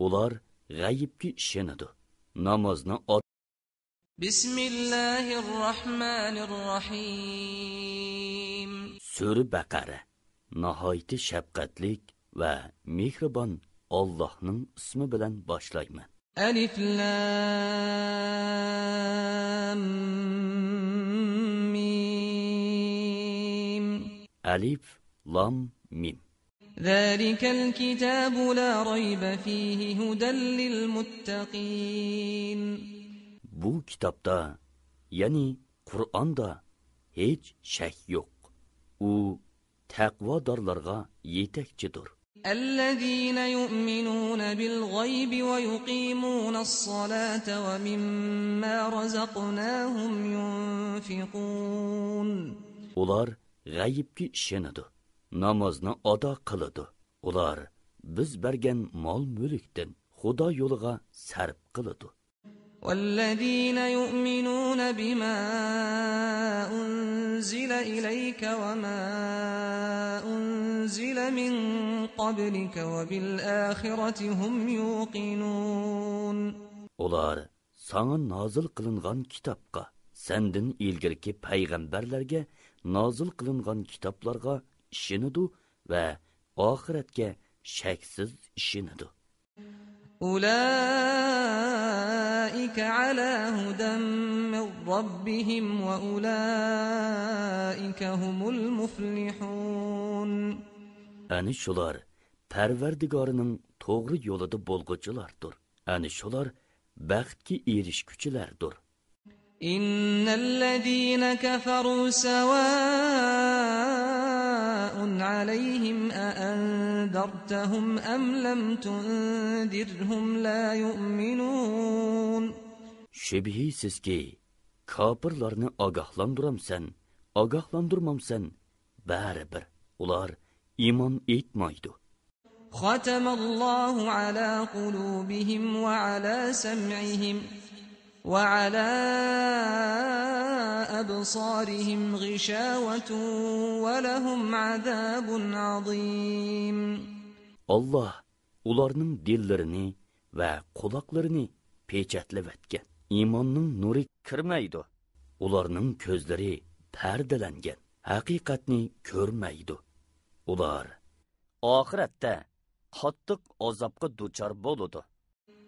Ular g'ayibga ishonadi. Namozni Bismillahirrahmanirrahim. Sura Baqara nihoyat shafqatlik va mehribon Allohning ismi bilan boshlayman. Alif Lam Mim. Alif Lam Mim. ذلك الكتاب لا ريب فيه هدى للمتقين. Bu kitapta, yani Kur'an'da hiç şek yok. O takvadorlarga yetekçidir. الذين يؤمنون بالغيب ويقيمون الصلاة ومما رزقناهم ينفقون. Ular g'ayibga ishonadi, namozni ado qiladi. Ular biz bergan mol-mulkdan Xudo yo'liga sarf qiladi. والذين يؤمنون بما أنزل إليك وما أنزل من قبلك وبالآخرة هم يوقنون. Ular sana nazil qilingan kitobga, sendin ilgirki payg'ambarlarga nazil qilingan kitoblarga ishonadi va oxiratga shaksiz ishonadi. أولئك على هدى من ربهم وأولئك هم المفلحون. Ani shular Parvardigorining to'g'ri yo'lida bo'lg'uchilardir. Ani shular baxtga erishguchilardir. إن الذين كفروا سواء عليهم أأنذرتهم أم لم تنذرهم لا يؤمنون. Şübhisizki kafirlarni ogohlantiramsan, ogohlantirmamsan, baribir ular iymon etmaydi. ختم الله على قلوبهم وعلى سمعهم وعلى أبصارهم غشاوة ولهم عذاب عظيم. Allah ularning dillarini va quloqlarini pechatlab etgan. Iymonning nuri kirmaydi. Ularning ko'zlari pardalangan. Haqiqatni ko'rmaydi. Ular oxiratda qattiq azobga duchor bo'ladi.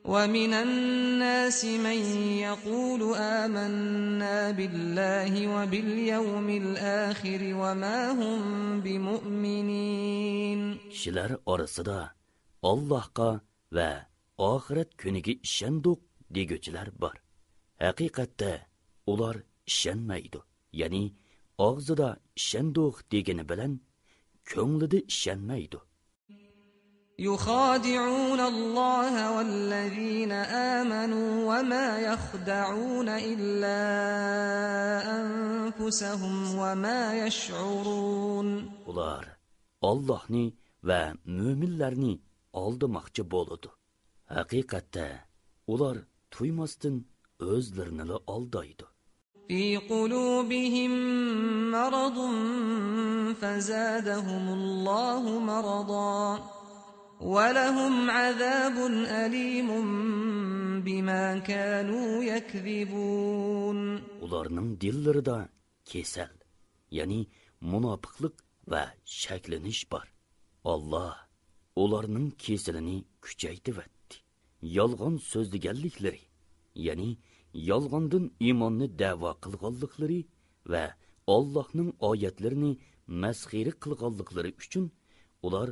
ومن الناس من يقول آمنا بالله وباليوم الآخر وما هم بمؤمنين. Kishilar orasida Allohga va oxirat kuniga ishondik deguvchilar bor. Haqiqatda ular ishonmaydi. Ya'ni og'zida ishondik degani bilan ko'nglida ishonmaydi. يخادعون الله والذين آمنوا وما يخدعون إلا أنفسهم وما يشعرون. Ular Allohni va mo'minlarni aldamoqchi bo'ladi. Haqiqatda ular tuymasdan o'zlarini aldaydi. في قلوبهم مرض فزادهم الله مرضا ولهم عذاب أليم بما كانوا يكذبون. Ularning dillarida kesal, ya'ni munofiqlik va shaklanish bor. Allah ularning kesilini kuchaytirdi. Yolg'on so'zlaganliklari, ya'ni yolg'ondan iymonni da'vo qilganliklari va Allohning oyatlarini masxira qilganliklari uchun ular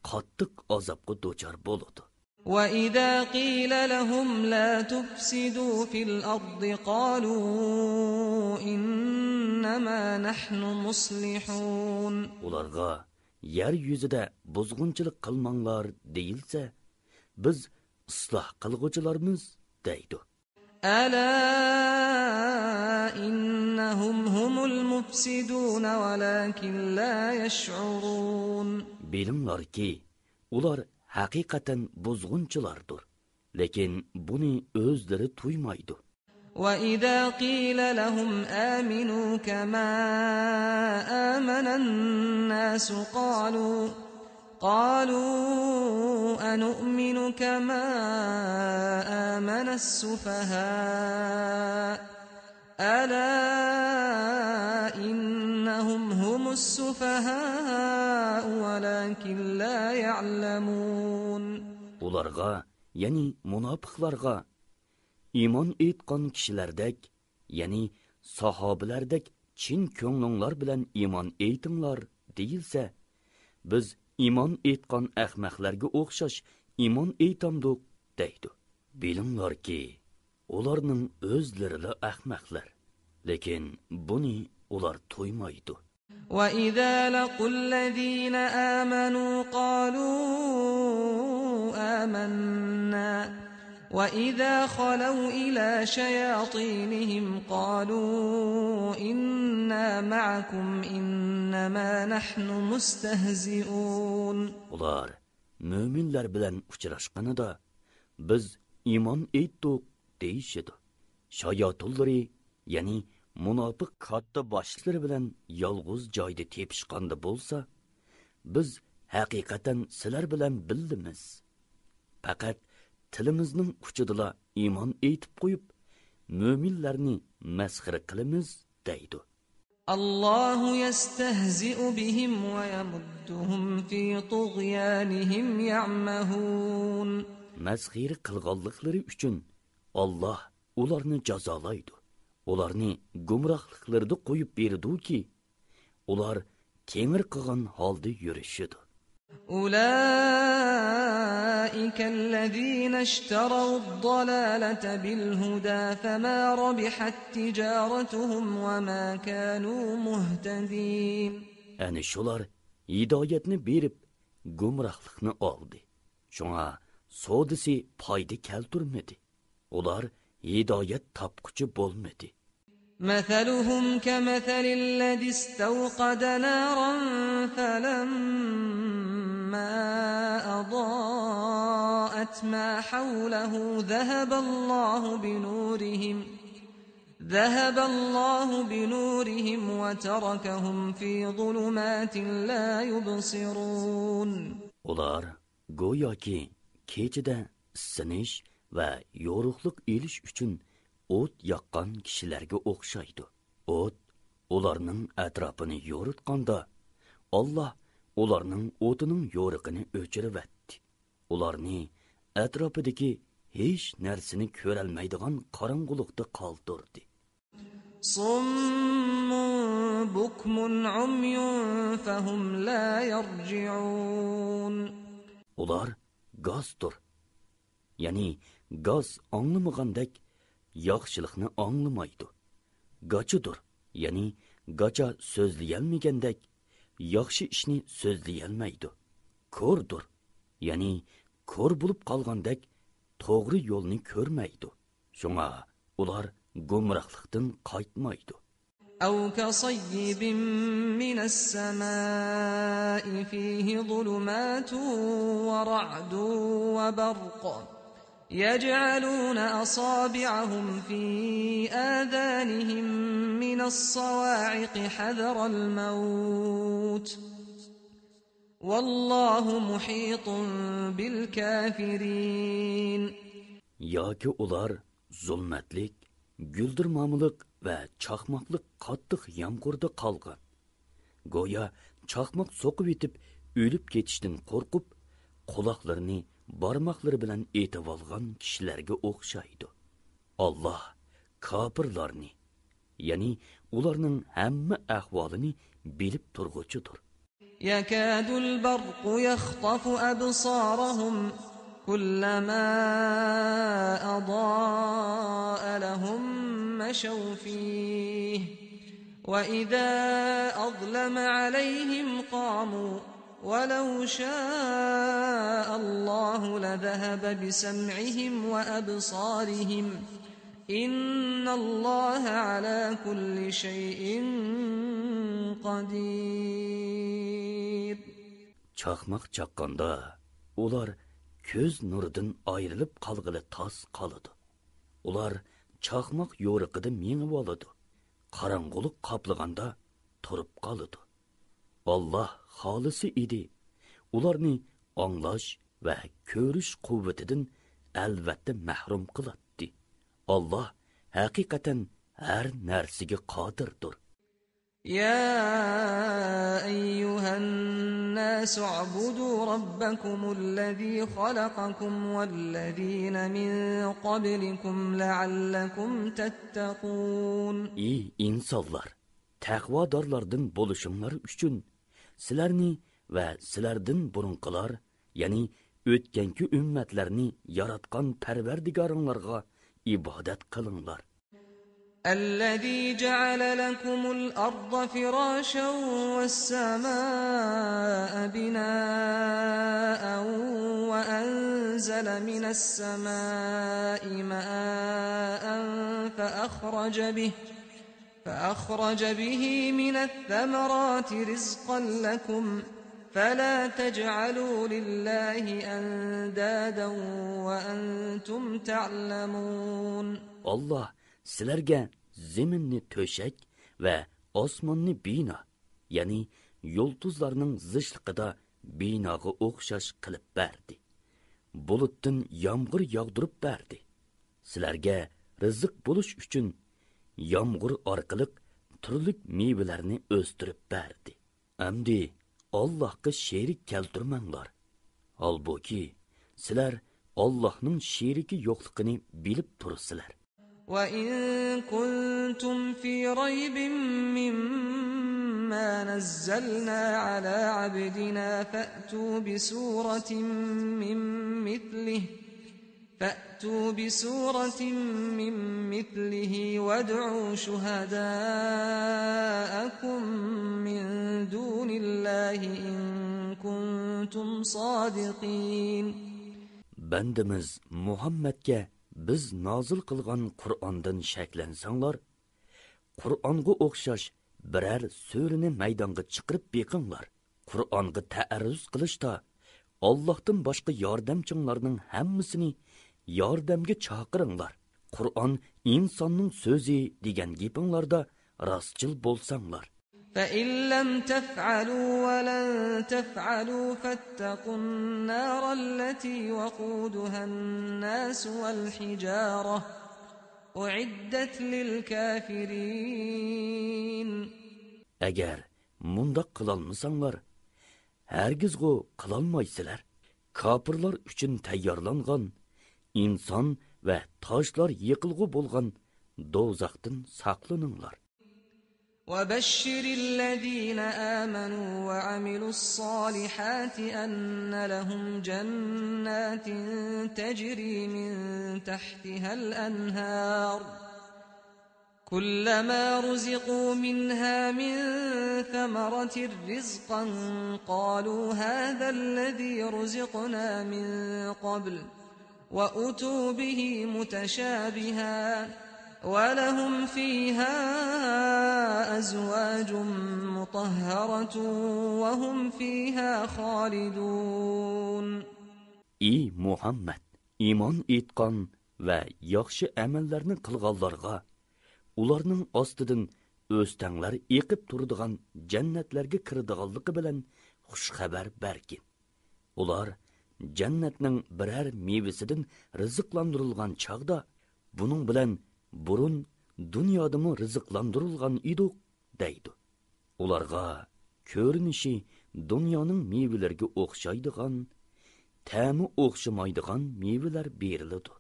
qattiq azobga duchor bo'ladi. وإذا قيل لهم لا تفسدوا في الأرض قالوا إنما نحن مصلحون. Ularga yer yuzida buzg'unchilik qilmanglar deyilsa, biz isloh qilg'uvchilarmiz deydi. ألا إنهم هم المفسدون ولكن لا يشعرون. Bilinglarki, ular haqiqatan buzg'unchilardir, lekin buni o'zlari tuymaydi. وإذا قيل لهم آمنوا كما آمن الناس قالوا أنؤمن كما آمن السفهاء ألا إنهم هم السفهاء ولكن لا يعلمون. Ularga, yani munofiqlarga iymon etgan kishilardek, yani sahobalardek chin ko'nglinglar bilan iymon etinglar deyilsa, biz iymon etgan ahmoqlarga o'xshash iymon etamdik deydi. Bilinglarki, ularning o'zlari ahmoqlar, lekin buni ular to'ymaydi. وَإِذَا لَقُوا الَّذِينَ آمَنُوا قَالُوا آمَنَّا وَإِذَا خَلَوْا إِلَى شَيَاطِينِهِمْ قَالُوا إِنَّا مَعَكُمْ إِنَّمَا نَحْنُ مُسْتَهْزِئُونَ. Ular müminler bilen uçraşqanida biz iman etdik deyişidi. Şayatulları, yani munofiq katta başlıkları bilan yolg'iz joyda tepishqanda bo'lsa, biz haqiqatan sizlar bilan bildimiz. Faqat tilimizning uchidala iymon etib qo'yib, mo'minlarni masxara qilamiz deydi. الله يستهزئ بهم ويمدهم في طغيانهم يعمهون. Masxara qilganliklari uchun Alloh ularni jazolaydi. Ularni gumrohliklarida qo'yib berdi-ki, ular kengir qilgan holda yurishidi. أولئك الذين اشتروا الضلالة بالهدى فما ربحت تجارتهم وما كانوا مهتدين. Ani shular hidoyatni berib, gumrohlikni oldi. Shunga sodisi foyda keltirmadi. Ular hidoyat topquchi bo'lmadi. مثلهم كمثل الذي استوقد نارا فلما أضاءت ما حوله ذهب الله بنورهم وتركهم في ظلمات لا يبصرون. Ular go'yoki kechida sinish va yorug'lik elish uchun o't yaqqan kishilarga o'xshaydi. O't ularning atrofini yoritganda, Alloh ularning o'tining yo'riqini o'chiribdi. Ularni atrofidagi hech narsani ko'rolmaydigan qorong'ulikda qoldirdi. صم بكم عمي فهم لا يرجعون. Ular gazdir. Ya'ni gaz anglamagandek yaxshilikni anglamaydi. Gachidir. Ya'ni gacha so'zlayolmagandek yaxshi ishni so'zlayolmaydi. Ko'rdir. Ya'ni ko'r bo'lib qolgandek to'g'ri yo'lni ko'rmaydi. Shunga ular gumrohlikdan qaytmaydi. أو كصيب من السماء فيه ظلمات ورعد وبرق يجعلون أصابعهم في آذانهم من الصواعق حذر الموت والله محيط بالكافرين. Yoki ular zulmatlik, guldirmamlik va chaqmoqlik qattiq yomg'irda qolgan. Go'yo chaqmoq so'qib yetib, o'lib ketishdan qo'rqib, quloqlarini barmoqlari bilan etib olgan kishilarga o'xshaydi. Alloh kofirlarni, ya'ni ularning hamma ahvolini bilib turg'uchidir. يكاد البرق يخطف أبصارهم كلما أضاء لهم مشوا فيه وإذا أظلم عليهم قاموا ولو شاء الله لذهب بسمعهم وأبصارهم إن الله على كل شيء قدير. Chaqmoq chaqqanda ular ko'z nuridan ayrilib qolg'ili tas qoladi. Ular chaqmoq yo'riqida mengib oladi. Qorong'ulik qoplaganda turib qoladi. Alloh xolisi edi, ularni anglash va ko'rish quvvatidan albatta mahrum qiladi. Alloh haqiqatan har narsaga qodirdir. يا أيها الناس اعبدوا ربكم الذي خلقكم والذين من قبلكم لعلكم تتقون. Ey insonlar, taqvodorlardan bo'lishinglar uchun sizlarni va sizlardan burunqilar, ya'ni o'tganki ummatlarni yaratgan Parvardigoringlarga ibodat qilinglar. الذي جعل لكم الأرض فراشا والسماء بناء وأنزل من السماء ماء فأخرج به من الثمرات رزقا لكم فلا تجعلوا لله أندادا وأنتم تعلمون. Allah sizlarga zeminni to'shak va osmonni bino, ya'ni yulduzlarning zishliqida binoga o'xshash qilib berdi. Bulutdan yomg'ir yog'dirib berdi. Sizlarga rizq bo'lish uchun yomg'ir orqali turli mevalarni o'stirib berdi. Amdi Allohga sherik keltirmanglar. Holbuki sizlar Allohning sheriki yo'qligini bilib tursizlar. وَإِن كُنتُمْ فِي رَيْبٍ مِّمَّا نَزَّلْنَا عَلَى عَبْدِنَا فَأْتُوا بِسُورَةٍ مِّن مِّثْلِهِ وَادْعُوا شُهَدَاءَكُم مِّن دُونِ اللَّهِ إِن كُنتُمْ صَادِقِينَ. Bandimiz Muhammadga biz nozil qilgan Qur'ondan shaklansanglar, Qur'onga o'xshash biror so'rini maydonga chiqarib beqinglar. Qur'onga ta'arruz qilishda Allohdan boshqa yordamchinglarning hammasini yordamga chaqiringlar. Qur'on insonning so'zi degan gapinglarda rostchil bo'lsanglar. فَإِن لَّمْ تَفْعَلُوا وَلَن تَفْعَلُوا فَاتَّقُوا النَّارَ الَّتِي وَقُودُهَا النَّاسُ وَالْحِجَارَةُ أُعِدَّتْ لِلْكَافِرِينَ. Agar mundaq qilolmasanglar, hargizg'u qilolmaysizlar. Kofirlar uchun tayyorlangan inson va toshlar yiqilg'u bo'lgan do'zaxdan saqlaninglar. وَبَشِّرِ الَّذِينَ آمَنُوا وَعَمِلُوا الصَّالِحَاتِ أَنَّ لَهُمْ جَنَّاتٍ تَجْرِي مِن تَحْتِهَا الْأَنْهَارُ كُلَّمَا رُزِقُوا مِنْهَا مِن ثَمَرَةٍ رِّزْقًا قَالُوا هَذَا الَّذِي رُزِقْنَا مِن قَبْلُ وَأُتُوا بِهِ مُتَشَابِهًا وَلَهُمْ فِيهَا أَزْوَاجٌ مُطَهَّرَةٌ وَهُمْ فِيهَا خَالِدُونَ. Ey Muhammad, iymon etgan va yaxshi amallarni qilganlarga ularning ostidan o'stanglar eqib turadigan jannatlarga kiradiganligi bilan xush xabar bergin. Ular jannatning biror mevasidan rizqlantirilgan chaqda buning bilan burun dunyodami rizqlantirilgan edik deydi. Ularga ko'rinishi dunyoning mevalariga o'xshaydigan, ta'mi o'xshamaydigan mevalar beriladi.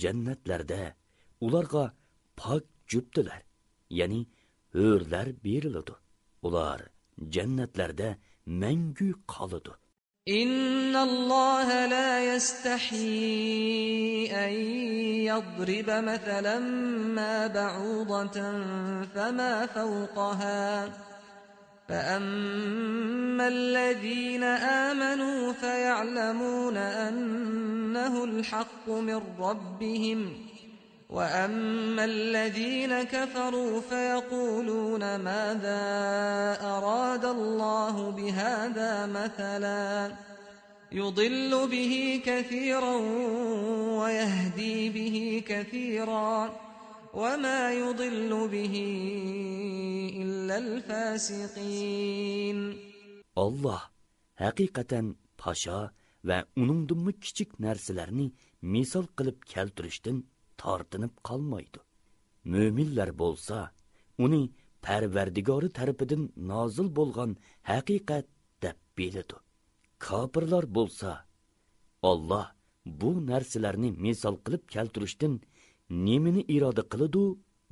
Jannatlarda ularga pok juptilar, ya'ni hurlar beriladi. Ular jannatlarda mangu qoladi. إِنَّ اللَّهَ لَا يَسْتَحْيِي أَن يَضْرِبَ مَثَلًا مَّا بَعُوضَةً فَمَا فَوْقَهَا فَأَمَّا الَّذِينَ آمَنُوا فَيَعْلَمُونَ أَنَّهُ الْحَقُّ مِن رَّبِّهِمْ وَأَمَّا الَّذِينَ كَفَرُوا فَيَقُولُونَ مَاذَا أَرَادَ اللَّهُ بِهَذَا مَثَلًا يُضِلُّ بِهِ كَثِيرًا وَيَهْدِي بِهِ كَثِيرًا وَمَا يُضِلُّ بِهِ إِلَّا الْفَاسِقِينَ. Allah haqiqatan pasha va uningdinmi kichik narsalarni misol qilib keltirishdan tortinib qolmaydi. Mo'minlar bo'lsa, uni Parvardigori tarafidan nozil bo'lgan haqiqat deb biladi. Kofirlar bo'lsa, Alloh bu narsalarni misol qilib keltirishdan nimani iroda qiladi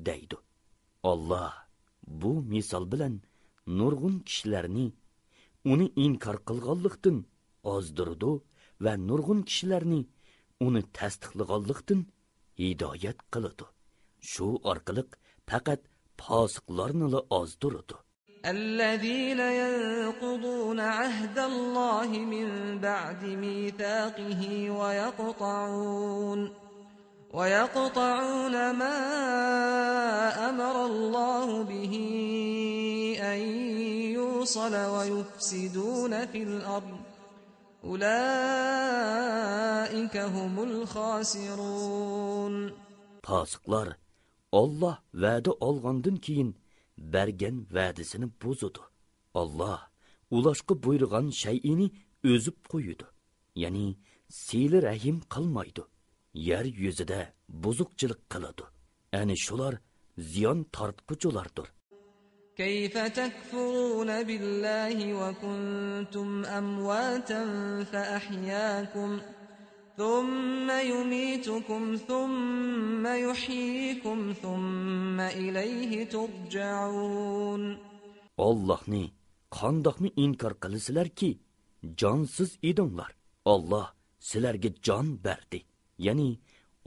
deydi. Alloh bu misol bilan nurg'un kishilarni uni inkor qilganlikdan ozdirdi va nurg'un kishilarni uni tasdiqlaganlikdan hidoyat qiladi. Shu orqali faqat fosiqlarni ozdirdi. الذين ينقضون عهد الله من بعد ميثاقه ويقطعون ما أمر الله به أن يوصل ويفسدون في الأرض أولئك هم الخاسرون. Fasıqlar Allah va'da olgandan keyin bergen va'dasini buzudi. Allah ulaşqa buyurgan shay'ini o'zib qo'ydi. Ya'ni sili rahim qilmaydi. Yer yuzida buzuqchilik qiladi. Ani shular ziyon tortquchilardir. كيف تكفرون بالله وكنتم أمواتا فأحياكم ثم يميتكم ثم يحييكم ثم إليه ترجعون. Allah'ni qandoqmi inkor qilasizlarki, jonsiz edinglar. Allah sizlarga jon berdi. Ya'ni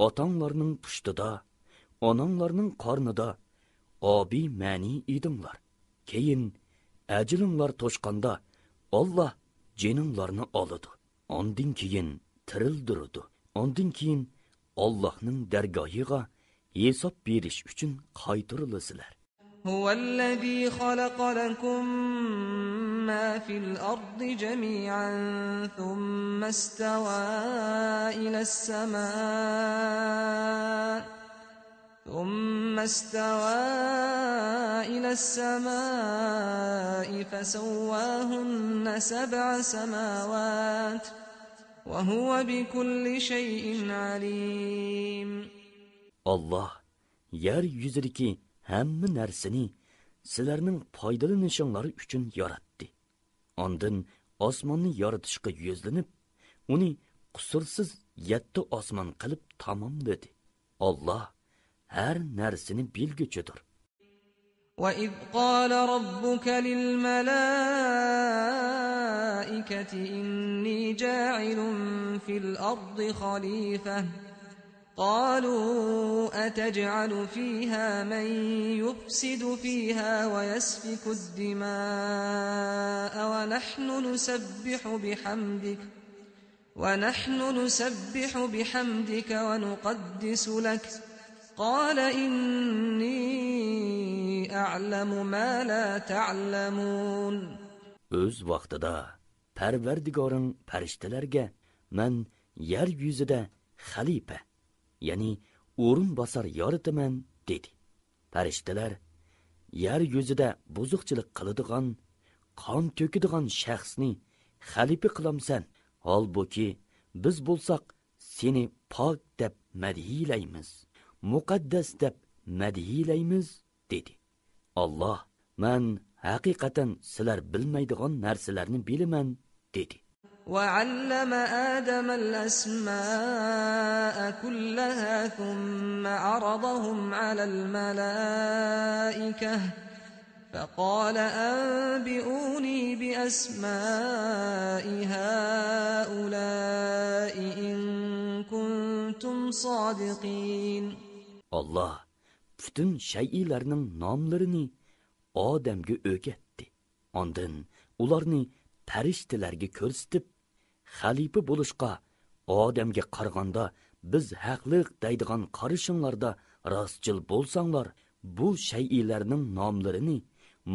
otanglarning pushtida, onanglarning qornida abi ma'ni edinglar. Keyin ajilinglar to'shqanda Allah jininglarni oladi. Ondan keyin tirildirdi. Ondan keyin Allohning dargohiga hisob berish uchun qaytarilasizlar. هو الذي خلق لكم ما في الأرض جميعا ثم استوى إلى السماء فسواهن 7 سماوات وهو بكل شيء عليم. Allah yer yuzidagi hamma narsani sizlarning foydalanishinglar uchun yaratdi. Ondan osmonni yaratishga yuzlanib, uni qusursiz 7 osmon qilib tamomladi. Allah her narsani bilguchidir. وَإِذْ قَالَ رَبُّكَ لِلْمَلَائِكَةِ إِنِّي جَاعِلٌ فِي الْأَرْضِ خَلِيفَةً قالوا أتجعل فيها من يفسد فيها ويسفك الدماء ونحن نسبح بحمدك ونقدس لك قال إني أعلم ما لا تعلمون. Öz vaqtida Parvardigoring farishtalarga men yer yuzida xalifa, ya'ni o'rin bosar yoritaman dedi. Farishtalar yer yuzida buzuqchilik qiladigan, qon to'kadigan shaxsni xalifa qilamsan. Holbuki biz bo'lsak seni pok deb madhiylaymiz, muqaddas deb madhiylaymiz dedi. Allah men haqiqatan sizlar bilmaydigan narsalarni bilaman dedi. وعلم آدم الأسماء كلها ثم عرضهم على الملائكة فقال أنبئوني بأسماء هؤلاء إن كنتم صادقين. Allah bütün şeylerinin namlarını Adem'ge öğretti. Ondan ularni farishtalarga ko'rsatib, xalifa bo'lishga Odamga qaraganda biz haqliq deydigan qarishinglarda rostchil bo'lsanglar, bu shaylarning nomlarini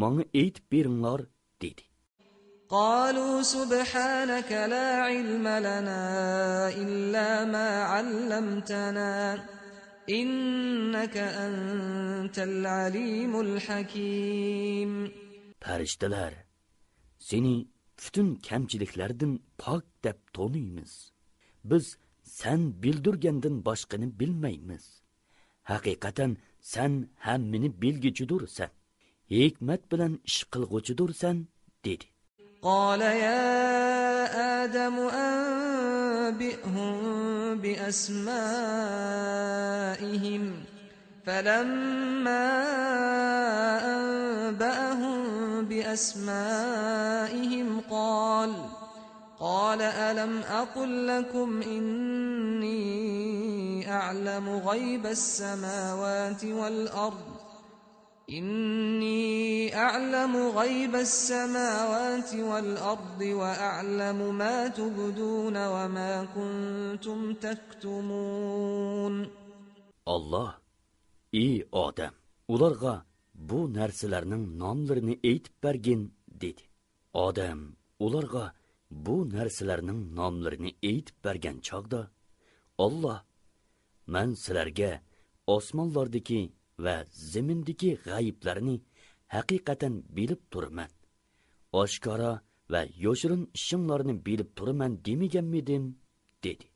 menga aytib beringlar dedi. قالوا سبحانك لا علم لنا إلا ما علمتنا إنك أنت العليم الحكيم. Farishtalar, seni bütün kamchiliklardan pok deb tonuymiz. Biz sen bildirgandan boshqani bilmaymiz. Haqiqatan sen hammini bilgichidursan, hikmat bilan ish qilg'uchidursan, dedi. قال يا آدم أنبئهم بأسمائهم فلما أنبأهم بأسمائهم قال ألم أقل لكم إني أعلم غيب السماوات والأرض وأعلم ما تبدون وما كنتم تكتمون. Allah, ey odam, ularga bu narsalarning nomlarini aytib bergin, dedi. Odam ularga bu narsalarning nomlarini aytib bergan chog'da Allah, men sizlarga osmonlardagi va zamindagi g'ayiblarni haqiqatan bilib turman. Oshkora va yoshirin ishinglarni bilib turman demaganmidim, dedi.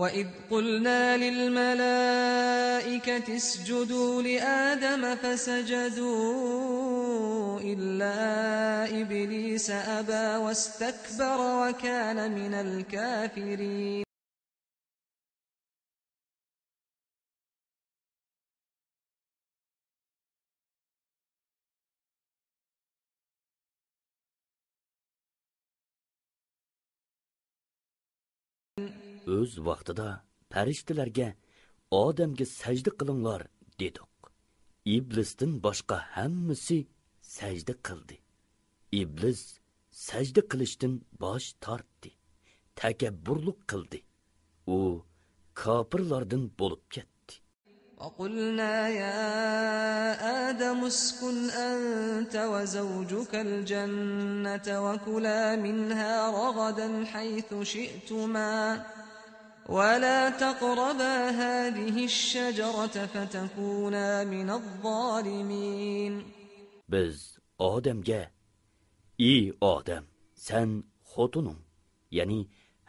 وَإِذْ قُلْنَا لِلْمَلَائِكَةِ اسْجُدُوا لِآدَمَ فَسَجَدُوا إِلَّا إِبْلِيسَ أَبَى وَاسْتَكْبَرَ وَكَانَ مِنَ الْكَافِرِينَ. O'z vaqtida farishtalarga odamga sajda qilinglar dedik. Iblisdan boshqa hammasi sajda qildi. Iblis sajda qilishdan bosh tortdi. Takabburlik qildi. U kofirlardan bo'lib ketdi. وَقُلْنَا يَا آدَمُ اسْكُنْ أَنْتَ وَزَوْجُكَ الْجَنَّةَ وَكُلَا مِنْهَا رَغَدًا حَيْثُ شِئْتُمَا وَلَا تَقْرَبَا هَذِهِ الشَّجَرَةَ فَتَكُونَا مِنَ الظَّالِمِينَ. Biz odamga, ey odam, sen xotinung, ya'ni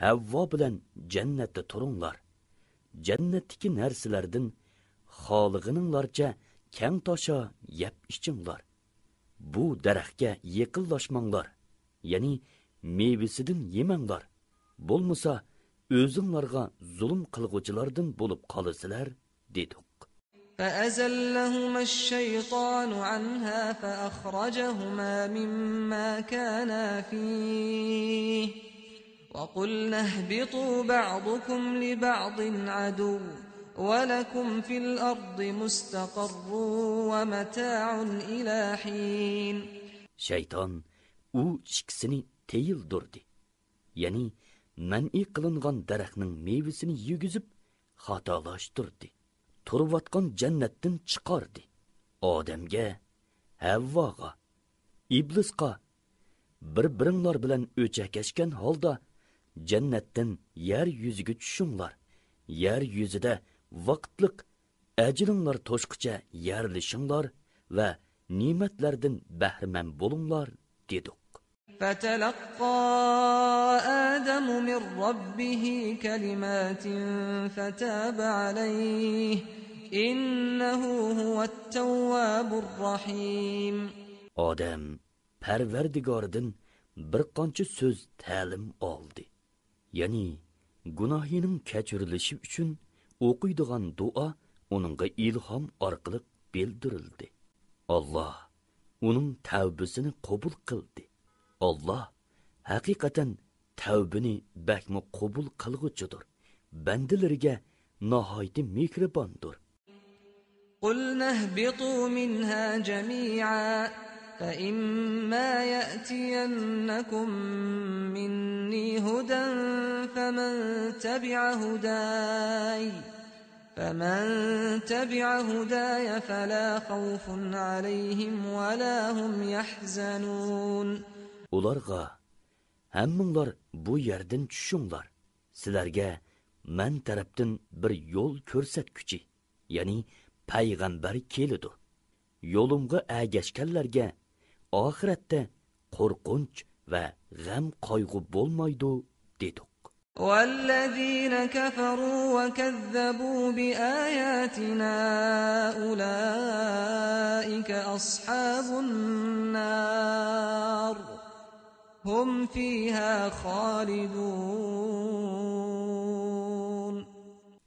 Havvo bilan jannatda turinglar. Jannatdagi narsalardan xolig'ininglarcha kang tosha yeb ichinglar. Bu daraxtga yaqinlashmanglar, ya'ni mevasidan yemanglar. Bo'lmasa o'zinglarga zulm qilg'uvchilardan bo'lib qolasizlar, dedik. فَأَزَلَّهُمَا الشَّيْطَانُ عَنْهَا فَأَخْرَجَهُمَا مِمَّا كَانَا فِيهِ وَقُلْنَا اهْبِطُوا بَعْضُكُمْ لِبَعْضٍ عَدُوٌّ وَلَكُمْ فِي الْأَرْضِ مُسْتَقَرٌّ وَمَتَاعٌ إِلَى حِينٍ. Şeytan u ikkisini teyildirdi. Ya'ni man'i qilingan daraxtning mevasini yegizib xatolashtirdi. Turvatgan jannatdan chiqardi. Odamga, Havvoga, Iblisga bir-biringlar bilan o'chakashgan holda jannatdan yer yuziga tushinglar. Yer yuzida vaqtliq ajringlar to'shqicha yerlishinglar va ne'matlardan bahramand bo'linglar, dedik. فَتَلَقَّى آدَمُ مِنْ رَبِّهِ كَلِمَاتٍ فَتَابَ عَلَيْهِ إِنَّهُ هُوَ التَّوَّابُ الرَّحِيمُ. Odam Parvardigoridan bir qancha so'z ta'lim oldi. Ya'ni gunohining kechirilishi uchun o'qiydigan duo uningga ilhom orqali bildirildi. Allah uning tavbasini qabul qildi. Allah haqiqatan tavbini bakmi qabul qilg'uchidir. Bandalariga nihoyat mehribondir. قُلْنَا اهْبِطُوا مِنْهَا جَمِيعًا فَإِمَّا يَأْتِيَنَّكُمْ مِنِّي هُدًى فَمَنْ تَبِعَ هُدَايَ فَلَا خَوْفٌ عَلَيْهِمْ وَلَا هُمْ يَحْزَنُونَ. Ularga, hamminglar bu yerdan tushinglar. Sizlarga men tarafdan bir yo'l ko'rsatguchi, ya'ni payg'ambar keladi. Yo'limga agashganlarga oxiratda qo'rqinch va g'am qayg'u bo'lmaydi dedik. والذين كفروا وكذبوا بآياتنا أولئك أصحاب النار هم فيها خالدون.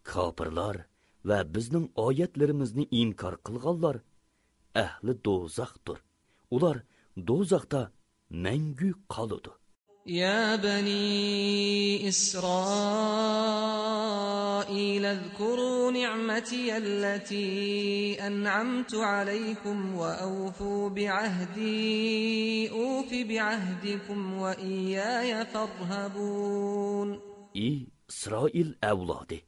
Kafirlar va bizning oyatlarimizni inkor qilganlar ahli do'zaxdir. Ular do'zaxda mangu qoladi. يا بني إسرائيل اذكروا نعمتي التي أنعمت عليكم وأوفوا بعهدي أوف بعهدكم وإياي فارهبون. Ey İsrail avlodi,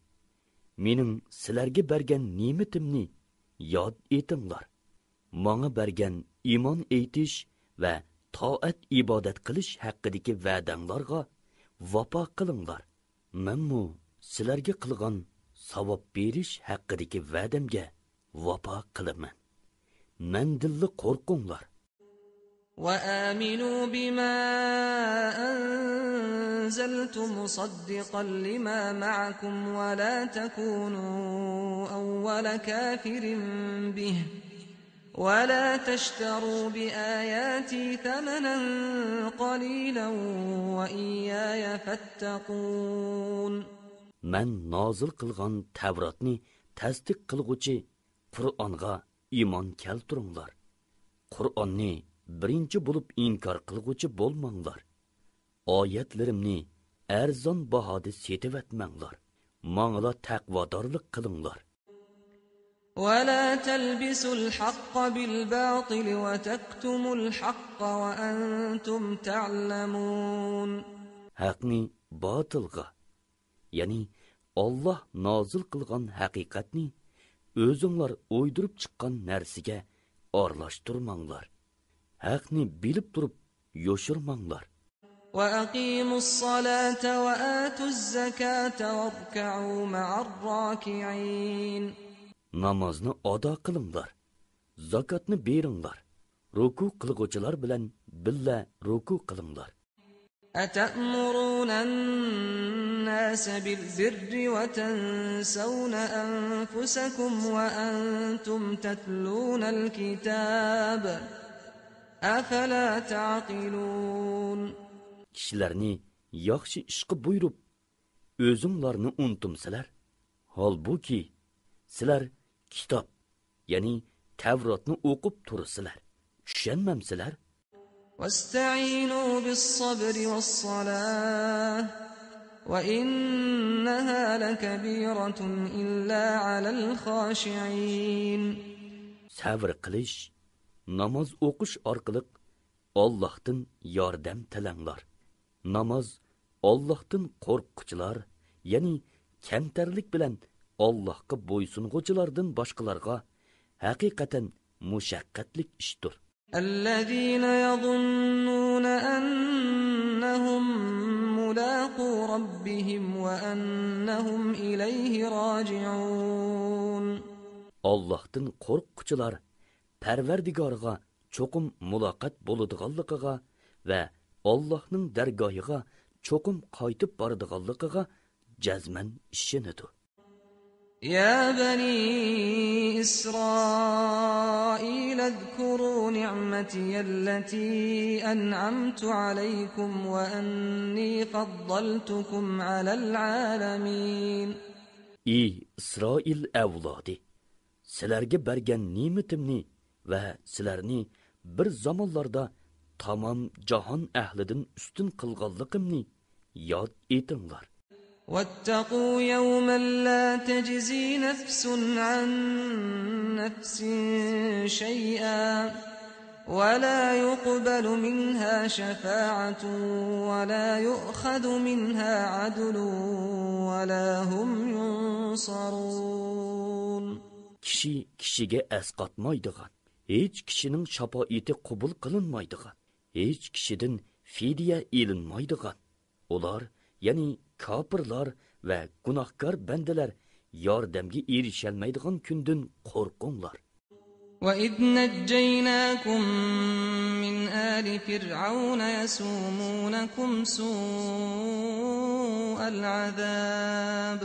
mening sizlarga bergan ne'matimni yod etinglar. Menga bergan iymon aytish va toat ibodat qilish haqidagi va'danglarga vafo qilinglar. Menmu sizlarga qilgan savob berish haqidagi va'damga vafo qilaman. Mendilli qo'rqinglar. وآمنوا بما أنزلت مصدقا لما معكم ولا تكونوا أول كافر به ولا تشتروا بآياتي ثمنا قليلا وإياي فاتقون. من نازل qilgan Tavratni tasdiq qilguvchi Qur'onga iymon keltiringlar. Qur'onni birinchi bo'lib inkor qilguvchi bo'lmanglar. Oyatlarimni arzon bahoda setivatmanglar. Mangla taqvodorlik qilinglar. ولا تلبسوا الحق بالباطل وتكتموا الحق وأنتم تعلمون. Haqni batilga, ya'ni Alloh nozil qilgan haqiqatni o'zinglar o'ydirib chiqqan narsaga aralashtirmanglar. Haqni bilib turib yo'shirmanglar. وأقيموا الصلاة وآتوا الزكاة واركعوا مع الراكعين. Namozni ado qilinglar, zakotni beringlar, ruku qilguvchilar bilan billa ruku qilinglar. أتأمرون الناس بالبر وتنسون أنفسكم وأنتم تتلون الكتاب أفلا تعقلون. Kishilarni yaxshi ishqa buyurib, o'zinglarni unutumsizlar. Holbuki sizlar kitob, ya'ni Tavrotni o'qib turibsizlar. Tushunmamsizlar? واستعينوا بالصبر والصلاة وإنها لكبيرة إلا على الخاشعين. Sabr qilish, namoz o'qish orqali Allohdan yordam tilanglar. Namoz Allohdan qo'rquvchilar, ya'ni kamtarlik bilan Allohga bo'ysung'uvchilardan boshqalarga haqiqatan mushaqqatlik ishdir. الذين يظنون أنهم ملاقو ربهم وأنهم إليه راجعون. Allohdan qo'rquvchilar Parvardigorga cho'qim muloqot bo'ladiganligiga va Allohning dargohiga cho'qim qaytib boradiganligiga jazman ishonadi. يا بني إسرائيل اذكروا نعمتي التي أنعمت عليكم وأني فضلتكم على العالمين. Ey İsrail avlodi, sizlarga bergan ne'matimni va sizlarni bir zamonlarda tamom jahon ahlidan ustun qilganligimni yod etinglar. واتقوا يوما لا تجزي نفس عن نفس شيئا ولا يقبل منها شفاعة ولا يؤخذ منها عدل ولا هم ينصرون. Kishi kishiga asqatmaydigan, hech kishining shafoati qabul qilinmaydigan, hech kishidan fidya ilinmaydigan. Ular, ya'ni kafirlar va gunohkor bandalar yordamga erisholmaydigan kundan qo'rqinglar. وَإِذْ نَجَّيْنَاكُمْ مِنْ آلِ فِرْعَوْنَ يَسُومُونَكُمْ سُوءَ الْعَذَابِ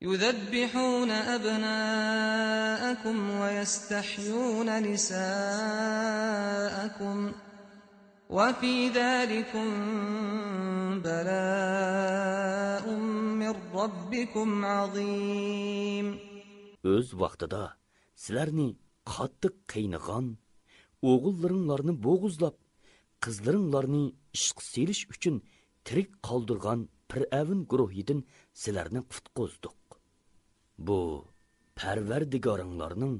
يُذَبِّحُونَ أَبْنَاءَكُمْ وَيَسْتَحْيُونَ نِسَاءَكُمْ وَفِي ذَلِكُمْ بَلَاءٌ مِّن رَّبِّكُمْ عَظِيمٌ. Öz vaqtida sizlarni qattiq qiynag'an, o'g'illaringlarni bo'g'izlab, qizlaringlarni ishq selish uchun tirik qoldirgan Fir'avn guruhidan sizlarni qutqizdik. Bu Parvardigoringlarning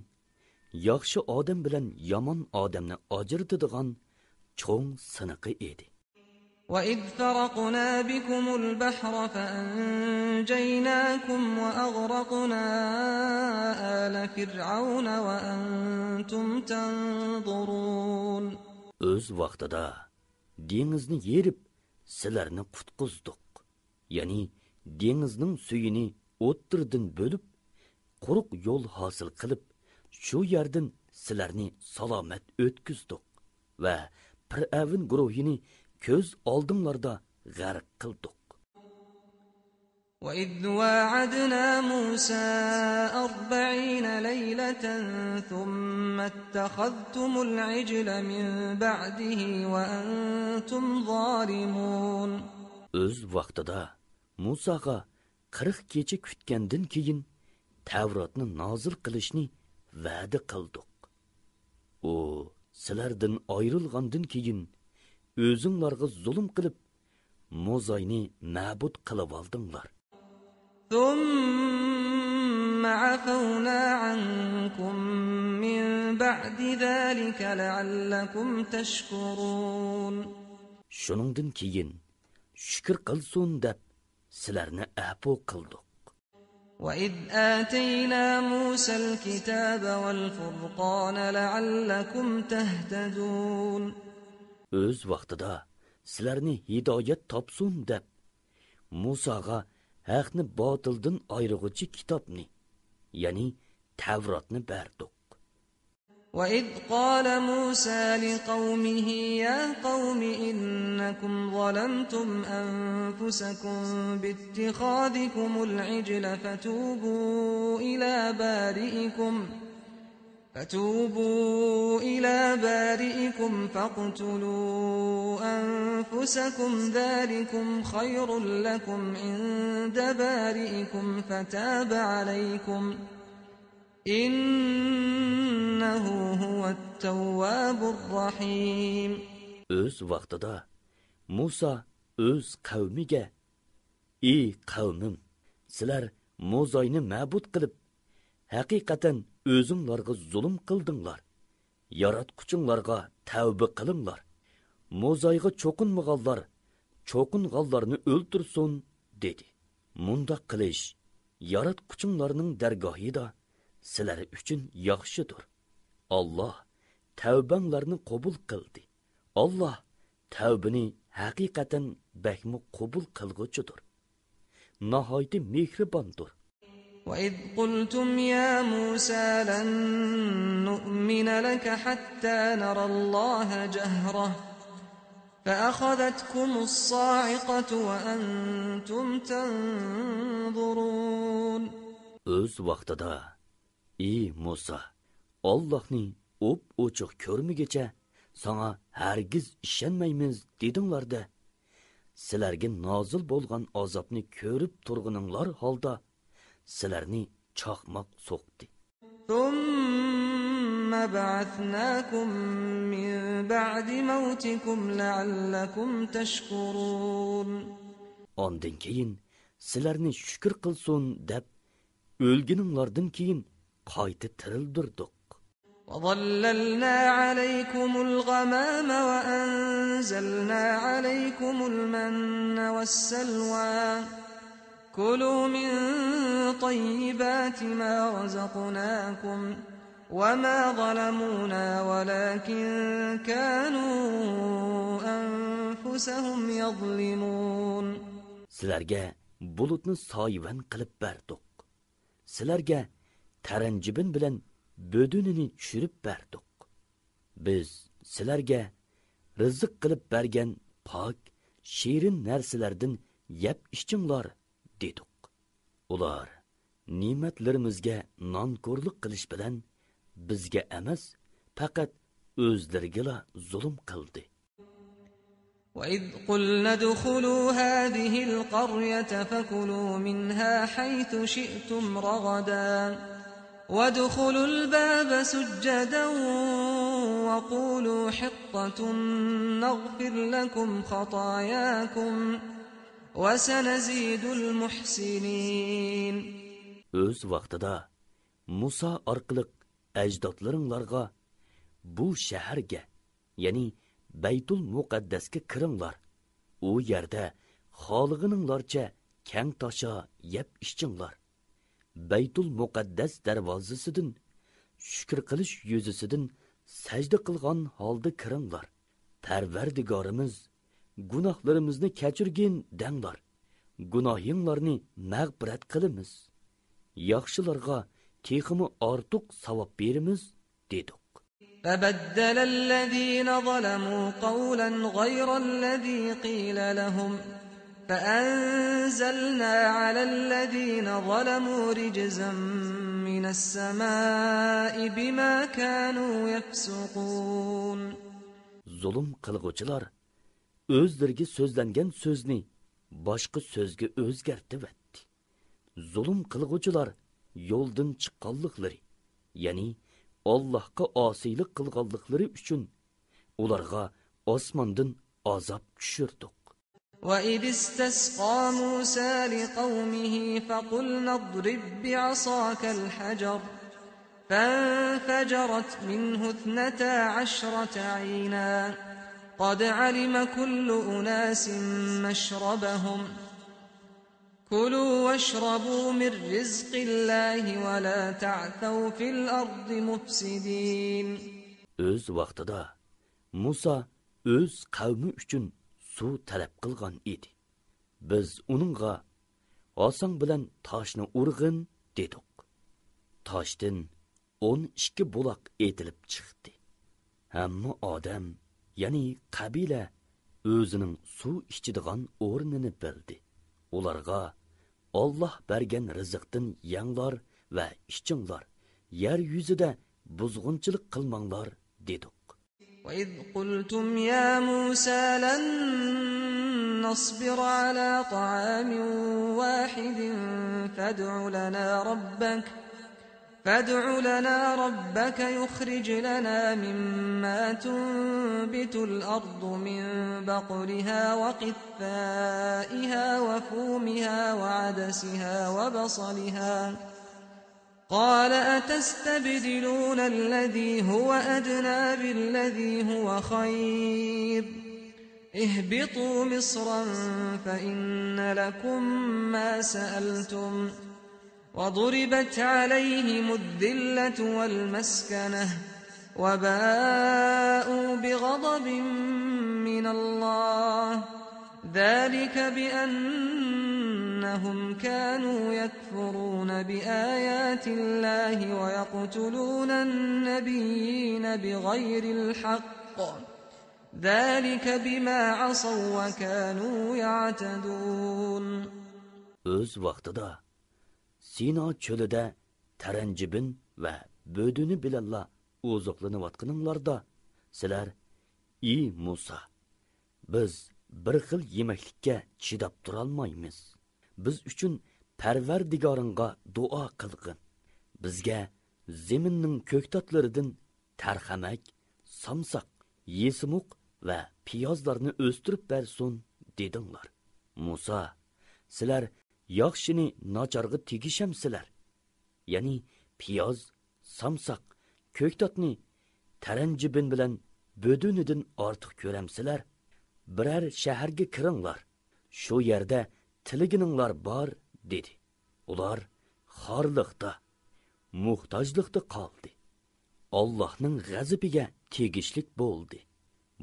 yaxshi odam bilan yomon odamni ajratadigan cho'ng siniqi edi. وَإِذْ فَرَقْنَا بِكُمُ الْبَحْرَ فَأَنْجَيْنَاكُمْ وَأَغْرَقْنَا آلَ فِرْعَوْنَ وَأَنْتُمْ تَنْظُرُونَ. Öz vaqtida dengizni yerib sizlarni qutqizdik. Ya'ni dengizning suyini o'ttirdan bo'lib, quruq yo'l hosil qilib, shu yerdan sizlarni salomat o'tkizdik va Fir'avn guruhini ko'z oldinglarda g'arq qildik. وَإِذْ وَاعَدْنَا مُوسَى 40 لَيْلَةً ثُمَّ اتَّخَذْتُمُ الْعِجْلَ مِنْ بَعْدِهِ وَأَنْتُمْ ظَالِمُونَ. Öz vaqtida Musaga 40 kecha kutgandan keyin Tavrotni nozil qilishni va'da qildik. U sizlardan ayrilgandan keyin o'zinglarga zulm qilib, Mo'zayni ma'bud qilib oldinglar. ثُمَّ عَفَوْنَا عَنْكُمْ مِنْ بَعْدِ ذَلِكَ لَعَلَّكُمْ تَشْكُرُونَ. Shuningdan keyin shukr qilsin deb sizlarni afo qildik. وَإِذْ آتَيْنَا مُوسَى الْكِتَابَ وَالْفُرْقَانَ لَعَلَّكُمْ تَهْتَدُونَ. Öz vaqtida sizlarni hidoyat topsin deb Musaga haqni botildan ayirg'uvchi kitobni, ya'ni Tavrotni berdik. وَإِذْ قَالَ مُوسَى لِقَوْمِهِ يَا قَوْمِ إِنَّكُمْ ظَلَمْتُمْ أَنفُسَكُمْ بِاتِّخَاذِكُمُ الْعِجْلَ فَتُوبُوا إِلَى بَارِئِكُمْ فَاقْتُلُوا أَنفُسَكُمْ ذَلِكُمْ خَيْرٌ لَكُمْ عِندَ بَارِئِكُمْ فَتَابَ عَلَيْكُمْ إِنَّهُ هُوَ التَّوَّابُ الرَّحِيمُ. Öz vaqtida Musa öz qavmiga: "Ey qavmim, sizlar Mo'zayni ma'bud qilib, haqiqatan o'zinglarga zulm qildinglar. Yaratquchinglarga tavba qilinglar. Mo'zayga cho'qinmaganlar, cho'qinganlarni o'ltirsin" dedi. Mundaq qilish yaratquchinglarning dargohida sizlar uchun yaxshidir. Allah tavbanglarni qabul qildi. Allah tavbani haqiqatan bakmi qabul qilguchidir. Nihoyat mehribondir. وَإِذْ قُلْتُمْ يَا مُوسَى لَن نُّؤْمِنَ لَكَ حَتَّى نَرَى اللَّهَ جَهْرَةً فَأَخَذَتْكُمُ الصَّاعِقَةُ وَأَنْتُمْ تَنْظُرُونَ. Öz vaqtida ey Musa, Allohni ochiq ko'rmigacha sana hargiz ishonmaymiz dedinglarda, sizlarga nozil bo'lgan azobni ko'rib turguninglar holda sizlarni chaqmoq so'qdi. ثُمَّ بَعَثْنَاكُمْ مِنْ بَعْدِ مَوْتِكُمْ لَعَلَّكُمْ تَشْكُرُونَ. Ondan keyin sizlarni shukr qilsin deb o'lguninglardan keyin qayta tirildirdik. وَظَلَّلْنَا عَلَيْكُمُ الْغَمَامَ وَأَنزَلْنَا عَلَيْكُمُ الْمَنَّ وَالسَّلْوَىٰ كُلُوا مِن طَيِّبَاتِ مَا رَزَقْنَاكُمْ وَمَا ظَلَمُونَا وَلَكِن كَانُوا أَنفُسَهُمْ يَظْلِمُونَ. Sizlarga bulutni soyvan qilib berdik. Sizlarga taranjibin bilan bödününü tushirib berdik. Biz sizlarga rizq qilib bergan pok, shirin narsalardan yeb ichinglar dedik. Ular ne'matlarimizga nonko'rlik qilish bilan bizga emas, faqat o'zlariga zulm qildi. وَإِذْ قُلْنَا ادْخُلُوا هَٰذِهِ الْقَرْيَةَ فَكُلُوا مِنْهَا حَيْثُ شِئْتُمْ رَغَدًا وَادْخُلُوا الْبَابَ سُجَّدًا وَقُولُوا حِطَّةٌ نَّغْفِرْ لَكُمْ خَطَايَاكُمْ وَسَنَزِيدُ الْمُحْسِنِينَ. Öz vaqtida Musa orqali ajdodlaringlarga bu shaharga, ya'ni Baytul Muqaddasga kiringlar. U yerda xolig'ininglarcha kang tosha yeb ichinglar. Baytul Muqaddas darvozasidan shukr qilish yuzasidan sajda qilgan holda kiringlar. Parvardigorimiz, gunohlarimizni kechirgin denglar. Gunohinglarni mag'firat qilamiz. Yaxshilarga texmi ortiq savob beramiz dedik. فَبَدَّلَ الَّذِينَ ظَلَمُوا قَوْلًا غَيْرَ الَّذِي قِيلَ لَهُمْ فَأَنزَلْنَا عَلَى الَّذِينَ ظَلَمُوا رِجْزًا مِّنَ السَّمَاءِ بِمَا كَانُوا يَفْسُقُونَ. Zulm qilg'uvchilar o'zlariga so'zlangan so'zni boshqa so'zga o'zgartirdi. Zulm qilg'uvchilar yo'ldan chiqqanliklari, ya'ni Allohga osiylik qilganliklari uchun ularga osmondan azob tushirdik. وَإِذِ اسْتَسْقَىٰ مُوسَىٰ لِقَوْمِهِ فَقُلْنَا اضْرِب بِّعَصَاكَ الْحَجَرَ فَانفَجَرَتْ مِنْهُ 12 عَيْنًا قَدْ عَلِمَ كُلُّ أُنَاسٍ مَّشْرَبَهُمْ كُلُوا وَاشْرَبُوا مِن رِّزْقِ اللَّهِ وَلَا تَعْثَوْا فِي الْأَرْضِ مُفْسِدِينَ. Öz vaqtida Musa öz qavmi uchun suv talab qilgan edi. Biz uningga osong bilan toshni urg'in dedik. Toshdan 12 buloq etilib chiqdi. Hamma odam, ya'ni qabila o'zining suv ichadigan o'rnini bildi. Ularga Alloh bergan rizqdan yanglar va ichinglar. Yer yuzida buzg'unchilik qilmanglar dedik. وَإِذْ قُلْتُمْ يَا مُوسَىٰ لَن نَّصْبِرَ عَلَىٰ طَعَامٍ وَاحِدٍ فَادْعُ لَنَا رَبَّكَ يُخْرِجْ لَنَا مِمَّا تُنبِتُ الْأَرْضُ مِن بَقْلِهَا وَقِثَّائِهَا وَفُومِهَا وَعَدَسِهَا وَبَصَلِهَا قَالَ أَتَسْتَبْدِلُونَ الَّذِي هُوَ أَدْنَىٰ بِالَّذِي هُوَ خَيْرٌ اهْبِطُوا مِصْرًا فَإِنَّ لَكُم مَّا سَأَلْتُمْ وَضُرِبَتْ عَلَيْهِمُ الذِّلَّةُ وَالْمَسْكَنَةُ وَبَاءُوا بِغَضَبٍ مِّنَ اللَّهِ ذَلِكَ بِأَنَّهُمْ كَانُوا يَكْفُرُونَ بِآيَاتِ اللَّهِ وَيَقْتُلُونَ النَّبِيِّينَ بِغَيْرِ الْحَقِّ ذَلِكَ بِمَا عَصَوْا وَكَانُوا يَعْتَدُونَ. Öz vaqtida Sino cho'lida taranjibin va bo'duni bilanla oziqlanayotganinglarda sizlar: "Ey Musa, biz bir xil yemaklikka chidab turolmaymiz. Biz uchun Parvardigoringga duo qilgin. Bizga zaminning ko'ktatlaridan tarxamak, samsaq, yesimuq va piyozlarni o'stirib bersin" dedinglar. Musa, sizlar yaxshini nacharga tegishamsizlar. Ya'ni piyoz, samsaq, ko'ktatni taranjibin bilan bo'dunidan ortiq ko'ramsizlar. Biror shaharga kiringlar. Shu yerda tiligininglar bor dedi. Ular xorliqda, muhtojlikda qoldi. Allohning g'azabiga tegishlik bo'ldi.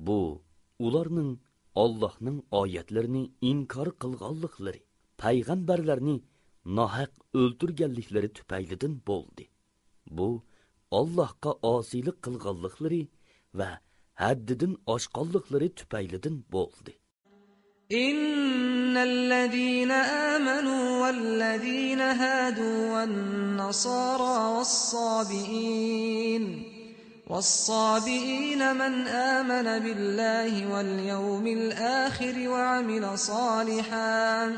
Bu ularning Allohning oyatlarini inkor qilganliklari, payg'ambarlarni nohaq o'ltirganliklari tufaylidan bo'ldi. Bu Allohga osiylik qilganliklari va haddidan oshqonliklari tufaylidan bo'ldi. إن الذين آمنوا والذين هادوا والنصارى والصابئين من آمن بالله واليوم الآخر وعمل صالحا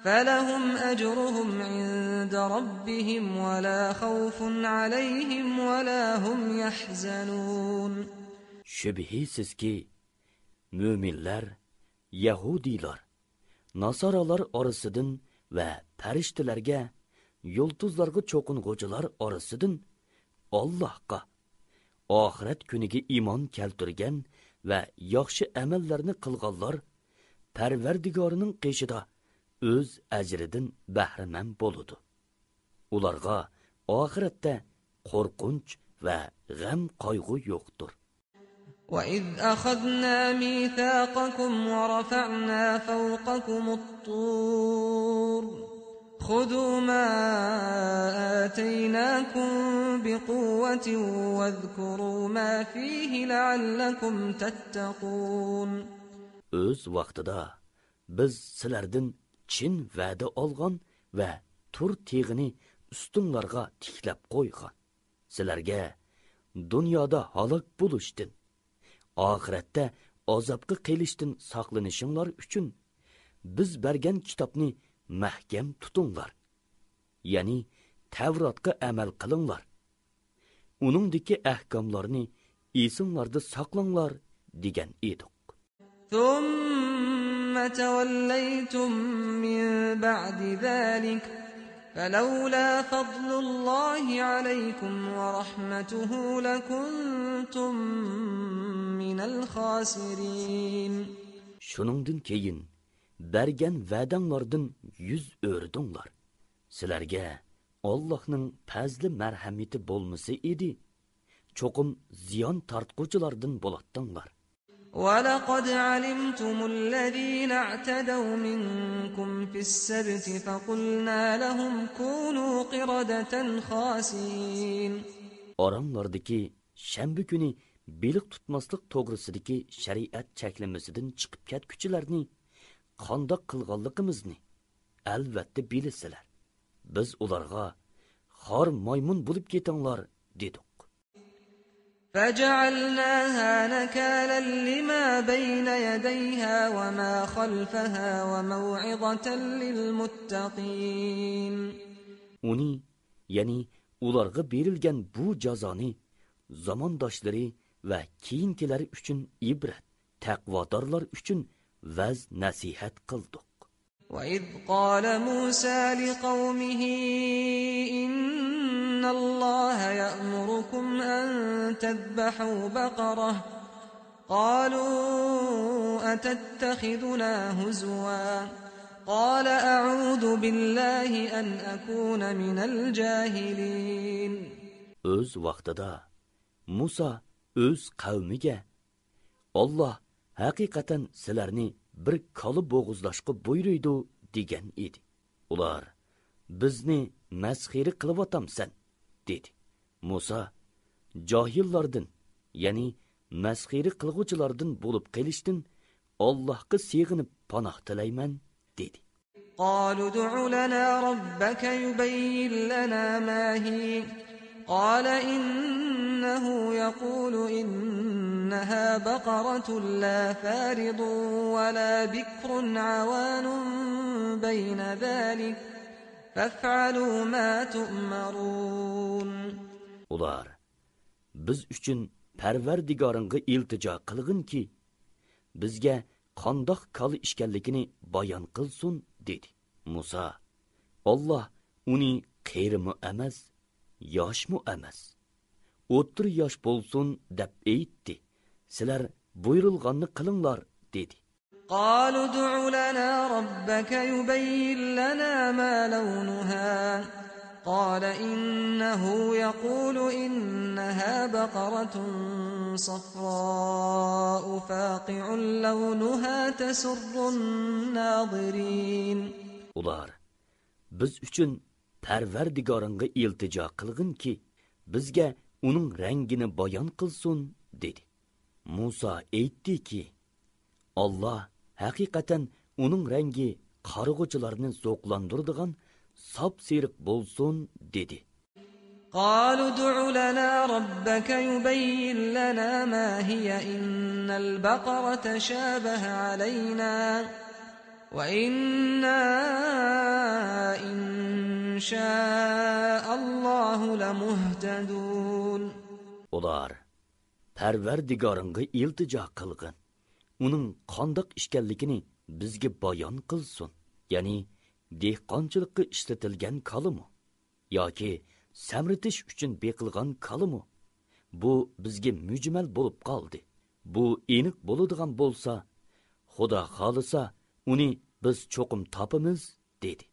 فلهم أجرهم عند ربهم ولا خوف عليهم ولا هم يحزنون. Şübhisiz ki müminler, Yahudiler, Nasaralar arasıdın ve periştilerge, yıldızlarga çokunğucular arasıdın Allah'a, ahiret günüge iman keltirgen ve yaxşı emellerini kılgallar, Perverdigarının qeşida öz ecridin bahrimen boludu. Ularga ahirette korkunç ve gam kaygı yoktur. وَإِذْ أَخَذْنَا مِيثَاقَكُمْ وَرَفَعْنَا فَوْقَكُمُ الطُّورَ خُذُوا مَا آتَيْنَاكُمْ بِقُوَّةٍ وَاذْكُرُوا مَا فِيهِ لَعَلَّكُمْ تَتَّقُونَ. Öz vaqtida biz sizlardan chin va'da olgan va tur teg'ini ustunlarga tiklab qo'ygan. Sizlarga dunyoda halok bo'lishdan, oxiratda azobga qelishdan saqlanishinglar uchun biz bergan kitobni mahkam tutinglar. Ya'ni Tavrotga amal qilinglar. Uningdagi ahkomlarni esinglarda saqlanglar degan edik. ثُمَّ تَوَلَّيْتُمْ مِنْ بَعْدِ ذَلِكَ فَلَوْلَا فَضْلُ اللَّهِ عَلَيْكُمْ وَرَحْمَتُهُ لَكُنْتُمْ مِنَ الْخَاسِرِينَ. Şuningdan keyin bergan va'danglardan yüz o'rdinglar. Sizlarga Allohning fazli marhamati bo'lmasa edi, cho'qim ziyon tortquchilardan bo'latdinglar. وَلَقَدْ عَلِمْتُمُ الَّذِينَ اعْتَدَوْا مِنْكُمْ فِي السَّبْتِ فَقُلْنَا لَهُمْ كُونُوا قِرَدَةً خَاسِئِينَ. Oranglardaki shanba kuni beliq tutmaslik to'g'risidagi shariat cheklamasidan chiqib ketguchilarni qandoq qilganligimizni albatta bilasizlar. Biz ularga xor maymun bo'lib ketinglar dedik. فَجَعَلْنَاهَا نَكَالًا لِمَا بَيْنَ يَدَيْهَا وَمَا خَلْفَهَا وَمَوْعِظَةً لِلْمُتَّقِينَ. Uni, yani ularga berilgan bu jazoni zamondoshlari va keyingilar uchun ibrat, taqvodorlar uchun vaz nasihat qildik. وَإِذْ قَالَ مُوسَى لِقَوْمِهِ إِنَّ اللَّهَ يَأْمُرُكُمْ أَن تَذْبَحُوا بَقَرَةً قَالُوا أَتَتَّخِذُنَا هُزُوًا قَالَ أَعُوذُ بِاللَّهِ أَنْ أَكُونَ مِنَ الْجَاهِلِينَ. Öz vaqtida Musa öz qavmiga Allah haqiqatan sizlarni bir koli bo'g'izlashga buyuruydi degan edi. Ular bizni masxiri qilyapsan dedi. Musa johillardan, ya'ni masxiri qilg'uvchilardan bo'lib qelishdan Allohga sig'inib panoh tilayman dedi. قالوا ادع لنا ربك يبين لنا ما هي قال إنه يقول إنها بقرة لا فارض ولا بكر عوان بين ذلك فافعلوا ما تؤمرون. Ular biz uchun Parvardigoringga iltijo qilgin ki bizga qandoq kali ishkanligini bayon qilsin dedi. Musa, Allah uni qerimi emas, yoshmi emas, o'ttir yosh bo'lsin deb aytdi. Sizlar buyurilganni qilinglar dedi. قالوا ادع لنا ربك يبين لنا ما لونها قال إنه يقول إنها بقرة صفراء فاقع لونها تسر الناظرين. Ular biz uchun Parvardigoringga iltijo qilgin ki bizga uning rangini bayon qilsin dedi. Musa aytdiki, Allah haqiqatan uning rangi qarg'uvchilarni zo'qlantiradigan sap-seriq bo'lsin dedi. قالوا ادع لنا ربك يبين لنا ما هي إن البقرة تشابه علينا وإنا إن شاء الله لمهتدون. Ular Parvardigoringga iltijo qilgin. Uning qandoq ishkanligini bizga bayon qilsin. Ya'ni dehqonchilikka ishlatilgan kalimi yoki samritish uchun beqilgan kalimi. Bu bizga mujmal bo'lib qoldi. Bu aniq bo'ladigan bo'lsa, Xudo xolisa uni biz cho'qim topamiz dedi.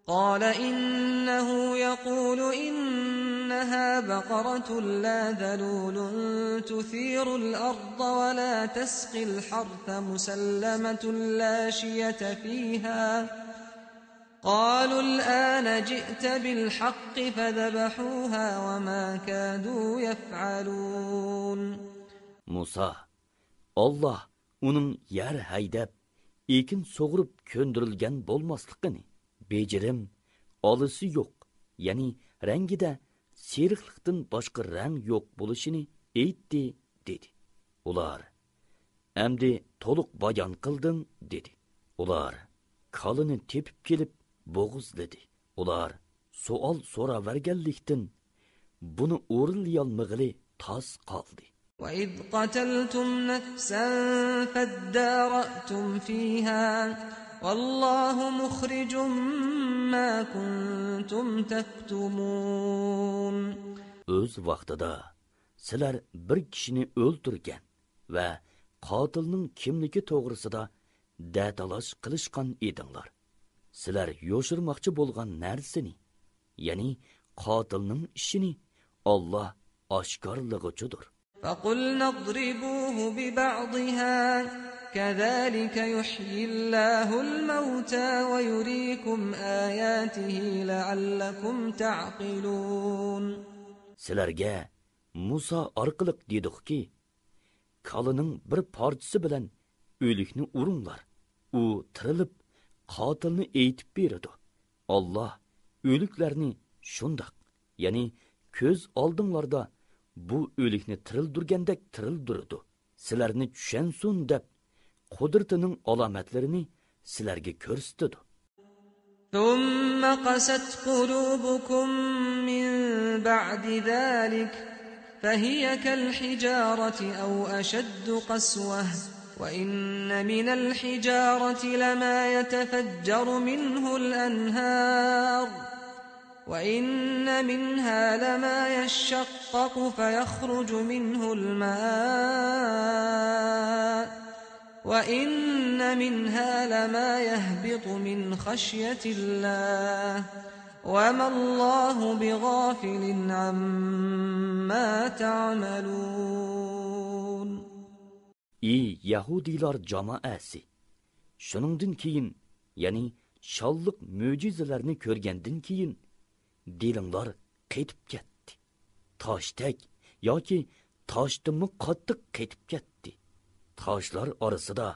قال إنه يقول إنها بقرة لا ذلول تثير الأرض ولا تسقي الحرث مسلمة لا شية فيها. قالوا الآن جئت بالحق فذبحوها وما كادوا يفعلون. Musa, Allah uning yer haydab, ekin so'g'irib ko'ndirilgan bo'lmasligini, bejirim, olisi yo'q, ya'ni rangida seriqlikdan boshqa rang yo'q bo'lishini aytdi dedi. Ular, "Endi to'liq bayon qildim" dedi. Ular kalini tepib kelib bo'g'izladi. Ular savol so'raverganlikdan buni o'rinlayolmag'ili tas qoldi. وَإِذْ قَتَلْتُمْ نَفْسًا فَادَّارَأْتُمْ فِيهَا وَاللَّهُ مُخْرِجٌ مَا كُنْتُمْ تَكْتُمُونَ. Öz vaqtida sizlar bir kishini o'ldirgan va qotilning kimligi to'g'risida datalash qilishgan edinglar. Sizlar yo'shirmoqchi bo'lgan narsani, ya'ni qotilning ishini Alloh oshkorlig'ichudir. فَقُلْنَا اضْرِبُوهُ بِبَعْضِهَا كَذَلِكَ يُحْيِي اللَّهُ الْمَوْتَى وَيُرِيكُمْ آيَاتِهِ لَعَلَّكُمْ تَعْقِلُونَ. Sizlarga Musa orqali dedikki, kalining bir parchasi bilan o'likni uringlar. U tirilib qotilni aytib beradi. Alloh o'liklarni shundoq, ya'ni ko'z oldinglarda bu o'likni tirildirgandek tirildirdi. Sizlarni tushansin deb qudratining alomatlarini sizlarga ko'rsatdi. ثُمَّ قَسَتْ قُلُوبُكُم مِّن بَعْدِ ذَلِكَ فَهِيَ كَالْحِجَارَةِ أَوْ أَشَدُّ قَسْوَةً وَإِنَّ مِنَ الْحِجَارَةِ لَمَا يَتَفَجَّرُ مِنْهُ الْأَنْهَارُ وَإِنَّ مِنْهَا لَمَا يَشَّقَّقُ فَيَخْرُجُ مِنْهُ الْمَاءُ وَإِنَّ مِنْهَا لَمَا يَهْبِطُ مِنْ خَشْيَةِ اللَّهِ وَمَا اللَّهُ بِغَافِلٍ عَمَّا تَعْمَلُونَ. Ey Yahudilar jamoasi, shuningdan keyin, ya'ni sholliq mo'jizalarni ko'rgandan keyin dilinglar qaytib ketdi. Toshdak yoki toshdimi qattiq qaytib ketdi. Toshlar orasida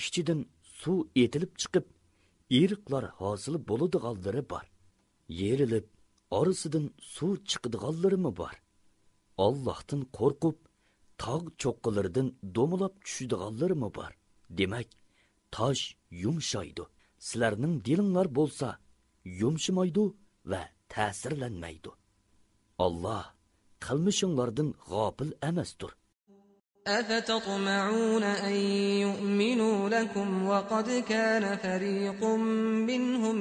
ichidan suv etilib chiqib, eriqlar hosil bo'ladiganlari bor. Yerilib, orasidan suv chiqadiganlarimi bor. Allohdan qo'rqib, tog' cho'qqilaridan do'milab tushadiganlarimi bor. Demak, tosh yumshaydi. Sizlarning dilinglar bo'lsa, yumshamaydi va ta'sirlanmaydi. Alloh qilmishinglardan g'ofil emasdir. أَفَتَطْمَعُونَ أَن يُؤْمِنُوا لَكُمْ وَقَدْ كَانَ فَرِيقٌ مِّنْهُمْ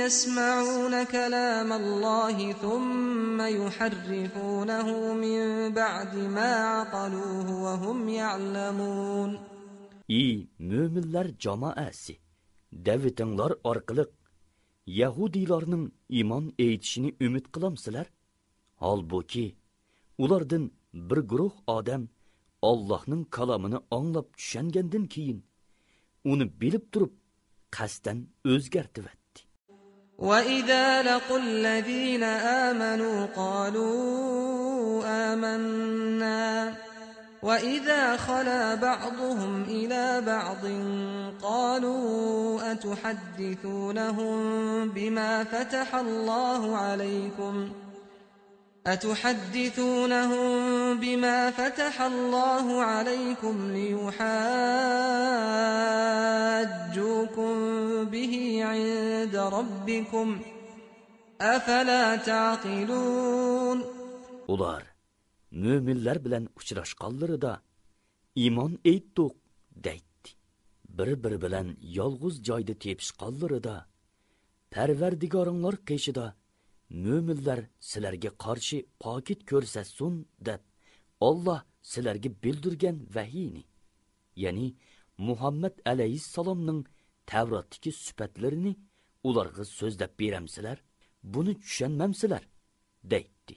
يَسْمَعُونَ كَلَامَ اللَّهِ ثُمَّ يُحَرِّفُونَهُ مِنْ بَعْدِ مَا عَقَلُوهُ وَهُمْ يَعْلَمُونَ. Ey müminler cemaasi, davetinglar orqali Yahudilarning iymon etishini umid qilamsizlar? Holbuki ulardan bir guruh odam Allohning kalomini anglab tushungandan keyin uni bilib turib qasdan o'zgartivatdi. وَإِذَا لَقُوا الَّذِينَ آمَنُوا قَالُوا آمَنَّا وَإِذَا خَلَا بَعْضُهُمْ إِلَى بَعْضٍ قَالُوا أَتُحَدِّثُونَهُم بِمَا فَتَحَ اللَّهُ عَلَيْكُمْ لِيُحَاجُّوكُم بِهِ عِندَ رَبِّكُمْ أَفَلَا تَعْقِلُونَ. Ular müminler bilen uçraşqanlarida iman eytdik deydi. Bir bilen yalğız joyda tepishqanlarida Parvardigoringlar qeshida müminler sizlarga qarshi pokit ko'rsatsin deb Allah sizlarga bildirgan vahiyni, ya'ni Muhammad alayhissalomning Tavratdagi sifatlarini ularga so'zlab beramsizlar, buni tushunmamsizlar deydi.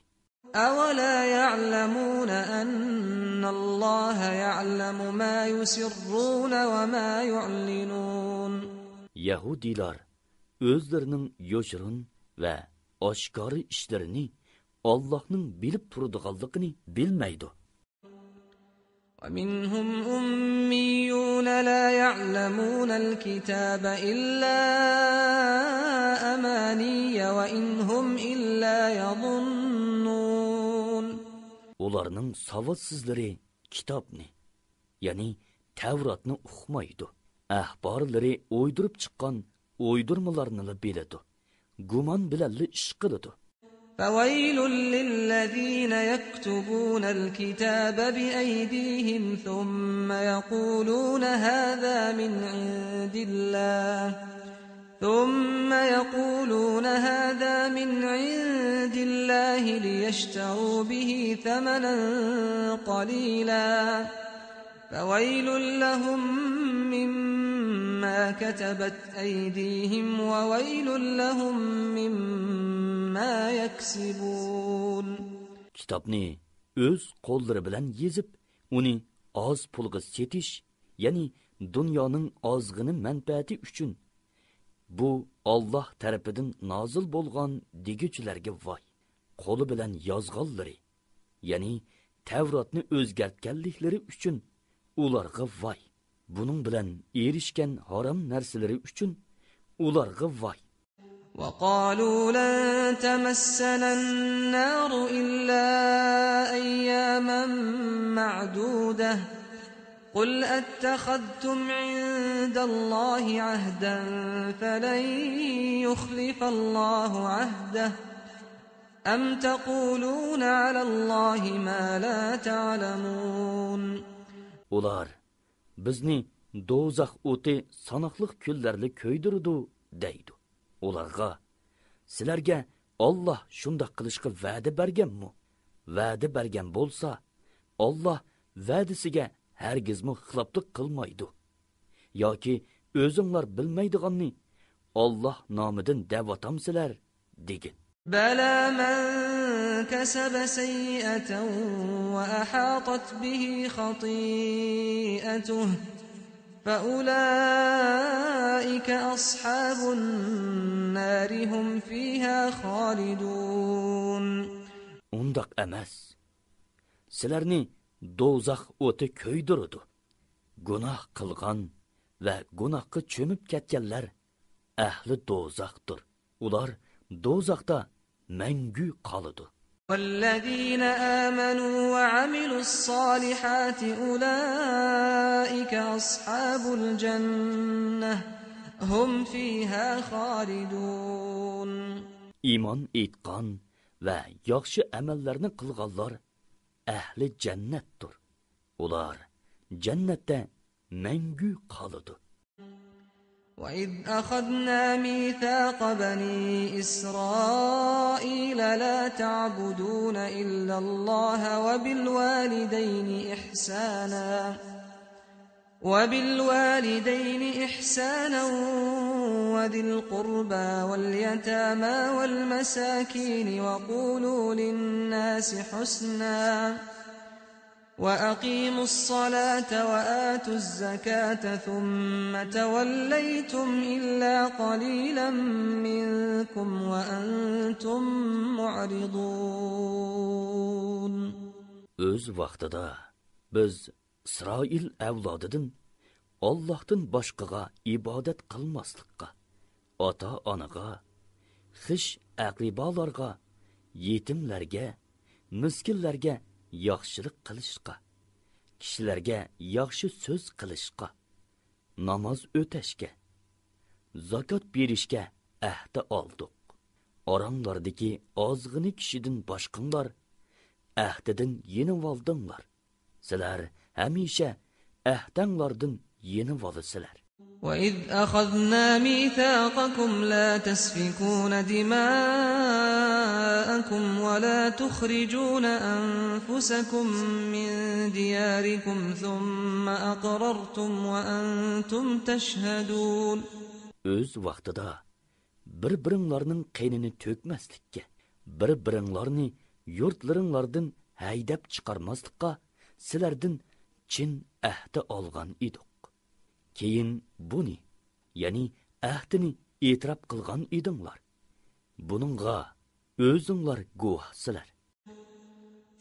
أَوَلَا يَعْلَمُونَ أَنَّ اللَّهَ يَعْلَمُ مَا يُسِرُّونَ وَمَا يُعْلِنُونَ. Yahudilar özlerinin yoşurun ve aşkarı işlerini Allah'ın bilip turduğallıqını bilmeydi. وَمِنْهُمْ أُمِّيُّونَ لَا يَعْلَمُونَ الْكِتَابَ إِلَّا أَمَانِيَّ وَإِنْ هُمْ إِلَّا يَظُنُّونَ. Onlarının savadsızları kitabını, yani Tevrat'ını okumaydı. Ahbarları uydurup çıkan uydurmalarını biledi. Guman bilalli iş kılıdı. فَوَيْلٌ لِلَّذِينَ يَكْتُبُونَ الْكِتَابَ بِأَيْدِيهِمْ ثُمَّ يَقُولُونَ هَذَا مِنْ عِندِ اللَّهِ لِيَشْتَرُوا بِهِ ثَمَنًا قَلِيلًا فَوَيْلٌ لَهُمْ مِمَّا كَتَبَتْ أَيْدِيهِمْ وَوَيْلٌ لَهُمْ مِمَّا يَكْسِبُونَ. Kitapni öz kolları bilen yezip, onu az pulga setiş, yani dünyanın azgını menfaati üçün, bu Allah tarafından nazil bolgan degüçülerge vay. Kolu bilen yazgalları, yani Tevratni özgertkenlikleri üçün, ularga vay. Bunun bilen erişken haram nerseleri üçün, ularga vay. وَقَالُوا لَن تَمَسَّنَا النَّارُ إِلَّا أَيَّامًا مَّعْدُودَةً قُلْ أَتَّخَذْتُمْ عِندَ اللَّهِ عَهْدًا فَلَن يُخْلِفَ اللَّهُ عَهْدَهُ أَمْ تَقُولُونَ عَلَى اللَّهِ مَا لَا تَعْلَمُونَ. Ular, bizni dozaq o'ti sanoqliq kunlarli köydürüdü, deydi. Ularga, sizlarga Allah shunda qilishga va'da berganmi? Va'da bergan bo'lsa, Allah va'dasiga hargizmi xiloflik qilmaydi. Yoki o'zinglar bilmaydiganni Allah nomidan da'vatamsizlar degin. بَلَى مَنْ كَسَبَ سَيِّئَةً وَأَحَاطَتْ بِهِ خَطِيئَتُهُ فَأُولَٰئِكَ أَصْحَابُ النَّارِ هُمْ فِيهَا خَالِدُونَ. Undaq emas. Sizlarni dozaq o'ti köydürüdü. Günah qilgan ve günahqa çömüp ketganlar ahli dozaqdır. Ular dozaqda мәңгү qalıdı. وَالَّذِينَ آمَنُوا وَعَمِلُوا الصَّالِحَاتِ أُولَٰئِكَ أَصْحَابُ الْجَنَّةِ هُمْ فِيهَا خَالِدُونَ. İman etqan ve yaxşı əməllərini qılğanlar əhli cənnətdir. Ular cənnətdə məngü qalıdı. وَإِذْ أَخَذْنَا مِيثَاقَ بَنِي إِسْرَائِيلَ لَا تَعْبُدُونَ إِلَّا اللَّهَ وَبِالْوَالِدَيْنِ إِحْسَانًا وَذِي الْقُرْبَى وَالْيَتَامَى وَالْمَسَاكِينِ وأقيموا الصلاة وآتوا الزكاة ثم توليتم إلا قليلا منكم وأنتم معرضون. Öz vaqtida biz İsrail avlodidan Allohdan boshqaga ibodat qilmaslikqa, ota-onaga, xish aqribolarga, yetimlarga, miskinlarga yaxshilik qilishqa, kishilarga yaxshi so'z qilishqa, namoz o'tashga, zakot berishga ahd oldik. Oranglardagi ozg'ini kishidan boshqanglar ahdidan yenib oldinglar. Sizlar hamisha ahdanglardan yenib olasizlar. وَإِذْ أَخَذْنَا مِيثَاقَكُمْ لَا تَسْفِكُونَ دِمَاءَكُمْ وَلَا تُخْرِجُونَ أَنفُسَكُمْ مِنْ دِيَارِكُمْ ثُمَّ أَقْرَرْتُمْ وَأَنْتُمْ تَشْهَدُونَ. Öz vaqtida bir-biringlarning qeynini to'kmaslikka, bir-biringlarni yurtlaringlardan haydab chiqarmaslikqa sizlardan chin ahd olgan edik. Keyin buni, ya'ni ahdini e'tirof qilgan edinglar. Buningga o'zinglar guvohsizlar.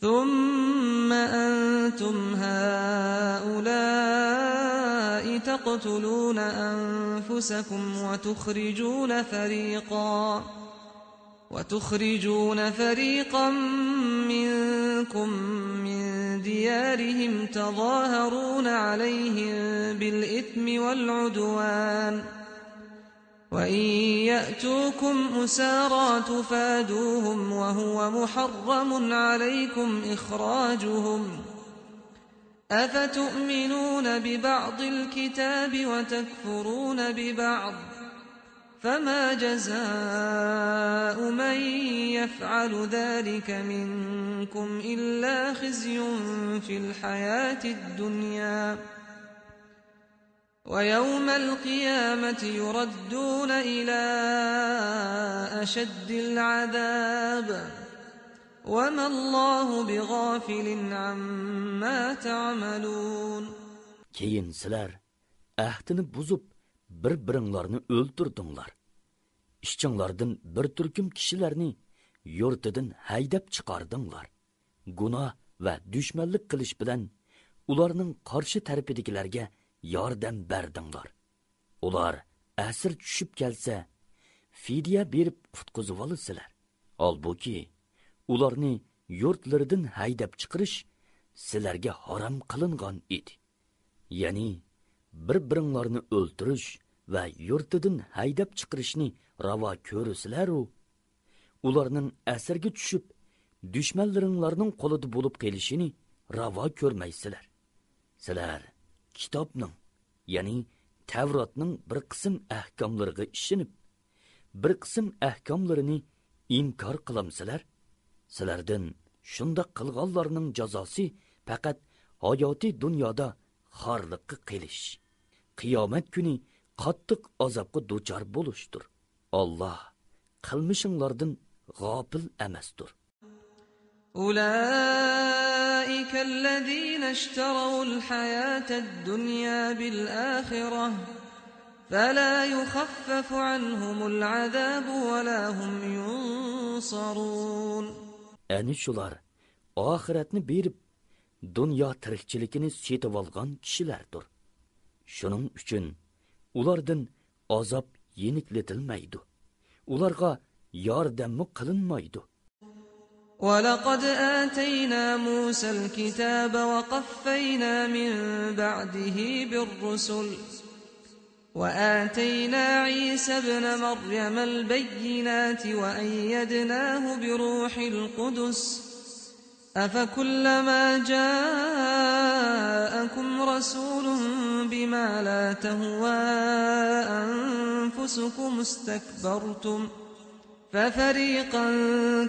ثم أنتم هؤلاء تقتلون أنفسكم وتخرجون فريقا منكم من ديارهم تظاهرون عليهم بالإثم والعدوان وإن يأتوكم أسارى تفادوهم وهو محرم عليكم إخراجهم أفتؤمنون ببعض الكتاب وتكفرون ببعض فما جزاء من يفعل ذلك منكم إلا خزي في الحياة الدنيا ويوم القيامة يردون إلى أشد العذاب وما الله بغافل عما تعملون. Keyin sizlar ahdini buzib bir-biringlarni o'ltirdinglar. İşçinglardan bir turkum kishilarni yurtidan haydab chiqardinglar. Gunoh va dushmanlik qilish bilan ularning qarshi tarafidagilarga yordam berdinglar. Ular asir tushib kelsa, fidya berib qutqizib olasizlar. Albuki ularni yurtlaridan haydab chiqarish sizlarga harom qilingan edi. Ya'ni bir-biringlarni o'ltirish va yurtidan haydab chiqarishni ravo ko'rsizlar-u, ularning asirga tushib dushmanlaringlarning qo'lida bo'lib qolishini ravo ko'rmaysizlar. Sizlar kitobning, ya'ni Tavrotning bir qism ahkomlariga ishinib, bir qism ahkomlarini inkor qilamsizlar. Sizlardan shunda qilganlarning jazosi faqat hayotiy dunyoda xorliqqa qilish, qiyomat kuni qattiq azobga duchor bo'lishdir. Alloh qilmishinglardan g'ofil emasdir. أولئك الذين اشتروا الحياة الدنيا بالآخرة فلا يخفف عنهم العذاب ولا هم ينصرون. Ani shular oxiratni berib dunyo tirikchiligini setib olgan kishilardir. Shuning uchun ulardan azob yeniklatilmaydi. Ularga yordam qilinmaydi. وَلَقَدْ آتَيْنَا مُوسَى الْكِتَابَ وَقَفَّيْنَا مِنْ بَعْدِهِ بِالرُّسُلِ وَآتَيْنَا عِيسَى ابْنَ مَرْيَمَ الْبَيِّنَاتِ وَأَيَّدْنَاهُ بِرُوحِ الْقُدُسِ أَفَكُلَّمَا جَاءَكُمْ رَسُولٌ بِمَا لَا تَهْوَى أَنفُسُكُمُ اسْتَكْبَرْتُمْ فَفَرِيقًا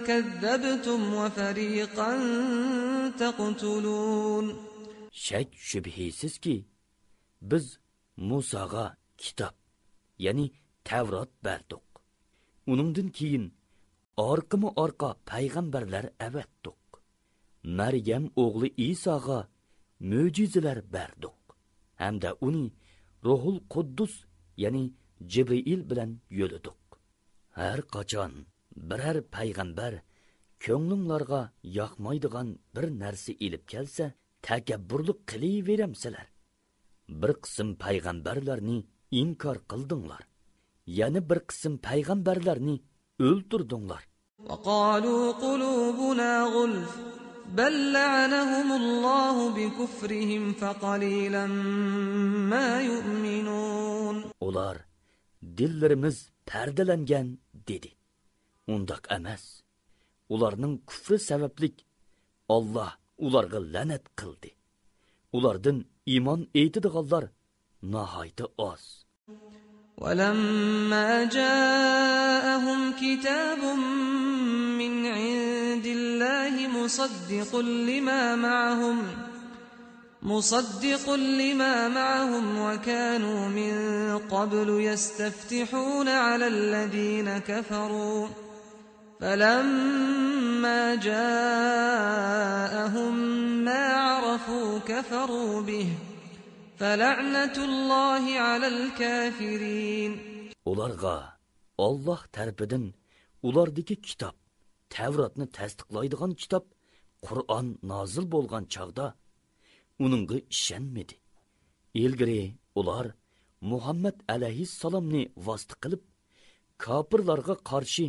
كَذَّبْتُمْ وَفَرِيقًا تَقْتُلُونَ. Şek şübhisiz ki biz Musa'ga kitap, yani Tevrat berdik. Onundan keyin arqımı arqa peygamberler evetdik. Meryem oğlu İsa'ga mo'jizalar berdik. Hamda uni Ruhul Quddus, ya'ni Jibril bilan yo'lladik. Har qachon biror payg'ambar ko'nglinglarga yoqmaydigan bir narsa elib kelsa, takabburlik qilaveramsizlar. Bir qism payg'ambarlarni inkor qildinglar. Yana bir qism payg'ambarlarni o'ldirdinglar. وقالوا قلوبنا غلف بل لعنهم الله بكفرهم فقليلا ما يؤمنون. Ular dillerimiz perdelengen dedi. Undaq emas. Ularning kufri sabablik Allah ularga lanet qildi. Ulardan iman eytidiganlar nahayta oz. ولما جاءهم كتاب من عند الله مصدق لما معهم وكانوا من قبل يستفتحون على الذين كفروا فلما جاءهم ما عرفوا كفروا به فلعنة الله على الكافرين. Ularga Allah tarafından ulardaki kitap, Tevratni tasdiqlaydigan kitap, Qur'on nozil bo'lgan chaqda uningga ishonmadi. Ilgari ular Muhammad alayhissalomni vosita qilib, kofirlarga qarshi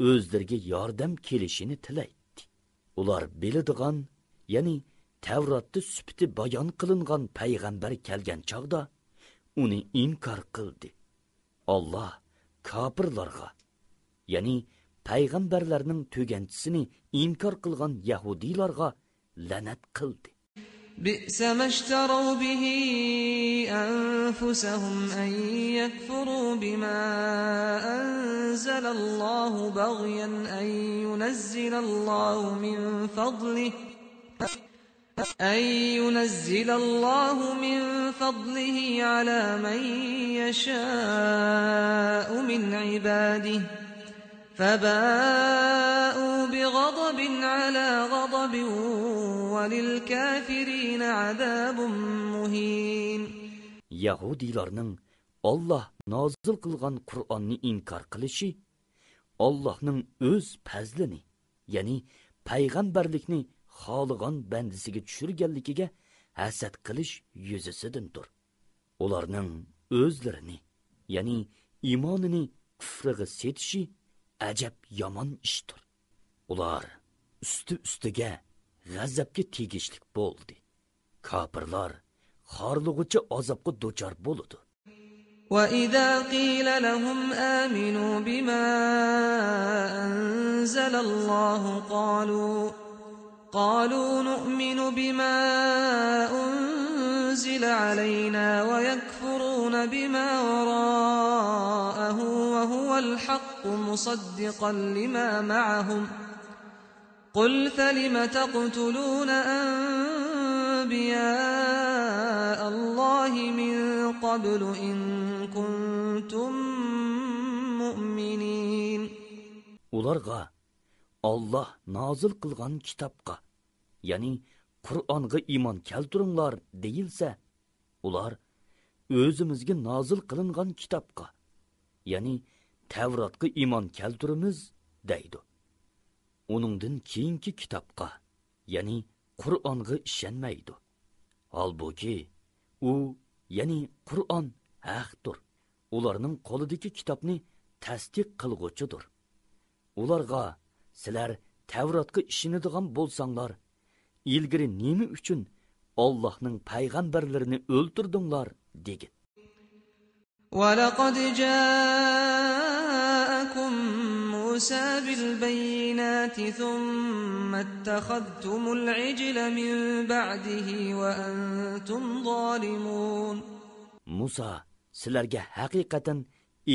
o'zlariga yordam kelishini tilaydi. Ular biladigan, ya'ni Tevratda süpti bayon qilingan payg'ambar kelgan chaqda uni inkor qildi. Allah kofirlarga, ya'ni payg'ambarlarning tuganchisini inkor qilgan yahudiylarga la'nat qildi. بئس ما اشتروا به أنفسهم أن يكفروا بما أنزل الله بغيا أن ينزل الله من فضله على من يشاء من عباده فباءوا بغضب على غضب وللكافرين عذاب مهين. Yahudilarning Allah nozil qilgan Qur'onni inkor qilishi Allohning o'z fazlini, ya'ni payg'ambarlikni xohlagan bandisiga tushirganligiga hasad qilish yuzasidandir. Ularning o'zlarini, ya'ni iymonini kufriga setishi ajab yomon ishdir. Ular ustiga g'azabga tegishlik bo'ldi. Kofirlar xorlig'icha azobga duchor bo'ladi. وَإِذَا قِيلَ لَهُمْ آمِنُوا بِمَا أَنزَلَ اللَّهُ قالوا نؤمن بما أنزل علينا ويكفرون بما وراءه وهو الحق مصدقا لما معهم قل فلم تقتلون أنبياء الله من قبل إن كنتم مؤمنين. Ularga Allah nazil qilgan kitobga, ya'ni Qur'onga iymon keltiringlar deyilsa, ular o'zimizga nazil qilingan kitobga, ya'ni Tavratga iymon keltiramiz deydi. Uningdan keyingi kitobga, ya'ni Qur'onga ishonmaydi. Halbuki u, ya'ni Qur'on haqdir. Ularning qo'lidagi kitobni tasdiq qilg'uchidir. Ularga sizlar Tavratga ishonadigan bo'lsanglar, ilgari nima uchun Allohning payg'ambarlarini o'ldirdinglar degin. وَلَقَدْ جَاءَكُمْ مُوسَى بِالْبَيِّنَاتِ ثُمَّ اتَّخَذْتُمُ الْعِجْلَ مِنْ بَعْدِهِ وَأَنْتُمْ ظَالِمُونَ. Musa sizlarga haqiqatan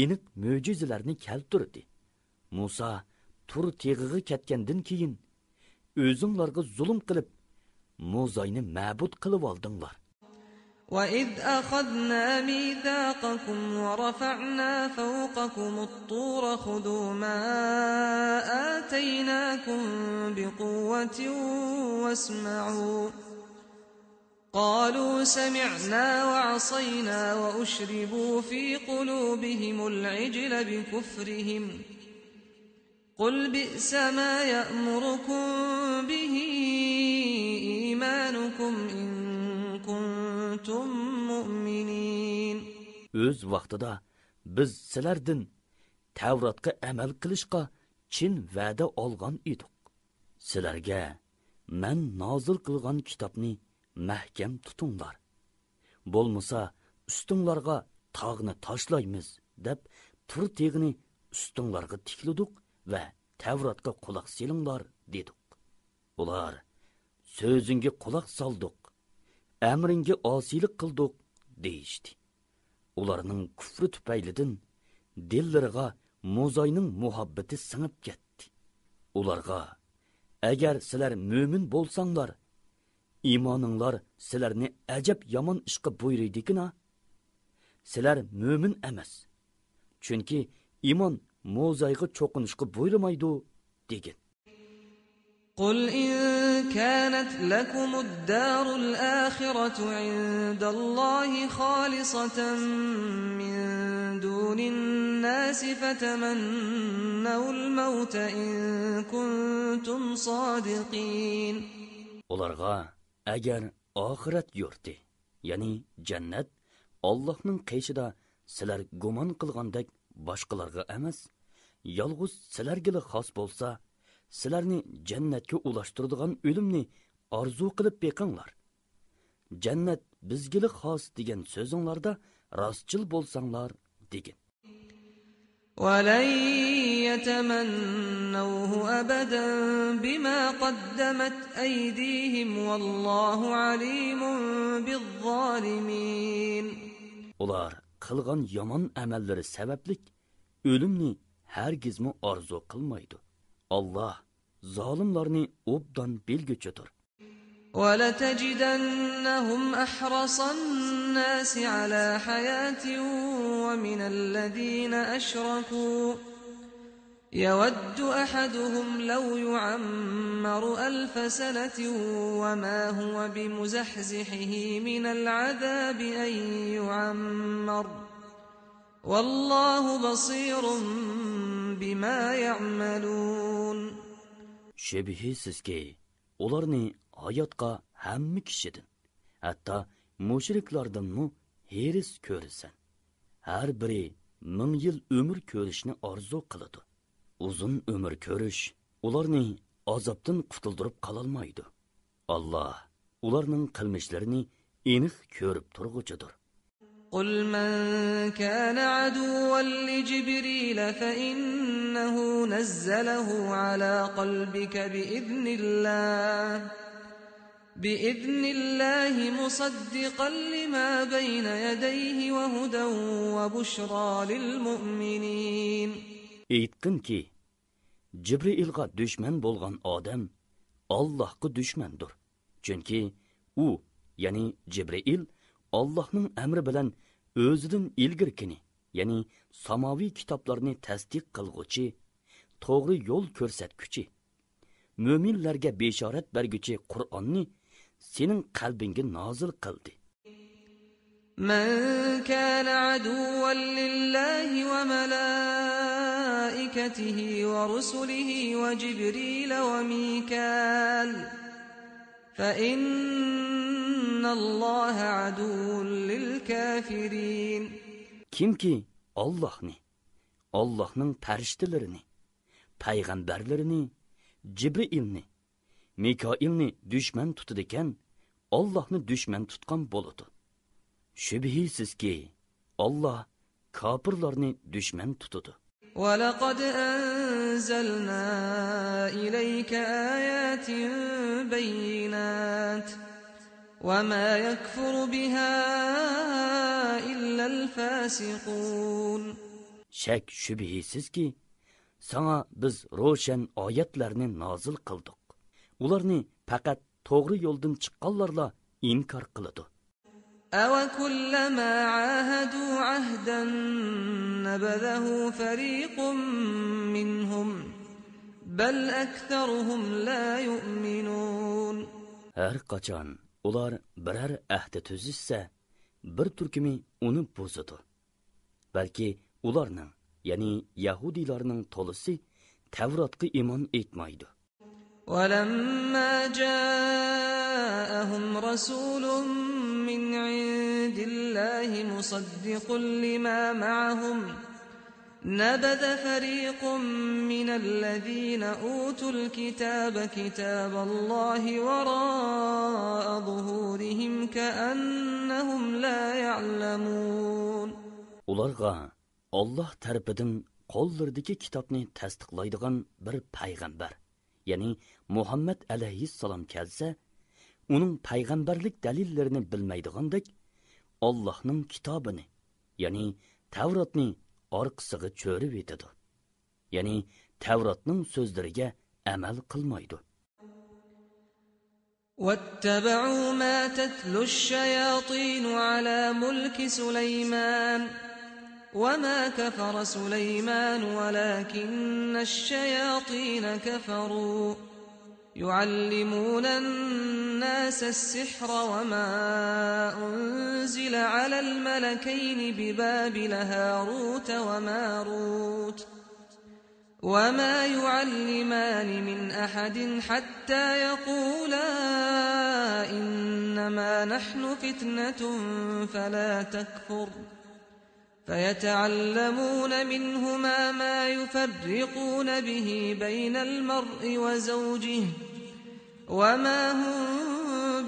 aniq mo'jizalarni keltirdi. Musa tur teg'iga ketgandan keyin o'zinglarga zulm qilib Muzayni ma'bud qilib oldinglar. وَإِذْ أَخَذْنَا مِيثَاقَكُمْ وَرَفَعْنَا فَوْقَكُمُ الطُّورَ خُذُوا مَا آتَيْنَاكُمْ بِقُوَّةٍ وَاسْمَعُوا قالوا سمعنا وعصينا وأشربوا في قلوبهم العجل بكفرهم قل بئس ما يأمركم به إيمانكم إن كنتم مؤمنين. Öz vaqtida biz sizlardan Tavratga amal qilishga chin va'da olgan edik. Sizlarga men nozil qilgan kitobni mahkam tutinglar. Bo'lmasa ustinglarga tog'ni tashlaymiz deb tur tegini ustinglarga tiklidik va Tavratga quloq selinglar dedik. Ular so'zingga quloq soldik, amringga osiylik qildik deyishdi. Ularning kufri tufaylidan dillariga Mo'zayning muhabbati singib ketdi. Ularga agar sizlar mo'min bo'lsanglar, iymoninglar sizlarni ajab yomon ishga buyuridikina, sizlar mo'min emas. Chunki iymon Mo'zayga cho'qinishga buyurmaydi degan. قل إن كانت لكم الدار الآخرة عند الله خالصة من دون الناس فتمنوا الموت إن كنتم صادقين. Ularga agar oxirat yurti, ya'ni jannat Allohning qayshida sizlar gumon qilgandek boshqalarga emas, yolg'iz sizlarga xos bo'lsa, sizlarni jannatga ulashtiradigan o'limni orzu qilib beqinglar. Jannat bizga xos degan so'zinglarda rostchil bo'lsanglar degan. وَلَنْ يَتَمَنَّوْهُ أَبَدًا بِمَا قَدَّمَتْ أَيْدِيهِمْ وَاللَّهُ عَلِيمٌ بِالظَّالِمِينَ. Ular qilgan yomon amallari sabablik o'limni hargizmi orzu qilmaydi. Allah zolimlarni obdan bilguchidir. وَلَتَجِدَنَّهُمْ أَحْرَصَ النَّاسِ عَلَى حَيَاةٍ وَمِنَ الَّذِينَ أَشْرَكُوا يَوَدُّ أَحَدُهُمْ لَوْ يُعَمَّرُ 1000 سَنَةٍ وَمَا هُوَ بِمُزَحْزِحِهِ مِنَ الْعَذَابِ أَن يُعَمَّرَ وَاللَّهُ بَصِيرٌ بِمَا يَعْمَلُونَ. Şübhisizki ularni hayotga hamma kishidan, hatto mushriklardanmi heris ko'rsan. Har biri 1000 yil umr ko'rishni orzu qiladi. Uzun umr ko'rish ularni azobdan qutuldirib qololmaydi. Allah ularning qilmishlarini aniq ko'rib turguchidir. قل من كان عدوا لجبريل فإنه نزله على قلبك بإذن الله مصدقا لما بين يديه وهدى وبشرى للمؤمنين. Aytqinki, Jibrилga dushman bo'lgan odam Allohga dushmandir. Chunki u, ya'ni Jibril Allohning amri bilan o'zidan ilgirkini, ya'ni samoviy kitoblarni tasdiq qilguvchi, to'g'ri yo'l ko'rsatguchi, mo'minlarga beshorat berguchi Qur'onni sening qalbingga nozil qildi. من كان عدوا لله وملائكته ورسله وجبريل وميكال فإن الله عدو للكافرين. Kimki Allohni, Allohning farishtalarini, payg'ambarlarini, Jibrilni, Mikoilni dushman tutadi ekan, Allohni dushman tutgan bo'ladi. Shubhisizki Allah kofirlarni dushman tutadi. وَلَقَدْ أَنزَلْنَا إِلَيْكَ آيَاتٍ بَيِّنَاتٍ وَمَا يَكْفُرُ بِهَا إِلَّا الْفَاسِقُونَ. Şek shubhisizki sana biz ro'shan oyatlarni nozil qildik. Ularni faqat to'g'ri yo'ldan chiqqanlarla inkor qiladi. أَوَكُلَّمَا عَاهَدُوا عَهْدًا نَبَذَهُ فَرِيقٌ مِّنْهُمْ بَلْ أَكْثَرُهُمْ لَا يُؤْمِنُونَ. Her qachon ular birer ahdi tuzishsa, bir turkumi uni buzadi. Balki ularning, ya'ni Yahudilarning to'lisi Tavratga iymon etmaydi. ولما جاءهم رسول من عند الله مصدق لما معهم نبذ فريق من الذين أوتوا الكتاب كتاب الله وراء ظهورهم كأنهم لا يعلمون. Ularga Allah tarafidan qo'llaridagi kitobni tasdiqlaydigan bir payg'ambar, ya'ni Muhammad alayhissalom kelsa, uning payg'ambarlik dalillarini bilmaydigandek, Allohning kitobini, ya'ni Tavratni orqasiga cho'rib etadi. Ya'ni Tavratning so'zlariga amal qilmaydi. واتبعوا ما تتلو الشياطين على ملك سليمان وما كفر سليمان ولكن الشياطين كفروا يعلمون الناس السحر وما أنزل على الملكين ببابل هاروت وماروت وما يعلمان من أحد حتى يقولا إنما نحن فتنة فلا تكفر فيتعلمون منهما ما يفرقون به بين المرء وزوجه وما هم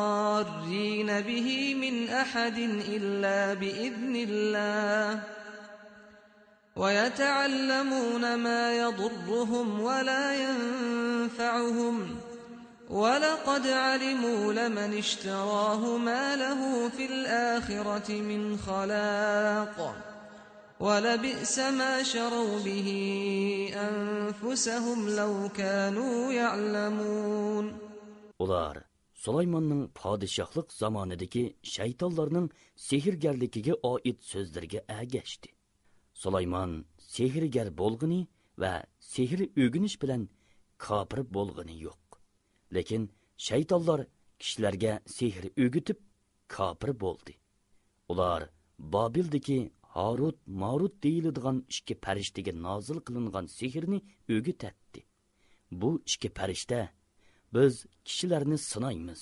بضارين به من أحد إلا بإذن الله ويتعلمون ما يضرهم ولا ينفعهم ولقد علموا لمن اشتراه ما له في الآخرة من خلاق ولبئس ما شروا به أنفسهم لو كانوا يعلمون. Ular Sulaymonning padişahlık zamanidagi shaytonlarning sehrgarligiga oid so'zlarga agashdi. Sulaymon sehrgar bo'lg'ini va sehr o'rganish bilan kofir bo'lg'ini yo'q. Lekin shaytonlar kishilarga sehr o'rgatib kofir bo'ldi. Ular Babildagi Harut, Marut deyiladigan ikki farishtaga nozil qilingan sehrni o'rgatdi. Bu ikki farishta biz kishilarni sinaymiz.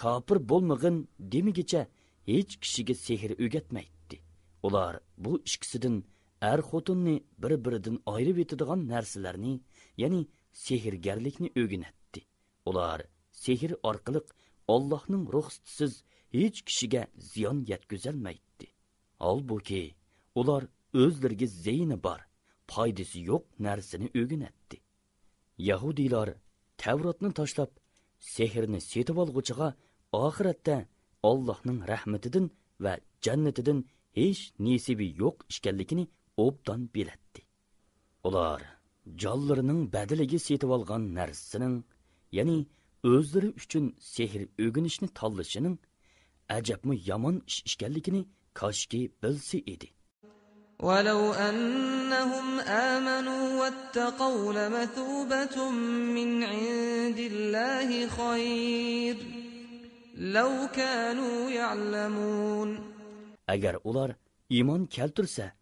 Kofir bo'lmag'in demigicha hech kishiga sehr o'rgatmaydi. Ular bu ikkisidan xotinni bir-biridan ayirib etadigan narsalarni, ya'ni sehrgarlikni o'rganatdi. Ular sehr orqali Allohning ruxsatisiz hech kishiga ziyon yetkazolmaydi. Halbuki ular o'zlariga ziyni bor, foydasi yo'q narsani o'rganatdi. Yahudilar Tavratni tashlab, sehrni setib olg'uchiga oxiratda Allohning rahmatidan va jannatidan hech nasibi yo'q ekanligini obdan biladi. Ular jonlarining badaliga setib olgan narsaning, ya'ni o'zlari uchun sehr o'rganishni tanlashining ajabmi yomon ish ekanligini koshki bilsa edi. ولو أنهم آمنوا واتقوا لمثوبة من عند الله خير لو كانوا يعلمون. Agar ular iymon keltirsa,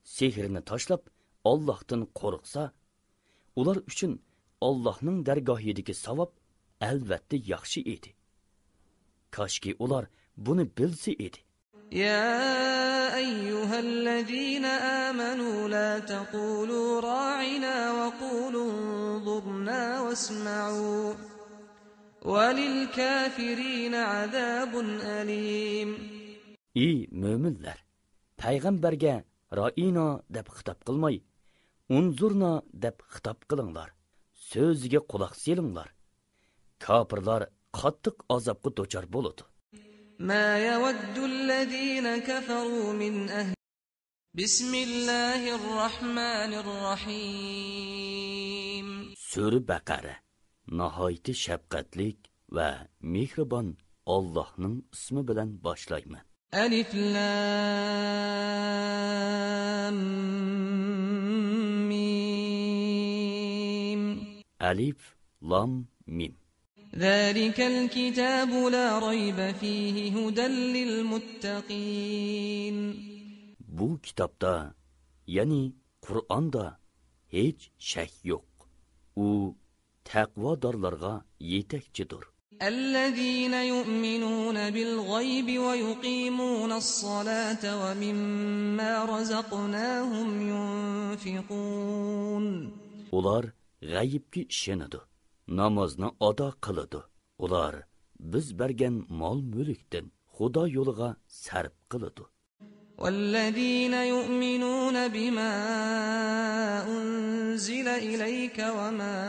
sehrni tashlab Allohdan qo'rqsa, ular uchun Allohning dargohidagi savob albatta yaxshi edi. Koshki ular buni bilsa edi. يا أيها الذين آمنوا لا تقولوا راعنا وقولوا انظرنا واسمعوا وللكافرين عذاب أليم. Ey mo'minlar, payg'ambarga ra'ina deb xitob qilmay, unzurna deb xitob qilinglar. So'ziga quloq selinglar. Kofirlar qattiq azobga duchor bo'ladi. ما يود الذين كفروا من أهل بسم الله الرحمن الرحيم. Sura Baqara nihoyat shafqatlik va mehribon Allohning ismi bilan boshlayman. ألف لام ميم. Alif Lam Mim. ذلك الكتاب لا ريب فيه هدى للمتقين. Bu kitapta, yani Kur'an'da hiç şek yok. O takvadorlarga yetekçidir. الذين يؤمنون بالغيب ويقيمون الصلاة ومما رزقناهم ينفقون. Ular g'ayibga ishonadi, namozni ado qiladi. Ular biz bergan mol-mulkdan Xudo yo'liga sarf qiladi. والذين يؤمنون بما أنزل إليك وما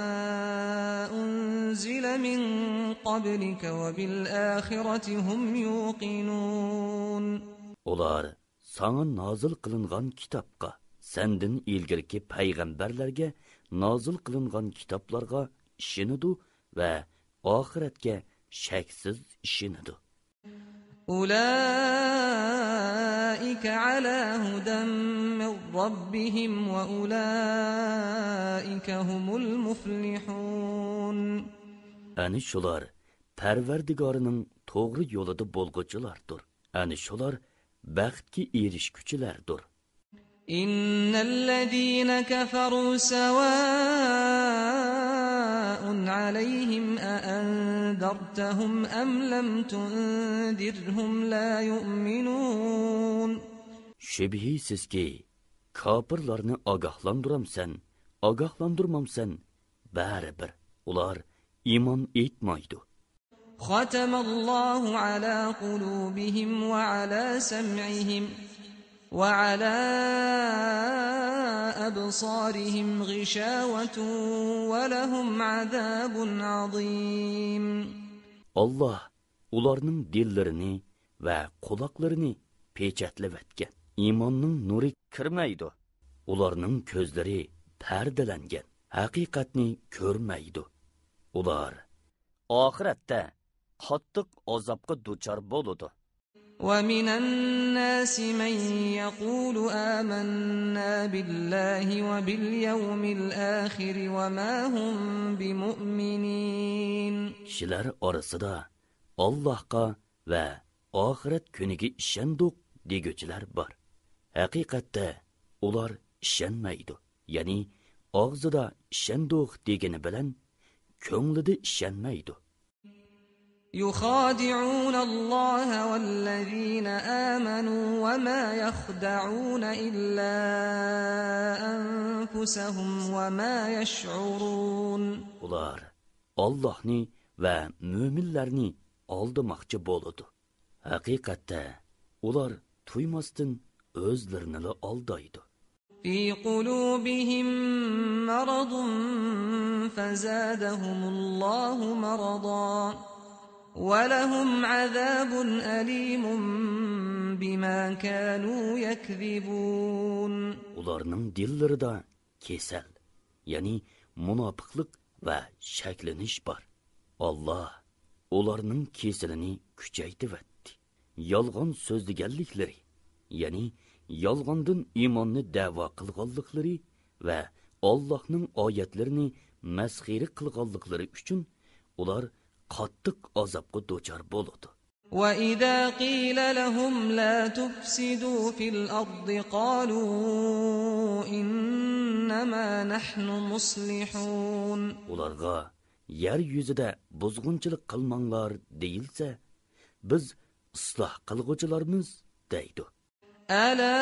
أنزل من قبلك وبالآخرة هم يوقنون. Ular sana nazil qilingan kitobga, sendin ilgirki payg'ambarlarga nazil qilingan kitoblarga ishonadi va oxiratga shaksiz ishonadi. أولئك على هدى من ربهم وأولئك هم المفلحون. Ani shular Parvardigorining to'g'ri yo'lida bo'lg'uchilardir. Ani shular baxtga erishguchilardir. إن الذين كفروا سواء عليهم أأنذرتهم أم لم تنذرهم لا يؤمنون. Şübhisizki kafirlarni ogohlantiramsan, ogohlantirmamsan, baribir ular iymon etmaydi. ختم الله على قلوبهم وعلى سمعهم وعلى أبصارهم غشاوة ولهم عذاب عظيم. Allah ularning dillarini va quloqlarini pechatlab etgan. Iymonning nuri kirmaydi. Ularning ko'zlari pardalangan. Haqiqatni ko'rmaydi. Ular oxiratda qattiq azobga duchor bo'ladi. ومن الناس من يقول آمنا بالله وباليوم الآخر وما هم بمؤمنين. Kishilar orasida Allohga va oxirat kuniga ishondik deguvchilar bor. Haqiqatda ular ishonmaydi. Ya'ni og'zida ishondik degani bilan ko'nglida ishonmaydi. يخادعون الله والذين آمنوا وما يخدعون إلا أنفسهم وما يشعرون. Ular Allohni va mo'minlarni aldamoqchi bo'ladi. Haqiqatda ular tuymasdan o'zlarini aldaydi. في قلوبهم مرض فزادهم الله مرضا ولهم عذاب أليم بما كانوا يكذبون. Ularning dillarida kesal, ya'ni munofiqlik va shaklanish bor. Allah ularning kesilini kuchaytirdi. Yolg'on so'zlaganliklari, ya'ni yolg'ondan iymonni da'vo qilganliklari va Allohning oyatlarini masxira qilganliklari uchun ular qattiq azobga duchor bo'ladi. وإذا قيل لهم لا تفسدوا في الأرض قالوا إنما نحن مصلحون. Ularga yer yuzida buzg'unchilik qilmanglar deyilsa, biz isloh qilg'uvchilarmiz deydi. ألا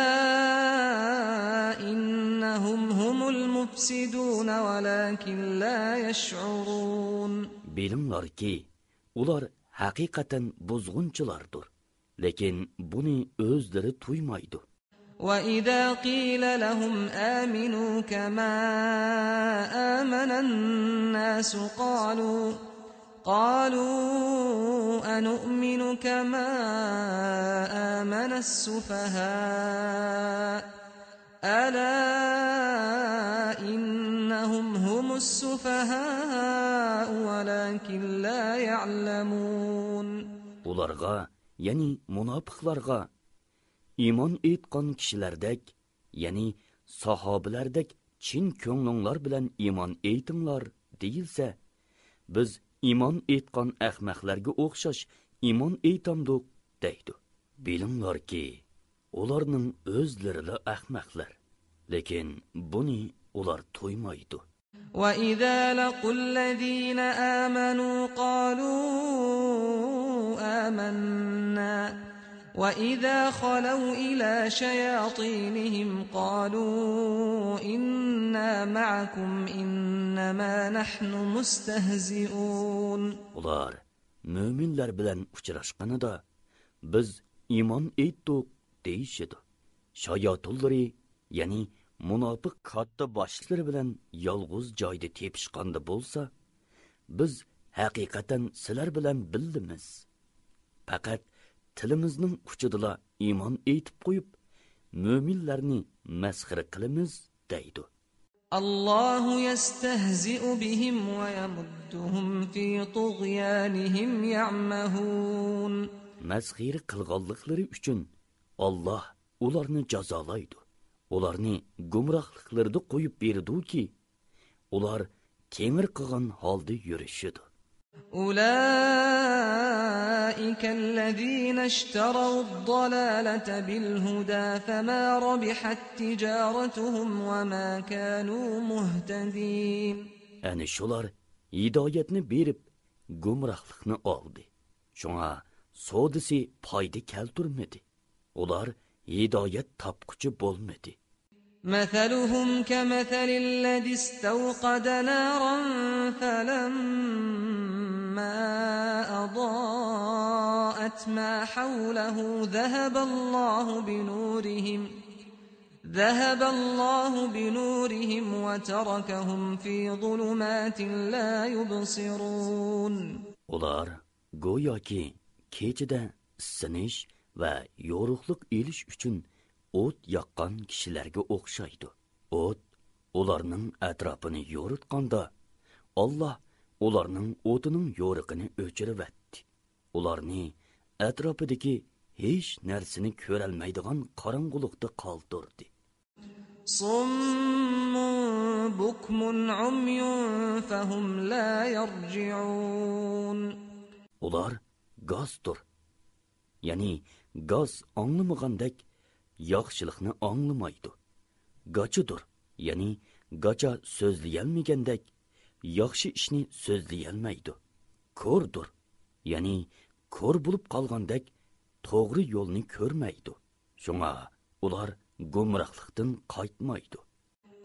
إنهم هم المفسدون ولكن لا يشعرون. Bilinglarki, ular haqiqatan buzg'unchilardir, lekin buni o'zlari tuymaydi. وإذا قيل لهم آمنوا كما آمن الناس قالوا أنؤمن كما آمن السفهاء ألا إنهم هم السفهاء ولكن لا يعلمون. Ularga, ya'ni munofiqlarga iymon etgan kishilardek, ya'ni sahobalardek chin ko'nglinglar bilan iymon etinglar deyilsa, biz iymon etgan ahmoqlarga o'xshash iymon etamdik deydi. Bilinglarki, ularning o'zlari ahmoqlar, lekin buni ular to'ymaydi. وَإِذَا لَقُوا الَّذِينَ آمَنُوا قَالُوا آمَنَّا وَإِذَا خَلَوْا إِلَى شَيَاطِينِهِمْ قَالُوا إِنَّا مَعَكُمْ إِنَّمَا نَحْنُ مُسْتَهْزِئُونَ. Ular müminler bilen uçraşqanida biz iman etdik deyişidi. Şayatulları, yani munofiq katta boshliqlari bilan yolg'iz joyda tepishqanda bo'lsa, biz haqiqatan sizlar bilan bildimiz. Faqat tilimizning uchidala iymon etib qo'yib, mo'minlarni masxara qilamiz deydi. Allohu yastahzi'u bihim va yamudduhum fi tughyanihim ya'mahun. Masxara qilganliklari uchun Alloh ularni jazolaydi. Ularni gumrohliklarida qo'yib berdi-ki, ular kemir qilgan holda yurishidi. Ulaika allazina ishtaraw ad-dalalata bil-huda fama rabihat tijaratuhum wa ma kanu muhtadin. Ana shular hidoyatni berib, gumrohlikni oldi. Shunga sodisi foyda keltirmadi. Ular hidoyat topquchi bo'lmadi. مثلهم كمثل الذي استوقد نارا فلما أضاءت ما حوله ذهب الله بنورهم وتركهم في ظلمات لا يبصرون. Ular go'yoki kechida sinish va yorug'lik elish uchun o't yoqqan kishilarga o'xshaydi. O't ularning atrofini yoritganda, Alloh ularning o'tining yo'riqini o'chiribdi. Ularni atrofidagi hech narsani ko'rolmaydigan qorong'ulikda qoldirdi. Summun bukmun umyun fahum la yarji'un. Ular gazdir. Ya'ni gaz anglamagandek yaxshilikni anglamaydi. Gachidir, ya'ni gacha so'zlayolmagandek yaxshi ishni so'zlayolmaydi. Ko'rdir, ya'ni ko'r bo'lib qolgandek to'g'ri yo'lni ko'rmaydi. Shunga ular gumrohlikdan qaytmaydi.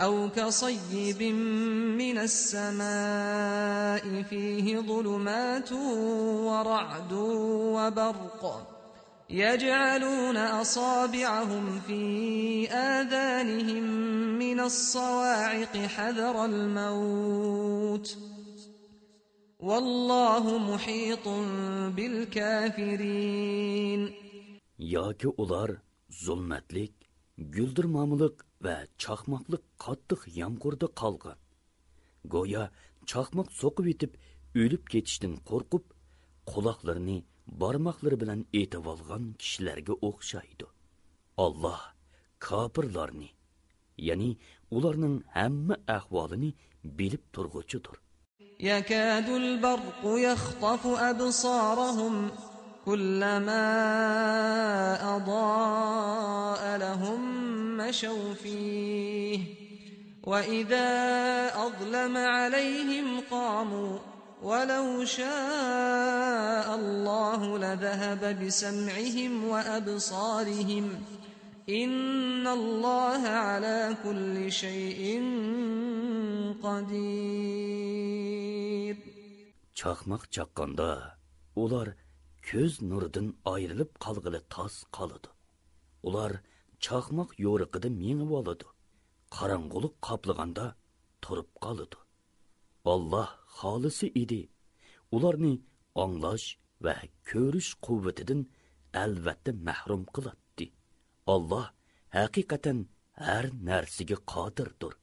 أو كصيب من السماء فيه ظلمات ورعد وبرق يجعلون أصابعهم في آذانهم من الصواعق حذر الموت والله محيط بالكافرين. Yoki ular zulmatlik, guldirmamlik va chaqmoqlik qattiq yomg'irda qolgan. Go'yo chaqmoq so'qib yetib, o'lib ketishdan qo'rqib, quloqlarini barmoqlari bilan etib olgan kishilarga o'xshaydi. Alloh kofirlarni, ya'ni ularning hamma ahvolini bilib turg'uchidir. Yakadul barqu yakhtafu absarahum kullama adaa lahum mashaw fihi wa idha adlama alayhim qamu ولو شاء الله لذهب بسمعهم وأبصارهم إن الله على كل شيء قدير. Çaqmaq çaqqanda ular ko'z nuridan ayrilib qalg'ili tas qoladi. Ular chaqmaq yo'riqida mengib oladi. Qarang'ulik qoplaganda turib qoladi. Allah xolisi edi. Ularni anglash va ko'rish quvvatidan albatta mahrum qiladi. Allah haqiqatan har narsaga qodirdir.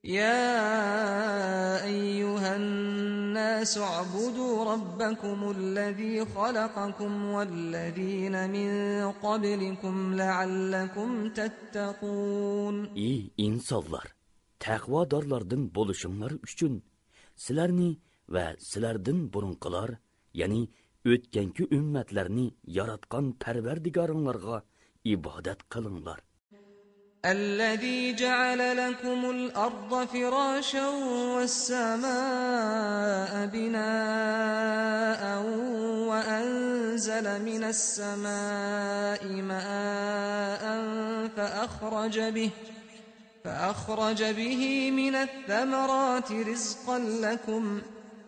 يا أيها الناس اعبدوا ربكم الذي خلقكم والذين من قبلكم لعلكم تتقون. Ey insonlar, taqvodorlardan bo'lishinglar uchun sizlarni va sizlardan burunqilar, ya'ni o'tganki ummatlarni yaratgan Parvardigoringlarga ibodat qilinglar. الذي جعل لكم الأرض فراشا والسماء بناء وأنزل من السماء ماء فأخرج به من الثمرات رزقا لكم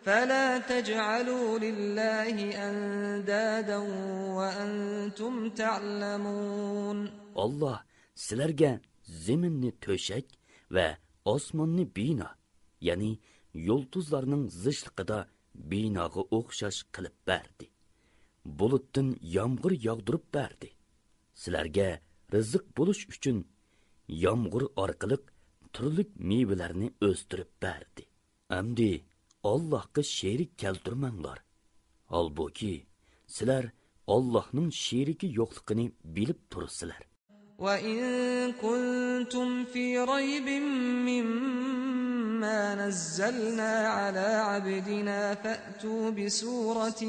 فلا تجعلوا لله أندادا وأنتم تعلمون. Allah sizlarga zeminni to'shak va osmonni bino, ya'ni yulduzlarning zishliqida binoga o'xshash qilib berdi. Bulutdan yomg'ir yog'dirib berdi. Sizlarga rizq bo'lish uchun yomg'ir orqali turli mevalarni o'stirib berdi. Amdi Allohga sherik keltirmanglar. Holbuki sizlar Allohning sheriki yo'qligini bilib tursizlar. وَإِن كُنتُمْ فِي رَيْبٍ مِّمَّا نَزَّلْنَا عَلَى عَبْدِنَا فَأْتُوا بِسُورَةٍ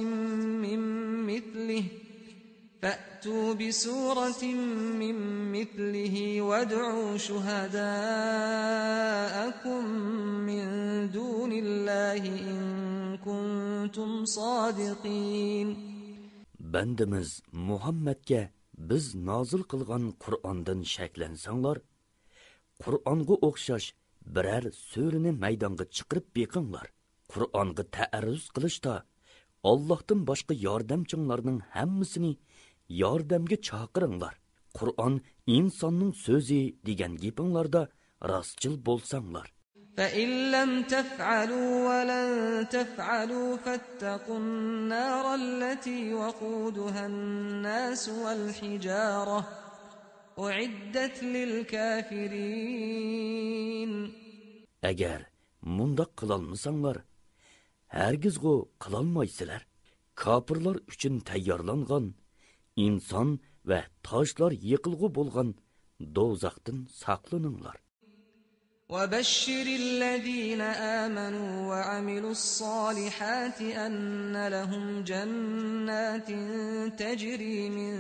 مِّن مِّثْلِهِ وَادْعُوا شُهَدَاءَكُم مِّن دُونِ اللَّهِ إِن كُنتُمْ صَادِقِينَ. Bandimiz Muhammadga biz nozil qilgan Qur'ondan shaklansanglar, Qur'onga o'xshash biror so'rini maydonga chiqarib beqinglar. Qur'onga ta'arruz qilishda Allohdan boshqa yordamchinglarning hammasini yordamga chaqiringlar. Qur'on insonning so'zi degan gapinglarda rostchil bo'lsanglar. فَإِن لَّمْ تَفْعَلُوا وَلَن تَفْعَلُوا فَاتَّقُوا النَّارَ الَّتِي وَقُودُهَا النَّاسُ وَالْحِجَارَةُ أُعِدَّتْ لِلْكَافِرِينَ. Agar mundaq qilolmasanglar, hargizg'u qilolmaysizlar. Kofirlar uchun tayyorlangan inson va toshlar yiqilg'u bo'lgan do'zaxdan saqlaninglar. وَبَشِّرِ الَّذِينَ آمَنُوا وَعَمِلُوا الصَّالِحَاتِ أَنَّ لَهُمْ جَنَّاتٍ تَجْرِي مِن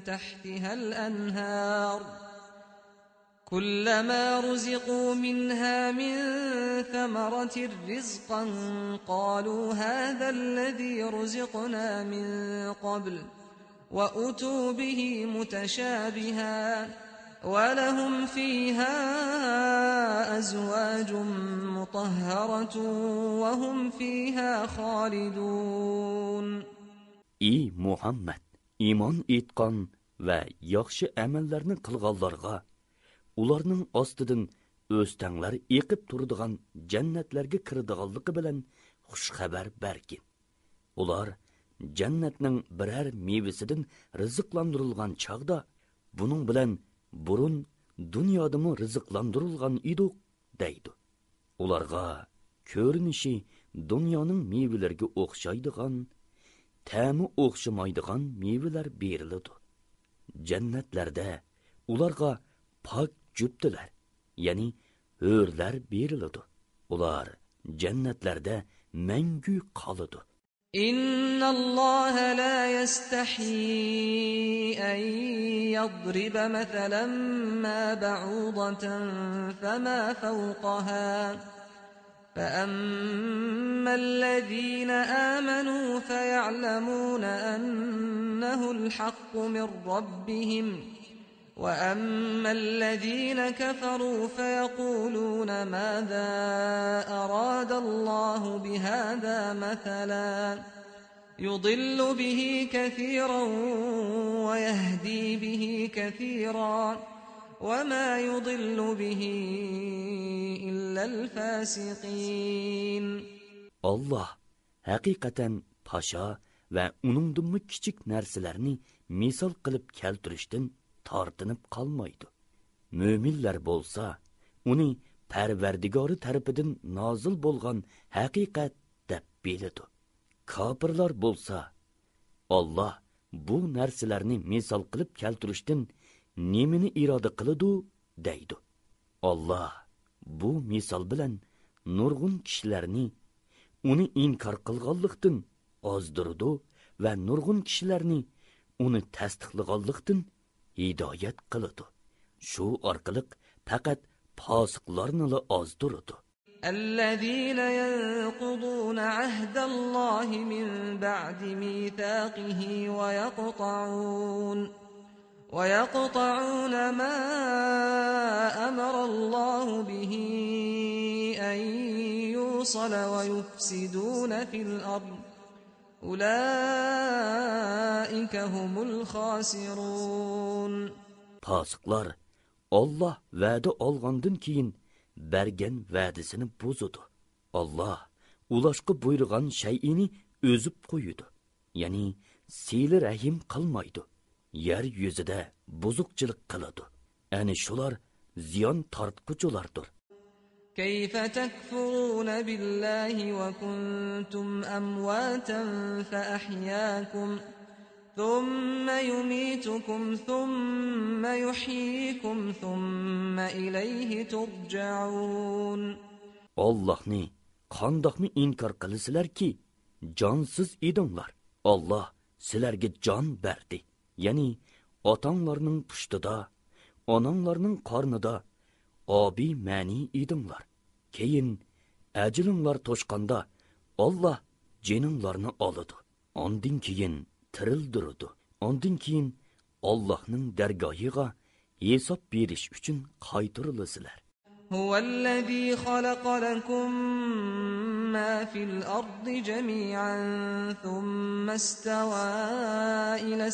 تَحْتِهَا الْأَنْهَارُ كُلَّمَا رُزِقُوا مِنْهَا مِن ثَمَرَةٍ رِّزْقًا قَالُوا هَذَا الَّذِي رُزِقْنَا مِن قَبْلُ وَأُتُوا بِهِ مُتَشَابِهًا وَلَهُمْ فِيهَا أَزْوَاجٌ مُطَهَّرَةٌ وَهُمْ فِيهَا خَالِدُونَ. Ey Muhammad, iymon etgan va yaxshi amallarni qilganlarga ularning ostidan o'stanglar eqib turadigan jannatlarga kiradiganligi bilan xush xabar bergin. Ular jannatning biror mevasidan rizqlantirilgan chaqda buning bilan burun dunyodami rizqlantirilgan edik deydi. Ularga ko'rinishi dunyoning mevalariga o'xshaydigan, ta'mi o'xshamaydigan mevalar beriladi. Jannatlarda ularga pok juptilar, ya'ni hurlar beriladi. Ular jannatlarda mangu qoladi. إِنَّ اللَّهَ لَا يَسْتَحْيِي أَن يَضْرِبَ مَثَلًا مَّا بَعُوضَةً فَمَا فَوْقَهَا فَأَمَّا الَّذِينَ آمَنُوا فَيَعْلَمُونَ أَنَّهُ الْحَقُّ مِن رَّبِّهِمْ وَأَمَّا الَّذِينَ كَفَرُوا فَيَقُولُونَ مَاذَا أَرَادَ اللَّهُ بِهَذَا مَثَلًا يُضِلُّ بِهِ كَثِيرًا وَيَهْدِي بِهِ كَثِيرًا وَمَا يُضِلُّ بِهِ إِلَّا الْفَاسِقِينَ. Allah haqiqatan pasha va uningdinmi kichik narsalarni misol qilib keltirishdan tortinib qolmaydi. Mo'minlar bo'lsa, uni Parvardigori tarafidan nozil bo'lgan haqiqat deb biladi. Kofirlar bo'lsa, Alloh bu narsalarni misol qilib keltirishdan nimani iroda qiladi deydi. Alloh bu misol bilan nurg'un kishilarni uni inkor qilganlikdan ozdirdi va nurg'un kishilarni uni tasdiqlaganlikdan hidoyat qiladi. Shu orqali faqat fosiqlarni ozdirdi. الذين ينقضون عهد الله من بعد ميثاقه ويقطعون ما أمر الله به أن يوصل ويفسدون في الأرض أولئك هم الخاسرون. Fasıqlar Allah va'da olgandan keyin bergen va'dasini buzudi. Allah ulashqa buyurgan shay'ini o'zib qo'ydi. Ya'ni sili rahim qilmaydi. Yer yuzida buzuqchilik qiladi. Ani shular ziyon tortquchilardir. كيف تكفرون بالله وكنتم أمواتا فأحياكم ثم يميتكم ثم يحييكم ثم إليه ترجعون. Allah'ni qandoqmi inkor qilasizlarki, jonsiz edinglar. Allah sizlarga jon berdi. Ya'ni otanglarning pushtida, onanglarning qornida abi ma'ni edinglar. Keyin ajilinglar to'shqanda Allah jininglarni oladi. Ondan keyin tirildirdi. Ondan keyin Allohning dargohiga hisob berish uchun qaytarilasizlar. هو الذي خلق لكم ما في الأرض جميعا ثم استوى إلى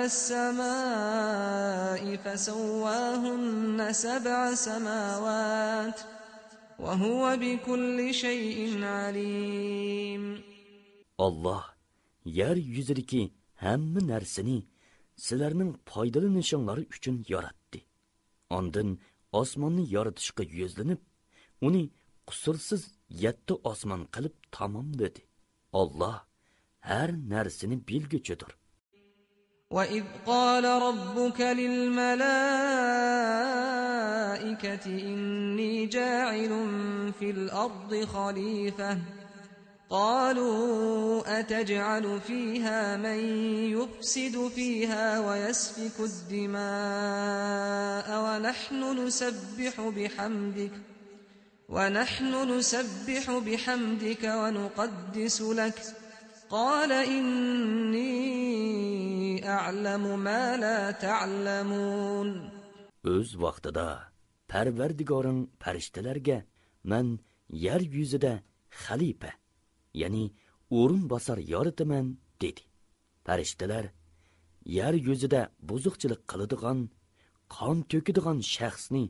السماء فسواهن 7 سماوات وهو بكل شيء عليم. Allah yer yuzidagi hamma narsani sizlarning foydalanishinglar uchun yaratdi. Ondan osmonni yaratishga yuzlanib, uni qusursiz 7 osmon qilib tamomladi. Allah her narsani bilguchidir. وَإِذْ قَالَ رَبُّكَ لِلْمَلَائِكَةِ إِنِّي جَاعِلٌ فِي الْأَرْضِ خَلِيفَةً قالوا أتجعل فيها من يفسد فيها ويسفك الدماء ونحن نسبح بحمدك ونقدس لك قال إني أعلم ما لا تعلمون. Öz vaqtida Parvardigoring farishtalarga men yer yuzida xalifa, ya'ni o'rin bosar yoritaman dedi. Farishtalar yer yuzida buzuqchilik qiladigan, qon to'kadigan shaxsni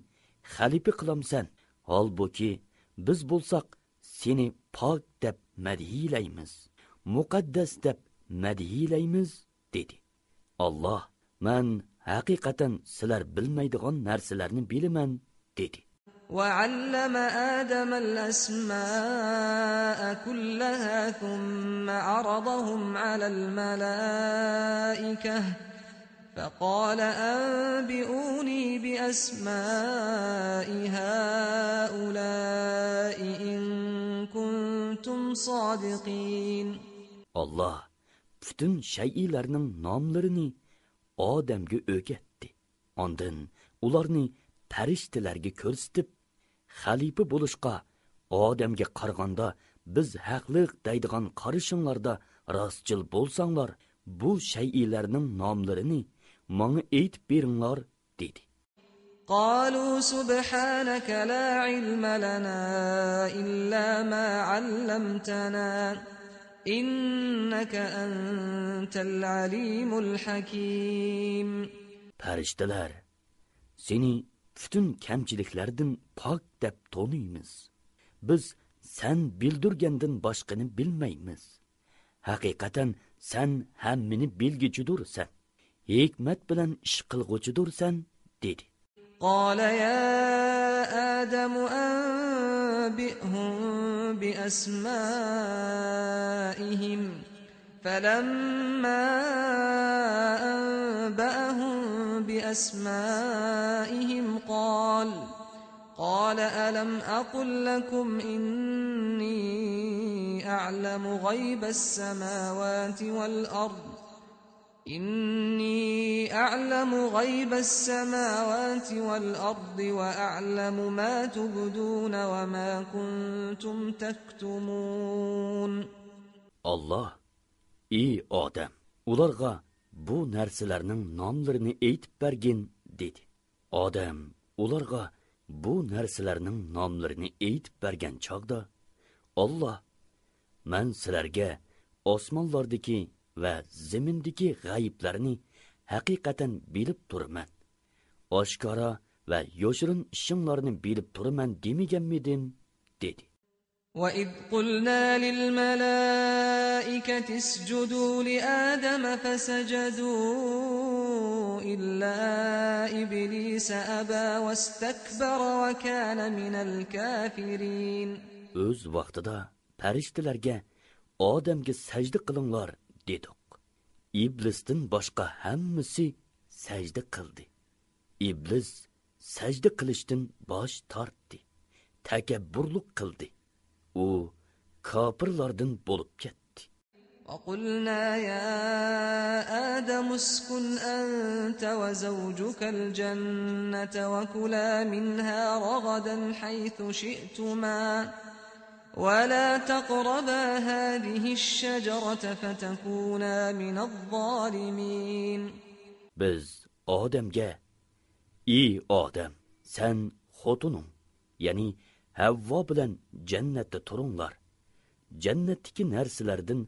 xalifa qilamsan. Holbuki biz bo'lsak seni pok deb madhiylaymiz, muqaddas deb madhiylaymiz dedi. Allah men haqiqatan sizlar bilmaydigan narsalarni bilaman dedi. وعلم آدم الأسماء كلها ثم عرضهم على الملائكة فقال أنبئوني بأسماء هؤلاء إن كنتم صادقين. Allah bütün şeylerinin namlarını Adem'ge öğretti. Ondan ularni farishtalarga ko'rsatib, xalifa bo'lishga Odamga qaraganda biz haqliq deydigan qarishinglarda rostchil bo'lsanglar, bu shay'larning nomlarini menga aytib beringlar dedi. قالوا سبحانك لا علم لنا إلا ما علمتنا إنك أنت العليم الحكيم. Farishtalar seni bütün kamchiliklardan pok deb tanıymiz. Biz sen bildirgenden başqani bilmaymiz. Haqiqatan sen hammini bilgichidursan, hikmat bilan ish qilg'uchidursan dedi. قال يا آدم أنبئهم بأسمائهم فلما أنبأهم بأسمائهم قال ألم أقل لكم إني أعلم غيب السماوات والأرض وأعلم ما تبدون وما كنتم تكتمون. Allah, ey odam, ularga bu narsalarning nomlarini aytib bergin dedi. Odam ularga bu narsalarning nomlarini aytib bergan chog'da Allah, men sizlarga osmonlardagi va zamindagi g'ayiblarni haqiqatan bilib turman. Oshkora va yoshirin ishinglarni bilib turman demaganmidim dedi. وَإِذْ قُلْنَا لِلْمَلَائِكَةِ اسْجُدُوا لِآدَمَ فَسَجَدُوا إِلَّا إِبْلِيسَ أَبَى وَاسْتَكْبَرَ وَكَانَ مِنَ الْكَافِرِينَ. Öz vaqtida farishtalarga Odamga sajda qilinglar dedik. İblisdan boshqa hammasi sajda qildi. İblis sajda qilishdan bosh tortdi. Takabburlik qildi. U kafirlardan bo'lib ketdi. وَقُلْنَا يَا آدَمُ اسْكُنْ أَنْتَ وَزَوْجُكَ الْجَنَّةَ وَكُلَا مِنْهَا رَغَدًا حَيْثُ شِئْتُمَا وَلَا تَقْرَبَا هَذِهِ الشَّجَرَةَ فَتَكُونَا مِنَ الظَّالِمِينَ. Biz Odamga, ey Odam, sen xotunum, ya'ni Havvo bilan jannatda turinglar. Jannatdagi narsalardan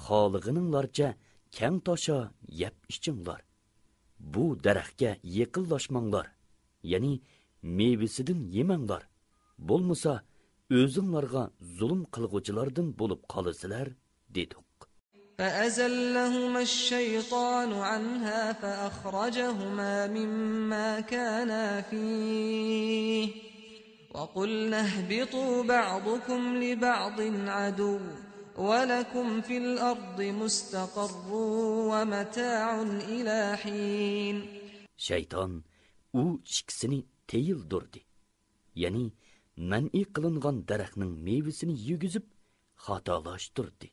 xolig'ininglarcha kang tosha yeb ichinglar. Bu daraxtga yaqinlashmanglar, ya'ni mevasidan yemanglar. Bo'lmasa o'zinglarga zulm qilg'uvchilardan bo'lib qolasizlar dedik. فأزلهما الشيطان عنها فأخرجهما مما كانا فيه وقلنا اهبطوا بعضكم لبعض عدو ولكم في الأرض مستقر ومتاع إلى حين. Şeytan u ikkisini teyildirdi. Ya'ni man'i qilingan daraxtning mevasini yegizib xatolashtirdi.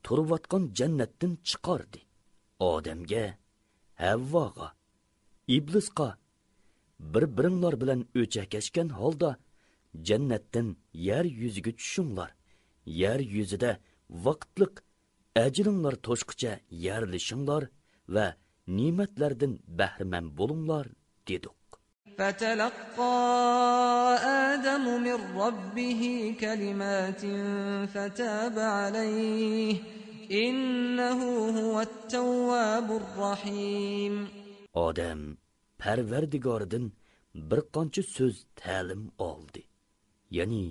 Turvatgan jannatdan chiqardi. Odamga, Havvoga, Iblisga bir-biringlar bilan o'chakashgan holda jannatdan yer yuziga tushinglar. Yer yuzida vaqtliq ajringlar to'shqicha yerlishinglar va ne'matlardan bahramand bo'linglar dedik. فتلقى آدم من ربه كلمات فتاب عليه إنه هو التواب الرحيم. Odam Parvardigordan bir qancha so'z ta'lim oldi. Ya'ni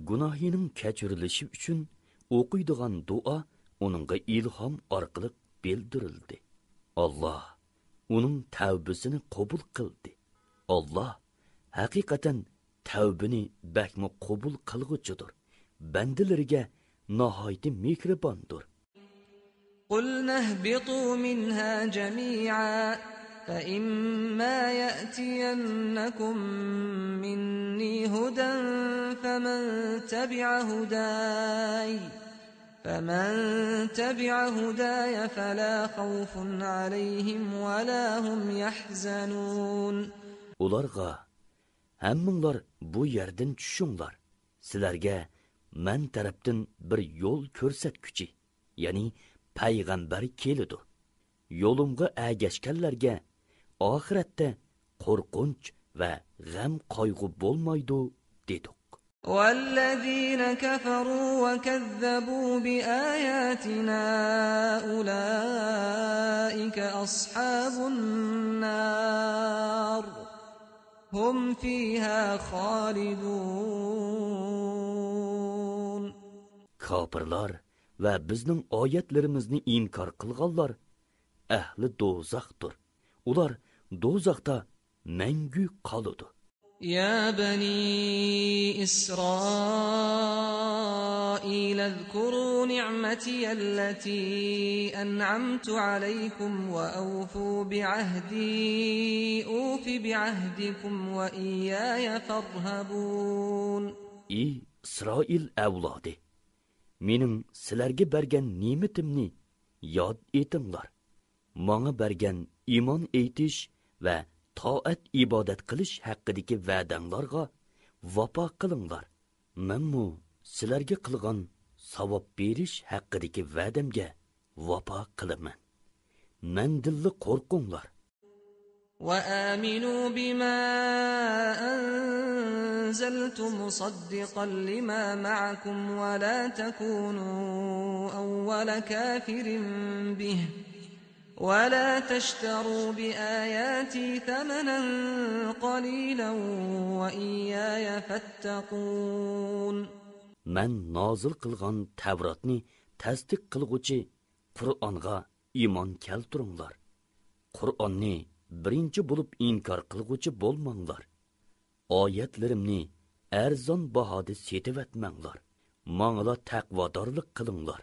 gunohining kechirilishi uchun o'qiydigan duo uningga ilhom orqali bildirildi. Allah uning tavbasini qabul qildi. Allah haqiqatan tavbini bakmi qabul qilg'uchidir. Bandalariga nihoyat mehribondir. قُلْنَا اهْبِطُوا مِنْهَا جَمِيعًا فَإِمَّا يَأْتِيَنَّكُم مِّنِّي هُدًى فَمَن تَبِعَ هُدَايَ فَلَا خَوْفٌ عَلَيْهِمْ وَلَا هُمْ يَحْزَنُونَ. Ularga, hamminglar bu yerdan tushinglar. Sizlarga men tarafdan bir yo'l ko'rsatguchi, ya'ni payg'ambar keladi. Yo'limga agashganlarga oxiratda qo'rqinch va g'am qayg'u bo'lmaydi dedik. وَالَّذِينَ كَفَرُوا وَكَذَّبُوا بِآيَاتِنَا أُولَئِكَ أَصْحَابُ النَّارِ هُمْ فِيهَا خَالِدُونَ. Kafirlar va bizning oyatlarimizni inkor qilganlar ahli do'zaxdir. Ular do'zaxda mangu qoladi. يا بني إسرائيل اذكروا نعمتي التي أنعمت عليكم وأوفوا بعهدي أوف بعهدكم وإياي فارهبون. Ey İsrail avlodi, mening sizlarga bergan ne'matimni yod etinglar. Menga bergan iymon etish va toat ibodat qilish haqidagi va'danglarga vafo qilinglar. Menmu sizlarga qilgan savob berish haqidagi va'damga vafo qilaman. Mendilli qo'rqinglar. وآمنوا بما أنزلت مصدقا لما معكم ولا تكونوا أول كافر به ولا تشتروا بآياتي ثمنا قليلا وإياي فاتقون. من نازل qilgan Tavratni tasdiq qilguvchi Qur'onga iymon keltiringlar. Qur'onni birinchi bo'lib inkor qilguvchi bo'lmanglar. Oyatlarimni arzon bahoda setivatmanglar. Mangla taqvodorlik qilinglar.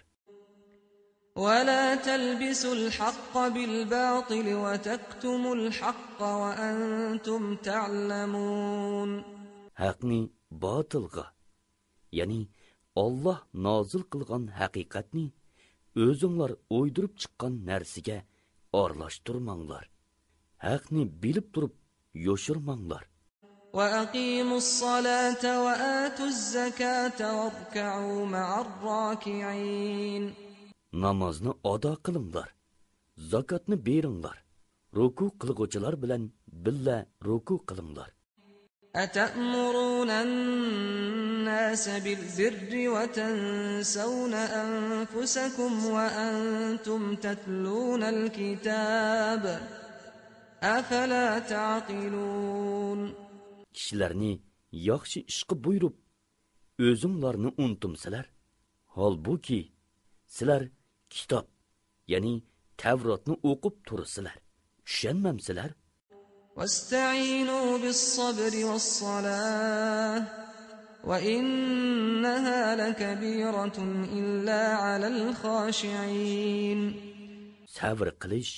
ولا تلبسوا الحق بالباطل وتكتموا الحق وأنتم تعلمون. Haqni batilga, ya'ni Allah nozil qilgan haqiqatni o'zinglar o'ydirib chiqqan narsaga aralashtirmanglar. Haqni bilib turib yo'shirmanglar. وأقيموا الصلاة وآتوا الزكاة واركعوا مع الراكعين. Namozni ado qilinglar, zakotni beringlar, ruku qilguvchilar bilan billa ruku qilinglar. أتأمرون الناس بالبر وتنسون أنفسكم وأنتم تتلون الكتاب أفلا تعقلون. Kishilarni yaxshi ishqa buyurib, o'zinglarni unutmsizlar. Holbuki sizlar kitob, ya'ni Tavrotni o'qib tursizlar. Tushunmamsizlar? واستعينوا بالصبر والصلاة وإنها لكبيرة إلا على الخاشعين. Sabr qilish,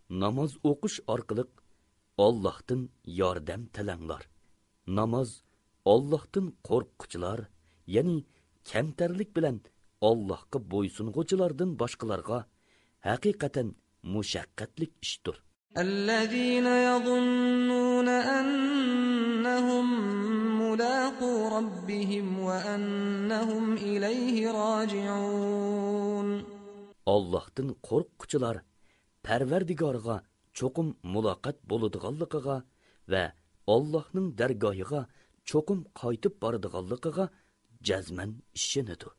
namoz o'qish orqali Allohdan yordam tilanglar. Namoz Allohdan qo'rquvchilar, ya'ni kamtarlik bilan Allohga bo'ysunguchilardan boshqalarga haqiqatan mushaqqatlik ishdir. الذين يظنون أنهم ملاقو ربهم وأنهم إليه راجعون. Allohdan qo'rquvchilar Parvardigorga cho'qim muloqot bo'ladiganligiga va Allohning dargohiga cho'qim qaytib boradiganligiga jazman ishonadi.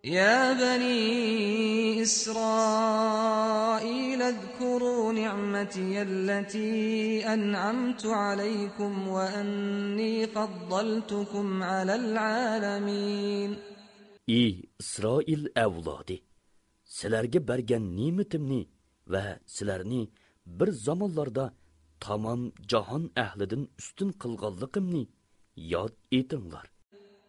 يا بني إسرائيل اذكروا نعمتي التي أنعمت عليكم وأني فضلتكم على العالمين. Ey İsrail avlodi, sizlarga bergan ne'matimni va sizlarni bir zamonlarda tamom jahon ahlidan ustun qilganligimni yod etinglar.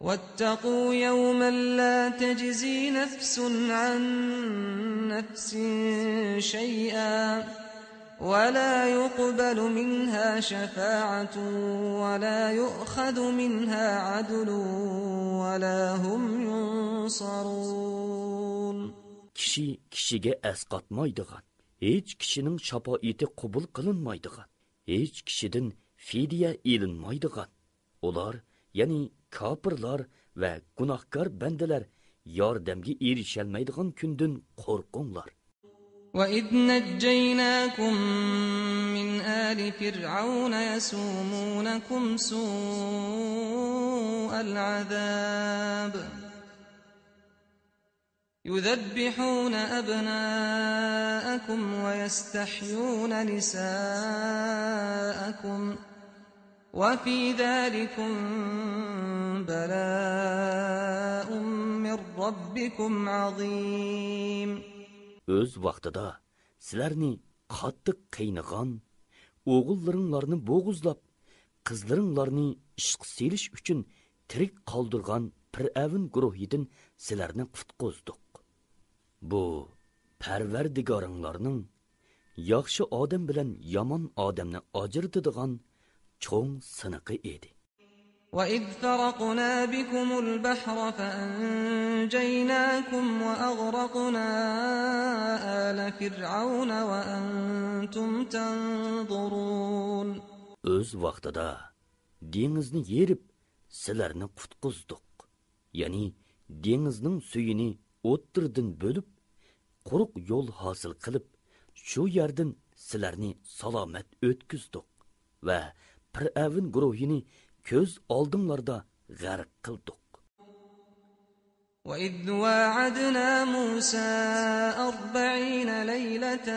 واتقوا يوما لا تجزي نفس عن نفس شيئا ولا يقبل منها شفاعة ولا يؤخذ منها عدل ولا هم ينصرون. Kishi kishiga asqatmaydigan, hech kishining shafoati qabul qilinmaydigan, hech kishidan fidya elinmaydigan, ular ya'ni kafirlar va gunohkor bandalar yordamga erisholmaydigan kundan qo'rqinglar. وَإِذْ نَجَّيْنَاكُمْ مِنْ آلِ فِرْعَوْنَ يَسُومُونَكُمْ سُوءَ الْعَذَابِ يُذَبِّحُونَ أَبْنَاءَكُمْ وَيَسْتَحْيُونَ نِسَاءَكُمْ وَفِي ذَلِكُمْ بَلَاءٌ مِّن رَّبِّكُمْ عَظِيمٌ. O'z vaqtida sizlarni qattiq qiynagan, o'g'illaringlarni bo'g'izlab, qizlaringlarni ishqa selish uchun tirik qoldirgan Fir'avn guruhidan sizlarni qutqizdik. Bu Parvardigoringlarning yaxshi odam bilan yomon odamni ajratadigan cho'ng siniqi edi. وَإِذْ فَرَقْنَا بِكُمُ الْبَحْرَ فَأَنْجَيْنَاكُمْ وَأَغْرَقْنَا آلَ فِرْعَوْنَ وَأَنْتُمْ تَنْظُرُونَ. Öz vaqtida dengizni yerib sizlarni qutqizdik. Ya'ni dengizning suyini o'ttirdan bo'lib, quruq yo'l hosil qilib, shu yerdan sizlarni salomat o'tkizdik va Fir'avn guruhini ko'z oldinglarda g'arq qildik. وَإِذْ وَاعَدْنَا مُوسَى 40 لَيْلَةً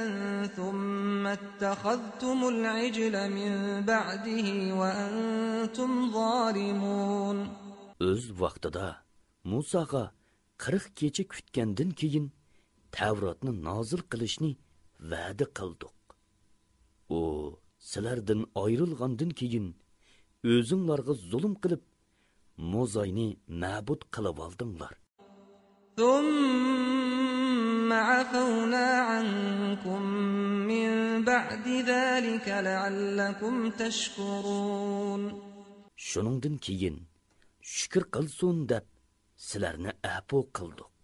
ثُمَّ اتَّخَذْتُمُ الْعِجْلَ مِنْ بَعْدِهِ وَأَنْتُمْ ظَالِمُونَ. Öz vaqtida Musaga 40 kecha kutgandan keyin Tavrotni nozil qilishni va'da qildik. U sizlardan ayrilgandan keyin o'zinglarga zulm qilib Mo'zayni ma'bud qilib oldinglar. ثُمَّ عَفَوْنَا عَنْكُمْ مِنْ بَعْدِ ذَلِكَ لَعَلَّكُمْ تَشْكُرُونَ. Shuningdan keyin shukr qilsin deb sizlarni afo qildik.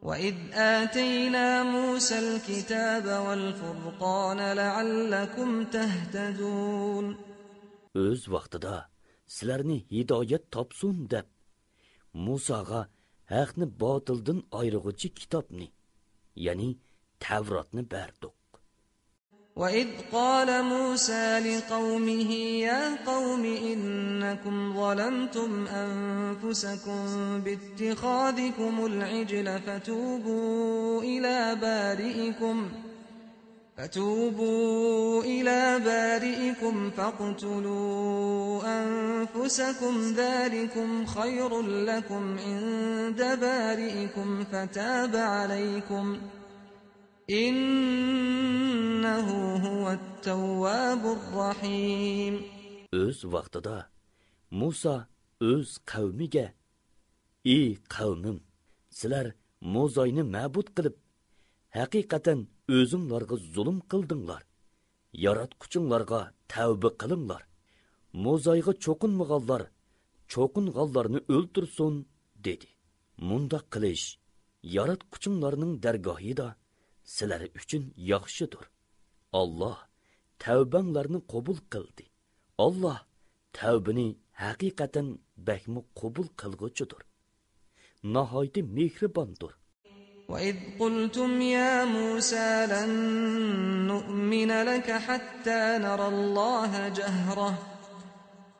وَإِذْ آتَيْنَا مُوسَى الْكِتَابَ وَالْفُرْقَانَ لَعَلَّكُمْ تَهْتَدُونَ. Öz vaqtida sizlarni hidoyat topsun deb Musaga haqni botildan ayirg'uvchi kitobni, ya'ni Tavrotni berdik. وَإِذْ قَالَ مُوسَى لِقَوْمِهِ يَا قَوْمِ إِنَّكُمْ ظَلَمْتُمْ أَنفُسَكُمْ بِاتِّخَاذِكُمُ الْعِجْلَ فتوبوا إلى بارئكم فاقتلوا أنفسكم ذلكم خير لكم عند بارئكم فتاب عليكم إنه هو التواب الرحيم. Öz vaqtida Musa öz qavmiga: "Ey qavmim, sizlar Mo'zayni ma'bud qilib, haqiqatan o'zinglarga zulm qildinglar. Yaratquchinglarga tavba qilinglar. Mo'zayga cho'qinmaganlar, cho'qinganlarni o'ltirsin" dedi. Munda qilish yaratquchinglarning dargohida sizlar uchun yaxshidir. Allah tavbanglarni qabul qildi. Allah tavbani haqiqatan bakmi qabul qilguchidir. Nihoyat mehribondir. وَإِذْ قُلْتُمْ يَا مُوسَى لَن نُّؤْمِنَ لَكَ حَتَّى نَرَى اللَّهَ جَهْرَةً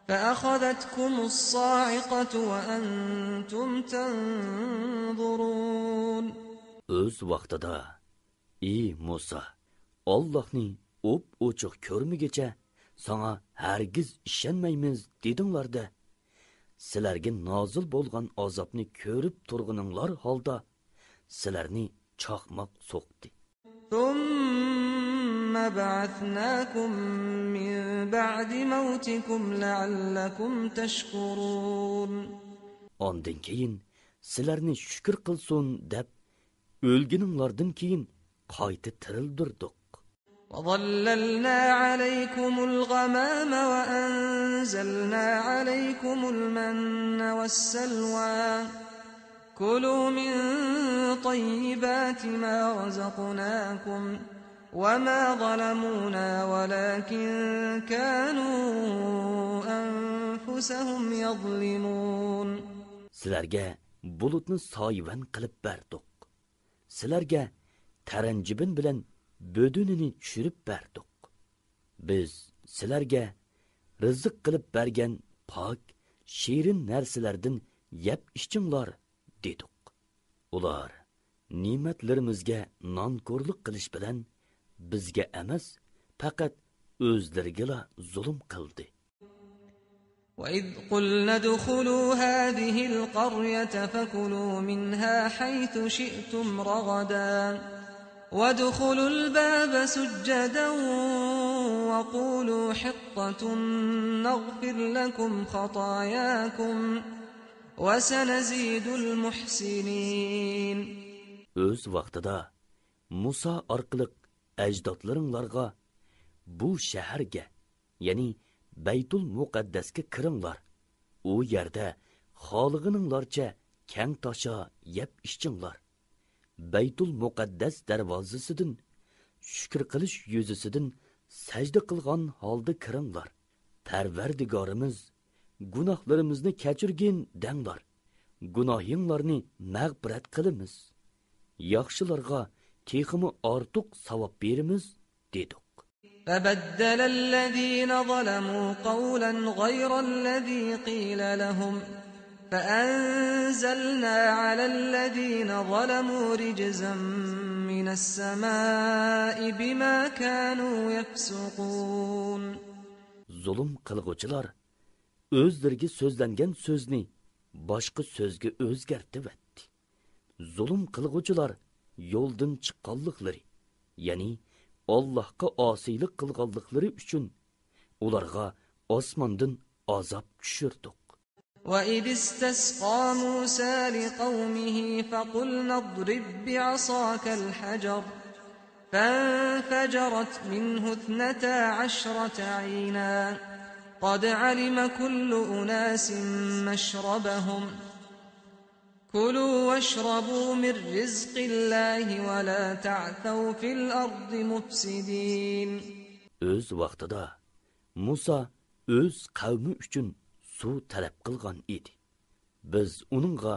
فَأَخَذَتْكُمُ الصَّاعِقَةُ وَأَنْتُمْ تَنْظُرُونَ. Öz vaqtida ey Musa, Allah'ni ochiq ko'rmigacha sana hargiz ishonmaymiz dedinglar-da. Sizlarga nozil bo'lgan azobni ko'rib turguninglar holda sizlarni chaqmoq so'qdi. ثُمَّ بَعَثْنَاكُمْ مِنْ بَعْدِ مَوْتِكُمْ لَعَلَّكُمْ تَشْكُرُونَ. Ondan keyin sizlarni shukr qilsin deb o'lguninglardan keyin qayta tirildirdik. وَظَلَّلْنَا عَلَيْكُمُ الْغَمَامَ وَأَنزَلْنَا عَلَيْكُمُ الْمَنَّ وَالسَّلْوَىٰ كُلُوا مِن طَيِّبَاتِ مَا رَزَقْنَاكُمْ وَمَا ظَلَمُونَا وَلَكِن كَانُوا أَنفُسَهُمْ يَظْلِمُونَ. Sizlarga bulutni soyvan qilib berdik. Sizlarga taranjibin bilan bödünini tushirib berdik. Biz sizlarga rizq qilib bergan pok, shirin narsalardan yeb ichinglar dedik. Ular ne'matlarimizga nonko'rlik qilish bilan bizga emas, faqat o'zlariga zulm qildi. وَإِذْ قُلْنَا ادْخُلُوا هَٰذِهِ الْقَرْيَةَ فَكُلُوا مِنْهَا حَيْثُ شِئْتُمْ رَغَدًا وَادْخُلُوا الْبَابَ سُجَّدًا وقولوا حطة نغفر لكم خطاياكم وسنزيد المحسنين. Öz vaqtida Musa orqali ajdodlaringlarga bu shaharga, ya'ni Baytul Muqaddasga kiringlar. U yerda xolig'ininglarcha kang tosha yeb ichinglar. Baytul Muqaddas darvozasidan shukr qilish yuzasidan sajda qilgan holda kiringlar. Parvardigorimiz, gunohlarimizni kechirgin denglar. Gunohinglarni mag'firat qilamiz. Yaxshilarga teximi ortiq savob beramiz dedik. فبدل الذين ظلموا قولا غير الذي قيل لهم فأنزلنا على الذين ظلموا رجزا من السماء بما كانوا يفسقون. Zulm qilg'uvchilar o'zlariga so'zlangan so'zni boshqa so'zga o'zgartirdi. Zulm qilg'uvchilar yo'ldan chiqqanliklari, ya'ni Allohga osiylik qilganliklari uchun ularga osmondan azob tushirdik. وَإِذِ اسْتَسْقَى مُوسَى لِقَوْمِهِ فَقُلْنَا اضْرِبْ بِعَصَاكَ الْحَجَرَ فَانفَجَرَتْ مِنْهُ 12 عَيْنًا قَدْ عَلِمَ كُلُّ أُنَاسٍ مَشْرَبَهُمْ كُلُوا وَاشْرَبُوا مِنْ رِزْقِ اللَّهِ وَلَا تَعْثَوْا فِي الْأَرْضِ مُفْسِدِينَ. Öz vaqtida Musa öz qavmi uchun suv talab qilgan edi. Biz uningga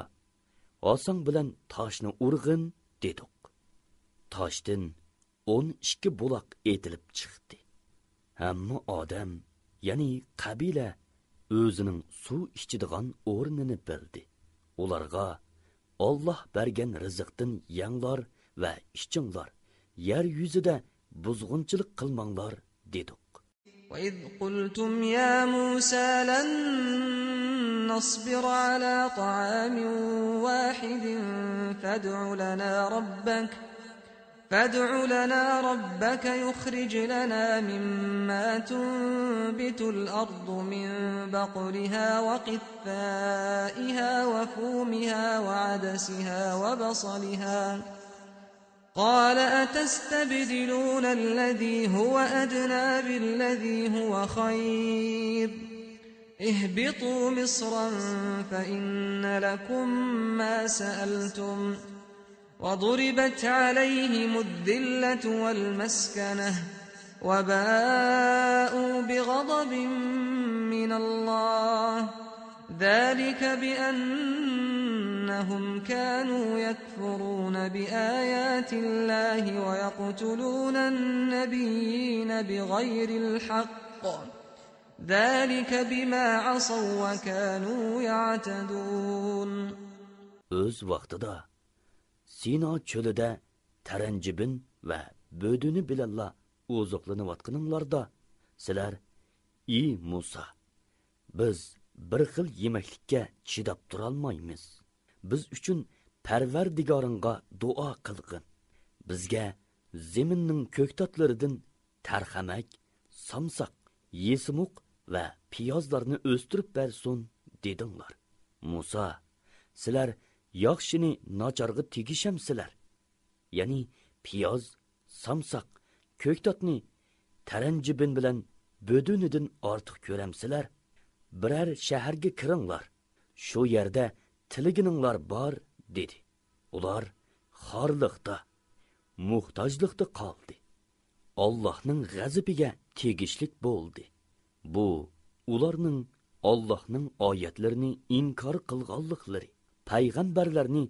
osong bilan toshni urg'in dedik. Toshdan 12 buloq etilib chiqdi. Hamma odam, ya'ni qabila o'zining suv ichadigan o'rnini bildi. Ularga Alloh bergan rizqdan yanglar va ichinglar. Yer yuzida buzg'unchilik qilmanglar dedik. وَإِذْ قُلْتُمْ يَا مُوسَى لَن نَّصْبِرَ عَلَى طَعَامٍ وَاحِدٍ فَادْعُ لَنَا رَبَّكَ يُخْرِجْ لَنَا مِمَّا تُنبِتُ الْأَرْضُ مِن بَقْلِهَا وَقِثَّائِهَا وَفُومِهَا وَعَدَسِهَا وَبَصَلِهَا قال أتستبدلون الذي هو أدنى بالذي هو خير اهبطوا مصرا فإن لكم ما سألتم وضربت عليهم الذلة والمسكنة وباءوا بغضب من الله ذلك بأنهم كانوا يكفرون بآيات الله ويقتلون النبيين بغير الحق ذلك بما عصوا وكانوا يعتدون. Öz vaqtida Sino çölüdə tərəncibin və bödünü biləlla ozuqlanıyatqınыңlarda sizlər, "Ey Musa, biz bir xil yeməklikə chidab turalmaymiz. Biz üçün Parvardigoringga duo qilgin. Bizga zeminning ko'ktatlaridan tarxamak, samsaq, yesimuq va piyozlarni o'stirib bersin" dedinglar. Musa, sizlar yaxshini nacharga tegishamsizlar. Ya'ni piyoz, samsaq, ko'ktatni taranjibin bilan bödünidan ortiq ko'ramsizlar. Birer shaharga kiringlar. Shu yerda tiligininglar bor dedi. Ular xorliqda, muhtojlikda qoldi. Allohning g'azabiga tegishlik bo'ldi. Bu ularning Allohning oyatlarini inkor qilganliklari, payg'ambarlarni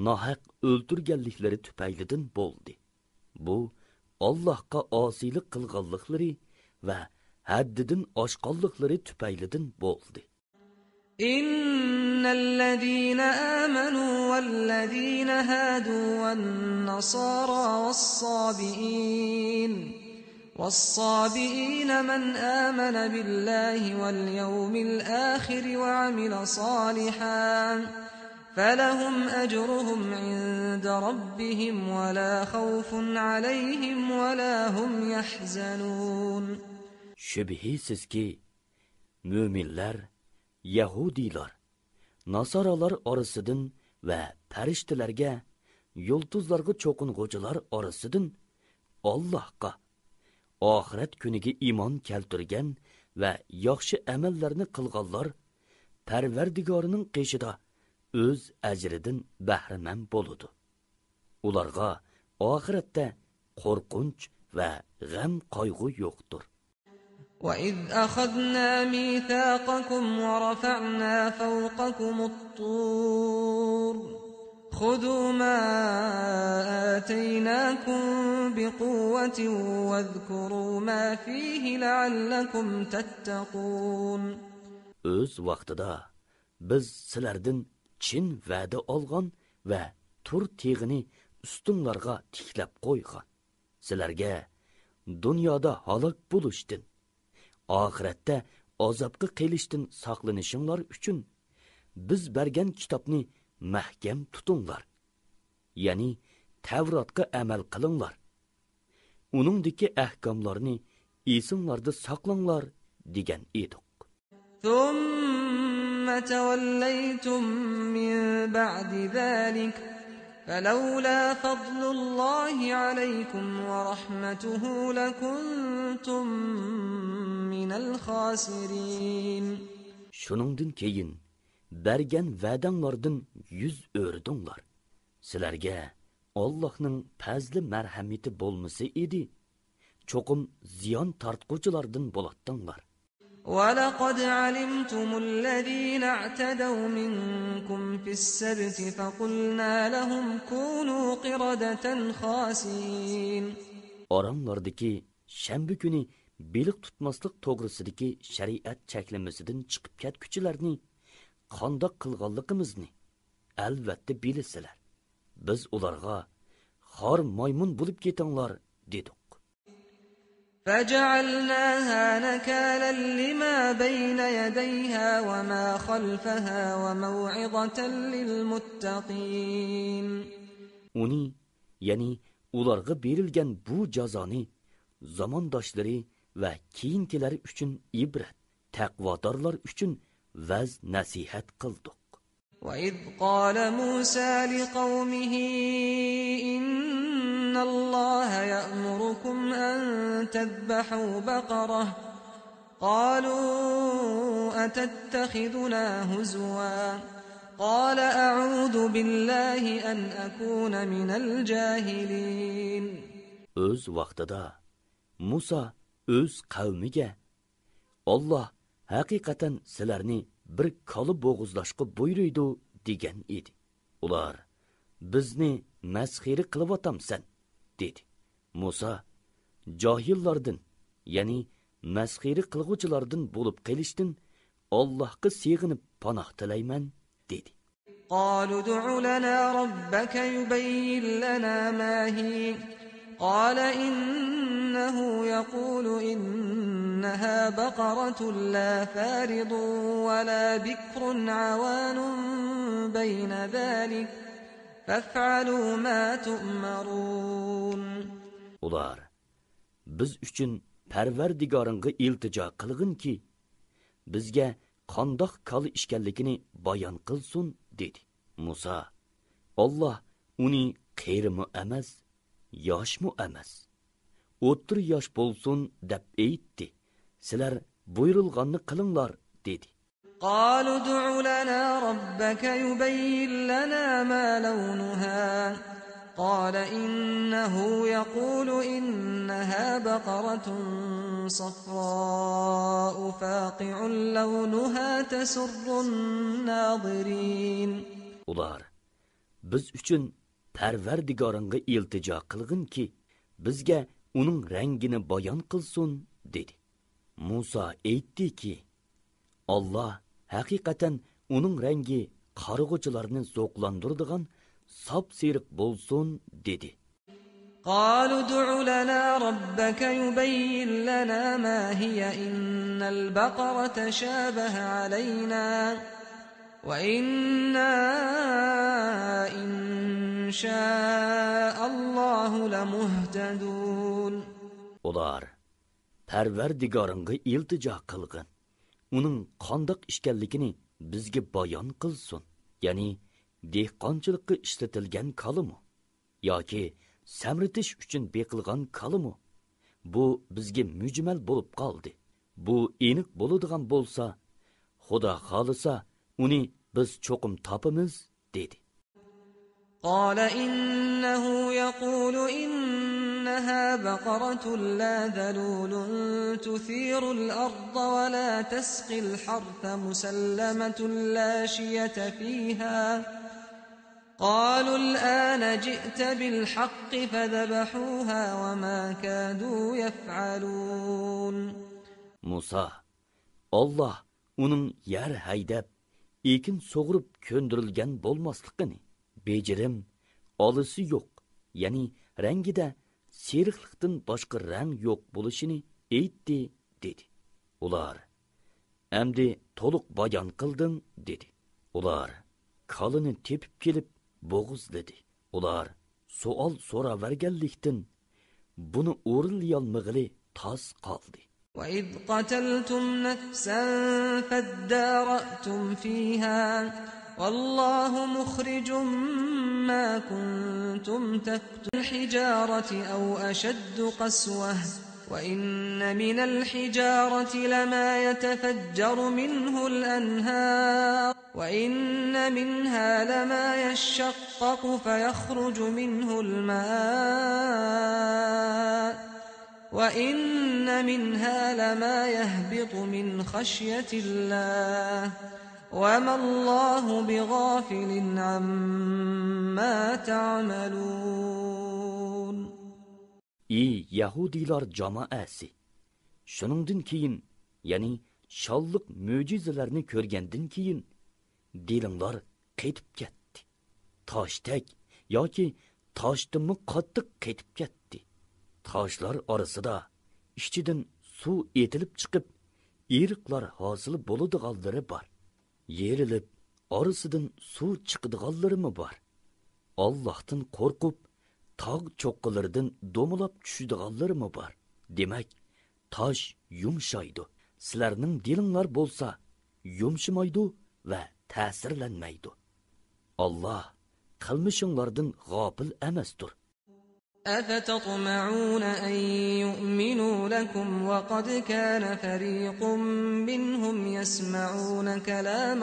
nohaq o'ltirganliklari tufaylidan bo'ldi. Bu Allohga osiylik qilganliklari va haddidan oshqonliklari tufaylidan bo'ldi. إِنَّ آمَنُوا وَالَّذِينَ هَادُوا وَالنَّصَارَى وَالصَّابِئِينَ مَنْ آمَنَ بِاللَّهِ وَالْيَوْمِ الْآخِرِ وَعَمِلَ صَالِحًا فلهم أجرهم عند ربهم ولا خوف عليهم ولا هم يحزنون. Şübhisizki müminler, Yahudiler, Nasaralar arasıdın ve periştilerge, yulduzlarga çoqunğucular arasıdın Allahqa, ahiret günüge iman keltirgen ve yaxşı emellerini kılgallar, Perverdigarının qeşida öz əcridin bəhrəmən boludu. Ularga ahirette korkunç ve gəm qaygı yoktur. وَإِذْ أَخَذْنَا مِيثَاقَكُمْ وَرَفَعْنَا فَوْقَكُمُ الطُّورَ خُذُوا مَا آتَيْنَاكُمْ بِقُوَّةٍ وَاذْكُرُوا مَا فِيهِ لَعَلَّكُمْ تَتَّقُونَ. Öz vaqtida biz sizlardan chin va'da olgan va tur teg'ini ustunlarga tiklab qo'ygan. Sizlarga dunyoda halok bo'lishdan, oxiratda azobga qelishdan saqlanishinglar uchun biz bergan kitobni mahkam tutinglar. Ya'ni Tavrotga amal qilinglar. Uningdagi ahkomlarni esinglarda saqlanglar degan edik. ثُمَّ تَوَلَّيْتُمْ مِنْ بَعْدِ ذَلِكَ فَلَوْلَا فَضْلُ اللَّهِ عَلَيْكُمْ وَرَحْمَتُهُ لَكُنْتُمْ مِنَ الْخَاسِرِينَ. Şuningdan keyin bergan va'danglardan yüz o'rdinglar. Sizlarga Allohning fazli marhamati bo'lmasa edi, cho'qim ziyon tortquchilardan bo'latdinglar. وَلَقَدْ عَلِمْتُمُ الَّذِينَ اعْتَدَوْا مِنْكُمْ فِي السَّبْتِ فَقُلْنَا لَهُمْ كُونُوا قِرَدَةً خَاسِئِينَ. Oranglardaki shanba kuni beliq tutmaslik to'g'risidagi shariat cheklamasidan chiqib ketguchilarni qandoq qilganligimizni albatta bilasizlar. Biz ularga xor maymun bo'lib ketinglar dedik. فَجَعَلْنَاهَا نَكَالًا لِمَا بَيْنَ يَدَيْهَا وَمَا خَلْفَهَا وَمَوْعِظَةً لِلْمُتَّقِينَ. Uni, yani ularga berilgan bu jazoni zamondoshlari va keyingilar uchun ibrat, taqvodorlar uchun vaz nasihat qildik. وَإِذْ قَالَ مُوسَى لِقَوْمِهِ إِنَّ اللَّهَ يَأْمُرُكُمْ أَن تَذْبَحُوا بَقَرَةً قَالُوا أَتَتَّخِذُنَا هُزُوًا قَالَ أَعُوذُ بِاللَّهِ أَنْ أَكُونَ مِنَ الْجَاهِلِينَ. Öz vaqtida Musa öz qavmiga Allah haqiqatan sizlarni bir koli bo'g'izlashga buyuruydi degan edi. Ular bizni masxiri qilyapsan dedi. Musa johillardan, ya'ni masxiri qilg'uvchilardan bo'lib qelishdan Allohga sig'inib panoh tilayman dedi. قالوا ادع لنا ربك يبين لنا ما هي قال إنه يقول إنها بقرة لا فارض ولا بكر عوان بين ذلك فافعلوا ما تؤمرون. Ular biz uchun Parvardigoringga iltijo qilg'inki, bizga qandoq kali ishkanligini bayon qilsin dedi. Musa, Allah uni qeyrimi emas, yoshmi emas, o'ttir yosh bo'lsin deb aytdi. Sizlar buyurilganni qilinglar dedi. قالوا ادع لنا ربك يبين لنا ما لونها قال إنه يقول إنها بقرة صفراء فاقع لونها تسر الناظرين. Ular biz uchun Parvardigoringga iltijo qilg'inki, bizga uning rangini bayon qilsin dedi. Musa aytdiki, Allah haqiqatan uning rangi qarg'uvchilarni zo'qlandiradigan sap-seriq bo'lsin dedi. قالوا ادع لنا ربك يبين لنا ما هي إن البقرة شابه علينا وَإِنَّا إِن شَاءَ اللَّهُ لَمُهْتَدُونَ. Ular Parvardigoringga iltijo qilgin. Uning qandoq ishkanligini bizga bayon qilsin. Ya'ni dehqonchilikqa ishlatilgan kalimi yoki samritish uchun beqilgan kalimi. Bu bizga mujmal bo'lib qoldi. Bu aniq bo'ladigan bo'lsa, Xudo xolisa uni biz cho'qim topamiz dedi. قال إنه يقول إنها بقرة لا ذلول تثير الأرض ولا تسقي الحرث مسلمة لا شية فيها قالوا الآن جئت بالحق فذبحوها وما كادوا يفعلون. Musa, Allah uning yer haydab, ekin so'g'irib ko'ndirilgan bo'lmasligini, bejirim, olisi yo'q, ya'ni rangida seriqlikdan boshqa rang yo'q bo'lishini aytdi dedi. Ular, "Amdi to'liq bayon qildim" dedi. Ular kalini tepib kelib bo'g'izladi. Ular savol so'raverganlikdan buni o'rinlayolmag'ili tas qoldi. وَإِذْ قَتَلْتُمْ نَفْسًا فَادَّارَأْتُمْ فِيهَا وَاللَّهُ مُخْرِجٌ مَا كُنْتُمْ تَكْتُمُونَ. الْحِجَارَةِ أَوْ أَشَدُّ قَسْوَةً وَإِنَّ مِنَ الْحِجَارَةِ لَمَا يَتَفَجَّرُ مِنْهُ الْأَنْهَارُ وَإِنَّ مِنْهَا لَمَا يَشَّقَّقُ فَيَخْرُجُ مِنْهُ الْمَاءُ وَإِنَّ مِنْهَا لَمَا يَهْبِطُ مِنْ خَشْيَةِ اللَّهِ وَمَا اللَّهُ بِغَافِلٍ عَمَّا تَعْمَلُونَ. Ey Yahudilar jamoasi, shuningdan keyin, ya'ni sholliq mo'jizalarni ko'rgandan keyin dilinglar qaytib ketdi. Toshdak yoki toshdimi qattiq qaytib ketdi. Toshlar orasida ichidan suv etilib chiqib, eriqlar hosil bo'ladiganlari bor. Yerilib, orasidan suv chiqadiganlarimi bor. Allohdan qo'rqib, tog' cho'qqilaridan do'milab tushadiganlarimi bor. Demak, tosh yumshaydi. Sizlarning dilinglar bo'lsa, yumshamaydi va ta'sirlanmaydi. Alloh qilmishinglardan g'ofil emasdir. أفتطمعون أن يؤمنوا لكم وقد كان فريق منهم يسمعون كلام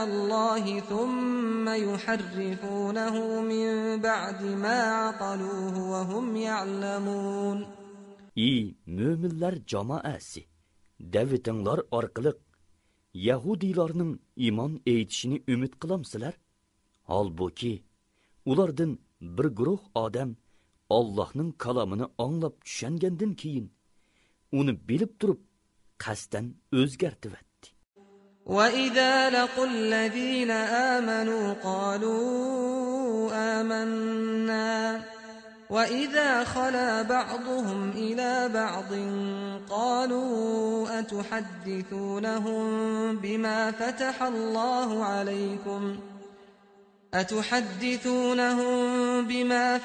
الله ثم يحرفونه من بعد ما عقلوه وهم يعلمون. Ey müminler cemaasi, davetinglar orqali Yahudilarning iymon etishini umid qilamsizlar? Holbuki ulardan bir guruh odam Allohning kalomini anglab tushungandan keyin uni bilib turib qasdan o'zgartirdi. وَإِذَا لَقُوا الَّذِينَ آمَنُوا قَالُوا آمَنَّا وَإِذَا خَلَا بَعْضُهُمْ إِلَى بَعْضٍ قَالُوا أَتُحَدِّثُونَهُم بِمَا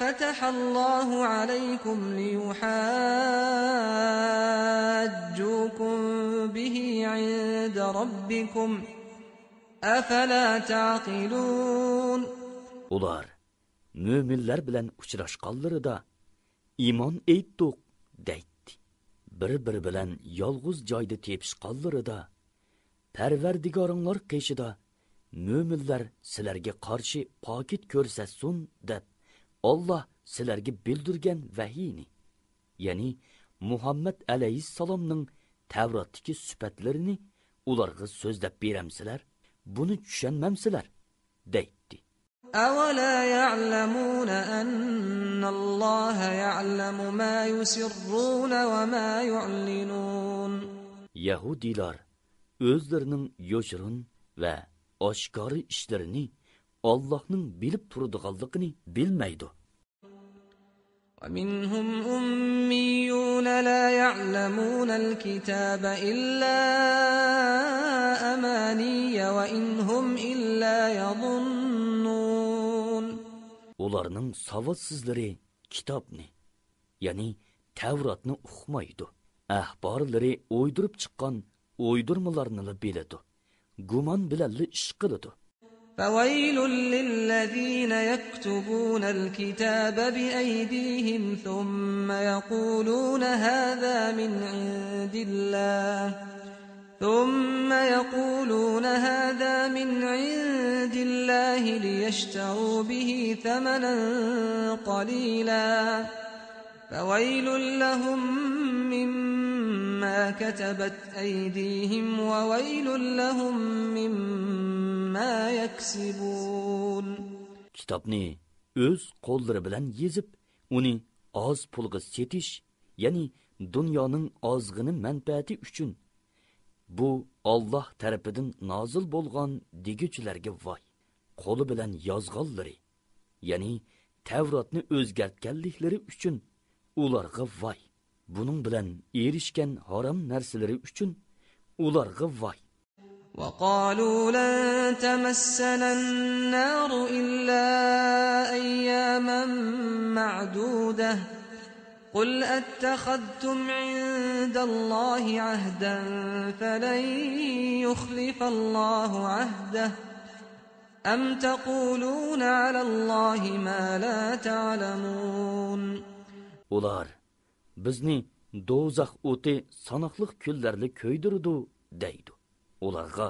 فَتَحَ اللَّهُ عَلَيْكُمْ لِيُحَاجُّوكُم بِهِ عِندَ رَبِّكُمْ أَفَلَا تَعْقِلُونَ. Ular müminler bilen uçraşqanlarida iymon etdik deydi. Bir-biri bilen yolg'iz joyda tepishqanlarida Parvardigoringlar qishida müminler sizlarga qarshi pokit ko'rsatsin deb Alloh sizlarga bildirgan vahiyni, ya'ni Muhammad alayhissalomning Tavrotdagi sifatlarini ularga so'zlab beramsizlar, buni tushunmamsizlar deydi. أَوَلَا يَعْلَمُونَ أَنَّ اللَّهَ يَعْلَمُ مَا يُسِرُّونَ وَمَا يُعْلِنُونَ. Yahudilar o'zlarining yoshirin va oshkori ishlarini Allohning bilib turadiganligini bilmaydi. ومنهم أميون لا يعلمون الكتاب إلا أماني وإن هم إلا يظنون. Ularning savodsizlari kitobni, ya'ni Tavratni o'qimaydi. Ahborlari o'ydirib chiqqan o'ydirmalarni biladi. Gumon bilan ish qiladi. فويل للذين يكتبون الكتاب بأيديهم ثم يقولون هذا من عند الله ليشتروا به ثمنا قليلا فويل لهم مما كتبت أيديهم وويل لهم مما يكسبون. Kitobni o'z qo'llari bilan yezib, uni oz pulga setish, ya'ni dunyoning ozg'ini manfaati uchun bu Alloh tarafidan nozil bo'lgan deguchilarga voy. Qo'li bilan yozganlari, ya'ni Tavratni o'zgartganliklari uchun ularga voy. Buning bilan erishgan harom narsalari uchun ularga voy. وقالوا لن تمسنا النار إلا أياما معدودة قل أتخذتم عند الله عهدا فلن يخلف الله عهده أم تقولون على الله ما لا تعلمون. Ular bizni do'zax o'ti sanoqliq kunlarni ko'ydirdi deydi. Ularga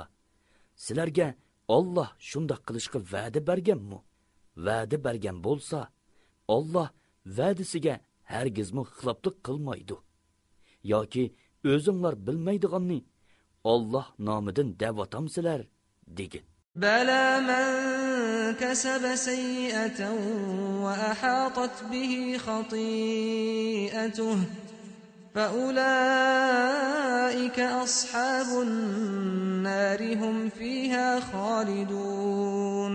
sizlarga Alloh shunday qilishga va'da berganmi? Va'da bergan bo'lsa, Alloh va'dasiga hargizmi xiloflik qilmaydi. Yoki o'zinglar bilmaydiganni Alloh nomidan da'vatamsizlar degin. بلى من كسب سيئة وأحاطت به خطيئته فأولئك أصحاب النار هم فيها خالدون.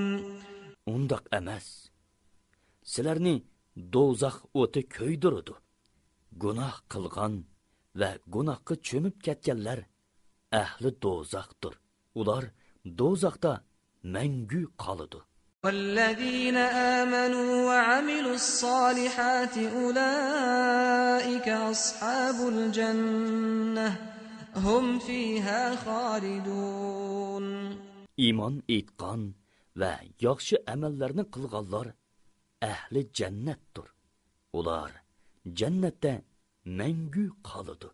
Undaq emas. Sizlarni do'zax o'ti ko'ydiradi. Gunoh qilgan va gunohga cho'mib ketganlar ahli do'zaxdir. Ular do'zaxda mangu qoladi. والذين آمنوا وعملوا الصالحات أولئك أصحاب الجنة هم فيها خالدون. Iymon etgan va yaxshi amallarni qilganlar ahli jannatdir. Ular jannatda mangu qoladi.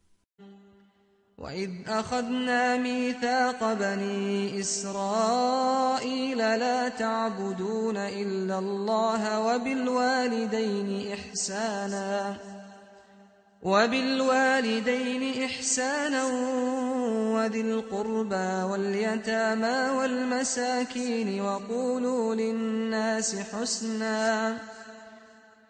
وإذ أخذنا ميثاق بني إسرائيل لا تعبدون إلا الله وبالوالدين إحسانا وذي القربى واليتامى والمساكين وقولوا للناس حسنا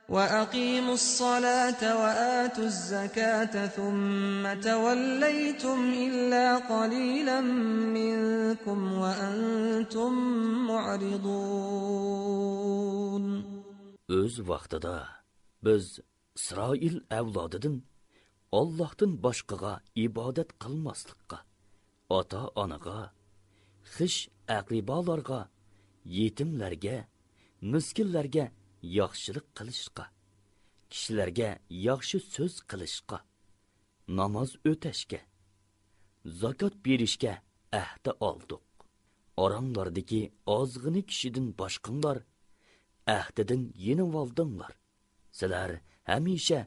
وأقيموا الصلاة وآتوا الزكاة ثم توليتم إلا قليلا منكم وأنتم معرضون. Öz vaqtida biz İsrail avlodidan Allohdan boshqaga ibodat qilmaslikka, ota-onaga, xish aqribolarga, yetimlarga, miskinlarga yaxshilik qilishqa, kishilarga yaxshi so'z qilishqa, namoz o'tashga, zakot berishga ahdi oldik. Oranglardagi ozg'ini kishidan boshqanglar ahdidan yenib oldinglar. Sizlar hamisha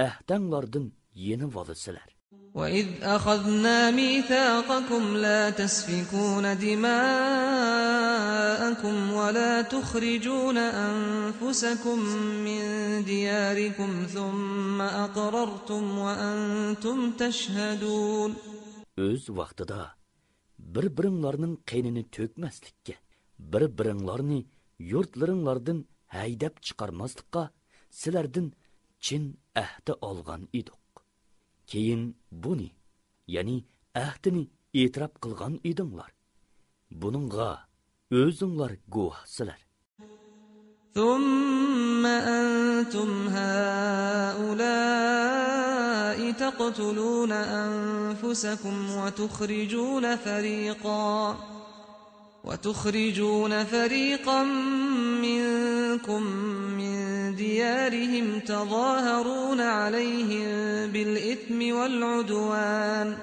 ahdanglardan yenib olasizlar. وإذ أخذنا ميثاقكم لا تسفكون دماءكم ولا تخرجون أنفسكم من دياركم ثم أقررتم وأنتم تشهدون. Öz vaqtida bir-biringlarning qeynini to'kmaslikka, bir-biringlarni yurtlaringlardan haydab chiqarmaslikka sizlardan chin ahdi olgan edik. Keyin buni, ya'ni ahdini e'tirof qilgan edinglar. Buningga o'zinglar guvohsizlar. ثم ثم أنتم هؤلاء تقتلون أنفسكم وتخرجون فريقا منكم من ديارهم تظاهرون عليهم بالإثم والعدوان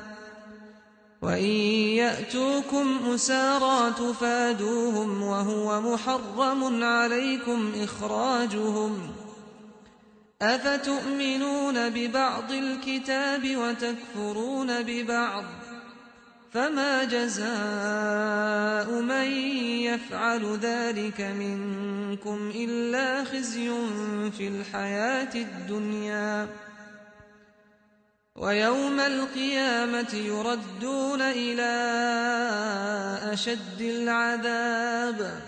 وإن يأتوكم أسارى تفادوهم وهو محرم عليكم إخراجهم أفتؤمنون ببعض الكتاب وتكفرون ببعض فما جزاء من يفعل ذلك منكم إلا خزي في الحياة الدنيا ويوم القيامة يردون إلى أشد العذاب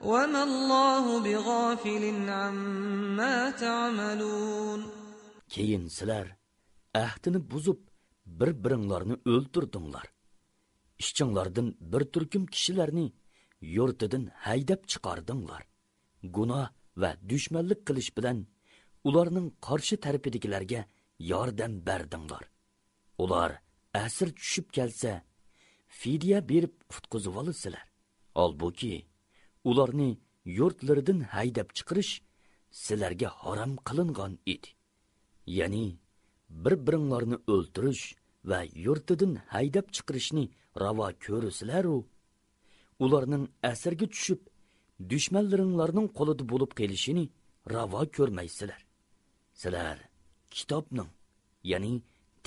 وما الله بغافل عما تعملون. Keyin sizlar ahdini buzib bir-biringlarni o'ltirdinglar. İşçinglardan bir turkum kishilarni yurtidan haydab chiqardinglar. Gunoh va dushmanlik qilish bilan ularning qarshi tarafidagilarga yordam berdinglar. Ular asir tushib kelsa, fidya berib qutqizib olasizlar. Albuki ularni yurtlaridan haydab chiqarish sizlarga harom qilingan edi. Ya'ni bir-biringlarni o'ltirish va yurtidan haydab chiqarishni ravo ko'rsizlar-u, ularning asirga tushib dushmanlaringlarning qo'lida bo'lib qolishini ravo ko'rmaysizlar. Sizlar kitobning, ya'ni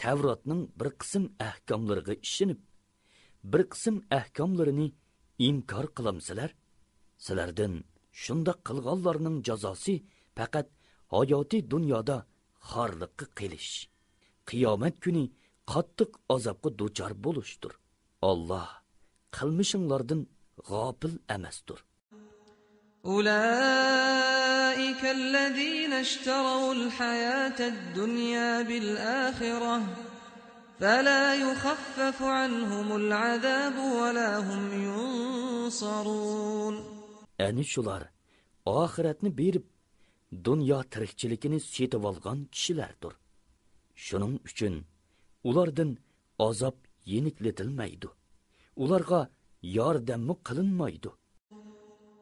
Tavrotning bir qism ahkomlariga ishinib, bir qism ahkomlarini inkor qilamsizlar. Sizlardan shunda qilganlarning jazosi faqat hayoti dunyoda xorliqqa qilish, qiyomat kuni qattiq azobga duchor bo'lishdir. Alloh qilmishinglardan g'ofil emasdir. أولئك الذين اشتروا الحياة الدنيا بالآخرة فلا يخفف عنهم العذاب ولا هم ينصرون. Ani shular oxiratni berib dunyo tirikchiligini setib olgan kishilardir. Shuning uchun ulardan azob yeniklatilmaydi. Ularga yordam qilinmaydi.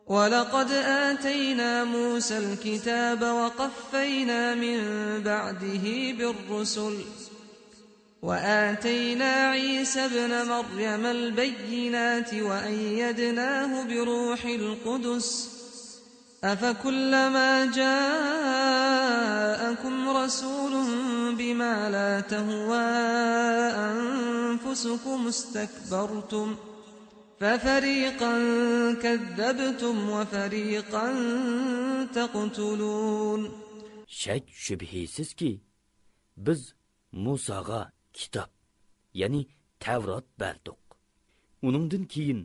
ولقد آتينا موسى الكتاب وقفينا من بعده بالرسل وآتينا عيسى ابن مريم البينات وأيدناه بروح القدس أفكلما جاءكم رسول بما لا تهوى أنفسكم استكبرتم ففريقا كذبتم وفريقا تقتلون. Shak shubhisizki biz Musaga kitob, ya'ni Tavrot berdik. Uningdan keyin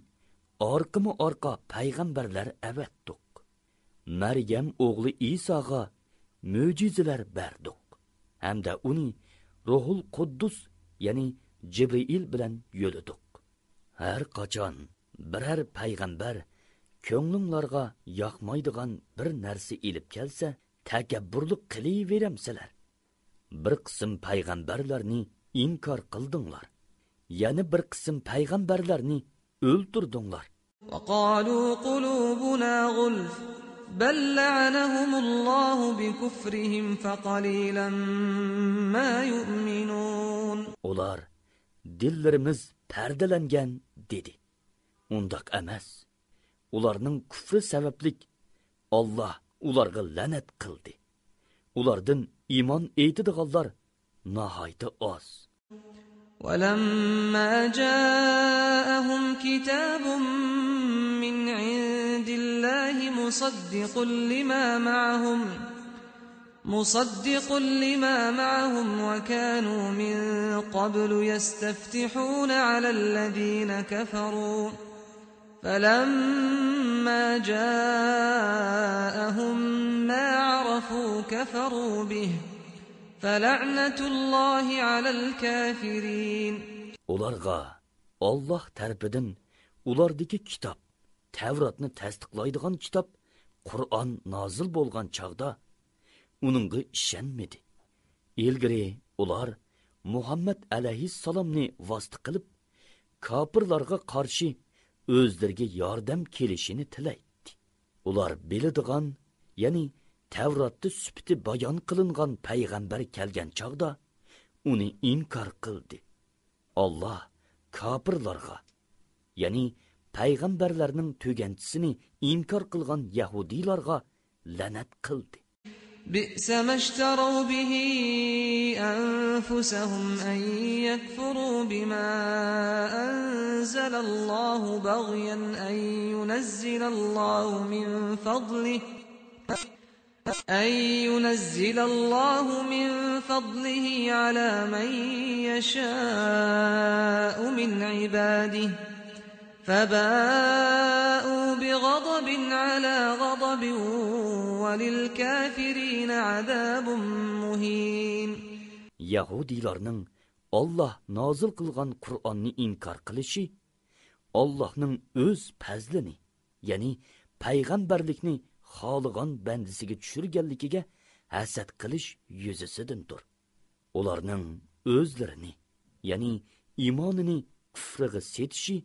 orqama-orqa payg'ambarlar avatdik. Maryam o'g'li Isoga mo'jizalar berdik. Hamda uni Ruhul Quddus, ya'ni Jibril bilan yo'lladik. Har qachon biror payg'ambar ko'nglinglarga yoqmaydigan bir narsa elib kelsa, takabburlik qilaveramsizlar. Bir qism payg'ambarlarni inkor qildinglar. Yana bir qism payg'ambarlarni o'ldirdinglar. وقالوا قلوبنا غلف بل لعنهم الله بكفرهم فقليلا ما يؤمنون. Ular dillarimiz perdelengen dedi. Undaq emas. Ularning kufri sabablik Allah ularga lanet qildi. Ulardan iymon etadiganlar nahayta oz. ولما جاءهم كتاب من عند الله مصدق لما معهم وكانوا من قبل يستفتحون على الذين كفروا فلما جاءهم ما عرفوا كفروا به فلعنة الله على الكافرين. Ularga Allah tarafidan ulardagi kitob, Tavrotni tasdiqlaydigan kitob Qur'on nozil bo'lgan chaqda uningga ishonmadi. Ilgari ular Muhammad alayhissalomni vosita qilib, kofirlarga qarshi o'zlariga yordam kelishini tilaydi. Ular biladigan, ya'ni Tavrotda sifati bayon qilingan payg'ambar kelgan chaqda uni inkor qildi. Alloh kofirlarga, ya'ni payg'ambarlarning tuganchisini inkor qilgan yahudiylarga la'nat qildi. بئس ما اشتروا به أنفسهم أن يكفروا بما أنزل الله بغيا أن ينزل الله من فضله على من يشاء من عباده فباءوا بغضب على غضب وللكافرين عذاب مهين. Yahudilarning Alloh nozil qilgan Qur'onni inkor qilishi Allohning o'z fazlini, ya'ni payg'ambarlikni xohlagan bandisiga tushirganligiga hasad qilish yuzasidandir. Ularning o'zlarini, ya'ni iymonini kufriga setishi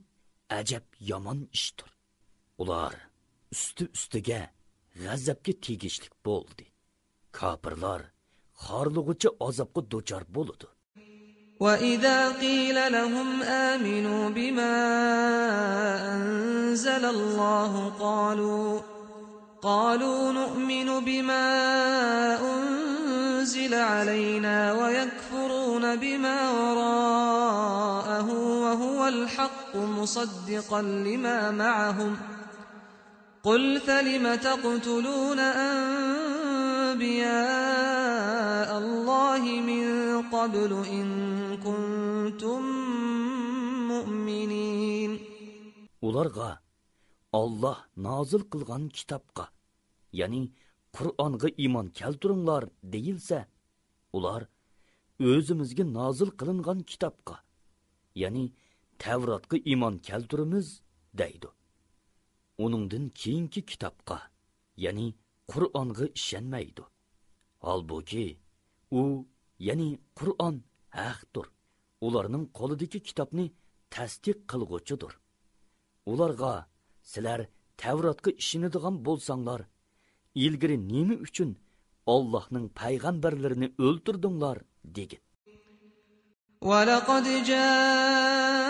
ajab yomon ishdir. Ular ustiga g'azabga tegishlik bo'ldi. Kofirlar xorlig'icha azobga duchor bo'ladi. وَإِذَا قِيلَ لَهُمْ آمِنُوا بِمَا أَنزَلَ اللَّهُ قَالُوا نُؤْمِنُ بِمَا أُنزِلَ عَلَيْنَا وَيَكْفُرُونَ بِمَا وَرَاءَهُ وَهُوَ الْحَقُّ مُصَدِّقًا لِمَا مَعَهُمْ قُلْ فَلِمَ تَقْتُلُونَ أَنبِيَاءَ اللَّهِ مِنْ قَبْلُ إِنْ كُنْتُمْ مُؤْمِنِينَ. Ularga Allah nazil qilgan kitobga, ya'ni Qur'onga iymon keltiringlar deyilsa, ular o'zimizga nazil qilingan kitobga, ya'ni Tavrotga iymon keltiramiz deydi. Uningdan keyingi kitobga, ya'ni Qur'onga ishonmaydi. Halbuki u, ya'ni Qur'on haqdir. Ularning qo'lidagi kitobni tasdiq qilguvchidir. Ularga sizlar Tavrotga ishonadigan bo'lsanglar, ilgari nima uchun Allohning payg'ambarlarini o'ltirdinglar degin. وَلَقَدْ جَاءَكُمْ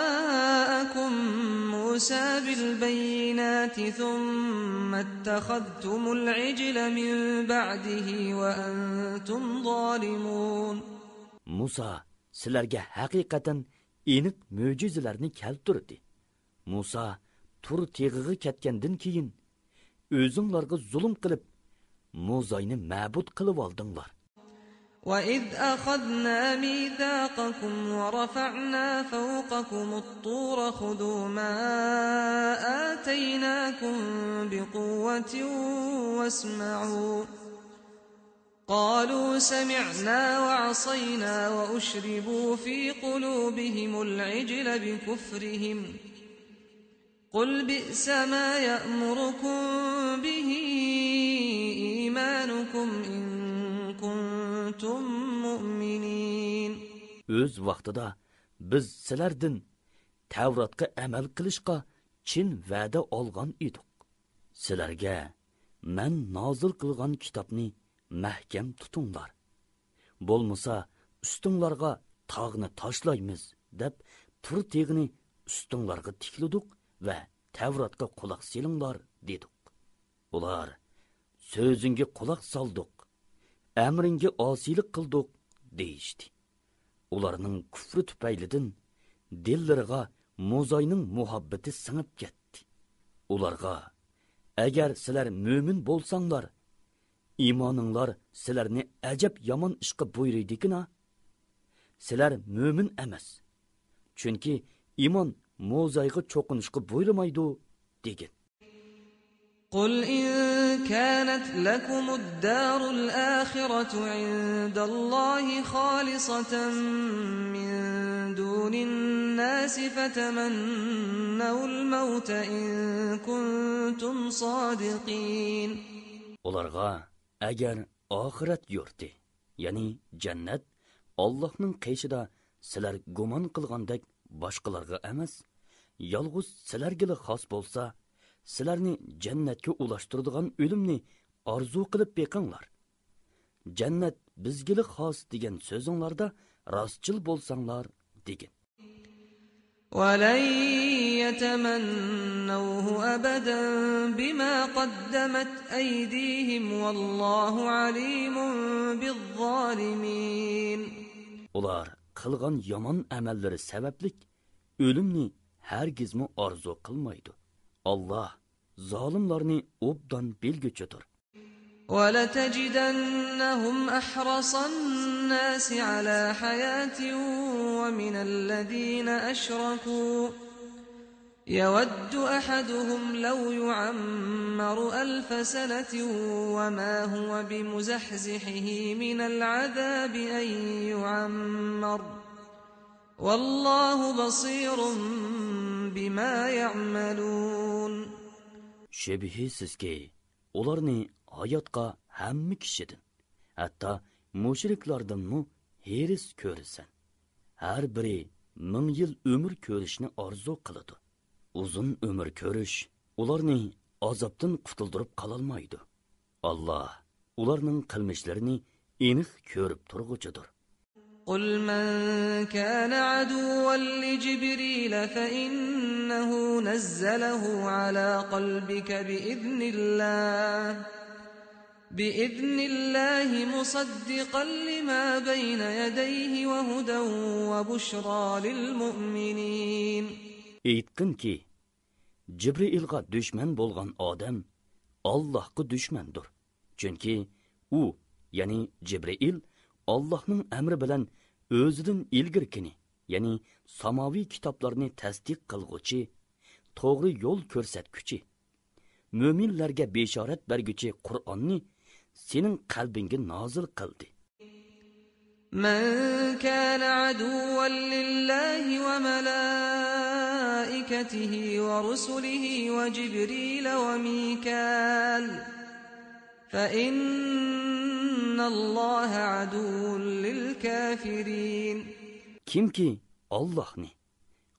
مُوسَى بِالْبَيِّنَاتِ ثُمَّ اتَّخَذْتُمُ الْعِجْلَ مِنْ بَعْدِهِ وَأَنْتُمْ ظَالِمُونَ. Musa sizlarga haqiqatan aniq mo'jizalarni keltirdi. Musa tur teg'iga ketgandan keyin o'zinglarga zulm qilib, Mo'zayni ma'bud qilib oldinglar. وَإِذْ أَخَذْنَا مِيثَاقَكُمْ وَرَفَعْنَا فَوْقَكُمُ الطُّورَ خُذُوا مَا آتَيْنَاكُمْ بِقُوَّةٍ وَاسْمَعُوا قَالُوا سَمِعْنَا وَعَصَيْنَا وَأُشْرِبُوا فِي قُلُوبِهِمُ الْعِجْلَ بِكُفْرِهِمْ قُلْ بِئْسَ مَا يَأْمُرُكُمْ بِهِ إِيمَانُكُمْ إِن كُنتُم مُؤْمِنِينَ. O'z vaqtida biz sizlardan Tavrotga amal qilishga chin va'da olgan edik. Sizlarga men nozil qilgan kitobni mahkam tutinglar. Bo'lmasa ustinglarga tog'ni tashlaymiz deb tur tegini ustinglarga tiklidik va Tavrotga quloq selinglar dedik. Ular so'zingga quloq soldik, amringga osiylik qildik deyishdi. Ularning kufri tufaylidan dillariga Mo'zayning muhabbati singib ketdi. Ularga agar sizlar mo'min bo'lsanglar, iymoninglar sizlarni ajab yomon ishga buyuridikina, sizlar mo'min emas. Chunki iymon Mo'zayga cho'qinishga buyurmaydi degan. قُلْ إِن كَانَتْ لَكُمُ الدَّارُ الْآخِرَةُ عِندَ اللَّهِ خَالِصَةً مِّن دُونِ النَّاسِ فَتَمَنَّوُا الْمَوْتَ إِن كُنتُمْ صَادِقِينَ. ularga agar oxirat yurti, ya'ni jannat Allohning qeyshida sizlar gumon qilgandek boshqalarga emas, yolg'iz sizlarga xos bo'lsa, sizlarni jannatga ulashtiradigan o'limni orzu qilib beqinglar. Jannat bizga xos degan so'zinglarda rostchil bo'lsanglar degin. وَلَنْ يَتَمَنَّوْهُ أَبَدًا بِمَا قَدَّمَتْ أَيْدِيهِمْ وَاللَّهُ عَلِيمٌ بِالظَّالِمِينَ. Ular qilgan yomon amalları sabablik o'limni hargizmi orzu qilmaydi. Allah zolimlarni obdan bilguchidir. وَلَتَجِدَنَّهُمْ أَحْرَصَ النَّاسِ عَلَى حَيَاةٍ وَمِنَ الَّذِينَ أَشْرَكُوا يَوَدُّ أَحَدُهُمْ لَوْ يُعَمَّرُ 1000 سَنَةٍ وَمَا هُوَ بِمُزَحْزِحِهِ مِنَ الْعَذَابِ أَن يُعَمَّرَ وَاللَّهُ بَصِيرٌ بِمَا يَعْمَلُونَ. Şübhisizki ularni hayotga hamma kishidan, hatto mushriklardanmi heris ko'rsan. Har biri 1000 yil umr ko'rishni orzu qiladi. Uzun umr ko'rish ularni azobdan qutuldirib qololmaydi. Allah ularning qilmishlarini aniq ko'rib turguchidir. قُلْ مَنْ كَانَ عَدُوًّا لِجِبْرِيلَ فَإِنَّهُ نَزَّلَهُ عَلَى قَلْبِكَ بِإِذْنِ اللَّهِ مُصَدِّقًا لِمَا بَيْنَ يَدَيْهِ وَهُدًى وَبُشْرَى لِلْمُؤْمِنِينَ. Aytqin ki, Cibrilga düşman bo'lgan odam Allohga dushmandir. Chunki u, ya'ni Jibril Allohning amri bilan o'zidan ilgirkini, ya'ni samoviy kitoblarni tasdiq qilguvchi, to'g'ri yo'l ko'rsatguchi, mo'minlarga beshorat berguchi Qur'onni sening qalbingga nozil qildi. من كان عدوا لله وملائكته ورسله وجبريل وميكال فإن الله عدو للكافرين. Kimki Allohni,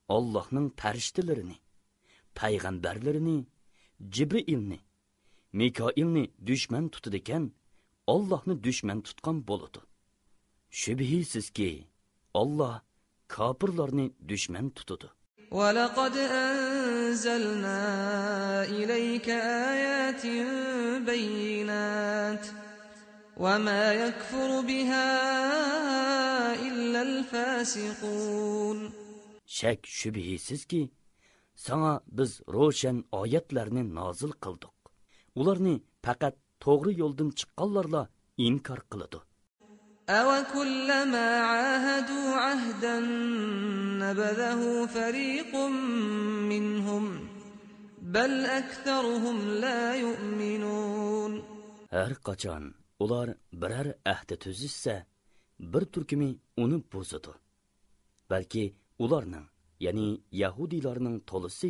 Allohning farishtalarını, payg'ambarlarini, Jibrilni, Mikoilni dushman tutadigan, Allohni dushman tutgan bo'ladi. Shubhisizki Allah kafirlarni dushman tutadi. وَلَقَدْ أَنزَلْنَا إِلَيْكَ آيَاتٍ بَيِّنَاتٍ وَمَا يَكْفُرُ بِهَا إِلَّا الْفَاسِقُونَ. Şek shubhisizki sana biz ro'shan oyatlarni nozil qildik. Ularni faqat to'g'ri yo'ldan chiqqanlarla inkor qiladi. أَوَكُلَّمَا عَاهَدُوا عَهْدًا نَبَذَهُ فَرِيقٌ مِّنْهُمْ بَلْ أَكْثَرُهُمْ لَا يُؤْمِنُونَ. Her qachon ular birer ahd tuzishsa, bir turkumi uni buzadi. Balki ularning, ya'ni Yahudilarning to'lisi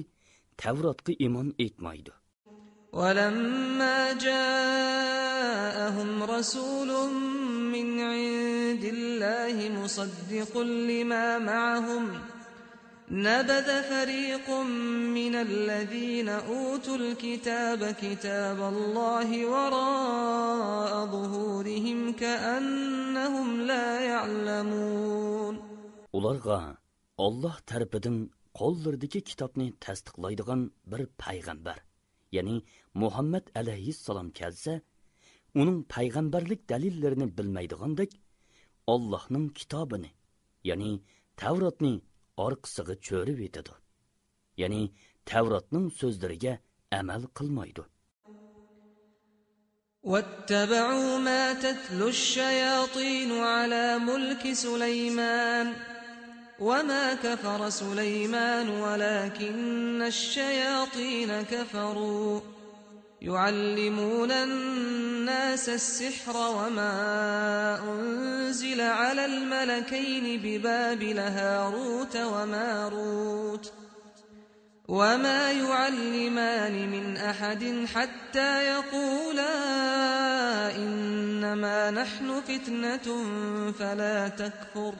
Tavrotga iymon etmaydi. وَلَمَّا جَاءَهُمْ رَسُولٌ مِّنْ عِندِ اللَّهِ مُصَدِّقٌ لِمَا مَعَهُمْ نَبَذَ فَرِيقٌ مِّنَ الَّذِينَ أُوتُوا الْكِتَابَ كِتَابَ اللَّهِ وَرَاءَ ظُهُورِهِمْ كَأَنَّهُمْ لَا يَعْلَمُونَ. Ularga Allah tarafidan qo'llaridagi kitobni tasdiqlaydigan bir payg'ambar, ya'ni Muhammad alayhissalom kelsa, uning payg'ambarlik dalillarini bilmaydigandek, Allohning kitobini, ya'ni Tavrotni orqasiga cho'rib etadi. Ya'ni Tavrotning so'zlariga amal qilmaydi. وَاتَّبَعُوا مَا تَتْلُو الشَّيَاطِينُ عَلَى مُلْكِ سُلَيْمَانَ وَمَا كَفَرَ سُلَيْمَانُ وَلَكِنَّ الشَّيَاطِينَ كَفَرُوا يُعَلِّمُونَ النَّاسَ السِّحْرَ وَمَا أُنزِلَ عَلَى الْمَلَكَيْنِ بِبَابِلَ هَارُوتَ وَمَارُوتَ وما يعلمان من أحد حتى يقولا إنما نحن فتنة فلا تكفر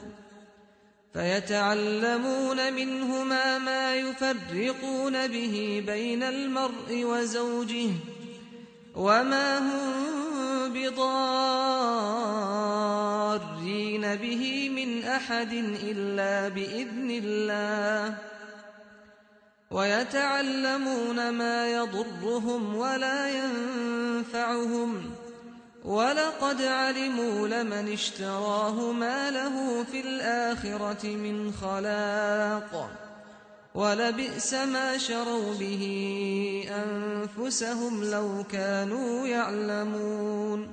فيتعلمون منهما ما يفرقون به بين المرء وزوجه وما هم بضارين به من أحد إلا بإذن الله ويتعلمون ما يضرهم ولا ينفعهم ولقد علموا لمن اشتراه ما له في الآخرة من خلاق ولبئس ما شروا به أنفسهم لو كانوا يعلمون.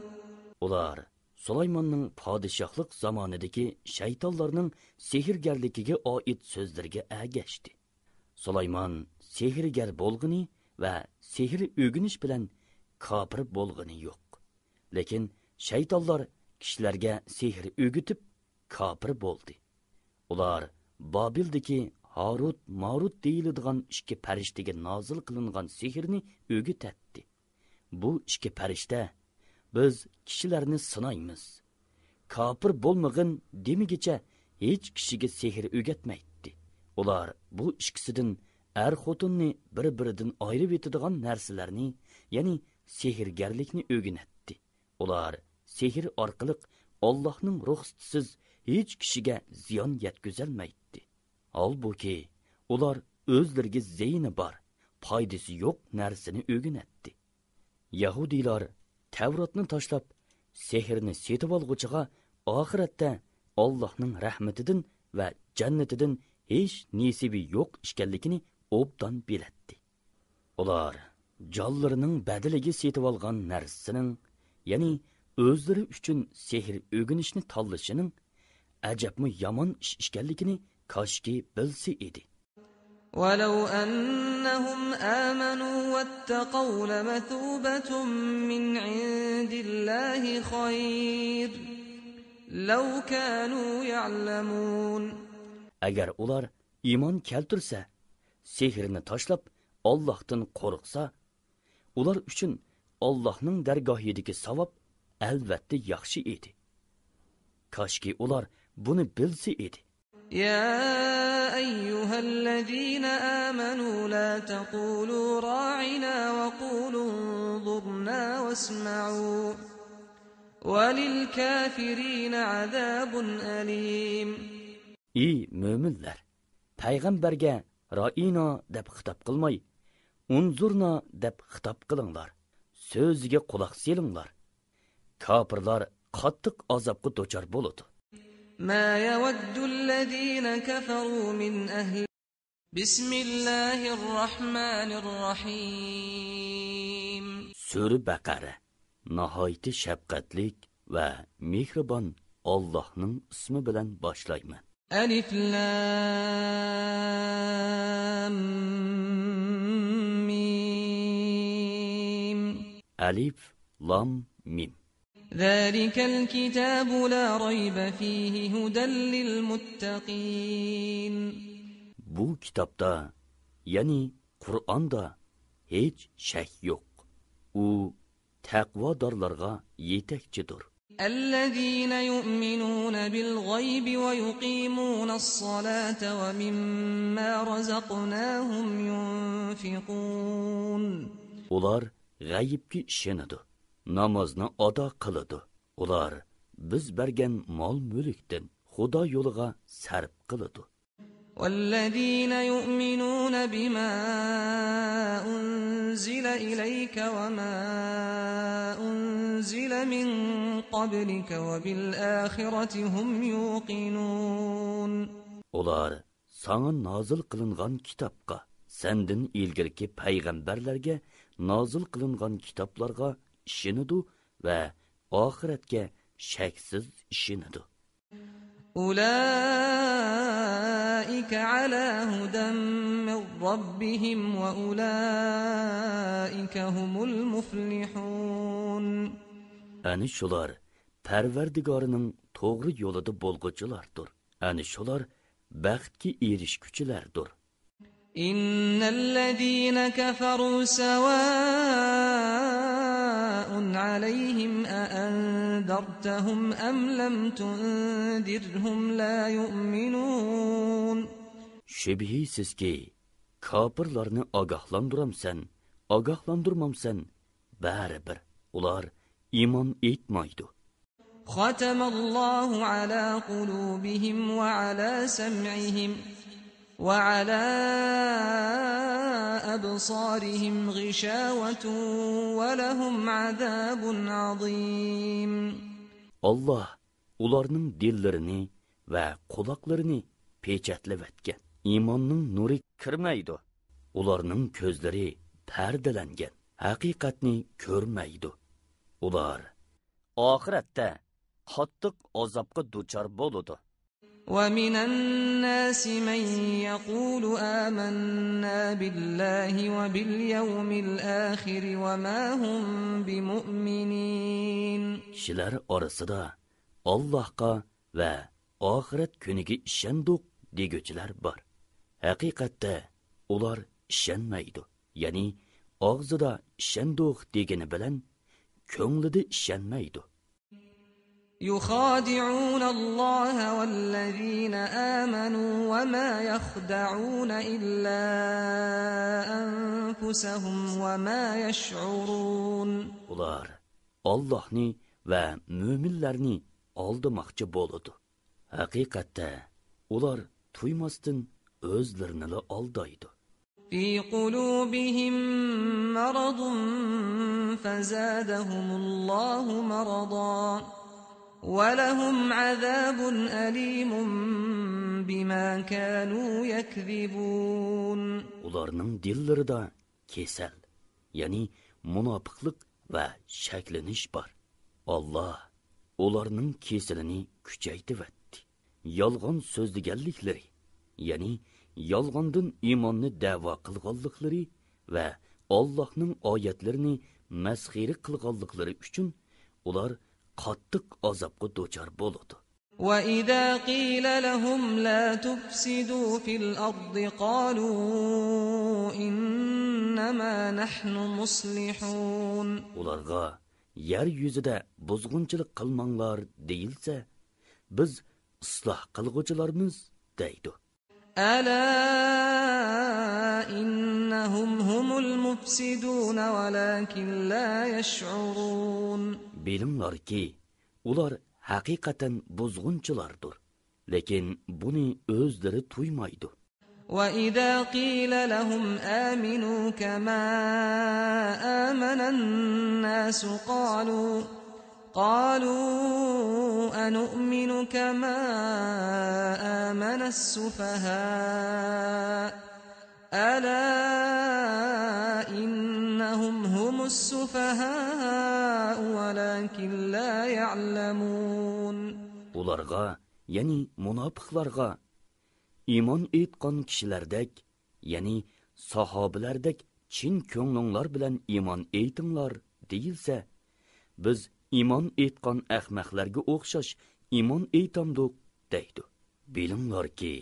Ular Sulaymonning padişahlık zamanidagi shaytonlarning sehrgarligiga oid so'zlarga agashdi. Sulaymon sehrgar bo'lg'ini va sehr o'rganish bilan kofir bo'lg'ini yo'q. Lekin shaytonlar kishilarga sehr o'rgatib kofir bo'ldi. Ular Babildagi Harut, Marut deyiladigan ikki farishtaga nozil qilingan sehrni o'rgatdi. Bu ikki farishta biz kishilarni sinaymiz. Kofir bo'lmag'in demigicha hech kishiga sehr o'rgatmaydi. Ular bu ikkisidan xotinni bir-biridan ayirib etadigan narsalarni, ya'ni sehrgarlikni o'rganatdi. Ular sehr orqali Allohning ruxsatisiz hech kishiga ziyon yetkazolmaydi. Halbuki ular o'zlariga ziyni bor, foydasi yo'q narsani o'rganatdi. Yahudiylar Tavrotni tashlab, sehrni setib olg'uchiga oxiratda Allohning rahmatidan va jannatidan hech nasibi yo'q ekanligini obdan biladi. Ular jonlarining badaliga setib olgan narsaning, ya'ni o'zlari uchun sehr o'rganishni tanlashining ajabmi yomon ish ekanligini koshki bilsa edi. ولو أنهم آمنوا واتقوا لمثوبة من عند الله خير لو كانوا يعلمون. Agar ular iymon keltirsa, sehrni tashlab Allohdan qo'rqsa, ular uchun Allohning dargohidagi savob albatta yaxshi edi. Koshki ular buni bilsa edi. يا أيها الذين آمنوا لا تقولوا راعنا وقولوا انظرنا واسمعوا وللكافرين عذاب أليم. Ey mo'minlar, payg'ambarga ra'ina deb xitob qilmay, unzurna deb xitob qilinglar. So'ziga quloq selinglar. Kofirlar qattiq azobga duchor bo'ladi. ما يود الذين كفروا من أهل بسم الله الرحمن الرحيم. Sura Baqara nihoyat shafqatlik va mehribon Allohning ismi bilan boshlayman. Alif Lam Mim. Alif Lam Mim. ذلك الكتاب لا ريب فيه هدى للمتقين. Bu kitapta, yani Kur'an'da hiç şek yok. O takvadorlarga yetekçidir. الذين يؤمنون بالغيب ويقيمون الصلاة ومما رزقناهم ينفقون. Ular g'ayibga ishonadi. Namozni ado qiladi. Ular biz bergan mol-mulkdan Xudo yo'liga sarf qiladi. والذين يؤمنون بما أنزل إليك وما أنزل من قبلك وبالآخرة هم يوقنون. Ular sana nazil qilingan kitobga, sendin ilgirki payg'ambarlarga nazil qilingan kitoblarga ishonadi va oxiratga shaksiz ishonadi. أولئك على هدى من ربهم وأولئك هم المفلحون. Ani shular Parvardigorining to'g'ri yo'lida bo'lg'uchilardir. Ani shular baxtga erishguchilardir. إن الذين كفروا سواء عليهم أأنذرتهم أم لم تنذرهم لا يؤمنون. Şübhisizki kafirlarni agahlandıramsan, agahlandırmamsan, baribir ular iymon etmaydi. ختم الله على قلوبهم وعلى سمعهم وعلى أبصارهم غشاوة ولهم عذاب عظيم. Allah ularning dillarini va quloqlarini pechatlab etgan. Iymonning nuri kirmaydi. Ularning ko'zlari pardalangan. Haqiqatni ko'rmaydi. Ular oxiratda qattiq azobga duchor bo'ladi. ومن الناس من يقول آمنا بالله وباليوم الآخر وما هم بمؤمنين. Kishilar orasida Allohga va oxirat kuniga ishondik deguvchilar bor. Haqiqatda ular ishonmaydi. Ya'ni og'zida ishondik degani bilan ko'nglida ishonmaydi. يخادعون الله والذين آمنوا وما يخدعون إلا أنفسهم وما يشعرون. Ular Allohni va mo'minlarni aldamoqchi bo'ladi. Haqiqatda ular tuymasdan o'zlarini aldaydi. في قلوبهم مرض فزادهم الله مرضا ولهم عذاب أليم بما كانوا يكذبون. Ularning dillarida kesal, ya'ni munofiqlik va shaklanish bor. Allah ularning kesilini kuchaytirib etdi. Yolg'on so'zlaganliklari, ya'ni yolg'ondan iymonni da'vo qilganliklari va Allohning oyatlarini masxira qilganliklari uchun ular qattiq azobga duchor bo'ladi. وَإِذَا قِيلَ لَهُمْ لَا تُفْسِدُوا فِي الْأَرْضِ قَالُوا إِنَّمَا نَحْنُ مُصْلِحُونَ. Ularga yer yuzida buzg'unchilik qilmanglar deyilsa, biz isloh qilg'uvchilarmiz deydi. أَلَا إِنَّهُمْ هُمُ الْمُفْسِدُونَ وَلَكِنْ لَا يَشْعُرُونَ. Bilinglarki, ular haqiqatan buzg'unchilardir, lekin buni o'zlari tuymaydi. وَإِذَا قِيلَ لَهُمْ آمِنُوا كَمَا آمَنَ النَّاسُ قالوا أنؤمن كما آمن السفهاء ألا إنهم هم السفهاء ولكن لا يعلمون. Ularga, ya'ni munofiqlarga iymon etgan kishilardek, ya'ni sahobalardek chin ko'nglinglar bilan iymon etinglar deyilsa, biz iymon etgan ahmoqlarga o'xshash iymon etamdik deydi. Bilinglarki,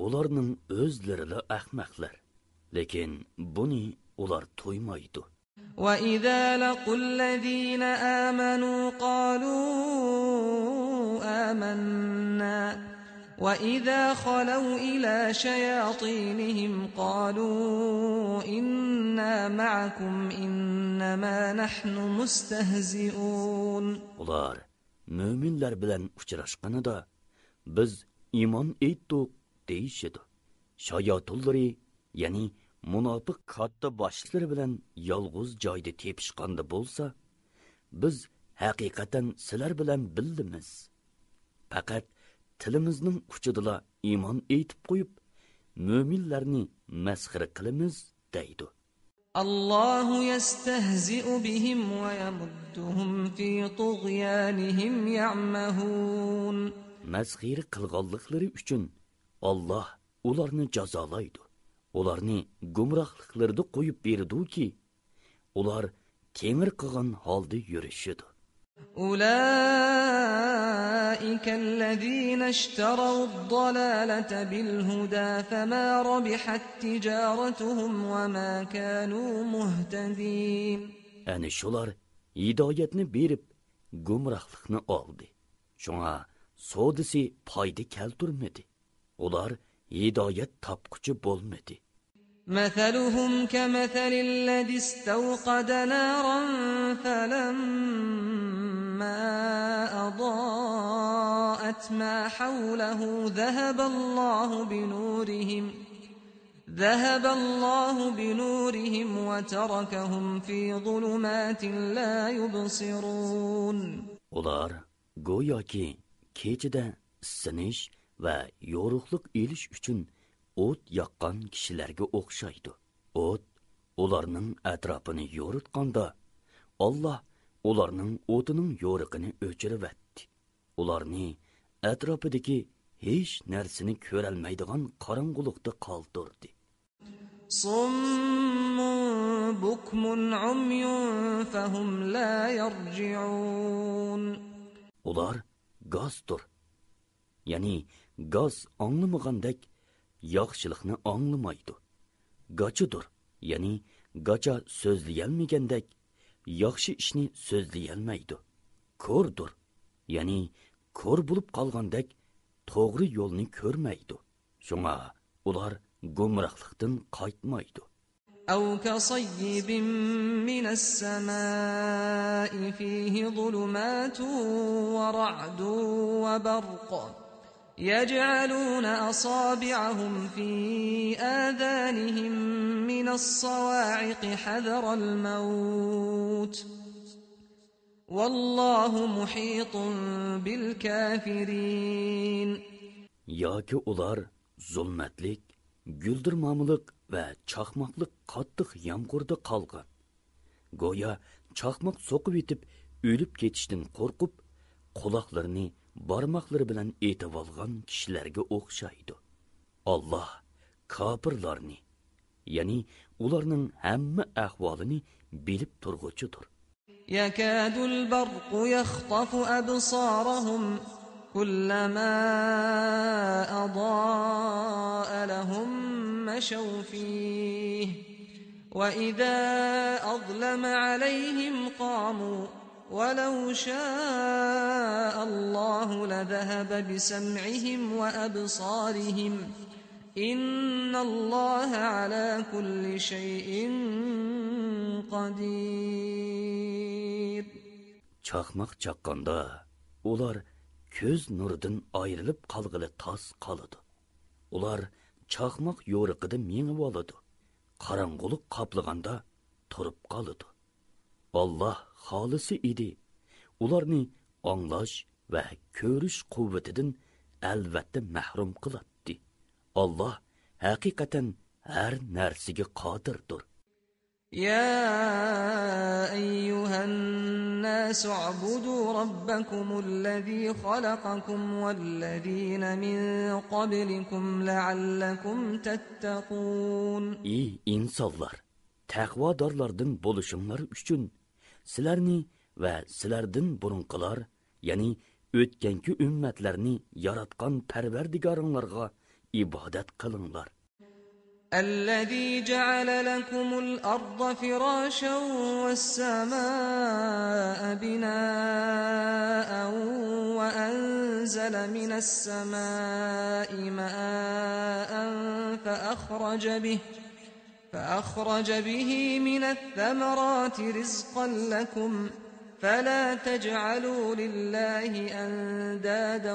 ularning o'zlari ahmoqlar, lekin buni ular to'ymaydi. وَإِذَا لَقُوا الَّذِينَ آمَنُوا قَالُوا آمَنَّا وَإِذَا خَلَوْا إِلَى شَيَاطِينِهِمْ قَالُوا إِنَّا مَعَكُمْ إِنَّمَا نَحْنُ مُسْتَهْزِئُونَ. Ular mo'minlar bilan uchrashganida biz iymon etdik deyishadi. Shayotinlari, ya'ni munofiq katta boshliqlari bilan yolg'iz joyda tepishganda bo'lsa, biz haqiqatan sizlar bilan bildimiz. Faqat tilimizning uchidala iymon etib qo'yib, mo'minlarni masxira qilamiz deydi. الله يستهزئ بهم ويمدهم في طغيانهم يعمهون. Masxira qilganliklari uchun Allah ularni jazolaydi. Ularni gumrohliklarida qo'yib berdi-ki, ular kengir qilgan holda yurishidi. أولئك الذين اشتروا الضلالة بالهدى فما ربحت تجارتهم وما كانوا مهتدين. Әні шулар hidoyatni berib, gumrohlikni oldi. Shunga sodisi foyda keltirmadi. Ular hidoyat topquchi bo'lmadi. مثلهم كمثل الذي استوقد نارا فلما أضاءت ما حوله ذهب الله بنورهم وتركهم في ظلمات لا يبصرون. Ular go'yoki kechida sinish va yo'ruqlik elish uchun o't yaqqan kishilarga o'xshaydi. O't ularning atrofini yo'ritganda, Alloh ularning o'tining yo'riqini o'chiribdi. Ularni atrofidagi hech narsani ko'rolmaydigan qorong'ulikda qoldirdi. صم بكم عمي فهم لا يرجعون. Ular gazdir. Ya'ni gaz anglamagandek yaxshilikni anglamaydi. Gachidir. Ya'ni gacha so'zlayolmagandek yaxshi ishni so'zlayolmaydi. Ko'rdir. Ya'ni ko'r bo'lib qolgandek to'g'ri yo'lni ko'rmaydi. Shunga ular gumrohlikdan qaytmaydi. أو كصيب من السماء فيه ظلمات ورعد وبرق يجعلون أصابعهم في آذانهم من الصواعق حذر الموت والله محيط بالكافرين. Yoki ular zulmatlik, guldirmamlik va chaqmoqlik qattiq yomg'irda qolgan. Go'yo chaqmoq so'qib etib, o'lib ketishdan qo'rqib, quloqlarini barmoqlari bilan etib olgan kishilarga o'xshaydi. Alloh kofirlarni, ya'ni ularning hamma ahvolini bilib turg'uchidir. يكاد البرق يخطف أبصارهم كلما أضاء لهم مشوا فيه وإذا أظلم عليهم قاموا ولو شاء الله لذهب بسمعهم وأبصارهم إن الله على كل شيء قدير. Chaqmoq chaqqanda ular ko'z nuridan ayrilib qolg'ili tas qoladi. Ular chaqmoq yo'riqida mengib oladi. Qorong'ulik qoplaganda turib qoladi. Alloh xolisi edi. Ularni anglash va ko'rish quvvatidan albatta mahrum qiladi. Alloh haqiqatan har narsaga qodirdir. يا أيها الناس اعبدوا ربكم الذي خلقكم والذين من قبلكم لعلكم تتقون. Ey insonlar, taqvodorlardan bo'lishinglar uchun sizlarni va sizlardan burunqilar, ya'ni o'tganki ummatlarni yaratgan Parvardigoringlarga ibodat qilinglar. الذي جعل لكم الأرض فراشا والسماء بناء وأنزل من السماء ماء فأخرج به من الثمرات رزقا لكم فلا تجعلوا لله أندادا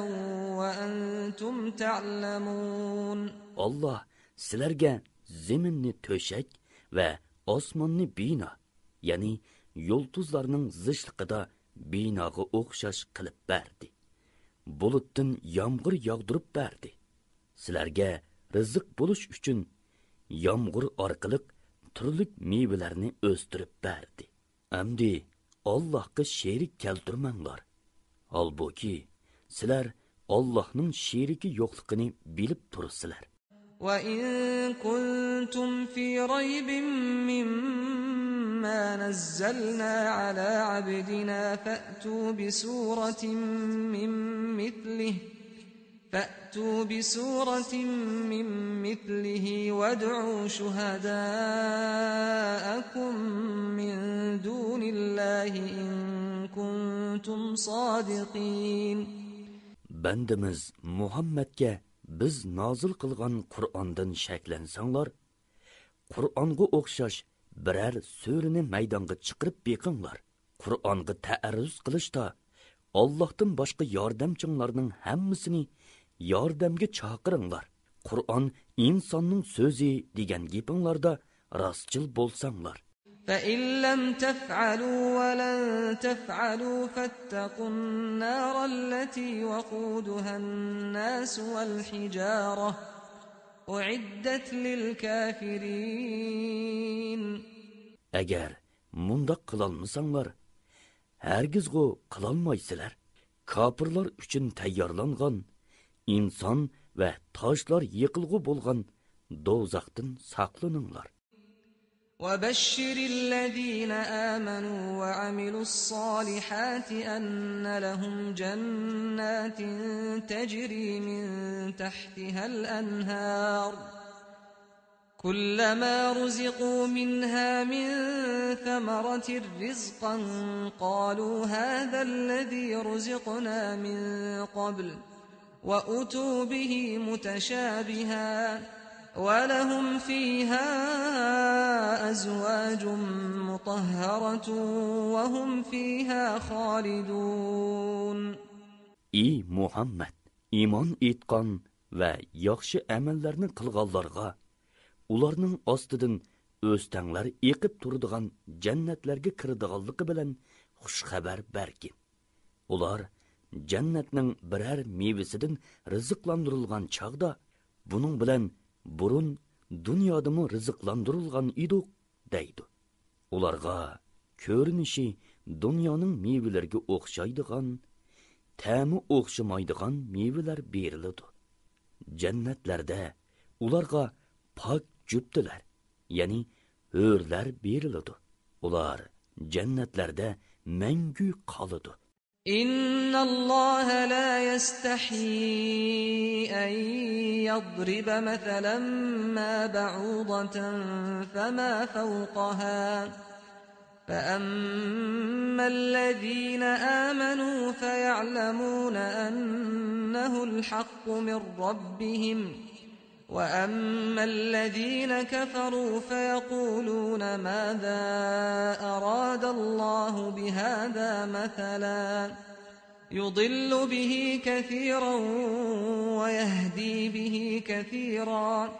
وأنتم تعلمون. Allah sizlarga zeminni to'shak va osmonni bino, ya'ni yulduzlarning zishliqida binoga o'xshash qilib berdi. Bulutdan yomg'ir yog'dirib berdi. Sizlarga rizq bo'lish uchun yomg'ir orqali turli mevalarni o'stirib berdi. Amdi Allohga sherik keltirmanglar. Holbuki sizlar Allohning sheriki yo'qligini bilib turibsizlar. وَإِن كُنتُمْ فِي رَيْبٍ ما نزلنا على عبدنا فأتوا بسورة من مثله وادعوا شهداءكم من دون الله إن كنتم صادقين. Bandimiz Muhammadga biz nozil qilgan Qur'ondan shaklansanglar, Qur'onga o'xshash biror so'rini maydonga chiqarib beqinglar. Qur'onga ta'arruz qilishda Allohdan boshqa yordamchinglarning hammasini yordamga chaqiringlar. Qur'on insonning so'zi degan gapinglarda rostchil bo'lsanglar. فإن لم تفعلوا ولن تفعلوا فاتقوا النار التي وقودها الناس والحجارة أعدت للكافرين. Agar mundaq qilolmasanglar, hargizg'u qilolmaysizlar. Kofirlar uchun tayyorlangan inson va toshlar yiqilg'u bo'lgan do'zaxdan saqlaninglar. وبشر الذين آمنوا وعملوا الصالحات أن لهم جنات تجري من تحتها الأنهار كلما رزقوا منها من ثمرة رزقا قالوا هذا الذي رزقنا من قبل وأتوا به متشابها ولهم فيها أزواج مطهرة وهم فيها خالدون. Ey Muhammad, iymon etgan va yaxshi amallarni qilganlarga ularning ostidan o'stanglar eqib turadigan jannatlarga kiradiganligi bilan xush xabar bergin. Ular jannatning biror mevasidan rizqlantirilgan chaqda buning bilan burun dunyodami rizqlantirilgan edik deydi. Ularga ko'rinishi dunyoning mevalariga o'xshaydigan, ta'mi o'xshamaydigan mevalar beriladi. Jannatlarda ularga pok juptilar, ya'ni hurlar beriladi. Ular jannatlarda mangu qoladi. إن الله لا يستحيي أن يضرب مثلا ما بعوضة فما فوقها فأما الذين آمنوا فيعلمون أنه الحق من ربهم وأما الذين كفروا فيقولون ماذا أراد الله بهذا مثلا يضل به كثيرا ويهدي به كثيرا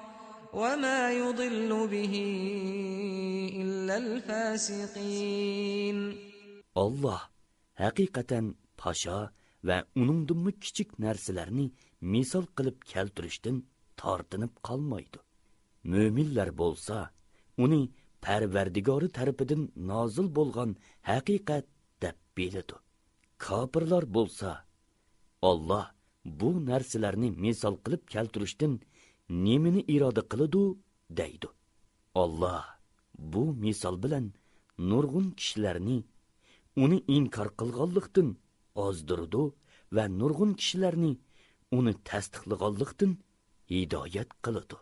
وما يضل به إلا الفاسقين. Allah haqiqatan pasha va uningdinmi kichik narsalarni misol qilib keltirishdan tortinib qolmaydi. Mo'minlar bo'lsa, uni Parvardigori tarafidan nozil bo'lgan haqiqat deb biladi. Kofirlar bo'lsa, Alloh bu narsalarni misol qilib keltirishdan nimani iroda qiladi deydi. Alloh bu misol bilan nurg'un kishilarni uni inkor qilganlikdan ozdirdi va nurg'un kishilarni uni tasdiqlaganlikdan hidoyat qiladi.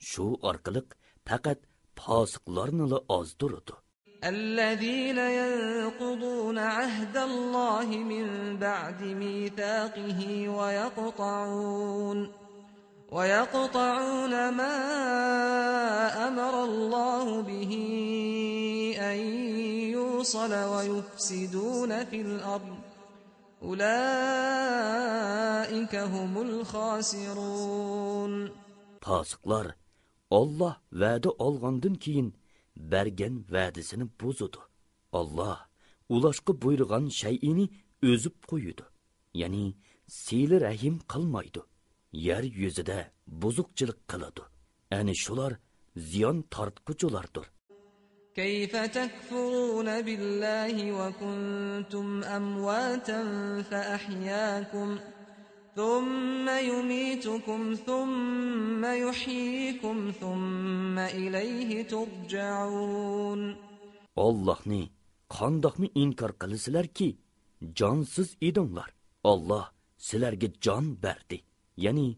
Shu orqali faqat fosiqlarni ozdiradi. الذين ينقضون عهد الله من بعد ميثاقه ويقطعون ما أمر الله به أن يوصل ويفسدون في الأرض أولئك هم الخاسرون. Fasiqlar Allah va'da olgandan keyin bergan va'dasini buzadi. Allah ulashqa buyurgan shay'ini o'zib qo'yadi. Ya'ni sili rahim qilmaydi. Yer yuzida buzuqchilik qiladi. Ani shular ziyon tortquchilardir. كيف تكفرون بالله وكنتم أمواتا فأحياكم ثم يميتكم ثم يحييكم ثم إليه ترجعون. Allohni qandoqmi inkor qilasizlarki, jonsiz edinglar. Alloh sizlarga jon berdi. Ya'ni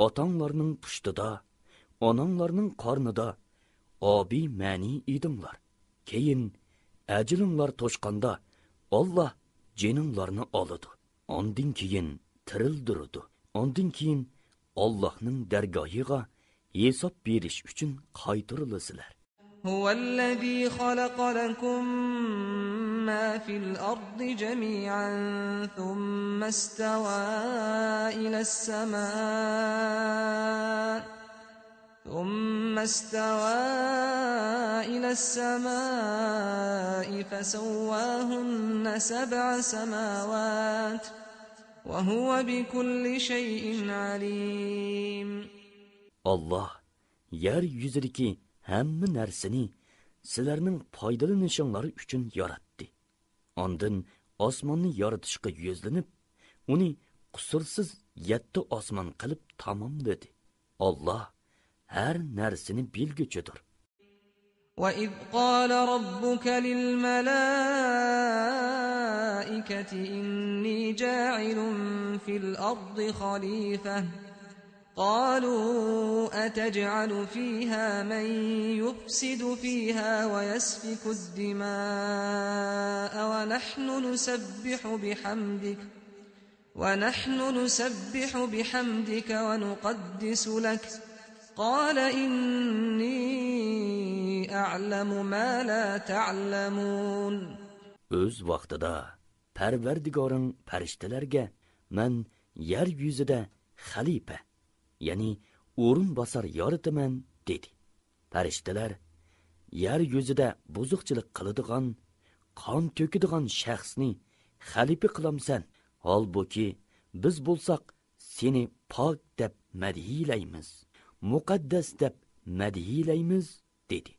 otanglarning pushtida, onanglarning qornida obi ma'ni edinglar. Keyin ajilinglar to'shqanda Alloh jininglarni oladi. Ondan keyin tirildirdi. Ondan keyin Allohning dargohiga hisob berish uchun qaytarilasizlar. هو الذي خلق لكم ما في الأرض جميعا ثم استوى إلى السماء فسواهن 7 سماوات وهو بكل شيء عليم. Allah yer yüzüdeki hamma narsani sizlarning foydalanishinglar uchun yaratdi. Ondan osmonni yaratishga yuzlanib, uni qusursiz 7 osmon qilib tamomladi. Allah her narsani bilguchidir. وَإِذْ قَالَ رَبُّكَ لِلْمَلَائِكَةِ إِنِّي جَاعِلٌ فِي الْأَرْضِ خَلِيفَةً قالوا أتجعل فيها من يفسد فيها ويسفك الدماء ونحن نسبح بحمدك ونقدس لك قال إني أعلم ما لا تعلمون. Öz vaqtida Parvardigoring farishtalarga men yer yuzida xalifa, ya'ni o'rin bosar yoritaman dedi. Farishtalar yer yuzida buzuqchilik qiladigan, qon to'kadigan shaxsni xalifa qilamsan. Holbuki biz bo'lsak seni pok deb madhiylaymiz, muqaddas deb madhiylaymiz dedi.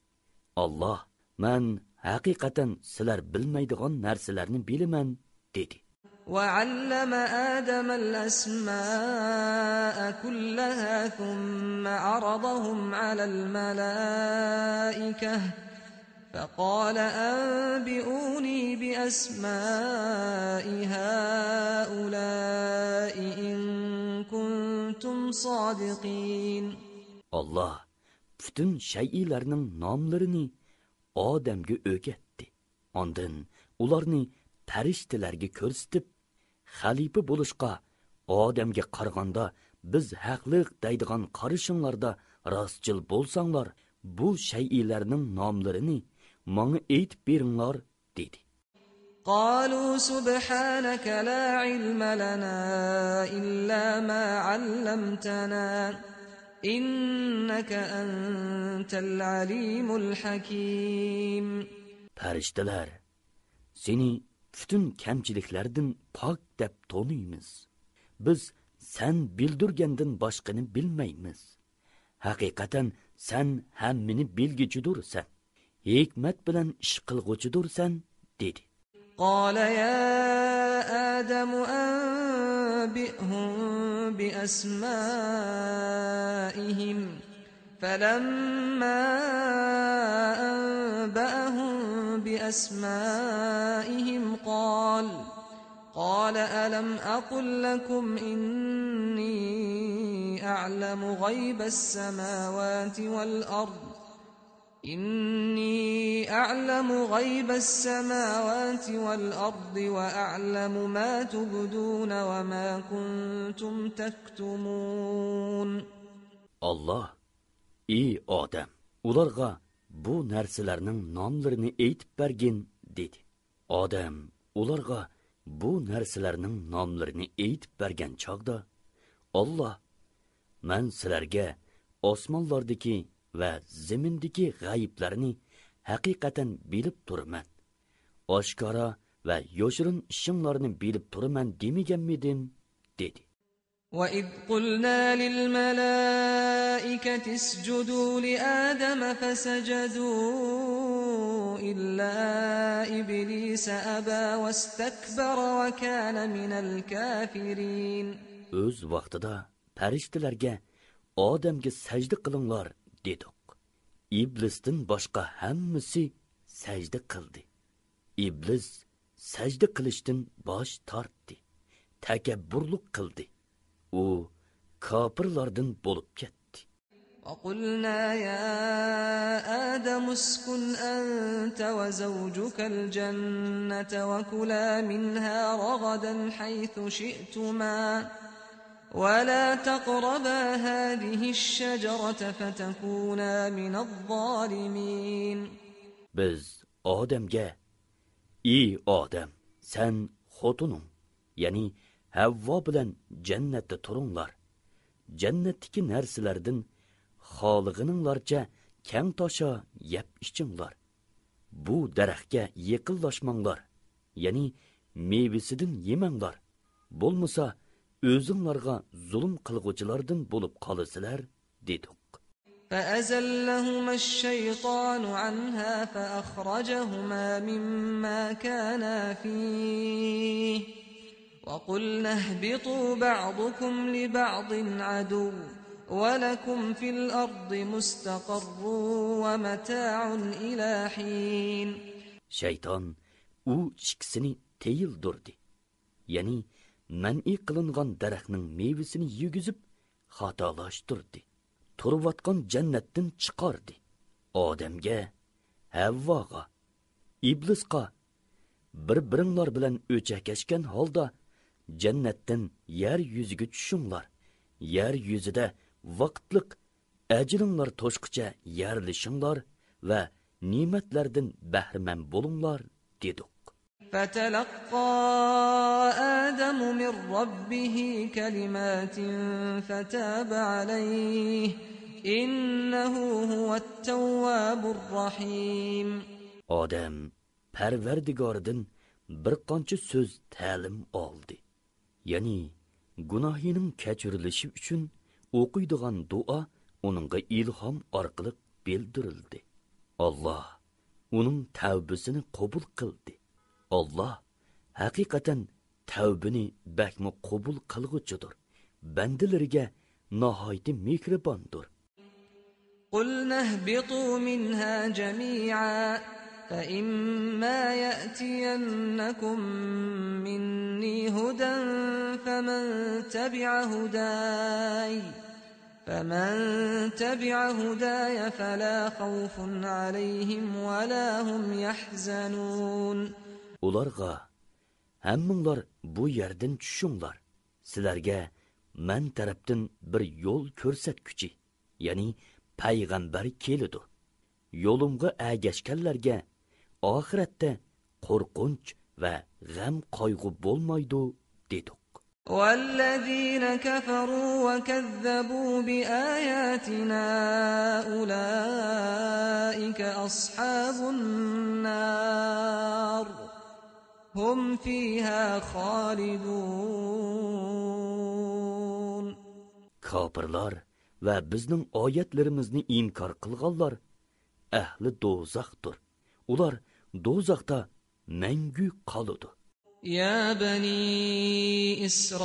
Allah, men haqiqatan sizlar bilmaydigan narsalarni bilaman dedi. وعلم آدم الأسماء كلها ثم عرضهم على الملائكة فقال أنبئوني بأسماء هؤلاء إن كنتم صادقين. Allah bütün şeylerinin namlarını Adem'ge öğretti. Ondan ularni farishtalarga ko'rsatib, xalifa bo'lishga odamga qaraganda biz haqliq deydigan qarishinglarda rostchil bo'lsanglar, bu shaylarning nomlarini menga aytib beringlar dedi. قالوا سبحانك لا علم لنا إلا ما علمتنا إنك أنت العليم الحكيم. Farishtalar, seni bütün kamchiliklardan pok deb tonuymiz. Biz sen bildirgandin boshqani bilmaymiz. Haqiqatan sen hammini bilguchidursan, hikmat bilan ish qilg'uchidursan dedi. قال يا آدم أنبئهم بأسمائهم فلما أنبأهم بأسمائهم قال ألم أقل لكم إني أعلم غيب السماوات والأرض وأعلم ما تبدون وما كنتم تكتمون. Allah, ey odam, ularga bu narsalarning nomlarini aytib bergin dedi. Odam ularga bu narsalarning nomlarini aytib bergan chog'da Allah, men sizlarga osmonlardagi va zamindagi g'ayiblarni haqiqatan bilib turman. Oshkora va yoshirin ishimlarni bilib turman demaganmidim dedi. وَإِذْ قُلْنَا لِلْمَلَائِكَةِ اسْجُدُوا لِآدَمَ فَسَجَدُوا إِلَّا إِبْلِيسَ أَبَى وَاسْتَكْبَرَ وَكَانَ مِنَ الْكَافِرِينَ. Öz vaqtida farishtalarga Odamga sajda qilinglar dedik. İblisdan boshqa hammasi sajda qildi. İblis sajda qilishdan bosh tortdi. Takabburlik qildi. U kofirlardan bo'lib ketdi. وقلنا يا آدم اسكن أنت وزوجك الجنة وكلا منها رغدا حيث شئتما ولا تقربا هذه الشجرة فتكونا من الظالمين. Biz Adem'ge, "Ey Adem, sen xotunun, yani Havva bilan jannatda turinglar. Jannatdagi narsalardan xolig'ininglarcha kang tosha yeb ichinglar. Bu daraxtga yaqinlashmanglar, ya'ni mevasidan yemanglar. Bo'lmasa o'zinglarga zulm qilg'uvchilardan bo'lib qolasizlar" dedik. فأزلهما الشيطان عنها فأخرجهما مما كانا فيه وقلنا اهبطوا بعضكم لبعض عدو ولكم في الأرض مستقر ومتاع إلى حين. Şeytan u ikkisini teyildirdi. Ya'ni man'i qilingan daraxtning mevasini yegizib xatolashtirdi. Turvatgan jannatdan chiqardi. Odamga, Havvoga, Iblisga bir-biringlar bilan o'chakashgan holda jannatdan yer yuziga tushinglar. Yer yuzida vaqtliq ajringlar to'shqicha yerlishinglar va ne'matlardan bahramand bo'linglar dedik. فتلقى آدم من ربه كلمات فتاب عليه إنه هو التواب الرحيم. Odam Parvardigordan bir qancha so'z ta'lim oldi. Ya'ni gunohining kechirilishi uchun o'qiydigan duo uningga ilhom orqali bildirildi. Alloh uning tavbasini qabul qildi. Allah haqiqatan tavbini bakmi qabul qilg'uchidir. Bandalariga nihoyat mehribondir. قلنا اهبطوا منها جميعا فإما يأتينكم مني هدى فمن تبع هداي فلا خوف عليهم ولا هم يحزنون. Ularga, hamminglar bu yerdan tushinglar. Sizlarga men tarafdan bir yo'l ko'rsatguchi, ya'ni payg'ambar keladi. Yo'limga agashganlarga oxiratda qo'rqinch va g'am qayg'u bo'lmaydi dedik. والذين كفروا وكذبوا بآياتنا أولئك أصحاب النار هم فيها خالدون. Kafirlar va bizning oyatlarimizni inkor qilganlar ahli do'zaxdir. Ular do'zaxda mangu qoladi. يا بني إسرائيل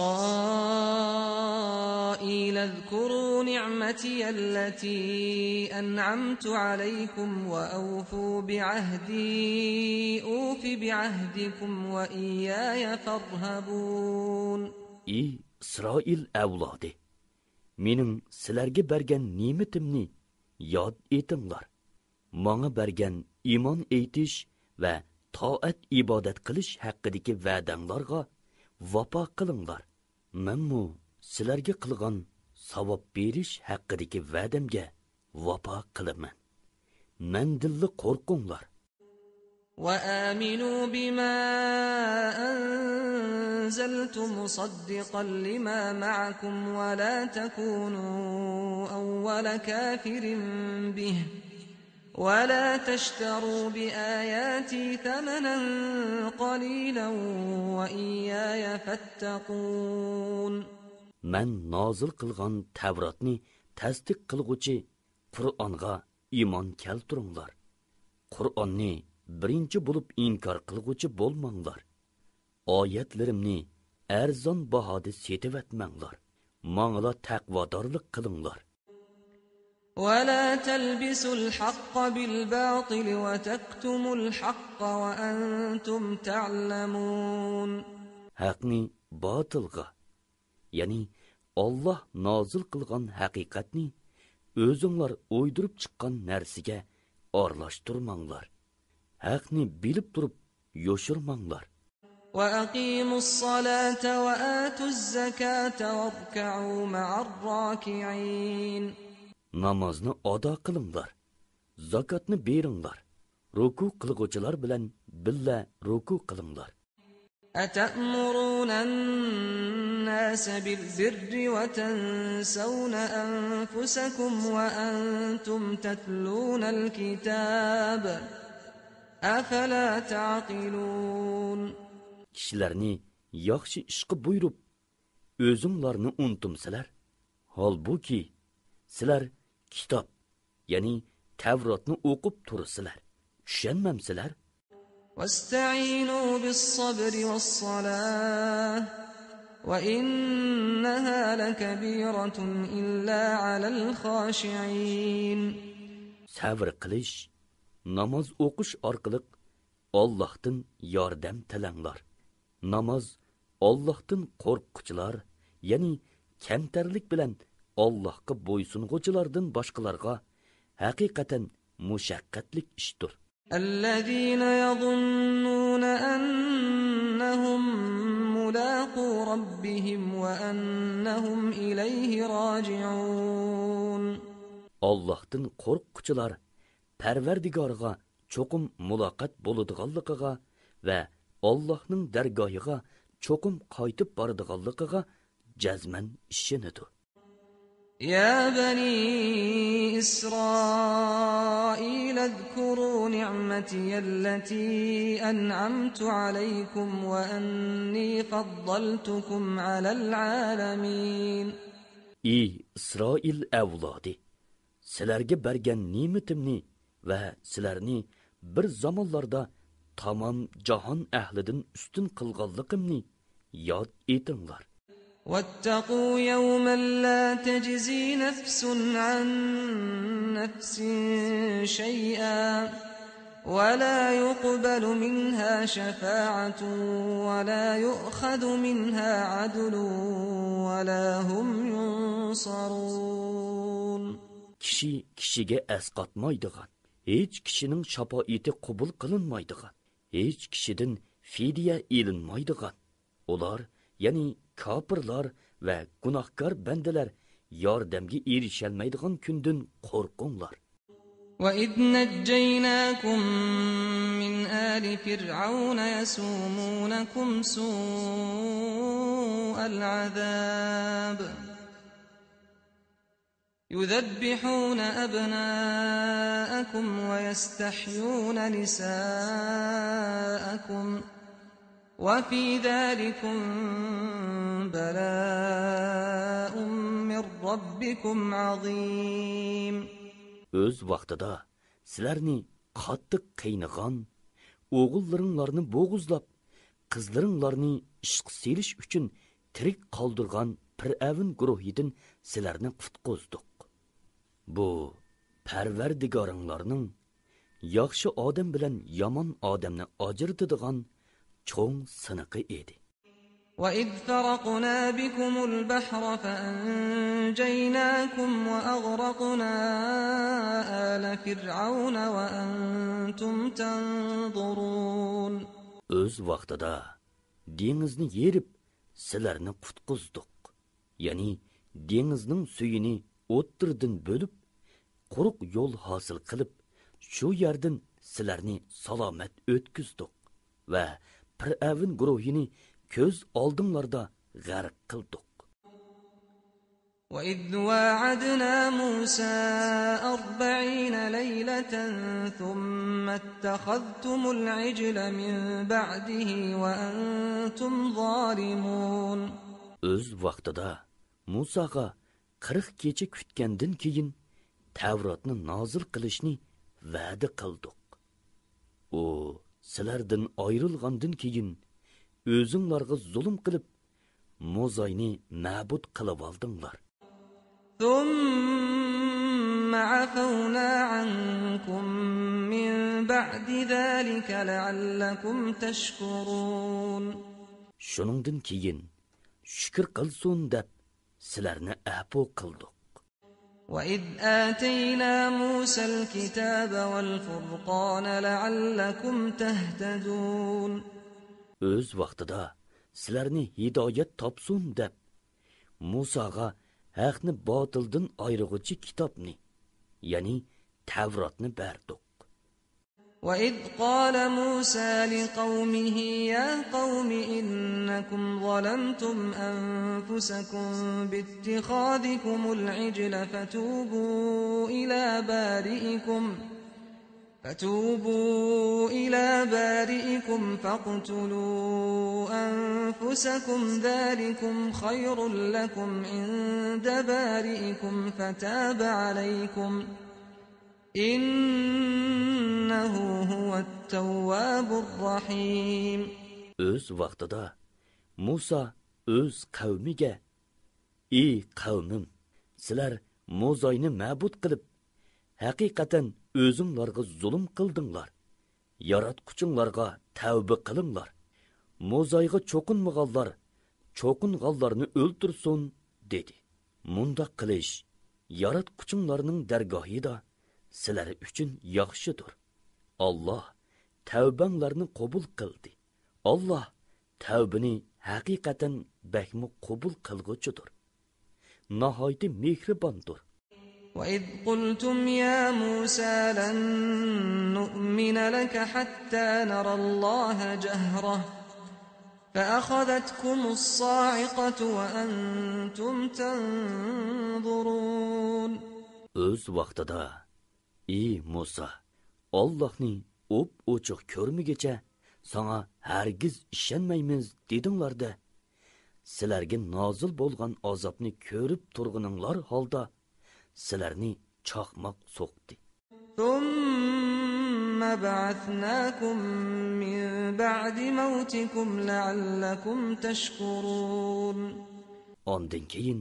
اذكروا نعمتي التي أنعمت عليكم وأوفوا بعهدي أوف بعهدكم وإياي فارهبون. Ey İsrail avlodi, mening sizlarga bergan ne'matimni yod etinglar. Menga bergan iymon aytish va toat ibodat qilish haqidagi va'danglarga vafo qilinglar. Menmu sizlarga qilgan savob berish haqidagi va'damga vafo qilaman. Mendilli qo'rqinglar. وآمنوا بما أنزلت مصدقا لما معكم ولا تكونوا أول كافر به ولا تشتروا بآياتي ثمنا قليلا وإياي فاتقون. من نازل qilgan Tavratni tasdiq qilguvchi Qur'onga iymon keltiringlar. Qur'onni birinchi bo'lib inkor qilguvchi bo'lmanglar. Oyatlarimni arzon bahoda setivatmanglar. Mangla taqvodorlik qilinglar. ولا تلبسوا الحق بالباطل وتكتموا الحق وأنتم تعلمون. Haqni batılga, yani Allah nazil qilgan haqiqatni o'zinglar o'ydirib chiqqan narsiga aralashtirmanglar. Haqni bilib turib yoshirmanglar. وأقيموا الصلاة وآتوا الزكاة واركعوا مع الراكعين. Namozni ado qilinglar, zakotni beringlar, ruku qilguvchilar bilan billa ruku qilinglar. أتأمرون الناس بالبر وتنسون أنفسكم وأنتم تتلون الكتاب أفلا تعقلون. Kishilarni yaxshi ishqa buyurib, o'zinglarni unutmsizlar. Holbuki sizlar kitob, ya'ni Tavrotni o'qib tursizlar. Tushunmamsizlar? واستعينوا بالصبر والصلاة وإنها لكبيرة إلا على الخاشعين. Sabr qilish, namoz o'qish orqali Allohdan yordam tilanglar. Namoz Allohdan qo'rquvchilar, ya'ni kamtarlik bilan Allohga bo'ysung'uvchilardan boshqalarga haqiqatan mushaqqatlik ishdir. الذين يظنون أنهم ملاقو ربهم وأنهم إليه راجعون. Allohdan qo'rquvchilar Parvardigorga cho'qim muloqot bo'ladiganligiga va Allohning dargohiga cho'qim qaytib boradiganligiga jazman ishonidir. يا بني إسرائيل اذكروا نعمتي التي أنعمت عليكم وأني فضلتكم على العالمين. Ey İsrail avlodi, sizlarga bergan ne'matimni va sizlarni bir zamonlarda tamom jahon ahlidan ustun qilganligimni yod etinglar. واتقوا يوما لا تجزي نفس عن نفس شيئا ولا يقبل منها شفاعة ولا يؤخذ منها عدل ولا هم ينصرون. Kishi kishiga asqatmaydigan, hech kishining shafoati qabul qilinmaydigan, hech kishidan fidya elinmaydigan, ular ya'ni kafirlar va gunohkor bandalar yordamga erisholmaydigan kundan qo'rqinglar. وَإِذْ نَجَّيْنَاكُمْ مِنْ آلِ فِرْعَوْنَ يَسُومُونَكُمْ سُوءَ الْعَذَابِ يُذَبِّحُونَ أَبْنَاءَكُمْ وَيَسْتَحْيُونَ نِسَاءَكُمْ وَفِي ذَلِكُمْ بَلَاءٌ مِّن رَّبِّكُمْ عَظِيمٌ. Öz vaqtida sizlarni qattiq qiynag'an, o'g'illaringlarni bo'g'izlab, qizlaringlarni ishq selish uchun tirik qoldirgan Fir'avn guruhidan sizlarni qutqizdik. Bu Parvardigoringlarning yaxshi odam bilan yomon odamni ajratadigan cho'ng siniqi edi. وَإِذْ فَرَقْنَا بِكُمُ الْبَحْرَ فَأَنْجَيْنَاكُمْ وَأَغْرَقْنَا آلَ فِرْعَوْنَ وَأَنْتُمْ تَنْظُرُونَ. Öz vaqtida dengizni yerib sizlarni qutqizdik. Ya'ni dengizning suyini o'ttirdan bo'lib, quruq yo'l hosil qilib, shu yerdan sizlarni salomat o'tkizdik va Fir'avn guruhini ko'z oldinglarda g'arq qildik. وَإِذْ وَاعَدْنَا مُوسَى 40 لَيْلَةً ثُمَّ اتَّخَذْتُمُ الْعِجْلَ مِنْ بَعْدِهِ وَأَنْتُمْ ظَالِمُونَ. Öz vaqtida Musaga 40 kecha kutgandan keyin Tavrotni nozil qilishni va'da qildik. U sizlardan ayrilgandan keyin o'zinglarga zulm qilib, Mo'zayni ma'bud qilib oldinglar. ثُمَّ ثم عفونا عنكم من بعد ذلك لعلكم تشكرون. Şuningdan keyin shukr qilsin deb sizlarni afo qildik. وَإِذْ آتَيْنَا مُوسَى الْكِتَابَ وَالْفُرْقَانَ لَعَلَّكُمْ تَهْتَدُونَ. O'z vaqtida sizlarni hidoyat topsin deb Musaga haqni botildan ayirg'uvchi kitobni, ya'ni Tavrotni berdik. وَإِذْ قَالَ مُوسَى لِقَوْمِهِ يَا قَوْمِ إِنَّكُمْ ظَلَمْتُمْ أَنفُسَكُمْ بِاتِّخَاذِكُمُ الْعِجْلَ فتوبوا إلى بارئكم فاقتلوا أنفسكم ذلكم خير لكم عند بارئكم فتاب عليكم إنه هو التواب الرحيم. O'z vaqtida Musa o'z qavmiga: "Ey qavmim, sizlar Mo'zoyni ma'bud qilib, haqiqatan o'zinglarga zulm qildinglar. Yaratquchinglarga tavba qilinglar. Mo'zoyga cho'qinmaganlar, cho'qinganlarni o'ltirsin" dedi. Munda qilish yaratquchinglarning dargohida sizlar uchun yaxshidir. Alloh tavbanglarni qabul qildi. Alloh tavbani haqiqatan bakmi qabul qilguchidir. Nihoyat mehribondir. وَإِذْ قُلْتُمْ يَا مُوسَى لَن نُّؤْمِنَ لَكَ حَتَّى نَرَى اللَّهَ جَهْرَةً فَأَخَذَتْكُمُ الصَّاعِقَةُ وَأَنْتُمْ تَنظُرُونَ. O'z vaqtida: "Ey Musa, Allohni ochiq ko'rmigicha sana hargiz ishonmaymiz" dedinglarda, sizlarga nozil bo'lgan azobni ko'rib turganinglar holda sizlarni chaqmoq so'qdi. ثُمَّ بَعَثْنَاكُمْ مِنْ بَعْدِ مَوْتِكُمْ لَعَلَّكُمْ تَشْكُرُونَ. Ondan keyin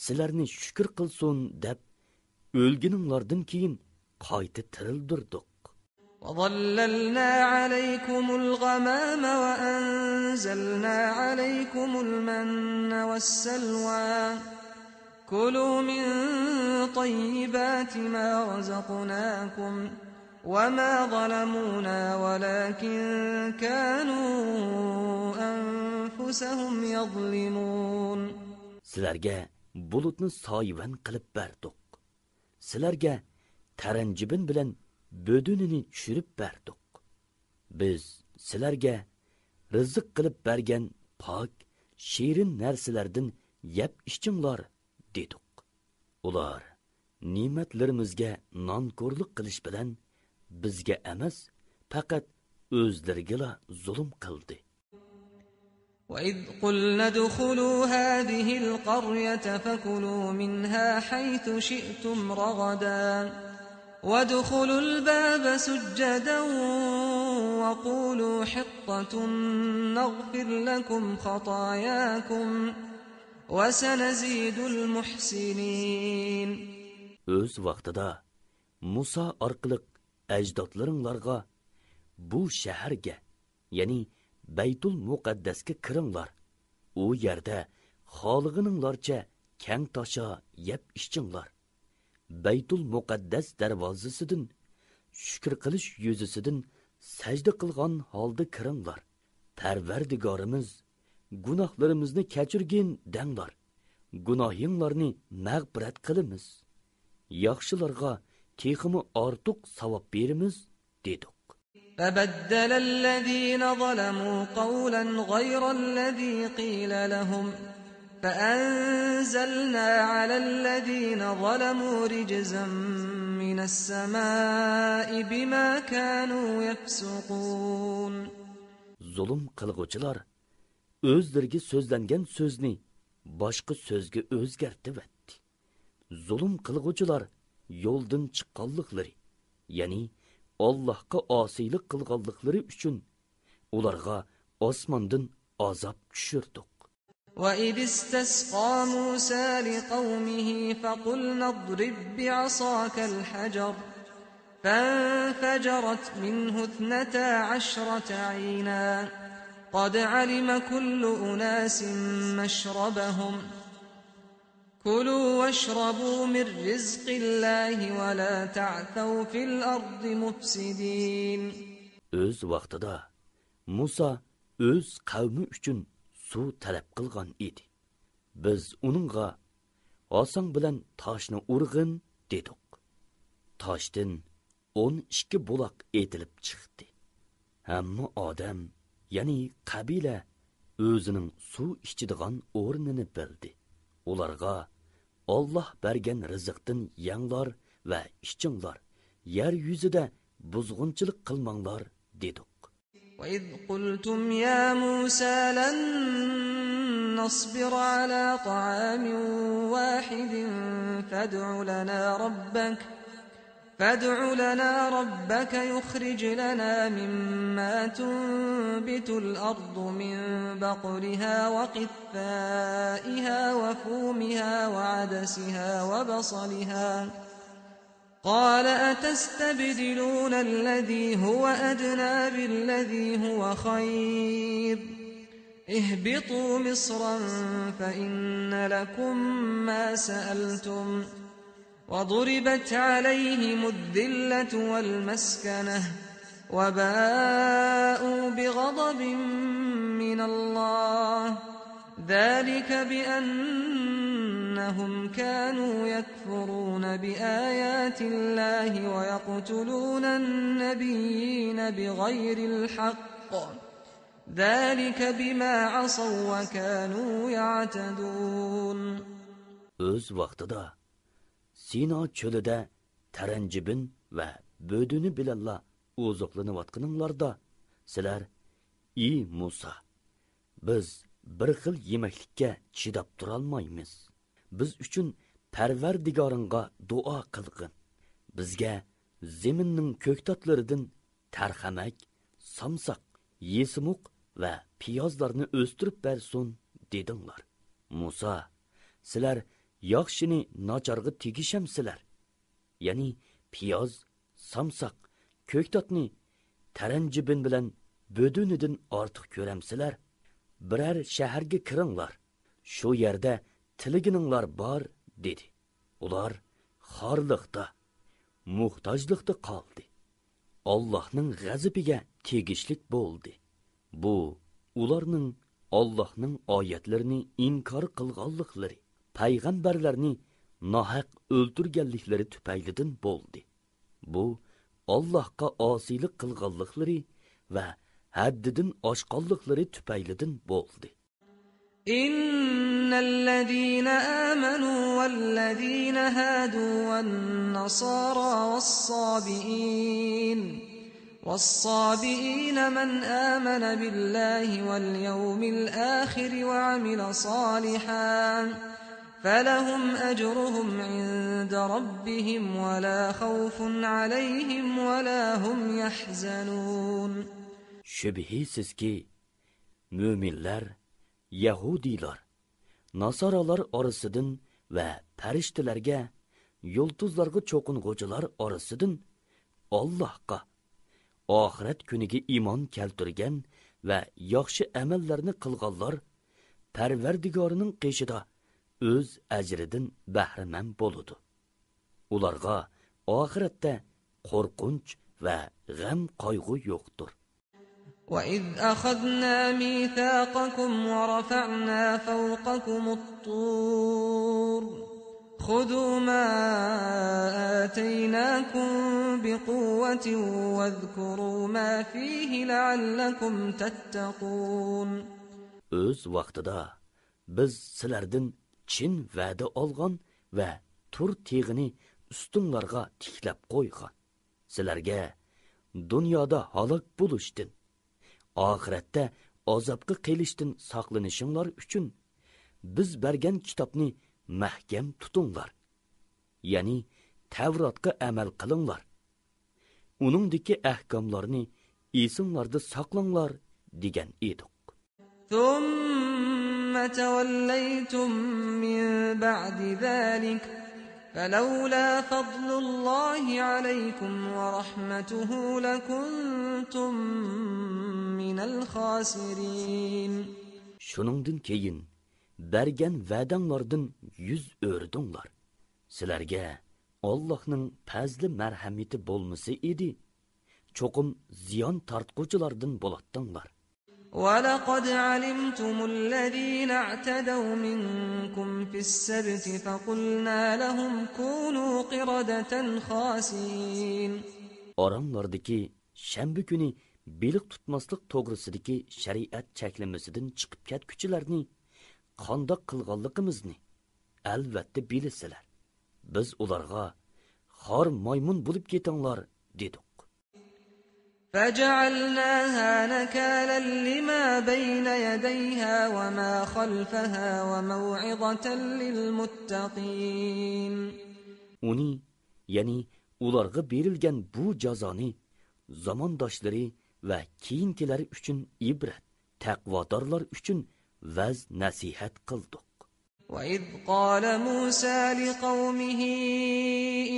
sizlarni shukr qilsin deb o'lgininglardan keyin qayta tirildirdik. وَظَلَّلْنَا عَلَيْكُمُ الْغَمَامَ وَأَنزَلْنَا عَلَيْكُمُ الْمَنَّ وَالسَّلْوَىٰ كُلُوا مِن طَيِّبَاتِ مَا رَزَقْنَاكُمْ وَمَا ظَلَمُونَا وَلَكِن كَانُوا أَنفُسَهُمْ يَظْلِمُونَ. Sizlarga bulutni soyvan qilib berdik. Sizlarga taranjibin bilan bödünini tushirib berdik. Biz sizlarga rizq qilib bergan pok, shirin narsalardan yeb ichinglar dedik. Ular ne'matlarimizga nonko'rlik qilish bilan bizga emas, faqat o'zlariga zulm qildi. وَإِذْ قُلْنَا ادْخُلُوا هَٰذِهِ الْقَرْيَةَ فَكُلُوا مِنْهَا حَيْثُ شِئْتُمْ رَغَدًا وَادْخُلُوا الْبَابَ سُجَّدًا وَقُولُوا حِطَّةٌ نَّغْفِرْ لَكُمْ خَطَايَاكُمْ وَسَنَزِيدُ الْمُحْسِنِينَ. O'z vaqtida Musa orqali ajdodlaringlarga bu shaharga, ya'ni Baytul Muqaddasga kiringlar. U yerda xolig'ininglarcha kang tosha yeb ichinglar. Baytul Muqaddas darvozasidan shukr qilish yuzasidan sajda qilgan holda kiringlar. Parvardigorimiz, gunohlarimizni kechirgin denglar. Gunohinglarni mag'firat qilamiz. Yaxshilarga texmi ortiq savob beramiz dedik. فَبَدَّلَ الَّذِينَ ظَلَمُوا قَوْلًا غَيْرَ الَّذِي قِيلَ لَهُمْ فَأَنزَلْنَا عَلَى الَّذِينَ ظَلَمُوا رِجْزًا مِّنَ السَّمَاءِ بِمَا كَانُوا يَفْسُقُونَ. Zulm qilg'uvchilar o'zlariga so'zlangan so'zni boshqa so'zga o'zgartiribdi. Zulm qilg'uvchilar yo'ldan chiqqanliklari, ya'ni Allohga osiylik qilganliklari uchun ularga osmondan azob tushirdik. وإذ استسقى موسى لقومه فقلنا اضرب بعصاك الحجر فانفجرت منه 12 عينا قد علم كل أناس مشربهم كلوا واشربوا من رزق الله ولا تعثوا في الأرض مفسدين. Öz vaqtida Musa öz qavmi uchun suv talab qilgan edi. Biz uningga osong bilan toshni urg'in dedik. Toshdan 12 buloq etilib chiqdi. Hamma odam, ya'ni qabila o'zining suv ichadigan o'rnini bildi. Ularga Allah bergen rizqdan yanglar va ishchinglar, yer yuzida buzg'unchilik qilmanglar dedik. وَإِذْ قُلْتُمْ يَا مُوسَى لَن نَّصْبِرَ عَلَى طَعَامٍ وَاحِدٍ فَادْعُ لَنَا رَبَّكَ يُخْرِجْ لَنَا مِمَّا تُنبِتُ الْأَرْضُ مِن بَقْلِهَا وَقِثَّائِهَا وَفُومِهَا وَعَدَسِهَا وَبَصَلِهَا قال أتستبدلون الذي هو أدنى بالذي هو خير اهبطوا مصرا فإن لكم ما سألتم وضربت عليهم الذلة والمسكنة وباءوا بغضب من الله ذلك بأنهم كانوا يكفرون بآيات الله ويقتلون النبيين بغير الحق ذلك بما عصوا وكانوا يعتدون. Öz vaqtida Sino çölüde terencibin ve bödünü bilenla ozuqlanıvatqınыңlarda sizler, "Ey Musa, biz bir xil yemeklikka chidab turolmaymiz. Biz uchun Parvardigoringga duo qilgin. Bizga zeminning ko'ktatlaridan tarxamak, samsaq, yesimuq va piyozlarni o'stirib bersin" dedinglar. Musa, sizlar yaxshini nacharga tegishamsizlar. Ya'ni piyoz, samsaq, ko'ktatni taranjibin bilan bödünüdün ortiq ko'ramsizlar. Birer shaharga kiringlar. Shu yerda tiligininglar bor dedi. Ular xorliqda, muhtojlikda qoldi. Allohning g'azabiga tegishlik bo'ldi. Bu ularning Allohning oyatlarini inkor qilganliklari, payg'ambarlarni nohaq o'ldirganliklari tufaylidan bo'ldi. Bu Allohga osiylik qilganliklari va haddidan oshqonliklari tufaylidan bo'ldi. إن الذين آمنوا والذين هادوا والنصارى والصابئين من آمن بالله واليوم الآخر وعمل صالحا فلهم أجرهم عند ربهم ولا خوف عليهم ولا هم يحزنون. Şübihisiz ki, müminler, Yahudiler, Nasaralar arasıdın ve periştilerge, yıldızlarga çokunğucular arasıdın Allah'a, ahiret günüge iman keltirgen ve yaxşı emellerini kılgallar, Perverdigarının qeşida öz ecridin bahrimen boludu. Ularga ahirette korkunç ve gam kaygı yoktur. وَإِذْ أَخَذْنَا مِيثَاقَكُمْ وَرَفَعْنَا فَوْقَكُمُ الطُّورَ خُذُوا مَا آتَيْنَاكُمْ بِقُوَّةٍ وَاذْكُرُوا مَا فِيهِ لَعَلَّكُمْ تَتَّقُونَ. Öz vaqtida biz sizlardan chin va'da olgan ve tur teg'ini ustunlarga tiklab qo'ygan. Sizlarga dunyoda halok bo'lishdan, oxiratda azobga qelishdan saqlanishinglar uchun biz bergan kitobni mahkam tutinglar. Ya'ni Tavrotga amal qilinglar. Uningdagi ahkomlarni esinglarda saqlanglar degan edik. ثُمَّ توليتم من بعد ذلك فلولا فضل الله عليكم ورحمته لكنتم من الخاسرين. Şuningdan keyin bergan va'danglardan yüz o'rdinglar. Sizlarga Allohning fazli marhamati bo'lmasa edi, cho'qim ziyon tortquchilardan bo'latdinglar. ولقد علمتم الذين اعتدوا منكم في السبت فقلنا لهم كونوا قردة خاسئين. Oranglardaki shanba kuni beliq tutmaslik to'g'risidagi shariat cheklamasidan chiqib ketguchilarni qandoq qilganligimizni albatta bilasizlar. Biz ularga xor maymun bo'lib ketinglar dedik. فجعلناها نكالا لما بين يديها وما خلفها وموعظة للمتقين. Uni, ya'ni ularga berilgan bu jazoni zamondoshlari va keyingilar uchun ibrat, taqvodorlar uchun vaz nasihat qildik. وإذ قال موسى لقومه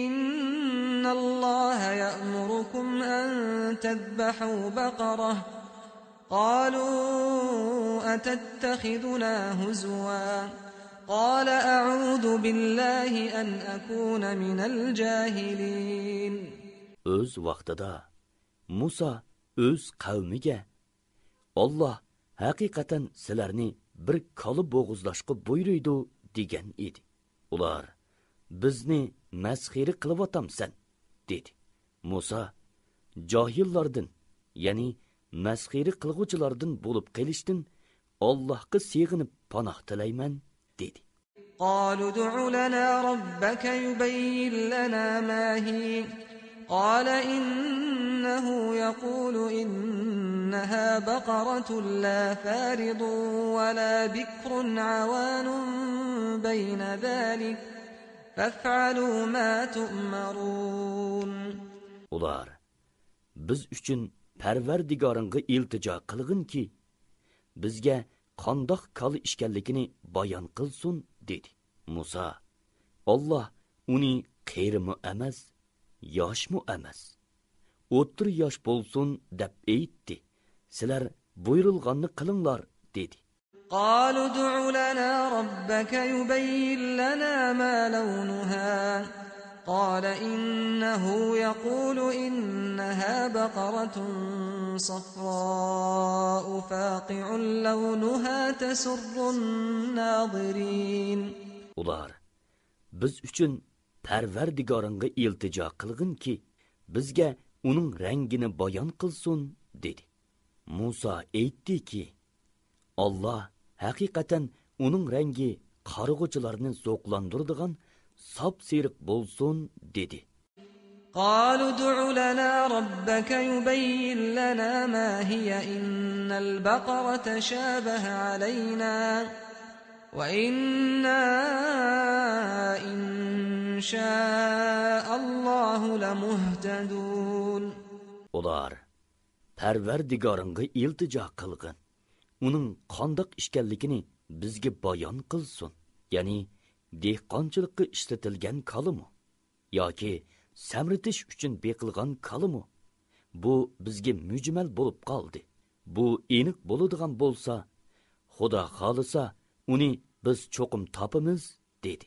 إن الله يأمركم أن تذبحوا بقرة قالوا أتتخذنا هزوا قال أعوذ بالله أن أكون من الجاهلين. Öz vaqtida Musa öz qavmiga Allah haqiqatan sizlarni bir kali bo'g'izlashqa buyuruydi degan edi. Ular bizni masxira qilyapsan dedi. Musa johillardan, ya'ni masxira qilg'uvchilardan bo'lib qilishdan Allohga sig'inib panoh tilayman dedi. قالوا ادع لنا ربك يبين لنا ما هي قال إنه يقول إنها بقرة لا فارض ولا بكر عوان بين ذلك فافعلوا ما تؤمرون. Ular biz uchun Parvardigoringga iltijo qilg'inki, bizga qandoq kali ishkanligini bayon qilsin dedi. Musa, Alloh uni qeyrimi emas, yoshmi emas, o'ttir yosh bo'lsin deb aytdi. Sizlar buyurilganni qilinglar dedi. قالوا ادع لنا ربك يبين لنا ما لونها قال إنه يقول إنها بقرة صفراء فاقع لونها تسر الناظرين. Ular biz uchun Parvardigoringga iltijo qilg'inki, bizga uning rangini bayon qilsin dedi. Musa aytdiki, Alloh haqiqatan uning rangi qarg'uvchilarni zo'qlandiradigan sap-seriq bo'lsin dedi. قالوا ادع لنا ربك يبين لنا ما هي إن البقرة شابه علينا وإنا إن شاء الله لمهتدون. Ular Parvardigoringga iltijo qilg'in, uning qandoq ishkanligini bizga bayon qilsin. Ya'ni dehqonchilikqa ishlatilgan kalimi yoki samritish uchun beqilgan kalimi, bu bizga mujmal bo'lib qoldi. Bu aniq bo'ladigan bo'lsa, Xudo xolisa uni biz cho'qim topamiz dedi.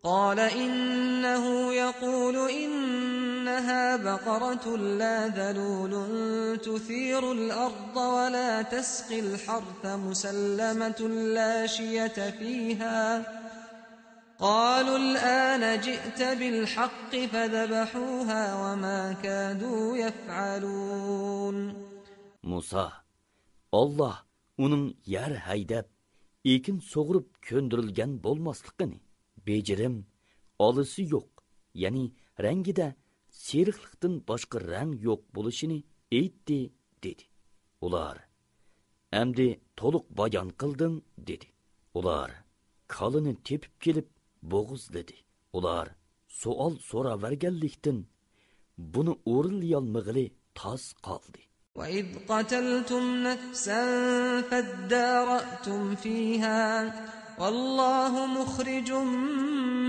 قال إنه يقول إنها بقرة لا ذلول تثير الأرض ولا تسقي الحرث مسلمة لا شية فيها قالوا الآن جئت بالحق فذبحوها وما كادوا يفعلون. Musa, Allah uning yer haydab, ekin so'g'irib ko'ndirilgan bo'lmasligini, bejirim, olisi yo'q, ya'ni rangida seriqlikdan boshqa rang yo'q bo'lishini aytdi dedi. Ular endi to'liq bayon qildim dedi. Ular kalini tepib kelib bo'g'izladi. Ular savol so'raverganlikdan buni o'rinlayolmag'ili tas qoldi. وَإِذْ قَتَلْتُمْ نَفْسًا فَادَّارَأْتُمْ فِيهَا وَاللَّهُ مُخْرِجٌ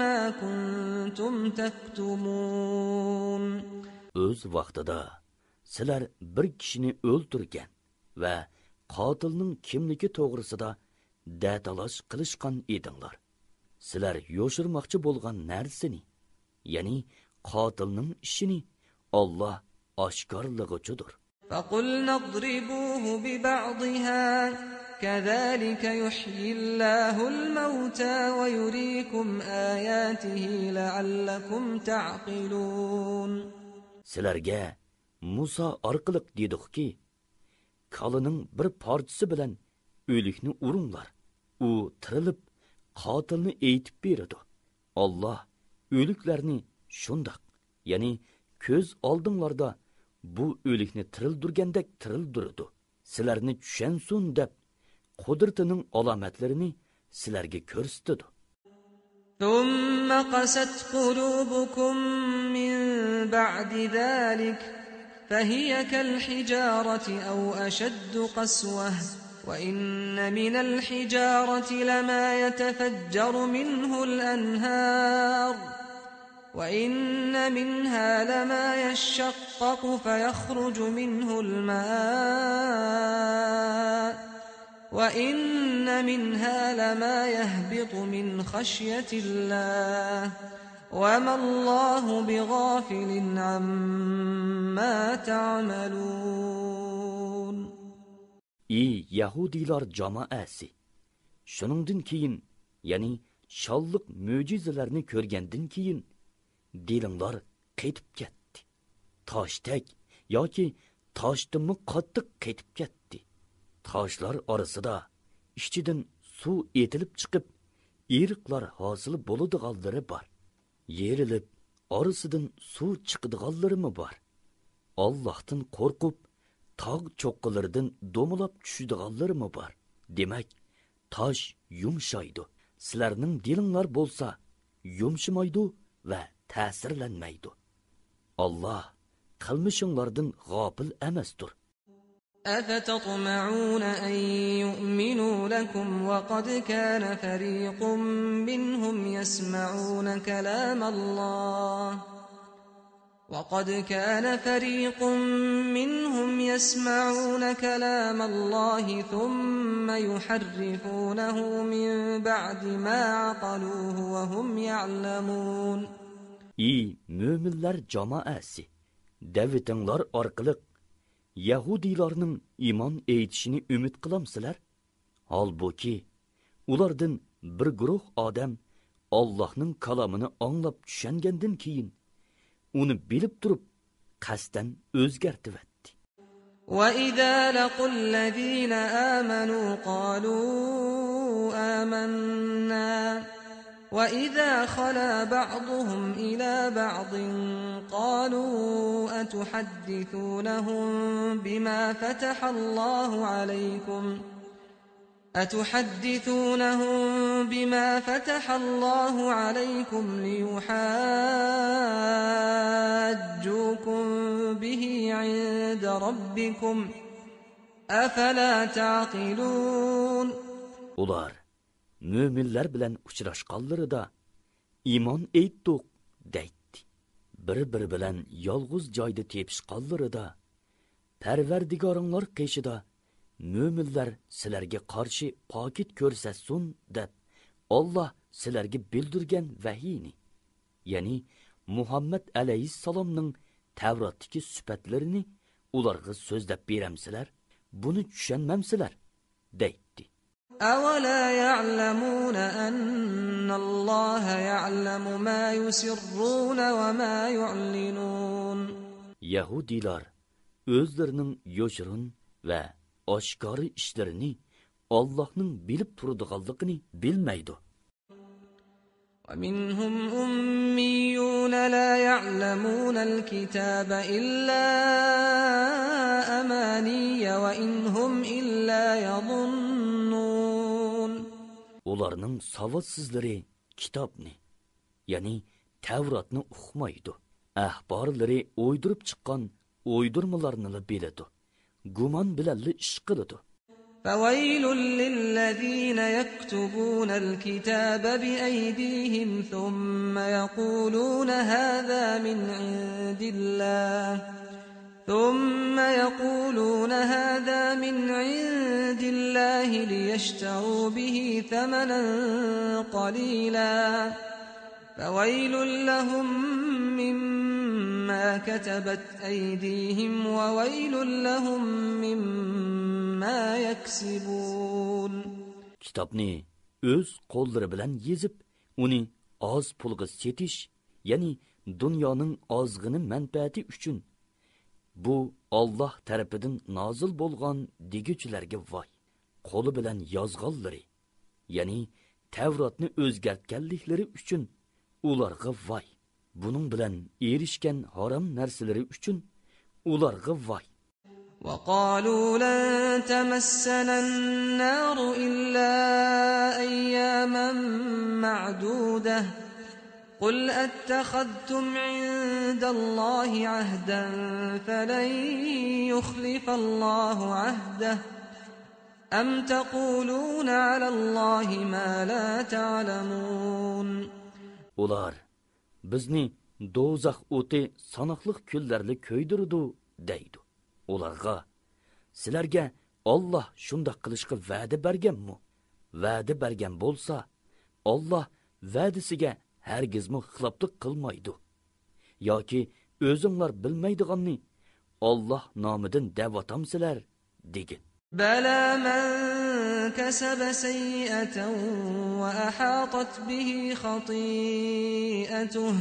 مَا كُنْتُمْ تَكْتُمُونَ. Öz vaqtida sizlar bir kishini o'ldirgan va qotilning kimligi to'g'risida datalash qilishgan edinglar. Sizlar yo'shirmoqchi bo'lgan narsani, ya'ni qotilning ishini Alloh oshkorlig'ichudir. فَقُلْنَا اضْرِبُوهُ بِبَعْضِهَا كَذَلِكَ يُحْيِي اللَّهُ الْمَوْتَى وَيُرِيكُمْ آيَاتِهِ لَعَلَّكُمْ تَعْقِلُونَ. Sizlarga Musa orqali dedikki, kalining bir parchasi bilan o'likni uringlar. U tirilib, qotilni aytib beradi. Alloh o'liklarni shundoq, ya'ni ko'z oldinglarda bu o'likni tirildirgandek tirildiradi. Sizlarni tushansin deb qudratining alomatlarini sizlarga ko'rsatadi. ثُمَّ قَسَتْ قُلُوبُكُم مِّن بَعْدِ ذَلِكَ فَهِيَ كَالْحِجَارَةِ أَوْ أَشَدُّ قَسْوَةً وَإِنَّ مِنَ الْحِجَارَةِ لَمَا يَتَفَجَّرُ مِنْهُ الْأَنْهَارُ وَإِنَّ مِنْهَا لَمَا يَشَّقَّقُ فَيَخْرُجُ مِنْهُ الْمَاءُ وَإِنَّ مِنْهَا لَمَا يَهْبِطُ مِنْ خَشْيَةِ اللَّهِ وَمَا اللَّهُ بِغَافِلٍ عَمَّا تَعْمَلُونَ. Ey Yahudilar cemaati! Şuningdan keyin, ya'ni shalliq mo'jizalarni ko'rgandan keyin dilinglar qaytib ketdi. Toshdek yoki toshdimi qattiq qaytib ketdi. Toshlar orasida ichidan suv etilib chiqib, eriqlar hosil bo'ladiganlari bor. Yerilib, orasidan suv chiqadiganlarimi bor. Allohdan qo'rqib, tog' cho'qqilaridan do'milab tushadiganlarimi bor. Demak, tosh yumshaydi. Sizlarning dilinglar bo'lsa, yumshamaydi va ta'sirlanmaydi. Alloh qilmishinglardan g'ofil emasdir. أَفَتَطْمَعُونَ أَن يُؤْمِنُوا لَكُمْ وَقَدْ كَانَ فَرِيقٌ مِّنْهُمْ يَسْمَعُونَ كَلَامَ اللَّهِ ثُمَّ يُحَرِّفُونَهُ مِن بَعْدِ مَا عَقَلُوهُ وَهُمْ يَعْلَمُونَ. Ey müminler cemaati! Davetinglar orqali Yahudilarning iymon etishini umid qilamsizlar? Halbuki ulardan bir guruh odam Allohning kalomini anglab tushungandan keyin uni bilib turib qasdan o'zgartirdi. وَإِذَا لَقُوا الَّذِينَ آمَنُوا قَالُوا آمَنَّا وَإِذَا خَلَا بَعْضُهُمْ إِلَى بَعْضٍ قَالُوا أَتُحَدِّثُونَهُم بِمَا فَتَحَ اللَّهُ عَلَيْكُمْ لِيُحَاجُّوكُم بِهِ عِندَ رَبِّكُمْ أَفَلَا تَعْقِلُونَ. Ular müminler bilen uçraşqanlarida iman eytdik deydi. Bir-biri bilen yalğız joyda tepishqanlarida Parvardigoringlar qeshida müminler sizlarga qarshi pokit ko'rsatsin deb Alloh sizlarga bildirgan vahiyni, ya'ni Muhammad alayhissalomning Tavratdagi sifatlarini ularga so'zlab beramsizlar? Buni tushunmamsizlar? deydi. أَوَلَا يَعْلَمُونَ أَنَّ اللَّهَ يَعْلَمُ مَا يُسِرُّونَ وَمَا يُعْلِنُونَ. Yahudilar o'zlarining yo'shirin va oshkora ishlarini Allohning bilib turadiganligini bilmaydi. وَمِنْهُمْ أُمِّيُّونَ لَا يَعْلَمُونَ الْكِتَابَ إِلَّا أَمَانِيَّ وَإِنْ هُمْ إِلَّا يَظُنُّونَ. Ularning savodsizlari kitobni, ya'ni Tavratni o'qimaydi. Ahborlari o'ydirib chiqqan o'ydirmalarni biladi. gumon bilanli ish qiladi. فويل للذين يكتبون الكتاب بأيديهم ثم يقولون هذا من عند الله ليشتروا به ثمنا قليلا فويل لهم مما كتبت أيديهم وويل لهم مما يكسبون. Kitobni o'z qo'llari bilan yezib, uni oz pulga setish, ya'ni dunyoning ozg'ini manfaati uchun bu Alloh tarafidan nozil bo'lgan deguchilarga voy. Qo'li bilan yozganlari, ya'ni Tavrotni o'zgartganliklari uchun ularga voy. Buning bilan erishgan harom narsalari uchun ularga voy. وقالوا لن تمسنا النار إلا أياما معدودة قل أتخذتم عند الله عهدا فلن يخلف الله عهده أم تقولون على الله ما لا تعلمون. Ular bizni do'zax o'ti sanoqli kunlarni ko'ydirdi deydi. Ularga sizlarga Alloh shunda qilishga va'da berganmi? Va'da bergan bo'lsa, Alloh va'dasiga hargizmi xiloflik qilmaydi. Yoki o'zinglar bilmaydiganni Alloh nomidan da'vatamsizlar degin. بلى من كسب سيئة وأحاطت به خطيئته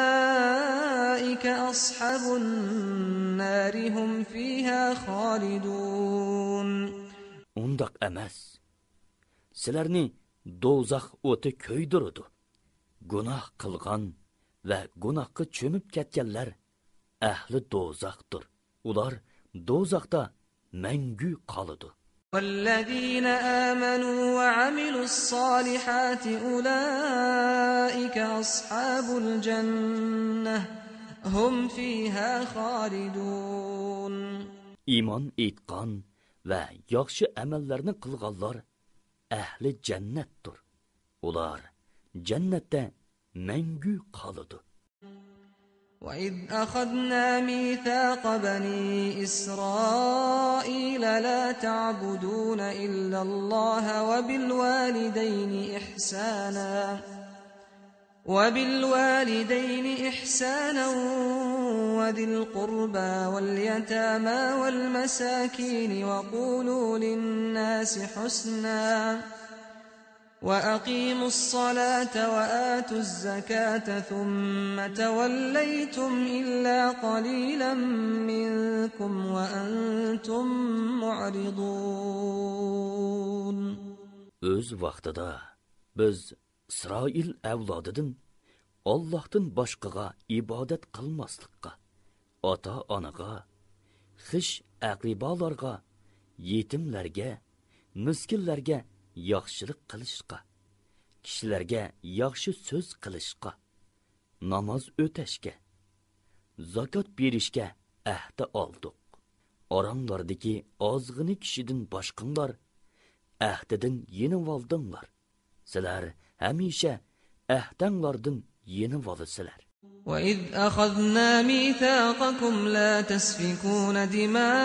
فأولئك أصحاب النار هم فيها خالدون. Undaq emas. Sizlarni do'zax o'ti ko'ydirdi. Gunoh qilgan va gunohga cho'mib ketganlar ahli do'zaxdir. Ular do'zaxda mangu qoladi. والذين آمنوا وعملوا الصالحات أولئك أصحاب الجنة هم فيها خالدون. Iymon etgan va yaxshi amallarni qilganlar ahli jannatdir. Ular jannatda mangu qoladi. وإذ أخذنا ميثاق بني إسرائيل لا تعبدون إلا الله وبالوالدين إحسانا وذي القربى واليتامى والمساكين وقولوا للناس حسنا وأقيموا الصلاة وآتوا الزكاة ثم توليتم إلا قليلا منكم وأنتم معرضون. Öz vaqtida biz İsroil avlodidan Allohdan boshqaga ibodat qilmaslikqa, ota-onaga, xish aqribolarga, yetimlarga, miskinlarga yaxshilik qilishqa, kishilarga yaxshi so'z qilishqa, namoz o'tashga, zakot berishga ahd oldik. Oranglardagi ozg'ini kishidan boshqanlar ahdidan yenib oldinglar. Sizlar hamisha ahdanglardan yenib olasizlar. وإذ أخذنا ميثاقكم لا تسفكون دماءكم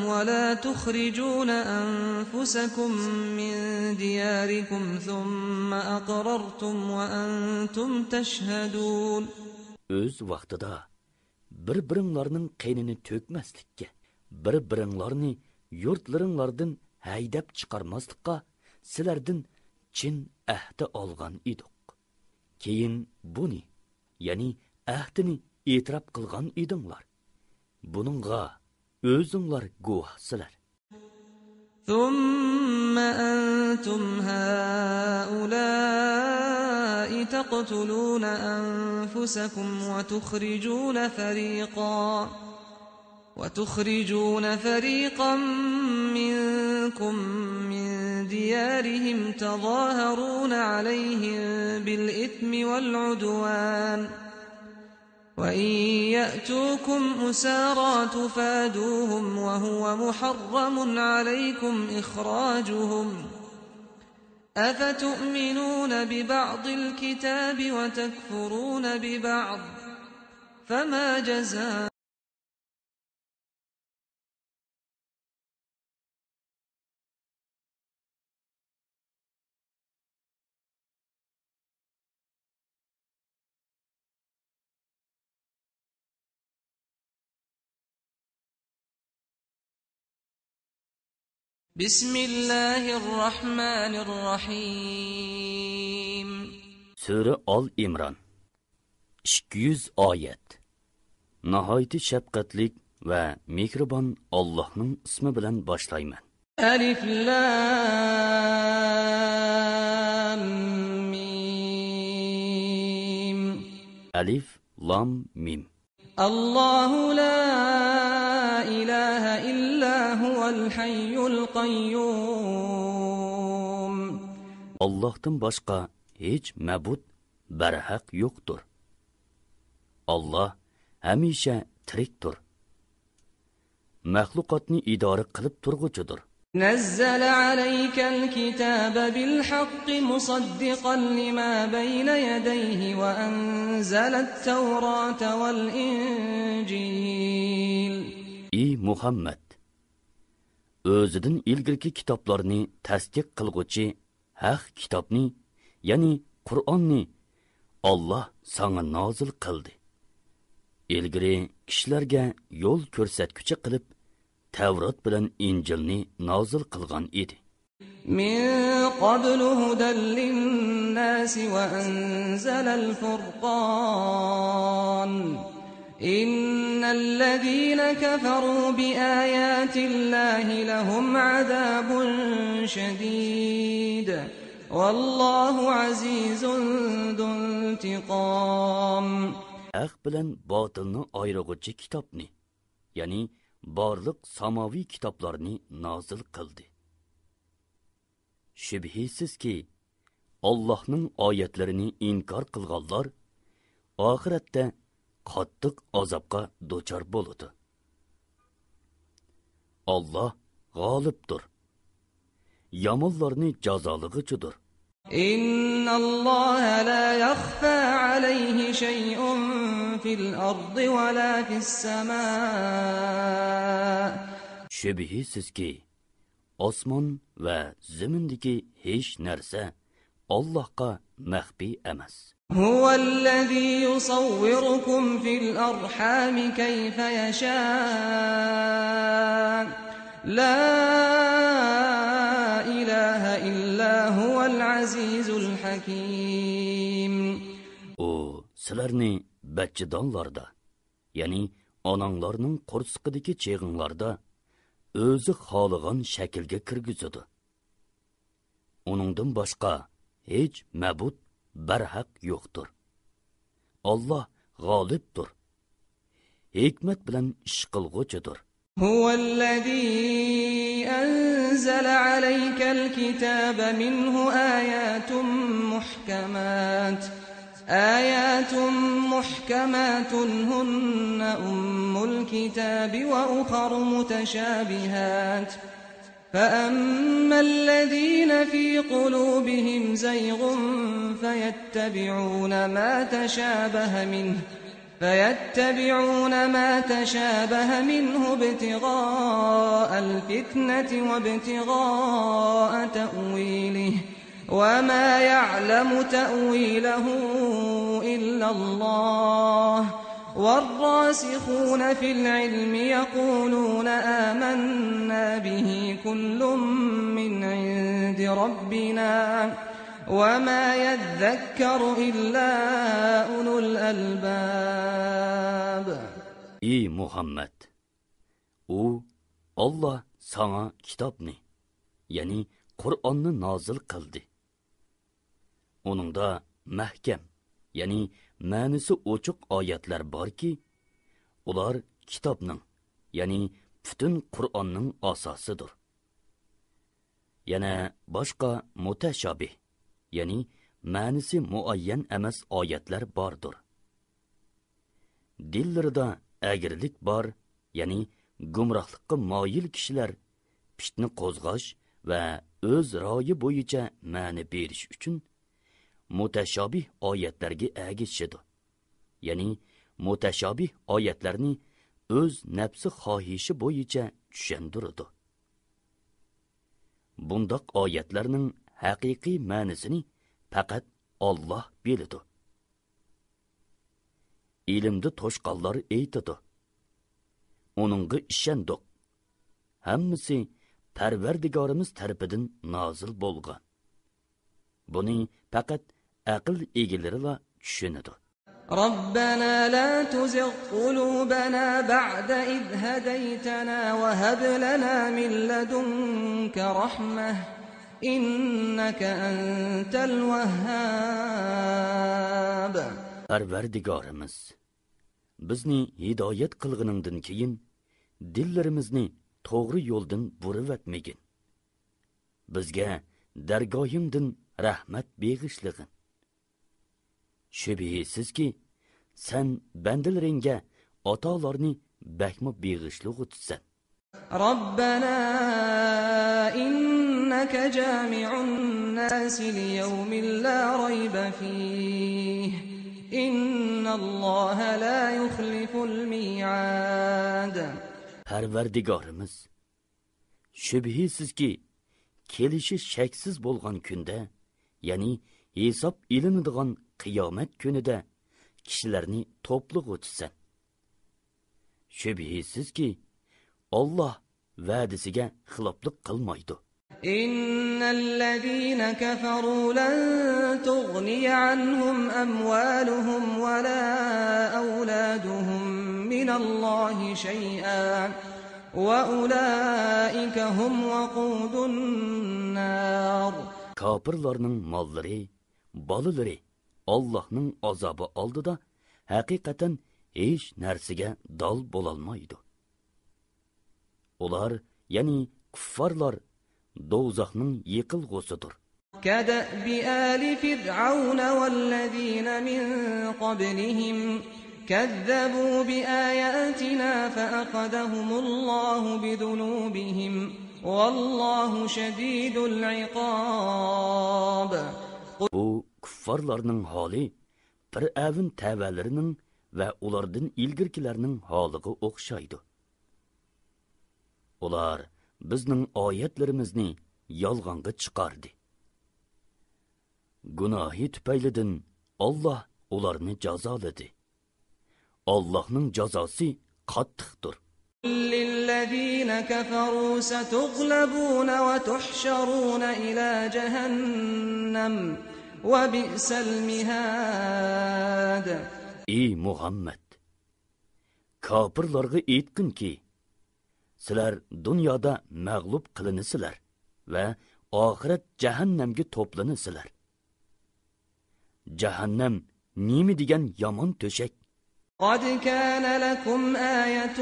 ولا تخرجون أنفسكم من دياركم ثم أقررتم وأنتم تشهدون. Öz vaqtida bir-biringlarning qeynini to'kmaslikka, bir-biringlarni yurtlaringlardan haydab chiqarmaslikqa sizlardan chin ahd olgan edik. Keyin buni, ya'ni ahdini e'tirof qilgan edinglar. Buningga o'zinglar guvohsizlar. ثم أنتم هؤلاء تقتلون أنفسكم وتخرجون فريقا منكم من ديارهم تظاهرون عليهم بالإثم وَإِن يَأْتُوكُمْ أُسَارَىٰ تُفَادُوهُمْ وَهُوَ مُحَرَّمٌ عَلَيْكُمْ إِخْرَاجُهُمْ أَفَتُؤْمِنُونَ بِبَعْضِ الْكِتَابِ وَتَكْفُرُونَ بِبَعْضٍ فَمَا جَزَاءُ بسم الله الرحمن الرحيم Sura Al-Imron 200 oyat. Nihoyat shafqatlik va mehribon Allohning ismi bilan boshlayman. ألف لام ميم Alif, Lam, Mim. الله لا إله إلا هو الحي القيوم Allohdan boshqa hech ma'bud barhaq yo'qdir. Allah hamisha tirikdir. Mahluqotni idora qilib turg'uchidir. نزل عليك الكتاب بالحق مصدقا لما بين يديه وأنزل التوراة والإنجيل Ey Muhammad, o'zidan ilgirki kitoblarni tasdiq qilg'uchi haq kitobni, ya'ni Qur'onni Allah sana nozil qildi. Ilgari kishilarga yo'l ko'rsatguchi qilib Tavrat bilan Injilni nozil qilgan edi. من قبل هدى للناس وأنزل الفرقان إن الذين كفروا بآيات الله لهم عذاب شديد والله عزيز ذو انتقام Haq bilan botilni ayirg'uchi kitobni, ya'ni barliq samoviy kitoblarni nozil qildi. Shubhisizki, Allohning oyatlarini inkor qilganlar oxiratda qattiq azobga duchor bo'ladi. Allah g'olibdir. Yomonlarni jazolig'ichidir. إن الله لا يخفى عليه شيء في الأرض ولا في السماء Shubhisizki, osmon va zimindagi hech narsa Allohga maxfiy emas. هو الذي يصوركم في الأرحام كيف يشاء لا إله إلا هو العزيز الحكيم O sizlarni bachchidonlarda, ya'ni onanglarning qursiqidagi cheg'inglarda o'zi xohlagan shaklga kirgizadi. Uningdan boshqa hech ma'bud barhaq yo'qdir. Allah g'olibdir. Hikmat bilan ish qilg'uchidir. هو الذي أنزل عليك الكتاب منه آيات محكمات هن أم الكتاب وأخر متشابهات فأما الذين في قلوبهم زيغ فيتبعون ما تشابه منه ابتغاء الفتنة وابتغاء تأويله وما يعلم تأويله إلا الله والراسخون في العلم يقولون آمنا به كل من عند ربنا وما يذكر إلا أولو الألباب Ey Muhammad, u Allah sana kitobni, ya'ni Qur'onni nozil qildi. Uningda mahkam, ya'ni ma'nosi ochiq oyatlar borki, ular kitobning, ya'ni butun Qur'onning asosidir. Yana boshqa mutashabih, ya'ni ma'nosi muayyan emas oyatlar bordir. dillarida agirlik bor, ya'ni gumrohlikqa moyil kishilar pishni qo'zg'ash va o'z royi bo'yicha ma'ni berish uchun mutashobih oyatlarga agishishadi. Ya'ni mutashobih oyatlarni o'z nafsi xohishi bo'yicha tushundiradi. Bundoq oyatlarning haqiqiy ma'nosini faqat Alloh biladi. Ilmda to'shqanlar aytadi. Onunga ishondik. Hammasi Parvardigorimiz tarafidan nozil bo'lgan. Buni faqat aql egalari tushunadi. ربنا لا تزغ قلوبنا بعد إذ هديتنا وهب لنا من لدنك رحمة إنك أنت الوهاب. Parvardigorimiz, bizni hidoyat qilganingdan keyin dillarimizni to'g'ri yo'ldan burib-atmagin. Bizga dargohingdan rahmat beg'ishlig'in. Shubhisizki, sen bandilaringga atolarni bakma beg'ishliq o'tsan. ربنا إنك جامع الناس ليوم لا ريب فيه إن الله لا يخلف الميعاد. Parvardigorimiz, shubhisizki, kelishi shaksiz bo'lgan kunda, ya'ni hisob ilinadigan qiyomat kunida kishilarni to'pliq o'tsan. Shubhisizki, Alloh va'dasiga xiloflik qilmaydi. Innallazina kafaru lan tughni anhum amwaluhum wala awladuhum minallohi shay'an wa ulaika hum waqudun nar. Kafirlarning mollari, bolalari Allohning azobi oldida haqiqatan hech narsaga dol bo'lolmaydi. Ular, ya'ni kuffarlar, do'zaxning yiqilg'usidir. كدأب آل فرعون والذين من قبلهم كذبوا بآياتنا فأخذهم الله بذنوبهم والله شديد العقاب. Bu kuffarlarning holi Fir'avn tavalarining va ulardan ilgirkilarning holiga o'xshaydi. Ular bizning oyatlarimizni yolg'onga chiqardi. Gunohi tufaylidan Alloh ularni jazoladi. Allohning jazosi qattiqdir. للذين كفروا ستغلبون وتحشرون إلى جهنم وبئس المهاد. Ey Muhammad, kafirlarga aytqinki, sizlar dunyoda mag'lub qilinsizlar va oxirat jahannamga to'plansizlar. Jahannam nima degan yomon to'shak. قد كان لكم آية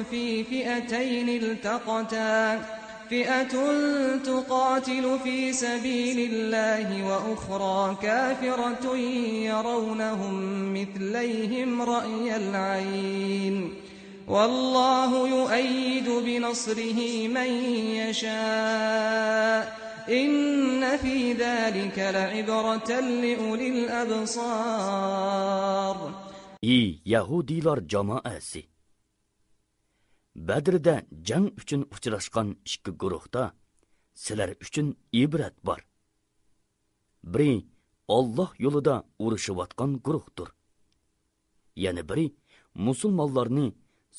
في فئتين التقتا فئة تقاتل في سبيل الله وأخرى كافرة يرونهم مثليهم رأي العين والله يؤيد بنصره من يشاء إن في ذلك لعبرة لأولي الأبصار. Ey Yahudilar jamoasi! Badrda jang uchun uchrashgan ikki guruhda sizlar uchun ibrat bor. Biri Alloh yo'lida urushayotgan guruhdir. Yana biri musulmonlarni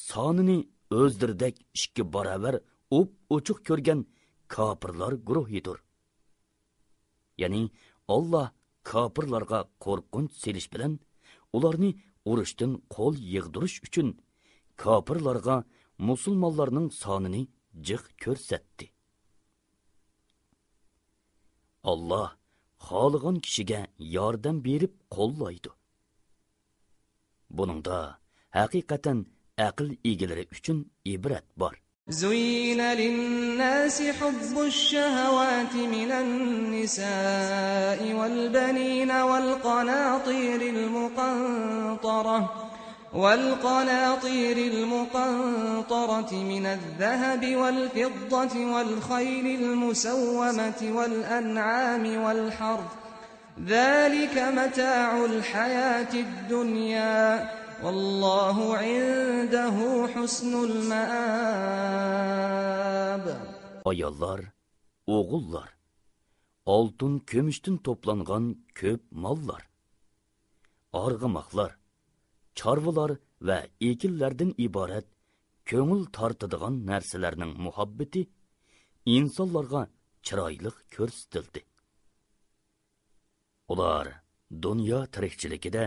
sonini o'zdirdek ikki barobar o'chiq ko'rgan kofirlar guruhidir. Ya'ni Alloh kofirlarga qo'rqinch selish bilan ularni urushdan qo'l yig'dirish uchun kofirlarga musulmonlarning sonini jiq ko'rsatdi. Alloh xohlagan kishiga yordam berib qo'llaydi. Buningda haqiqatan aql egalari uchun ibrat bor. زين للناس حب الشهوات من النساء والبنين والقناطير المقنطرة والقناطير المقنطرة من الذهب والفضة والخيل المسومة والأنعام والحرث ذلك متاع الحياة الدنيا والله عنده حسن المآب. Ayollar, oğullar, altın kömüştün toplanğan köp mallar, argımaqlar, çarvılar və ekillərdən ibarət köngül tartıdığan нәрселərнең muhabbeti insanlarga chiroylıq ko'rsatildi. Ular dünya tirikchiligida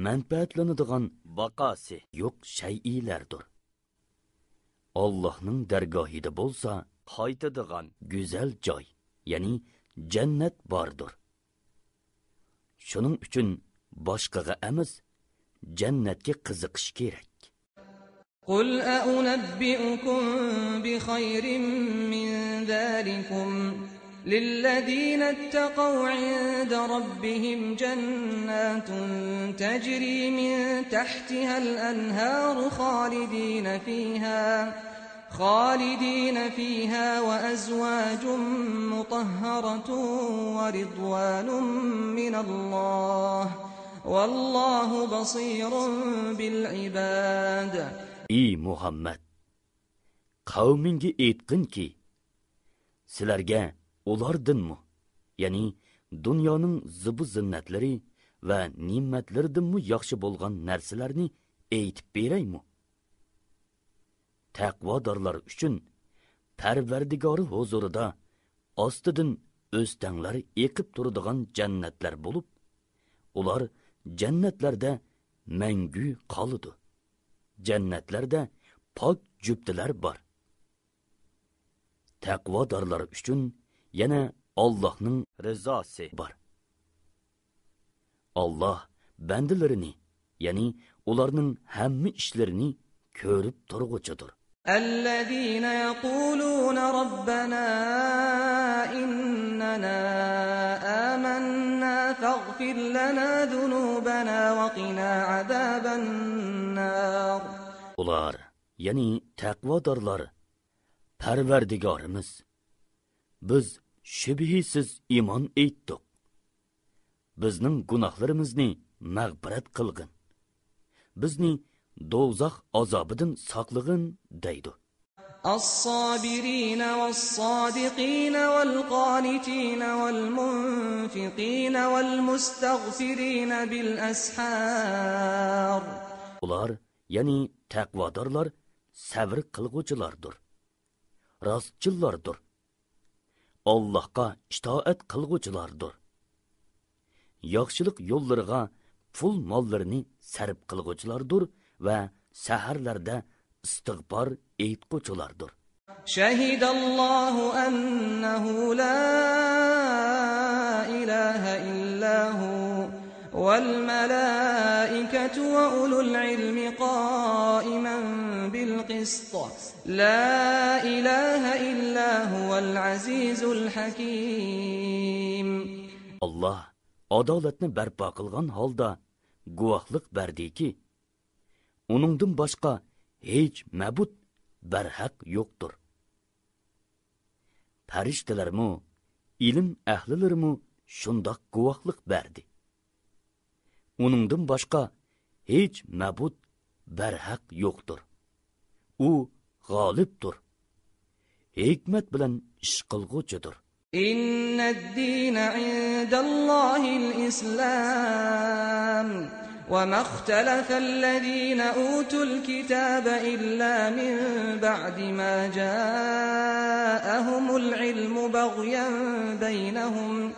manfaatlanadigan vaqosi yo'q shay'ilardir. Allohning dargohida bo'lsa, qaytadigan go'zal joy, ya'ni jannat bordir. Shuning uchun boshqaga emas, jannatga qiziqish kerak. قل أنبئكم بخير من ذلكم للذين اتقوا عند ربهم جنات تجري من تحتها الأنهار خالدين فيها وأزواج مطهرة ورضوان من الله والله بصير بالعباد. Ey Muhammed, qavminga aytqinki, sizlarga ulardinmi, ya'ni dunyoning zibu-zinnatlari va ne'matlaridanmi yaxshi bo'lgan narsalarni aytib beraymi? Taqvodorlar uchun Parvardigori huzurida ostidan o'stanglar eqib turadigan jannatlar bo'lib, ular jannatlarda mangu qoladi. Jannatlarda pok juftlar bor. Taqvodorlar uchun yana Allohning rizosi bor. Alloh bandalarini, ya'ni ularning hamma ishlarini ko'rib turg'uchidir. الذين يقولون ربنا إننا آمنا فاغفر لنا ذنوبنا وقنا عذاب النار. Ular, ya'ni taqvodorlar, Parvardigorimiz, biz shubhisiz iymon etdik. Bizning gunohlarimizni mag'firat qilgin. Bizni do'zax azobidan saqlag'in deydi. الصابرين والصادقين والقانتين والمنفقين والمستغفرين بالأسحار. Ular, ya'ni taqvodorlar sabr qilg'uvchilardir. Rostchillardir. Allohga itoat qilg'uvchilardir. Yaxshilik yo'llariga pul mollarini sarf qilg'uvchilardir va saharlarda istig'for aytquchilardir. شهد الله أنه لا إله إلا هو والملائكة وأولو العلم قائما بالقسط لا إله إلا هو العزيز الحكيم. Allah adolatni barpo qilgan holda guvohlik berdiki, uningdan boshqa hech ma'bud barhaq yo'qdir. Farishtalarmu, ilm ahlilarmu shundoq guvohlik berdi. Uningdan boshqa hech ma'bud barhaq yo'qdir. U g'olibdir. Hikmat bilan ish qilg'uchidir. إن الدين عند الله الإسلام وما اختلف الذين أوتوا الكتاب إلا من بعد ما جاءهم العلم بغيا بينهم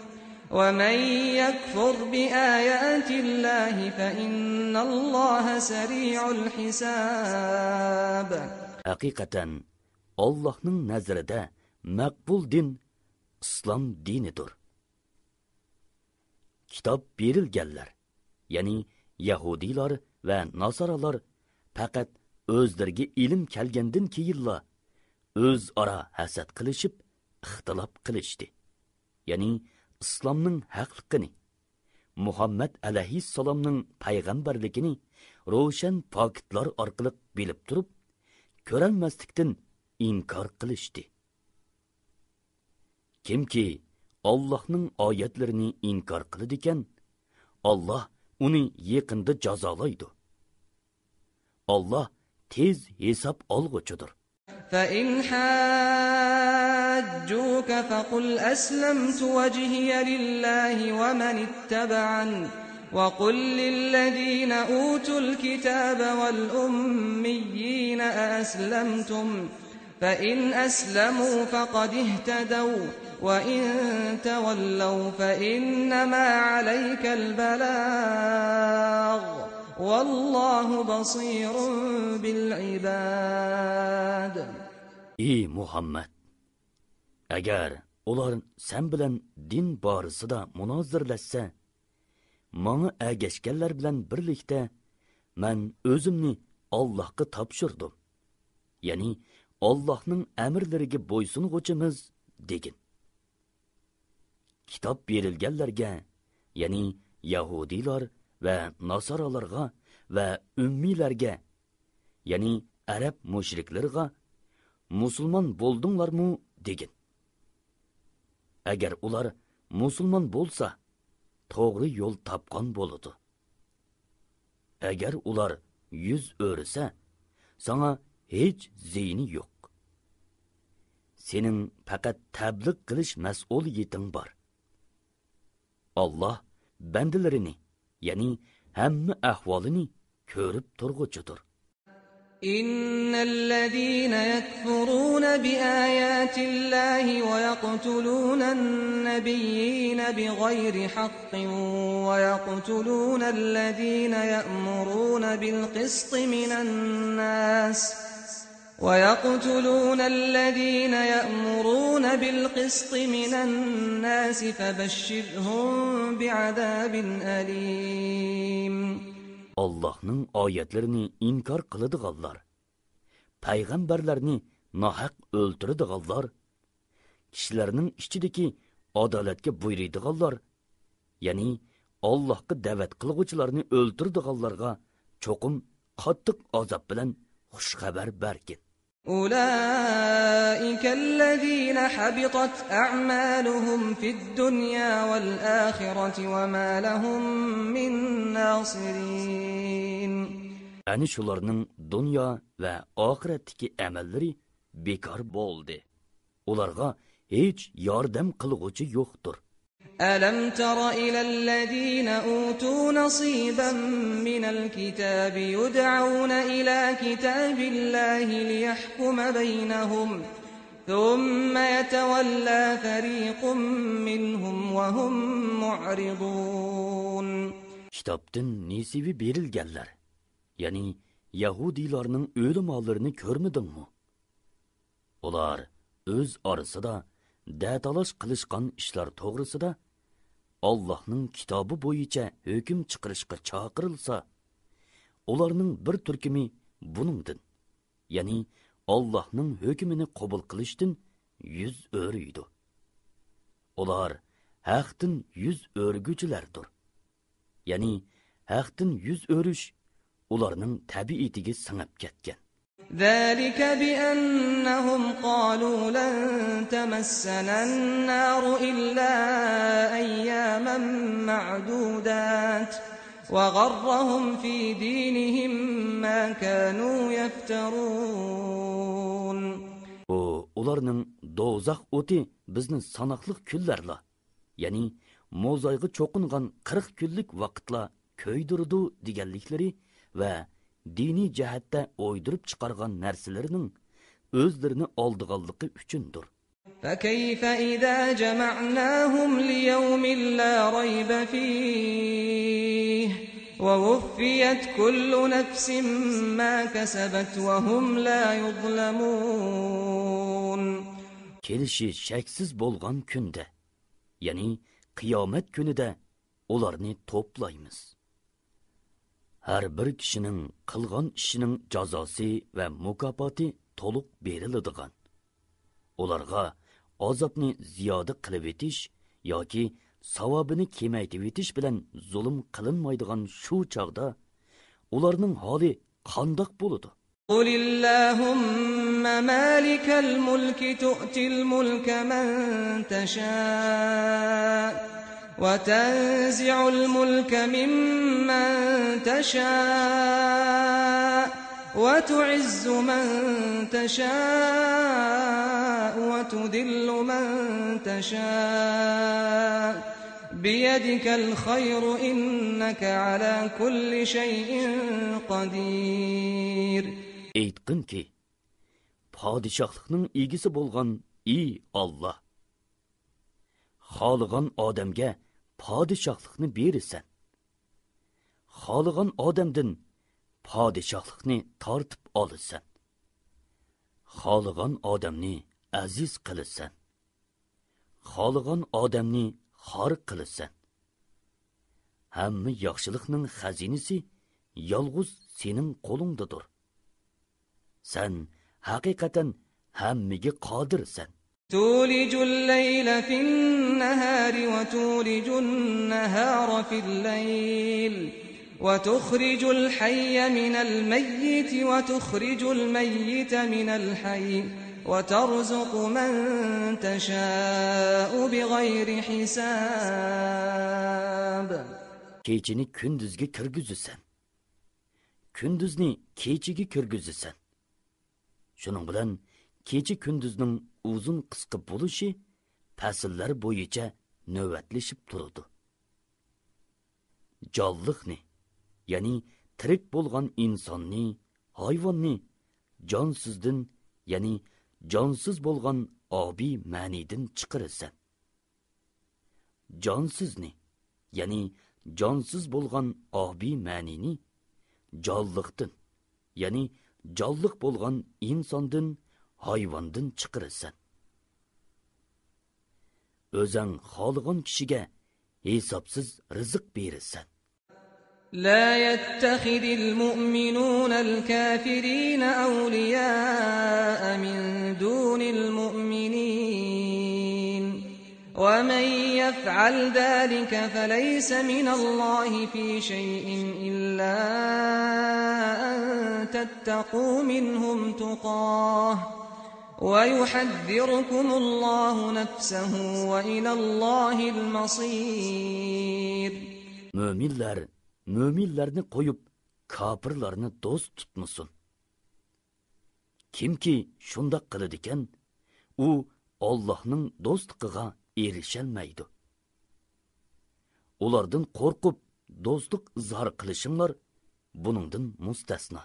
ومن يكفر بآيات الله فإن الله سريع الحساب. Haqiqatan Allohning nazarida maqbul din İslam dinidir. Kitob berilganlar, ya'ni Yahudilar va Nasaralar faqat o'zlariga ilm kelgandan keyinla o'zaro hasad qilishib, ixtilof qilishdi. Ya'ni islomning haqligini, Muhammad alayhissalomning payg'ambarligini ro'shan paketlar orqali bilib turib, ko'rolmaslikdan inkor qilishdi. Kimki Allohning oyatlarini inkor qiladi ekan, Alloh uni yaqinda jazolaydi. Alloh tez hisob olg'uchidir. فإن حاجوك فقل أسلمت وجهي لله ومن اتبعني وقل للذين أوتوا الكتاب والأميين أأسلمتم فإن أسلموا فقد اهتدوا وإن تولوا فإنما عليك البلاغ والله بصير بالعباد. Ey Muhammad, agar ular sen bilan din borasida munozirlashsa, manga agashganlar bilan birlikda men o'zimni Allohga topshirdim. Ya'ni Allohning amrlariga bo'ysunguchimiz degin. Kitob berilganlarga, ya'ni Yahudilar va Nasaralarga va ummilarga, ya'ni Arab mushriklarga musulmon bo'ldinglarmi degin. Agar ular musulmon bo'lsa, to'g'ri yo'l topgan bo'ladi. Agar ular yuz o'risa, sana hech ziyni yo'q. Sening faqat tabliq qilish mas'uliyating bor. Alloh bandalarini, ya'ni hamma ahvolini ko'rib turg'uchidir. إن الذين يكفرون بآيات الله ويقتلون النبيين بغير حق ويقتلون الذين يأمرون بالقسط من الناس فبشرهم بعذاب أليم. Allah'ның ayetlerini inkar qılıdığanlar, payg'ambarlarni nahaq o'ltiradiganlar, kishilarning ichidagi adolatga buyuradiganlar, ya'ni Allohga da'vat qilguvchilarni o'ltiradiganlarga cho'qim qattiq azob bilan xush xabar bergin. أولئك الذين حبطت أعمالهم في الدنيا والآخرة وما لهم من ناصرين. Ani shularning dunyo va oxiratdagi amallari bekor bo'ldi. Ularga hech yordam qilguvchi yo'qdir. ألم تر إلى الذين أوتوا نصيبا من الكتاب يدعون إلى كتاب الله ليحكم بينهم ثم يتولى فريق منهم وهم معرضون. Kitaptan nesibi berilganlar, ya'ni Yahudilarning o'limollarini ko'rmidingmi? Ular o'z orasida datalash qilishgan ishlar to'g'risida Allohning kitobi bo'yicha hukm chiqarishga chaqirilsa, ularning bir turkumi buningdan, ya'ni Allohning hukmini qabul qilishdan yuz o'riydi. Ular haqdan yuz o'rguchilardir. Ya'ni haqdan yuz o'rish ularning tabiatiga singib ketgan. ذلك بأنهم قالوا لن تمسنا النار إلا أياما معدودات وغرهم في دينهم ما كانوا يفترون. Ularning do'zax o'ti bizni sanoqliq kunlarla, ya'ni mo'zayga cho'qingan 40 kunlik vaqtla ko'ydirdi deganliklari va diniy jihatda o'ydirib chiqargan narsalarining o'zlarini oldiganligi uchundir. فكيف إذا جمعناهم ليوم لا ريب فيه ووفيت كل نفس ما كسبت وهم لا يظلمون. Kelishi shaksiz bo'lgan kunda, ya'ni qiyomat kunida ularni to'playmiz. Har bir kishining qilgan ishining jazosi va mukofoti to'liq beriladigan. Ularga azobni ziyoda qilib etish yoki savobini kamaytirib etish bilan zulm qilinmaydigan shu chog'da ularning holi qandoq bo'ladi? قل اللهم مالك الملك تؤتي الملك من تشاء وتنزع الملك ممن تشاء وتعز من تشاء وتذل من تشاء بيدك الخير إنك على كل شيء قدير. Aytqinki, padişahlıqning egisi bo'lgan ey Alloh, xohlagan odamga padişahlıqni berasan. Xohlagan odamdan padişahlıqni tortib olasan. Xohlagan odamni aziz qilasan. Xohlagan odamni xor qilasan. Hamma yaxshilikning xazinasi yolg'iz sening qo'lingdadir. Sen haqiqatan hammaga qodirsan. تولج الليل في النهار وتولج النهار في الليل وتخرج الحي من الميت وتخرج الميت من الحي وترزق من تشاء بغير حساب. Kechini kunduzga kirgizasan. Kunduzni kechiga kirgizasan. Shuning bilan kecha kunduzning uzun qisqa bo'lishi fasllar bo'yicha navbatlashib turadi. Jonliqni, ya'ni tirik bo'lgan insonni, hayvonni jonsizdan, ya'ni jonsiz bo'lgan obi ma'nidan chiqarasan. Jonsizni, ya'ni jonsiz bo'lgan obi ma'nini jonliqdan, ya'ni jonliq bo'lgan insondan, hayvondan chiqarasan. O'zing xohlagan kishiga hisobsiz rizq berasan. لا يتخذ المؤمنون الكافرين أولياء من دون المؤمنين ومن يفعل ذلك فليس من الله في شيء إلا أن تتقوا منهم تقاه ويحذركم الله نفسه وإلى الله المصير. Müminlerni qo'yib, kafirlarni do'st tutmasin. Kimki shunda qiladigan, u Allohning do'stligiga erisholmaydi. Ulardan qo'rqib, do'stlik izhor qilishinglar buningdan mustasno.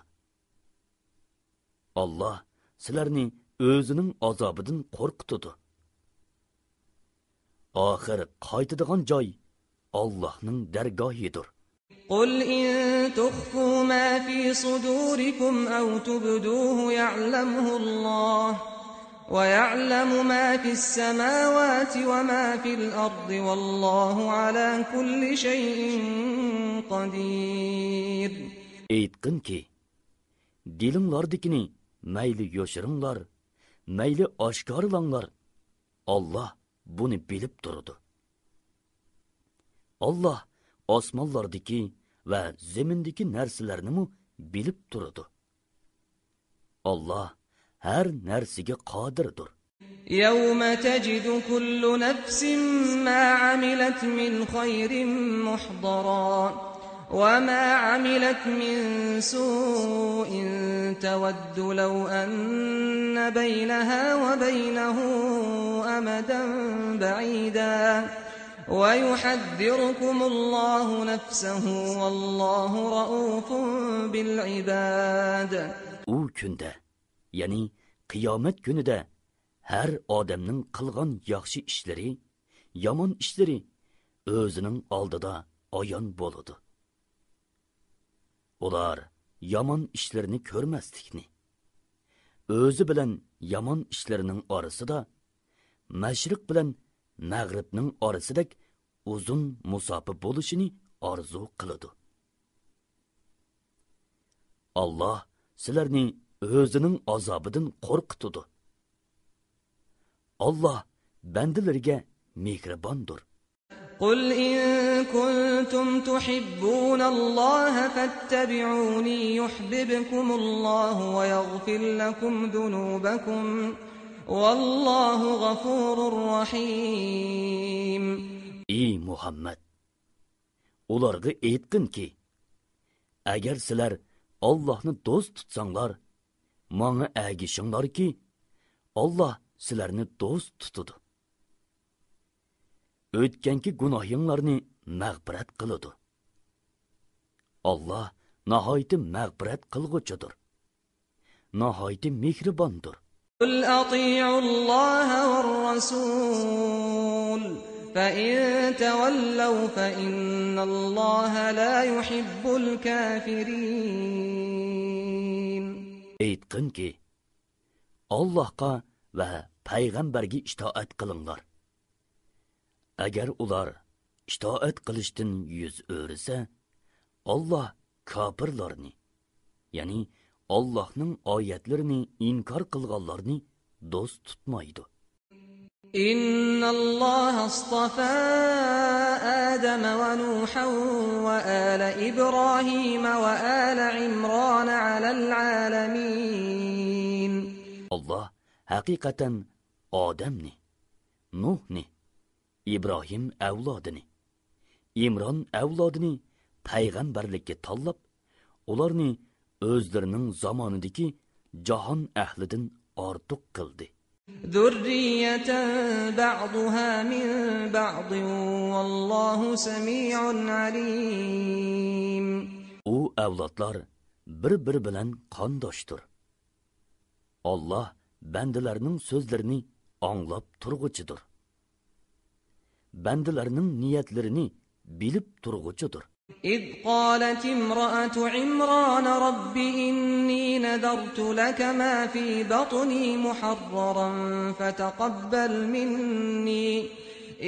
Alloh sizlarni o'zining azobidan qo'rqitadi. Oxir qaytadigan joy Allohning dargohidir. قل إن تخفوا ما في صدوركم أو تبدوه يعلمه الله ويعلم ما في السماوات وما في الأرض والله على كل شيء قدير. Aytqinki, dilinglardikini mayli yoshiringlar, mayli oshkorlanglar, Alloh buni bilib turadi. Alloh osmonlardagi va zamindagi narsalarni bilib turadi. Alloh har narsaga qodirdir. يوم تجد كل نفس ما عملت من خير محضرا وما عملت من سوء تود لو أن بينها وبينه أمدا بعيدا ويحذركم الله نفسه والله رؤوف بالعباد. U kunda, ya'ni qiyomat kunida har odamning qilgan yaxshi ishlari, yomon ishlari o'zining oldida ayon bo'ladi. Ular yomon ishlarini ko'rmaslikni, o'zi bilan yomon ishlarining orasida mashriq bilan mag'ribning orasidek uzun musofa bo'lishini orzu qiladi. Alloh sizlarni o'zining azobidan qo'rqitadi. Alloh bandalariga mehribondir. قل إن كنتم تحبون الله فاتبعوني يحببكم الله ويغفر لكم ذنوبكم والله غفور رحيم. Ey Muhammad, ularga aytqinki, agar sizlar Allohni do'st tutsanglar, menga agishinglarki, Alloh sizlarni do'st tutadi. O'tganki gunohinglarni mag'firat qiladi. Alloh nihoyat mag'firat qilg'uchidir. Nihoyat mehribondir. قل أطيعوا الله والرسول فإن تولوا فإن الله لا يحب الكافرين. Aytqinki, Allohga va payg'ambarga itoat qilinglar. Agar ular itoat qilishdan yuz o'risa, Alloh kofirlarni, ya'ni Allohning oyatlarini inkor qilganlarni do'st tutmaydi. إن الله اصطفى آدم ونوحا وآل إبراهيم وآل عمران على العالمين. Alloh haqiqatan Odamni, Nuhni, Ibrohim avlodini, Imron avlodini payg'ambarlikka tanlab, ularni o'zlarining zamonidagi jahon ahlidan ortiq qildi. ذرية بعضها من بعض والله سميع عليم. U avlodlar bir-biri bilan qondoshdir. Alloh bandalarning so'zlarini anglab turg'uchidir. Bandalarning niyatlarini bilib turg'uchidir. إذ قالت امرأة عمران رب إني نذرت لك ما في بطني محررا فتقبل مني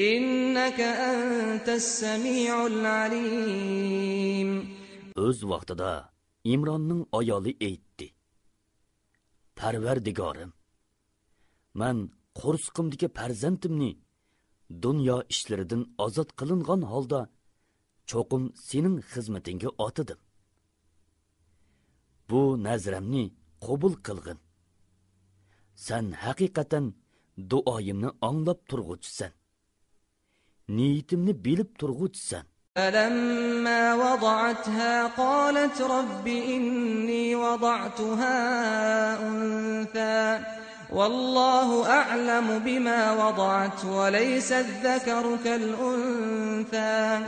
إنك أنت السميع العليم. O'z vaqtida Imronning ayoli aytdi: Parvardigorim, men qo'rsqimdagi farzandimni dunyo ishlaridan ozod qilingan holda cho'qim sening xizmatingga otidim. Bu nazramni qabul qilgin. Sen haqiqatan duoyimni anglab turg'uchisan. Niyatimni bilib turg'uchisan. فلما وضعتها قالت رب إني وضعتها أنثى والله أعلم بما وضعت وليس الذكر كالأنثى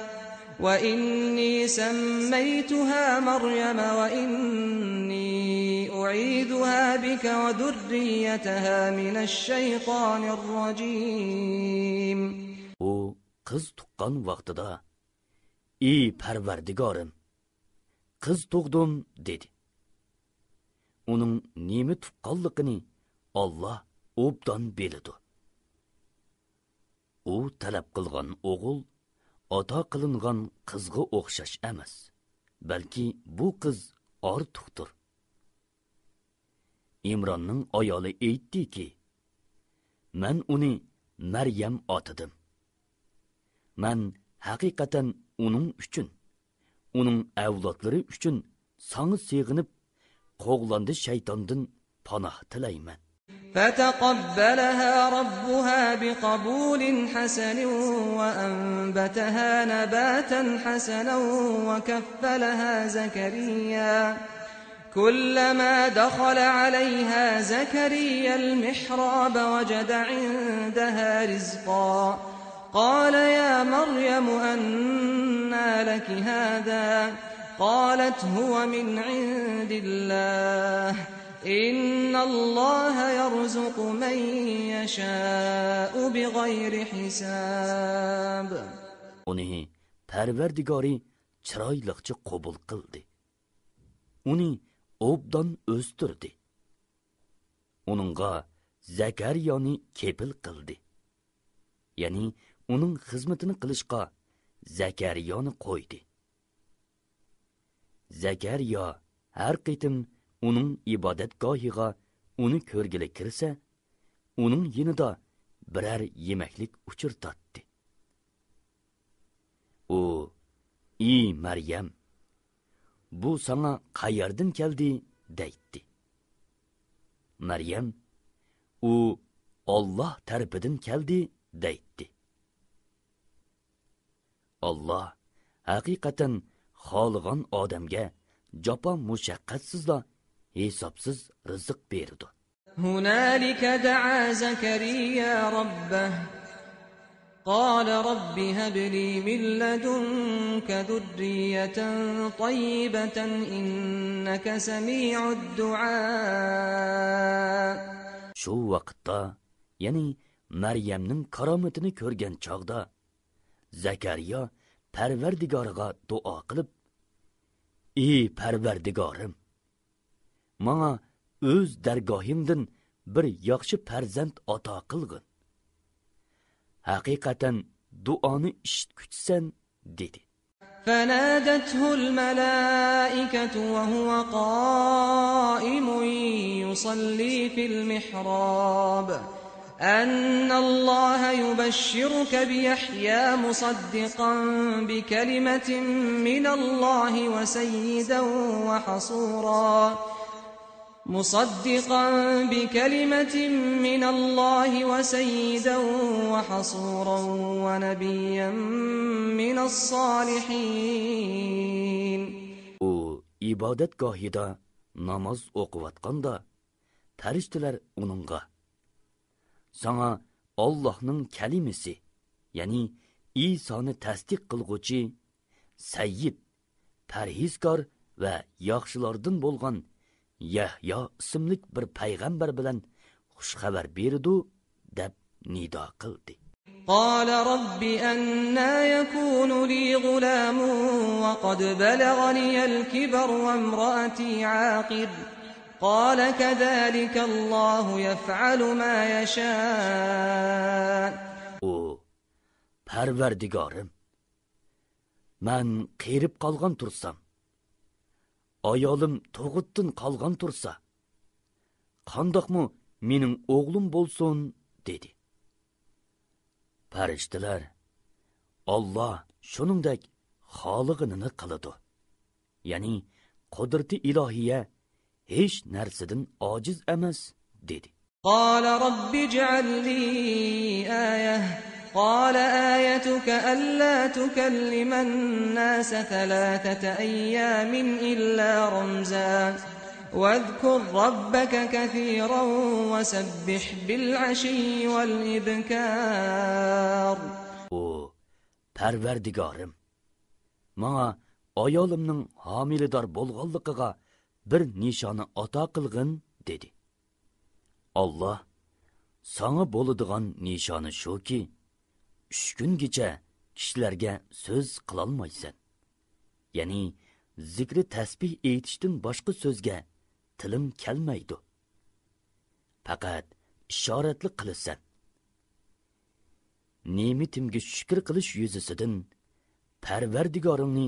وإني سميتها مريم وإني أعيذها بك وذريتها من الشيطان الرجيم. O qiz tuqqan vaqtida: "Ey Parvardigorim, qiz tug'dim" dedi. Uning nima tuqqanligini Alloh obdan biladi. U talab qilgan o'g'il ota qilingan qizga o'xshash emas, balki bu qiz ortiqdir. Imronning ayoli aytdiki: "Men uni Maryam otidim. Men haqiqatan uning uchun, uning avlodlari uchun sana sig'inib, qo'g'landi shaytondan panoh tilayman." فتقبلها ربها بقبول حسن وأنبتها نباتا حسنا وكفلها زكريا كلما دخل عليها زكريا المحراب وجد عندها رزقا قال يا مريم أنى لك هذا قالت هو من عند الله إن الله يرزق من يشاء بغير حساب. Uni Parvardigori chiroyliqcha qabul qildi. Uni obdan o'stirdi. Uningga Zakariyoni kepil qildi. Ya'ni uning xizmatini qilishga Zakariyoni qo'ydi. Zakariya har qitim uning ibodatgohiga uni ko'rgili kirsa, uning yinida biror yemaklik uchirtatdi. u ey Maryam, bu sana qayerdan keldi deydi. Maryam u Alloh tarafidan keldi deydi. Alloh haqiqatan xohlagan odamga japa mushaqqatsizla hisobsiz rizq berdi. هنالك دعا زكريا ربه قال رب هب لي من لدنك ذرية طيبة إنك سميع الدعاء. Shu vaqtda, ya'ni Maryamning karomatini ko'rgan chog'da Zakariya Parvardigoriga duo qilib, "Ey Parvardigorim, menga o'z dargohingdan bir yaxshi farzand ato qilgin. Haqiqatan duoni eshitguchisan" dedi. فنادته الملائكة وهو قائم يصلي في المحراب أن الله يبشرك بيحيى مصدقا بكلمة من الله وسيدا وحصورا ونبيا من الصالحين. U ibodatgohida namoz o'qiyotganda farishtalar uningga "Sana Allohning kalimasi, ya'ni Isoni tasdiq qilguvchi Sayyid, parhezkor va yaxshilardan bo'lgan Yahyo ismli bir payg'ambar bilan xush xabar berdi" deb nido qildi. قال رب أنى يكون لي غلام وقد بلغني الكبر وامرأتي عاقر قال كذلك الله يفعل ما يشاء. O Parvardigorim, men qerib qolgan tursam, ayolim tug'utdan qolgan tursa, qandoqmi mening o'g'lim bo'lsin dedi. Farishtalar, Alloh shuningdek xolig'ini qiladi. Ya'ni qudrati ilohiya hech narsadan ojiz emas dedi. قال رب اجعل لي آية قال آيتك ألا تكلم الناس 3 أيام إلا رمزا واذكر ربك كثيرا وسبح بالعشي والإبكار. O Parvardigorim, menga ayolimning homilador bo'lganligiga bir nishoni ato qilgin dedi. Alloh, sana bo'ladigan nishoni shuki, 3 kungacha kishilarga so'z qilolmaysan. Ya'ni zikri tasbih aytishdan boshqa so'zga tilim kelmaydi. Faqat ishoratli qilasan. Ne'matimga shukr qilish yuzasidan Parvardigoringni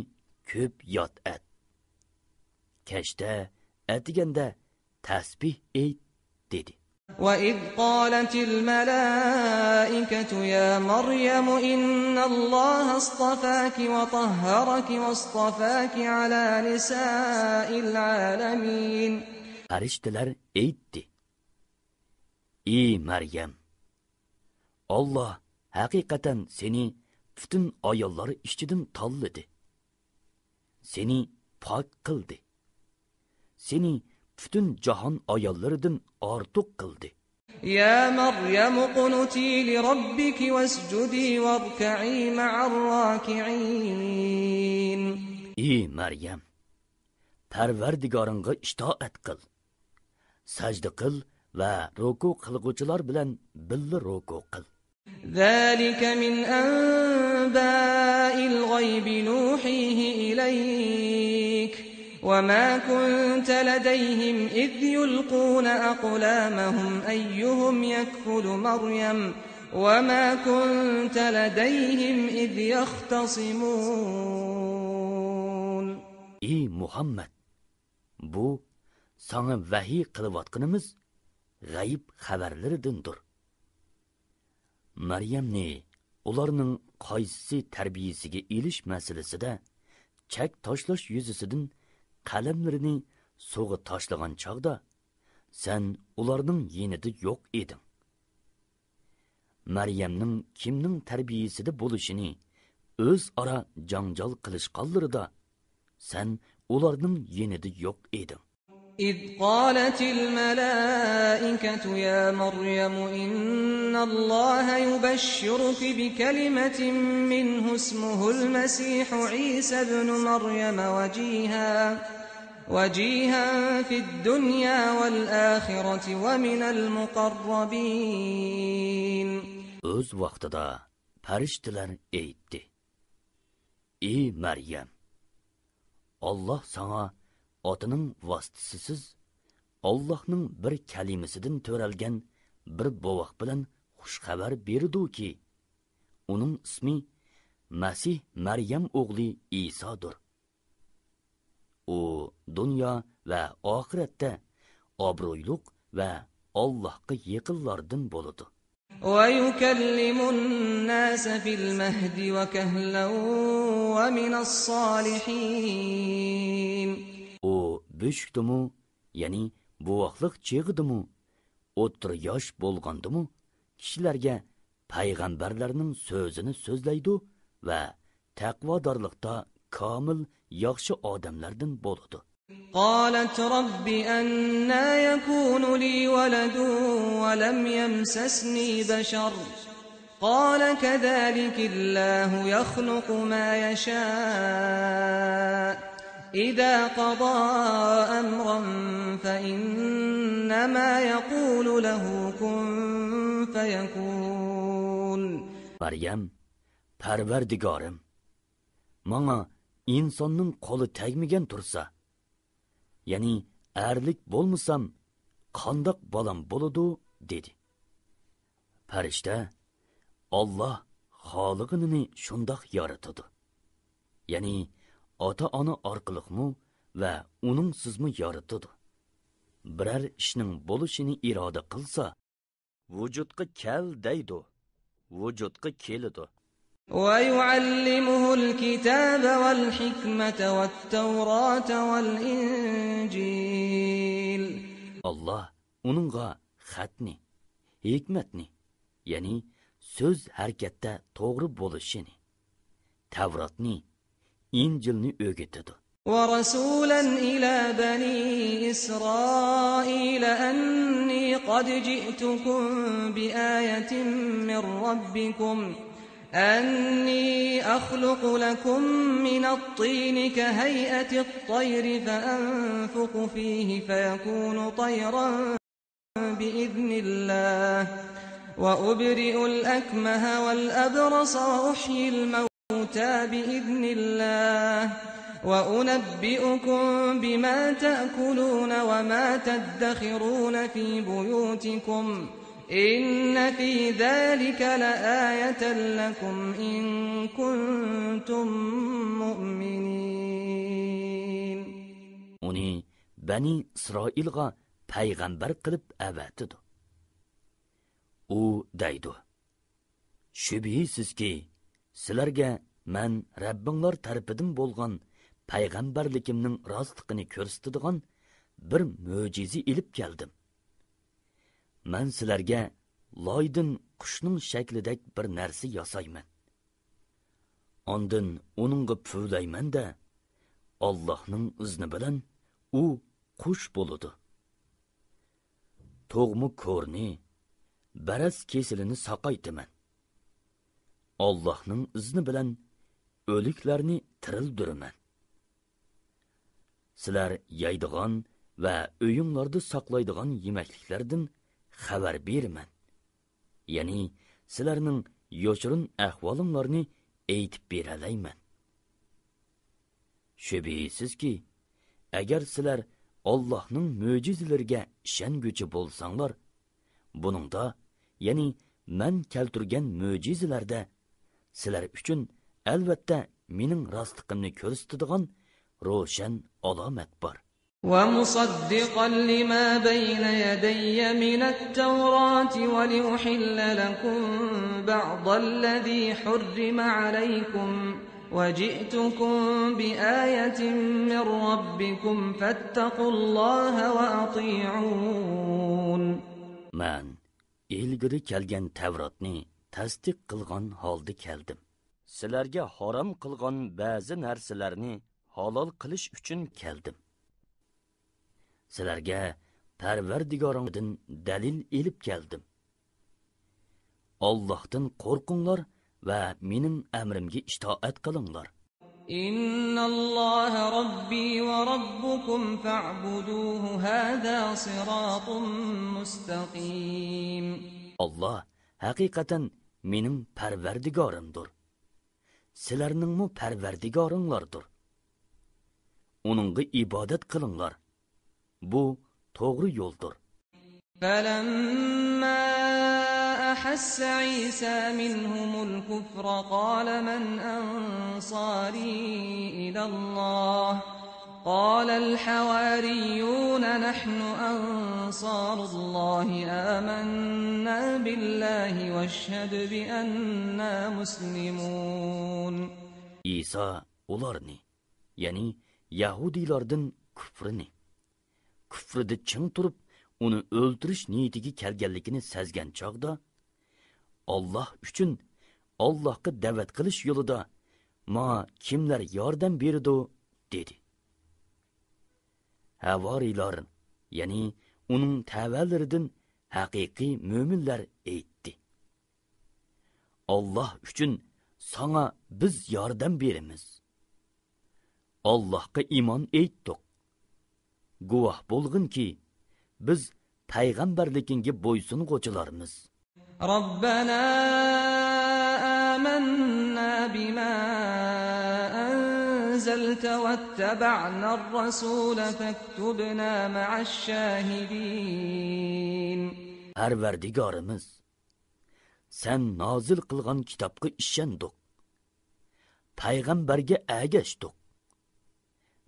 ko'p yod et. Kashda, atiganda tasbih ayt dedi. وإذ قالت الملائكة يا مريم إن الله اصطفاك وطهرك واصطفاك على نساء العالمين. Farishtalar aytdi: "Ey Maryam, Alloh haqiqatan seni butun ayollar ichidan tanladi. Seni pok qildi. Seni butun jahon ayollaridan ortiq qildi." يا مريم اقنتي لربك واسجدي واركعي مع الراكعين. Ey Maryam, Parvardigoringga itoat qil. Sajda qil va ruku qilguvchilar bilan birga ruku qil. ذلك من أنباء الغيب نوحيه إليك وما كنت لديهم إذ يلقون أقلامهم أيهم يكفل مريم وما كنت لديهم إذ يختصمون. Ey Muhammad, bu sana vahiy qilayotganimiz g'ayb xabarlaridandir. Maryamni ularning qaysisi tarbiyasiga elish masalasida chak tashlash yuzasidan qalamlarini suvga tashlagan chog'da sen ularning yenida yo'q eding. Maryamning kimning tarbiyasida bo'lishini o'zaro janjal qilishqanlarida sen ularning yenida yo'q eding. إذ قالت الملائكة يا مريم إن الله يبشرك بكلمة منه اسمه المسيح عيسى ابن مريم وجيها في الدنيا والآخرة ومن المقربين. Öz vaqtida farishtalar aytdi: Ey Maryam, Allah sana otining vositasiz Allohning bir kalimasidan to'ralgan bir bovoq bilan xush xabar berdi-ki, uning ismi Masih Maryam o'g'li Isodir. U dunyo va oxiratda obro'yliq va Allohga yaqinlardan bo'ladi. ويكلم الناس في المهد وكهلا ومن الصالحين. O böşükdümü, yani boğaqlıq çeğidimi, o'ttir yosh bo'lgandimi, kishilarga payg'ambarlarning so'zini so'zlaydi va taqvodorlikda komil yaxshi odamlardan bo'ladi. قالت رب أنى يكون لي ولد ولم يمسسني بشر قال كذلك الله يخلق ما يشاء إذا قضى أمرا فإنما يقول له كن فيكون. Maryam, Parvardigorim, menga insonning qo'li tegmagan tursa, ya'ni erlik bo'lmasam, qandoq bolam bo'ladi dedi. Farishta, Allah xoliqini shundoq yaratadi. Ya'ni ota-ona orqaliqmi va uning sizmi yaratadi. Biror ishning bo'lishini iroda qilsa, vujudga kel deydi, vujudga keladi. ويعلمه الكتاب والحكمة والتوراة والإنجيل. Allah uningga xatni, hikmatni, ya'ni so'z harakatda to'g'ri bo'lishini, Tavrotni, Injilni o'rgatadi. ورسولا إلى بني إسرائيل أني قد جئتكم بآية من ربكم أني أخلق لكم من الطين كهيئة الطير فأنفخ فيه فيكون طيرا بإذن الله وأبرئ الأكمه والأبرص وأحيي الموتى بإذن الله وأنبئكم بما تأكلون وما تدخرون في بيوتكم إن في ذلك لآية لكم إن كنتم مؤمنين. Uni Bani İsrailga payg'ambar qilib avatidi. U deydi: Shubhisizki, sizlarga men Rabbinglar tarafidan bo'lgan payg'ambarligimning rostligini ko'rsatadigan bir mo'jiza ilib keldim. Men sizlarga loydin qushning shaklidek bir narsa yasayman. Ondan uningga puvlayman-da, Allohning izni bilan u qush bo'ladi. To'g'mi ko'rni, baras kesilini saqaytaman. Allohning izni bilan o'liklarni tirildiraman. Sizlar yeydigan va o'yinlarda saqlaydigan yemakliklardan xabar beraman. Ya'ni sizlarning yoshirin ahvolinglarni aytib beralayman. Shubhisizki, agar sizlar Allohning mo'jizalariga ishonguchi bo'lsanglar, buningda, ya'ni men keltirgan mo'jizalarda sizlar uchun albatta mening rostligimni ko'rsatadigan ro'shan alomat bor. ومصدقا لما بين يدي من التوراة ولأحل لكم بعض الذي حرم عليكم وجئتكم بآية من ربكم فاتقوا الله وأطيعون. Man ilgari kelgan Tavrotni tasdiq qilgan holda keldim. Sizlarga harom qilgan ba'zi narsalarni halol qilish uchun keldim. Sizlarga Parvardigorimdan dalil elib keldim. Allohdan qo'rqinglar va mening amrimga itoat qilinglar. Innalloha robbi va robbukum fa'buduhu hada siratun mustaqim. Allah haqiqatan mening Parvardigorimdir. Sizlarning mu Parvardigoringlardir. Uningga ibodat qilinglar. Bu to'g'ri yo'ldir. فلما أحس عيسى منهم الكفر قال من أنصاري إلى الله قال الحواريون نحن أنصار الله آمنا بالله واشهد بأننا مسلمون. İsa ularni, yani Yahudilardan küfrida ching turib, uni o'ldirish niyatiga kelganligini sezgan chog'da, Alloh uchun Allohga da'vat qilish yo'lida ma kimlar yordam berdi dedi. Havoriylar, ya'ni uning tavalaridan haqiqiy mo'minlar aytdi. Alloh uchun sana biz yordam beramiz. Allohga iymon etdik. Guvoh bo'lginki, biz payg'ambarligingga bo'ysunguchilarmiz. Rabbana amanna bima anzalta wattaba'na ar-rasula faktubna ma'ash-shahidin. Parvardigorimiz, sen nozil qilgan kitobga ishondik. Payg'ambarga ergashdik.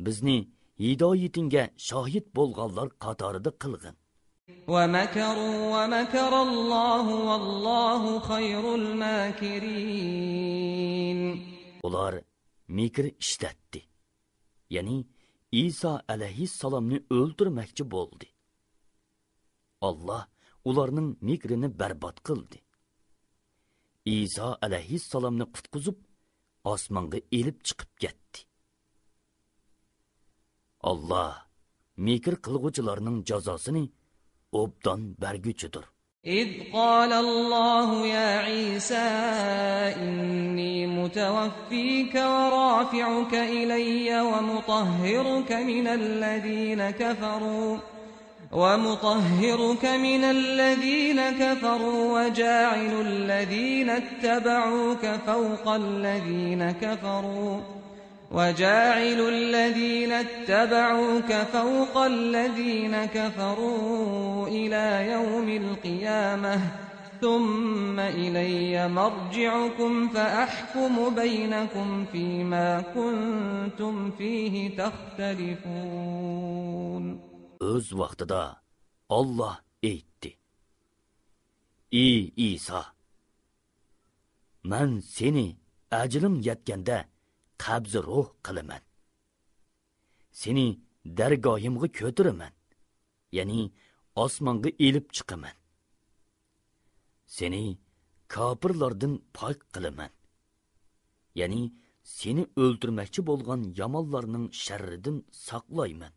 Bizni hidoyatingga shohid bo'lganlar qatorida qilgin. وَمَكَرُوا وَمَكَرَ اللَّهُ وَاللَّهُ خَيْرُ الْمَاكِرِينَ. Ular mikr ishlatdi. Ya'ni İsa alayhissalomni o'ldirmoqchi bo'ldi. Allah ularning mikrini barbod qildi. İsa alayhissalomni qutqizib, osmonga elib chiqib ketdi. Allah mikr qilguvchilarning jazosini obdan berguchidir. إذ قال الله يا عيسى إني متوفيك ورافعك إلي ومطهرك من الذين كفروا وجاعل الذين اتبعوك فوق الذين كفروا إلى يوم القيامة ثم إلي مرجعكم فأحكم بينكم فيما كنتم فيه تختلفون. Öz vaqtida Allah aytdi: Ey İsa, men seni ajrim yetganda qabz ruh qilaman. Seni dargohimga ko'tiraman, ya'ni osmonga elib chiqaman. Seni kofirlardan pok qilaman. Ya'ni seni o'ldirmoqchi bo'lgan yomonlarning sharridan saqlayman.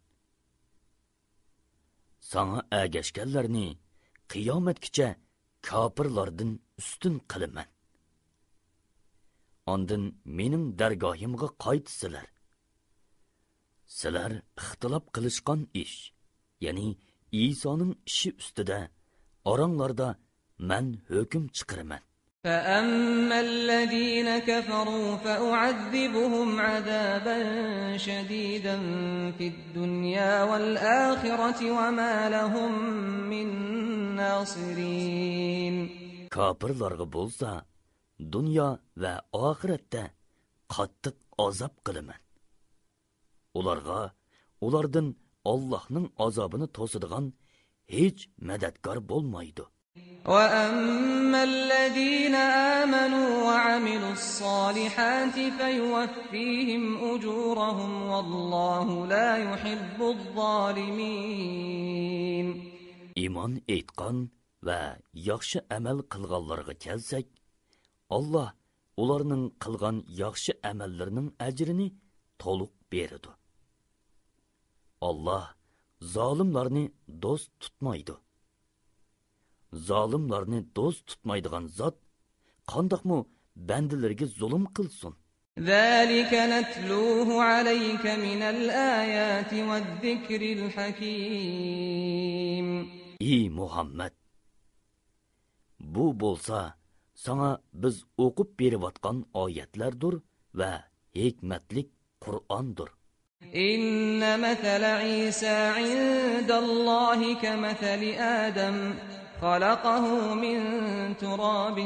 Sana ergashganlarni qiyomatgacha kofirlardan ustun qilaman. Ondan mening dargohimga qaytsizlar. Sizlar ixtilof qilishgan ish, ya'ni İsa'ning ishi ustida oranglarda men hukm chiqaraman. فأما الذين كفروا فأعذبهم عذابا شديدا في الدنيا والآخرة وما لهم من ناصرين. Kafirlarga bo'lsa, dunyo va oxiratda qattiq azob qilaman. Ularga ulardan Allohning azobini to'sadigan hech madadkor bo'lmaydi. وَأَمَّا الَّذِينَ آمَنُوا وَعَمِلُوا الصَّالِحَاتِ فَيُوَفِّيهِمْ أُجُورَهُمْ وَاللَّهُ لَا يُحِبُّ الظَّالِمِينَ. İman etqan va yaxshi amal qilganlarga kelsak, Allah ularning qilgan yaxshi amallarining ajrini to'liq beradi. Allah zolimlarni do'st tutmaydi. Zolimlarni do'st tutmaydigan zot qandoqmi bandalarga zulm qilsin? ذَلِكَ نَتْلُوهُ عَلَيْكَ مِنَ الْآيَاتِ وَالذِّكْرِ الْحَكِيمِ. Ey Muhammad, bu bo'lsa sana biz o'qib beriyotgan oyatlardir va hikmatlik Qur'ondir. إِنَّ مَثَلَ عِيسَى عِندَ اللَّهِ كَمَثَلِ آدَمَ خَلَقَهُ مِنْ تُرَابٍ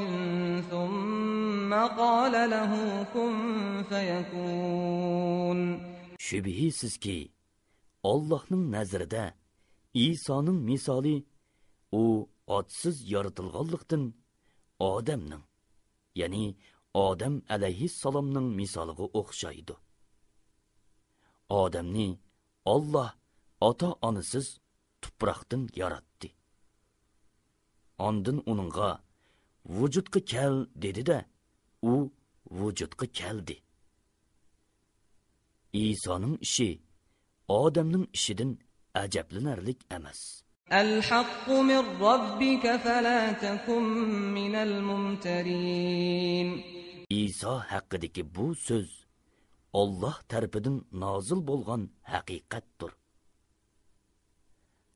ثُمَّ قَالَ لَهُ كُنْ فَيَكُونُ. Şübihisiz ki Allah'ın nazarida İsa'nın misali o adsız yaratılganlıktan Adem'nin, yani Adem aleyhisselam'ның misaliga o'xshaydi. Ademni Allah ata-onasiz tuproqdan yaratdi. Ondan uningga vujudga kel dedi-de, u vujudga keldi. İsa'ның ishi Adem'ning ishidan ajablanarlik emas. الحق من ربك فلا تكن من الممترين. İsa haqidagi bu so'z Allah tarafidan nozil bo'lgan haqiqatdir.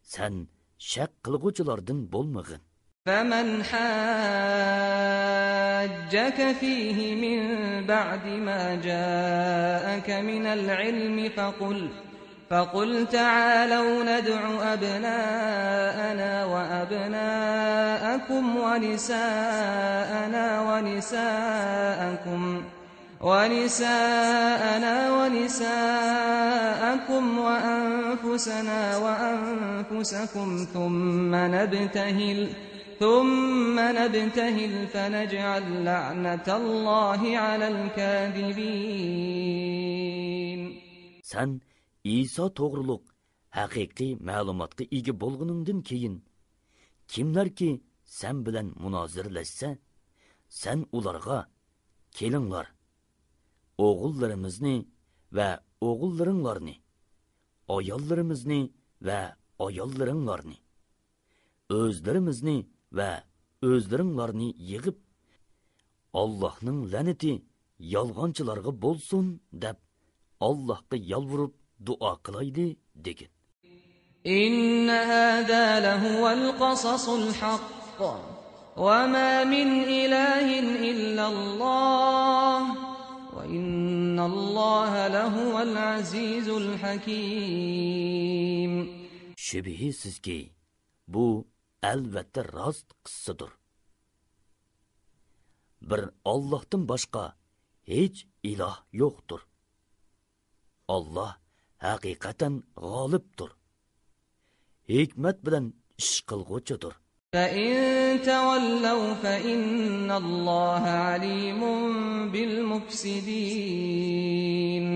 Sen shak qilg'uvchilardan bo'lmag'in. فمن حاجك فيه من بعد ما جاءك من العلم فقل تعالوا ندع أبناءنا وأبناءكم ونساءنا ونساءكم وأنفسنا وأنفسكم ثم نبتهل فنجعل لعنة الله على الكاذبين. Sen İsa to'g'riliq haqiqiy ma'lumotga ega bo'lganingdan keyin kimlar ki sen bilan munozirlashsa, sen ularga kelinglar, o'g'illarimizni va o'g'illaringlarni, ayollarimizni va ayollaringlarni, o'zlarimizni va o'zlaringlarni yig'ib, Allohning la'nati yolg'onchilarga bo'lsin deb Allohga yalvorib duo qilaydi degin. إن هذا لهو القصص الحق وما من إله إلا الله وإن الله لهو العزيز الحكيم. Şübihisiz bu elbette rast qıssadır. Bir Allah'tan başka hiç ilah yoktur. Allah haqiqatan g'olibdir. Hikmet bilan ish qilg'uchidir. فَإِن تَوَلَّوْا فَإِنَّ اللَّهَ عَلِيمٌ بِالْمُفْسِدِينَ.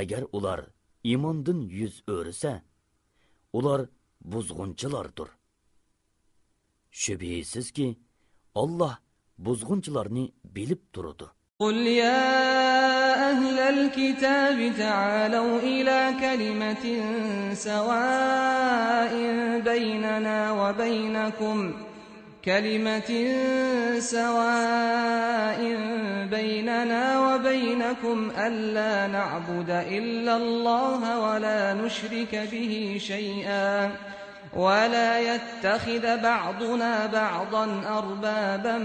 Agar ular iymondan yuz o'risa, ular buzg'unchilardir. Shubhisizki Allah buzg'unchilarni bilib turadi. قُلْ يَا أَهْلَ الْكِتَابِ تَعَالَوْا إِلَى كَلِمَةٍ سَوَاءٍ بَيْنَنَا وَبَيْنَكُمْ أَلَّا نَعْبُدَ إِلَّا اللَّهَ وَلَا نُشْرِكَ بِهِ شَيْئًا وَلَا يَتَّخِذَ بَعْضُنَا بَعْضًا أَرْبَابًا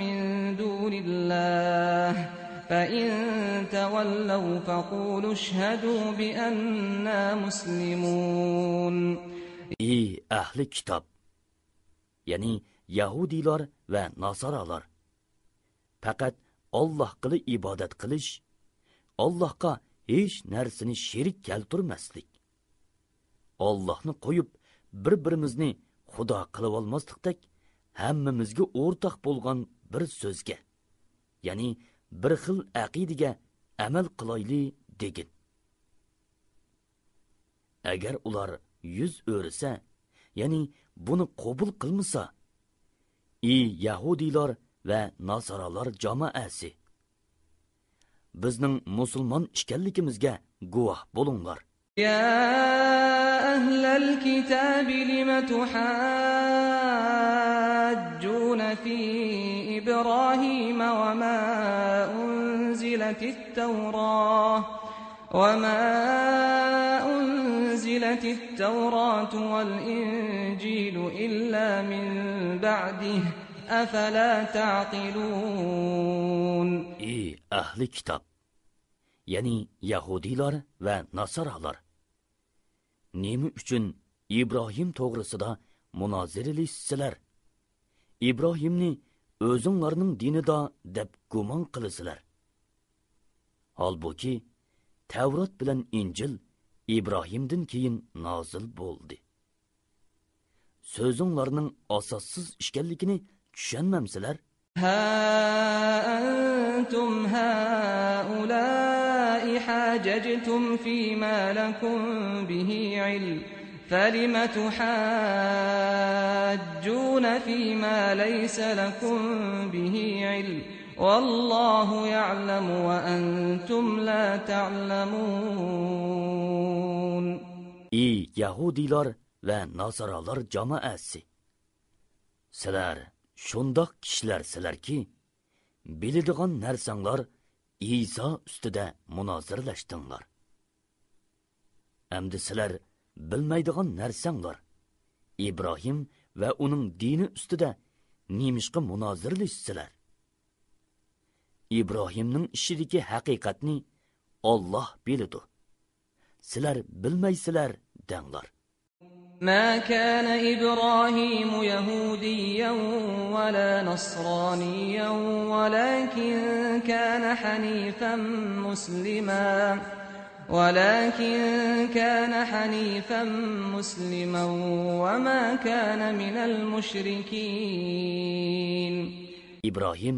مِّن دُونِ اللَّهِ فَإِن تَوَلَّوْا فَقُولُوا اشْهَدُوا بِأَنَّا مُسْلِمُونَ. Ey ahli kitob, ya'ni Yahudilar va Nasaralar, faqat Allohga ibodat qilish, Allohga hech narsani sherik keltirmaslik, Allohni qo'yib bir-birimizni xudo qilib olmaslikdek hammamizga o'rtaq bo'lgan bir so'zga, ya'ni bir xil aqidaga amal qilayli degin. Agar ular yuz o'risa, ya'ni buni qabul qilmasa, Yahudiylar va Nasaralar jamoasi, bizning musulmon ekanligimizga guvoh bo'linglar. يا أهل الكتاب لم تحاجون في إبراهيم وما أنزلت التوراة والإنجيل إلا من بعده أفلا تعقلون. أهل kitap, yani Yahudilar ve Nasaralar, nemi üçün İbrahim toğrısıda munazirelişsiler, İbrahimni özünlarının dini da deb guman kılısılar. Halbuki Tevrat bilen İncil İbrahim'den keyin nazil boldi. Sözünlarının asassız işkellikini düşünmemsiler. Ha entum haulâi hâcectum fîmâ lekum bihi ilm. فَلِمَ تُحَاجُّونَ فِيمَا لَيْسَ لَكُمْ بِهِ عِلْمٌ وَاللّٰهُ يَعْلَمُ وَأَنْتُمْ لَا تَعْلَمُونَ. Yahudilar ve Nasaralar cemaati, sizler şundak kişilersizler ki, biladigan narsanlar İsa üstüde munozirlashtinglar. Endi sizler bilmaydigan narsanglar İbrahim ve onun dini üstüde nemishqa munozirlashsizlar. İbrahimning ishidagi haqiqatni Allah biladi. Sizler bilmaysizlar denglar. ما كان إبراهيم يهوديا ولا نصرانيا ولكن كان حنيفا مسلما وما كان من المشركين. İbrahim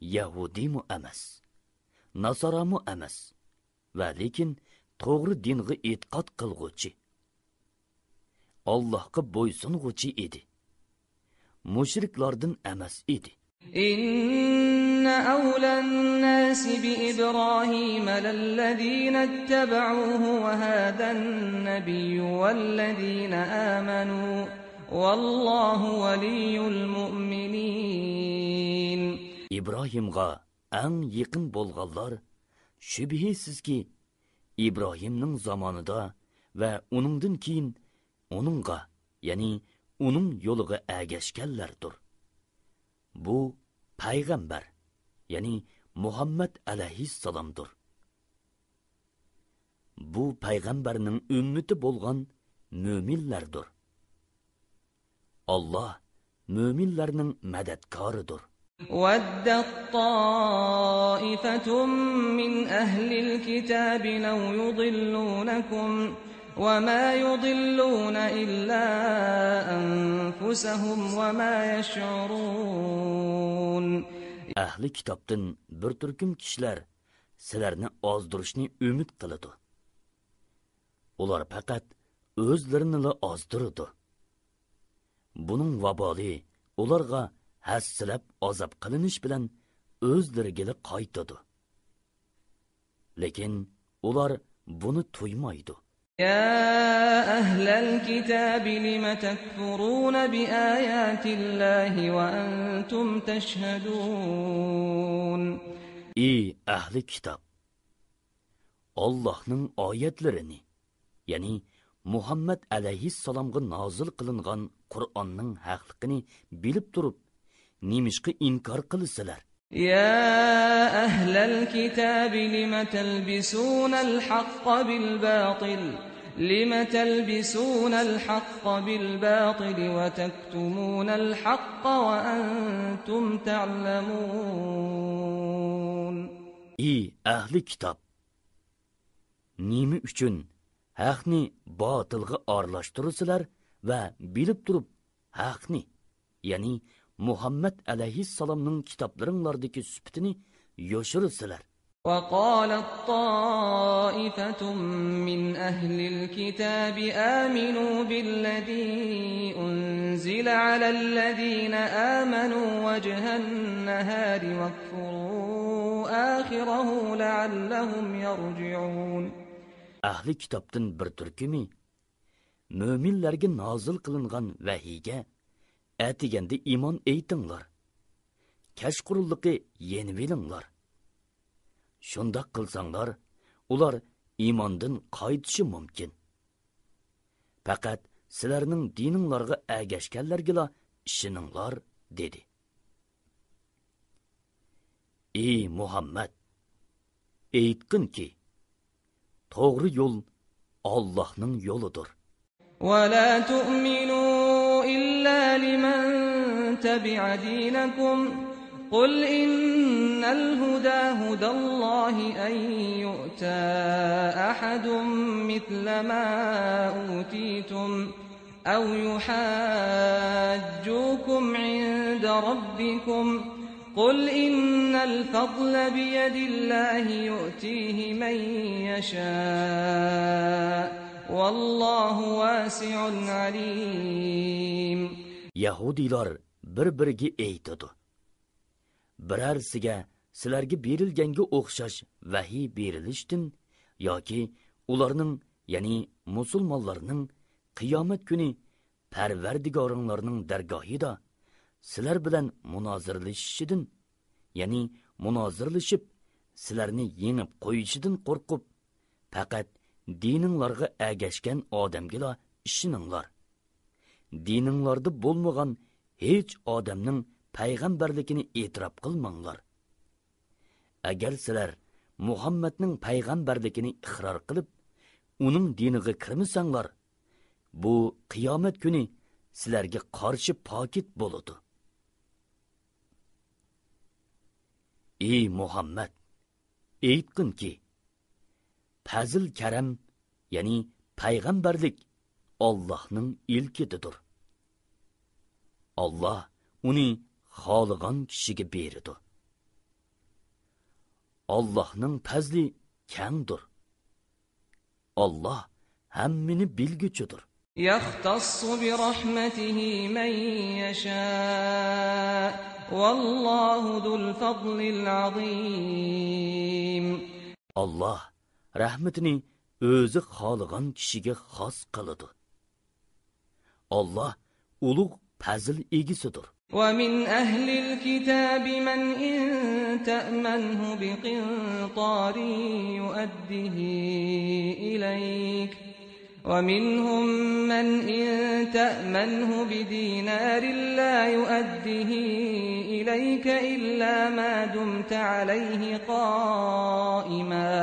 Yahudi mu emas, Nasara mu emas, va lekin to'g'ri dinga e'tiqod qilguvchi, Allohga bo'ysunguchi edi. Mushriklardan emas edi. إن أولى الناس بإبراهيم للذين اتبعوه وهذا النبي والذين آمنوا والله ولي المؤمنين. İbrahimga eng yaqin bo'lganlar shubhisizki İbrahimning zamonida va uningdan keyin uningga, ya'ni uning yo'liga ergashganlardir. Bu payg'ambar, ya'ni Muhammad alayhissalomdir. Bu payg'ambarning ummati bo'lgan mo'minlardir. Allah mo'minlarning madadkoridir. وَدَّتْ طَائِفَةٌ مِّنْ أَهْلِ الْكِتَابِ لَوْ يُضِلُّونَكُمْ وَمَا يُضِلُّونَ إِلَّا أَنفُسَهُمْ وَمَا يَشْعُرُونَ. Ahli kitobdan bir turkum kishilar sizlarni ozdirishni umid qiladi. Ular faqat o'zlarini ozdiradi. Buning vaboli ularga hassilab azob qilinish bilan o'zlariga qaytadi. Lekin ular buni tuymaydi. يا أهل الكتاب لم تكفرون بآيات الله وأنتم تشهدون. ahli kitob, Allohning oyatlarini, ya'ni Muhammad alayhissalomga nozil qilingan Qur'onning haqligini bilib turib, nemishqa inkor qilasizlar? يا أهل الكتاب لم تلبسون الحق بالباطل وتكتمون الحق وأنتم تعلمون. ahli kitob, nima uchun haqni botilga aralashtirasizlar va bilib turib haqni, ya'ni Muhammad alayhissalomning kitoblaringlardagi sifatini yoshirasizlar. وقالت طائفة من أهل الكتاب آمنوا بالذي أنزل على الذين آمنوا وجه النهار واكفروا آخره لعلهم يرجعون. Ahli kitobdan bir turkumi mo'minlarga nozil qilingan vahiyga atiganda iymon aytinglar. Kashqurulliqi yenvilinglar. Shundoq qilsanglar, ular iymondan qaytishi mumkin. Faqat sizlarning dininglarga agashganlarga ishoninglar, dedi. Ey Muhammad, aytqinki, to'g'ri yo'l Allohning yo'lidir. ولا تؤمنوا إلا لمن تبع دينكم قل إن الهدى هدى الله أن يؤتى أحد مثل ما أوتيتم أو يحاجوكم عند ربكم قل إن الفضل بيد الله يؤتيه من يشاء والله واسع عليم. Yahudilar bir-biriga aytadi. Birarsiga sizlarga berilganga o'xshash vahiy berilishdan yoki ularning, ya'ni musulmonlarning qiyomat kuni Parvardigoringlarning dargohida sizlar bilan munozirlashishidan, ya'ni munozirlashib sizlarni yengib qo'yishidan qo'rqib, faqat dininglarga agashgan odamga ishoninglar. Dininglarda bo'lmagan hech odamning payg'ambarligini e'tirof qilmanglar. Agar sizlar Muhammadning payg'ambarligini iqror qilib, uning diniga kirmasanglar, bu qiyomat kuni sizlarga qarshi pokit bo'ladi. Ey Muhammad, aytqinki, fazil karam, ya'ni payg'ambarlik Allohning ilkidir. Allah uni xohlagan kishiga beradi. Allohning fazli kengdir. Allah hammani bilguchidir. يختص برحمته من يشاء والله ذو الفضل العظيم. Allah rahmatini o'zi xohlagan kishiga xos qiladi. Allah ulug' fazl egisidir. ومن أهل الكتاب من إن تأمنه بقنطار يؤده إليك ومنهم من إن تأمنه بدينار لا يؤده إليك إلا ما دمت عليه قائما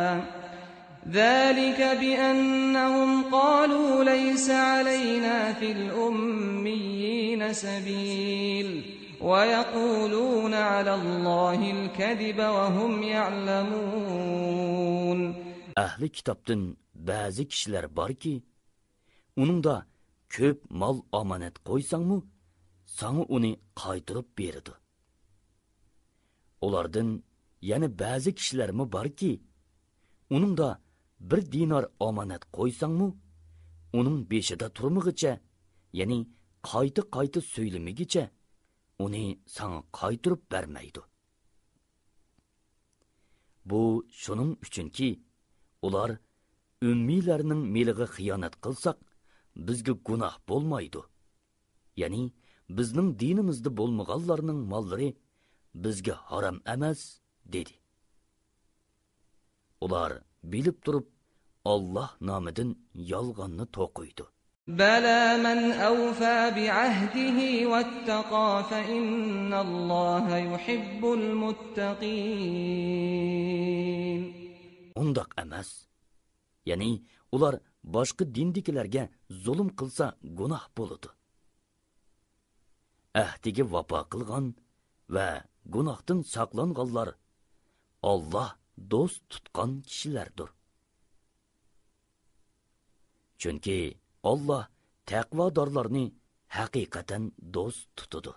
ذلك بأنهم قالوا ليس علينا في الأميين سبيل ويقولون على الله الكذب وهم يعلمون. أهل kitobdan ba'zi kishilar borki, uningda ko'p mol omonat qo'ysangmi, sana uni qaytirib beradi. Ulardan yana ba'zi kishilarmi borki, uningda bir dinar omonat qo'ysangmi, uning beshida turmig'icha, ya'ni qayta so'ylimigicha uni sana qaytirib bermaydi. Bu shuning uchunki, ular ümmiylarning meliga xiyonat qilsak, bizga gunoh bo'lmaydi. Ya'ni bizning dinimizda bo'lmaganlarning mollari bizga harom emas, dedi. Ular bilib turib Alloh nomidan yolg'onni to'qiydi. بلى من أوفى بعهده واتقى فإن الله يحب المتقين. Undaq emas. Ya'ni ular boshqa dindikilarga zulm qilsa gunoh bo'ladi. Ahdiga vafo qilgan va gunohdan saqlanganlar Alloh do'st tutgan kishilardir. Chunki Alloh taqvodorlarni haqiqatan do'st tutadi.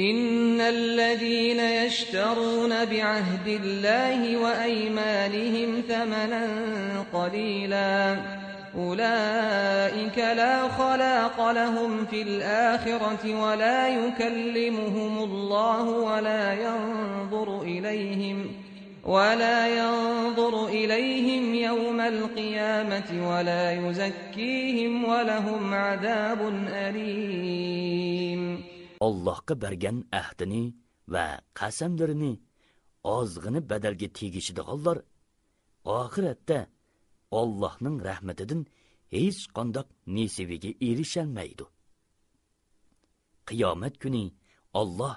إن الذين يشترون بعهد الله وأيمانهم ثمنا قليلا أولئك لا خلاق لهم في الآخرة ولا يكلمهم الله ولا ينظر إليهم يوم القيامة ولا يزكيهم ولهم عذاب أليم. Allohga bergan ahdini va qasamlarini ozg'ini badalga tegishadiganlar oxiratda Allohning rahmatidan hech qanday nasibiga erisholmaydi. Qiyomat kuni Alloh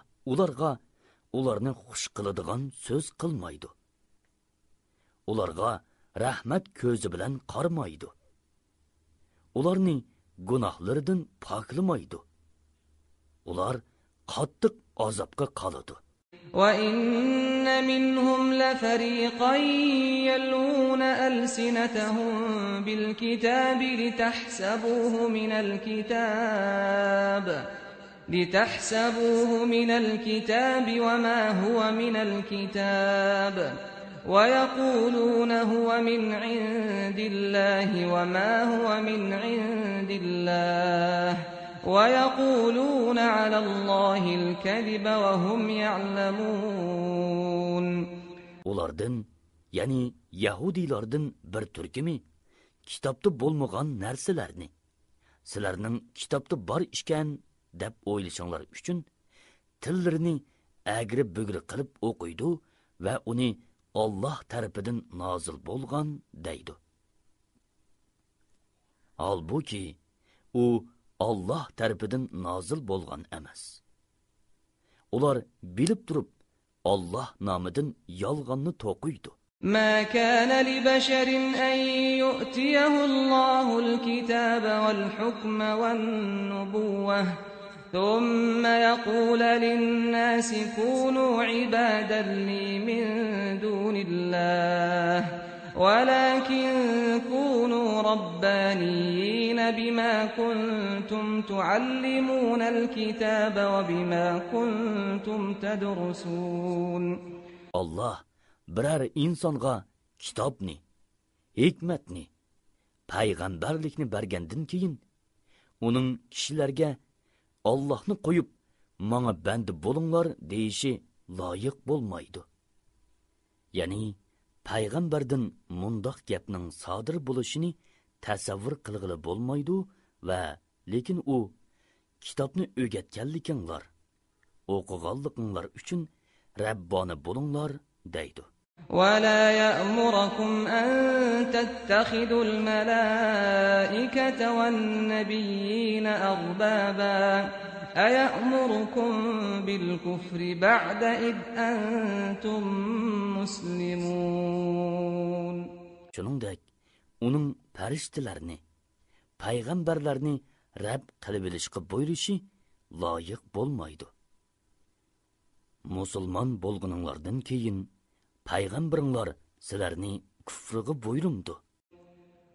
ularni xush qiladigan so'z qilmaydi. Ularga rahmat ko'zi bilan qarmaydi. Ularni gunohlaridan poklamaydi. Ular qattiq azobga qoladi. وَإِنَّ مِنْهُمْ لَفَرِيقًا يَلْوُونَ أَلْسِنَتَهُم بِالْكِتَابِ لِتَحْسَبُوهُ مِنَ الْكِتَابِ وَمَا هُوَ مِنَ الْكِتَابِ وَيَقُولُونَ هُوَ مِنْ عِندِ اللَّهِ وَمَا هُوَ مِنْ عِندِ اللَّهِ وَيَقُولُونَ عَلَى اللَّهِ الْكَذِبَ وَهُمْ يَعْلَمُونَ. Ulardan, yani Yahudilardan bir turkumi kitapta bo'lmagan narsalarni sizlarning kitapta bor ishkan deb o'ylashinglar uchun tillarini agri bugri qilib o'qiydi va uni Alloh tarafidan nozil bo'lgan deydi. Halbuki u Alloh tarafidan nozil bo'lgan emas. Ular bilib turib Alloh nomidan yolg'onni to'qiydi. ما كان لبشر أن يؤتيه الله الكتاب والحكم والنبوة ثم يقول للناس كونوا عبادا لي من دون الله ولكن كونوا ربانيين بما كنتم تعلمون الكتاب وبما كنتم تدرسون. الله biror insonga kitobni, hikmatni, payg'ambarlikni bergandan keyin uning kishilarga Allohni qo'yib, "Menga banda bo'linglar" deyishi loyiq bo'lmaydi. Ya'ni payg'ambardan mundoq gapning sodir bo'lishini tasavvur qilg'ili bo'lmaydi va lekin u kitobni o'rgatganliginglar, o'qiganliginglar uchun Rabboni bo'linglar deydi. ولا يأمركم أن تتخذوا الملائكة والنبيين أربابا أيأمركم بالكفر بعد إذ أنتم مسلمون. Shuningdek, uning farishtalarni, payg'ambarlarni Rabb qilib olishga buyurishi loyiq bo'lmaydi. Musulmon bo'lganinglardan keyin payg'ambarlar sizlarni kufriga buyurumdi.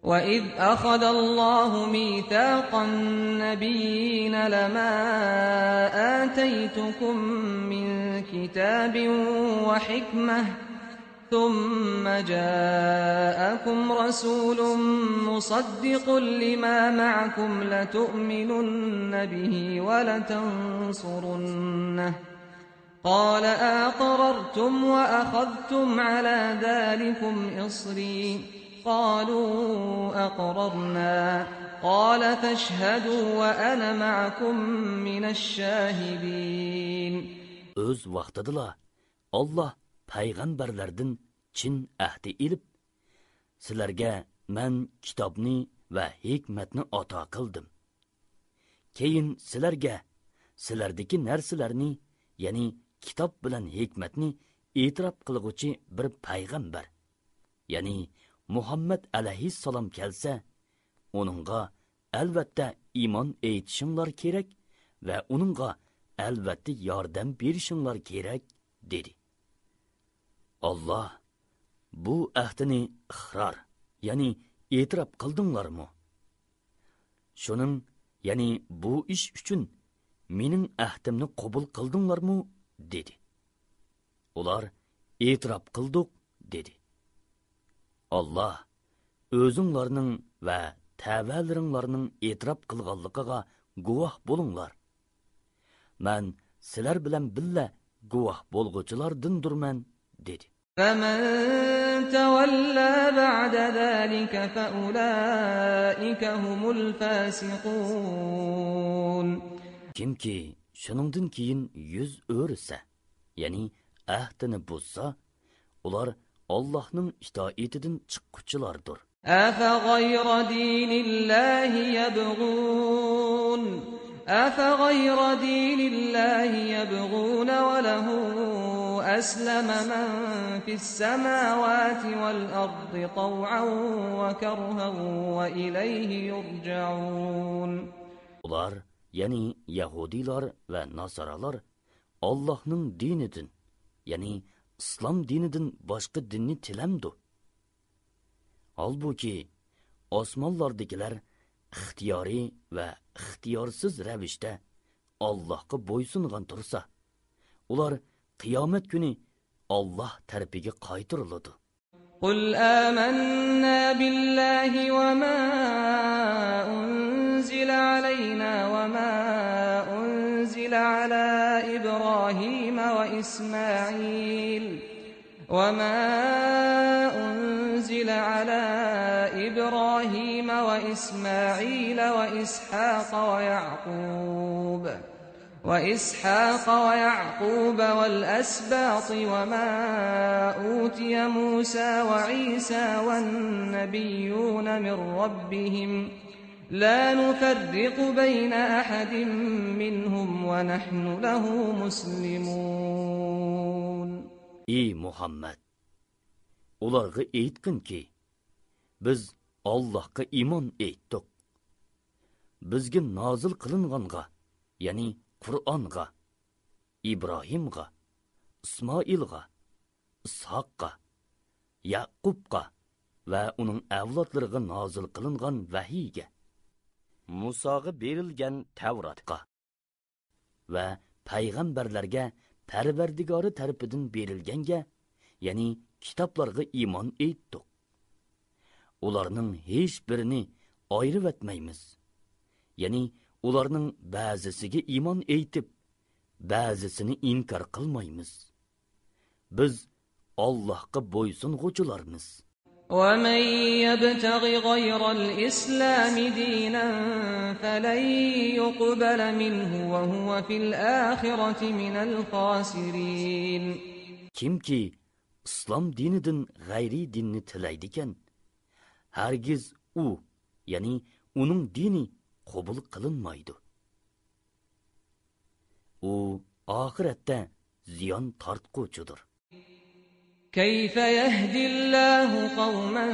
وَإِذْ أَخَذَ اللَّهُ مِيثَاقَ النَّبِيِّينَ لَمَا آتَيْتُكُم مِّن كِتَابٍ وَحِكْمَةٍ ثُمَّ جَاءَكُمْ رَسُولٌ مُصَدِّقٌ لِّمَا مَعَكُمْ لَتُؤْمِنُنَّ بِهِ وَلَتَنصُرُنَّهُ قال أقررتم وأخذتم على ذلكم إصري قالوا أقررنا قال فاشهدوا وأنا معكم من الشاهدين. Öz vaqtidala Allah payg'ambarlardan chin ahdi ilib, sizlarga men kitobni va hikmatni ato qildim. Keyin sizlardagi narsalarni, ya'ni kitob bilan hikmatni e'tirof qilguvchi bir payg'ambar, ya'ni Muhammad alayhissalom kelsa, uningga albatta iymon etishinglar kerak va uningga albatta yordam berishinglar kerak dedi. Allah bu ahdini iqror, ya'ni e'tirof qildinglarmi? Şunun, yani bu iş üçün mening ahdimni qabul qildinglarmi? Dedi. Ular, e'tirof qildik, dedi. Allah, o'zinglarning va tavalaringlarning e'tirof qilganligiga guvoh bo'linglar. Men sizlar bilan billa guvoh bo'lg'uchilardindurman, dedi. فمن تولى بعد ذلك فأولئك هم الفاسقون. Kimki shuningdan keyin yuz o'risa, ya'ni ahdini buzsa, ular Allohning itoatidan chiqquvchilardir. أفغير دين الله يبغون أفغير دين الله يبغون وله أسلم من في السماوات والأرض طوعا وكرها وإليه يرجعون. Ular, yani Yahudilar ve Nasaralar Allah'ның dinidir, yani İslam dinidan boshqa dinni tilamdi. Halbuki osmonlardagilar ixtiyoriy va ixtiyorsiz ravishda Allohga bo'ysungan tursa, ular qiyomat kuni Alloh tarafiga qaytariladi. قل آمنا بالله وما أنزل علينا وما أنزل على إبراهيم وإسماعيل وإسحاق ويعقوب والأسباط وما أوتي موسى وعيسى والنبيون من ربهم لا نفرق بين أحد منهم ونحن له مسلمون. Ey Muhammed! Ularga aytqin ki, biz Allohga iymon etdik. Bizga nozil qilinganga, ya'ni Qur'onga, Ibrohimga, Ismoilga, Ishoqqa, Yaqubga va uning avlodlariga nozil qilingan vahiyga, Musoga berilgan Tavratga va payg'ambarlarga Parvardigori tarafidan berilganga, ya'ni kitoblarga iymon etdik. Ularning hech birini ayirib etmaymiz. Ya'ni ularning ba'zisiga iymon etib, ba'zisini inkor qilmaymiz. Biz Allohga bo'ysunguchilarmiz. ومن يبتغ غير الإسلام دينا فلن يقبل منه وهو في الآخرة من الخاسرين. Kimki İslam dinidan g'ayri dinni tilaydigan, hargiz u, ya'ni uning dini qabul qilinmaydi. U oxiratda ziyon tortquchidir. كيف يهدي الله قوما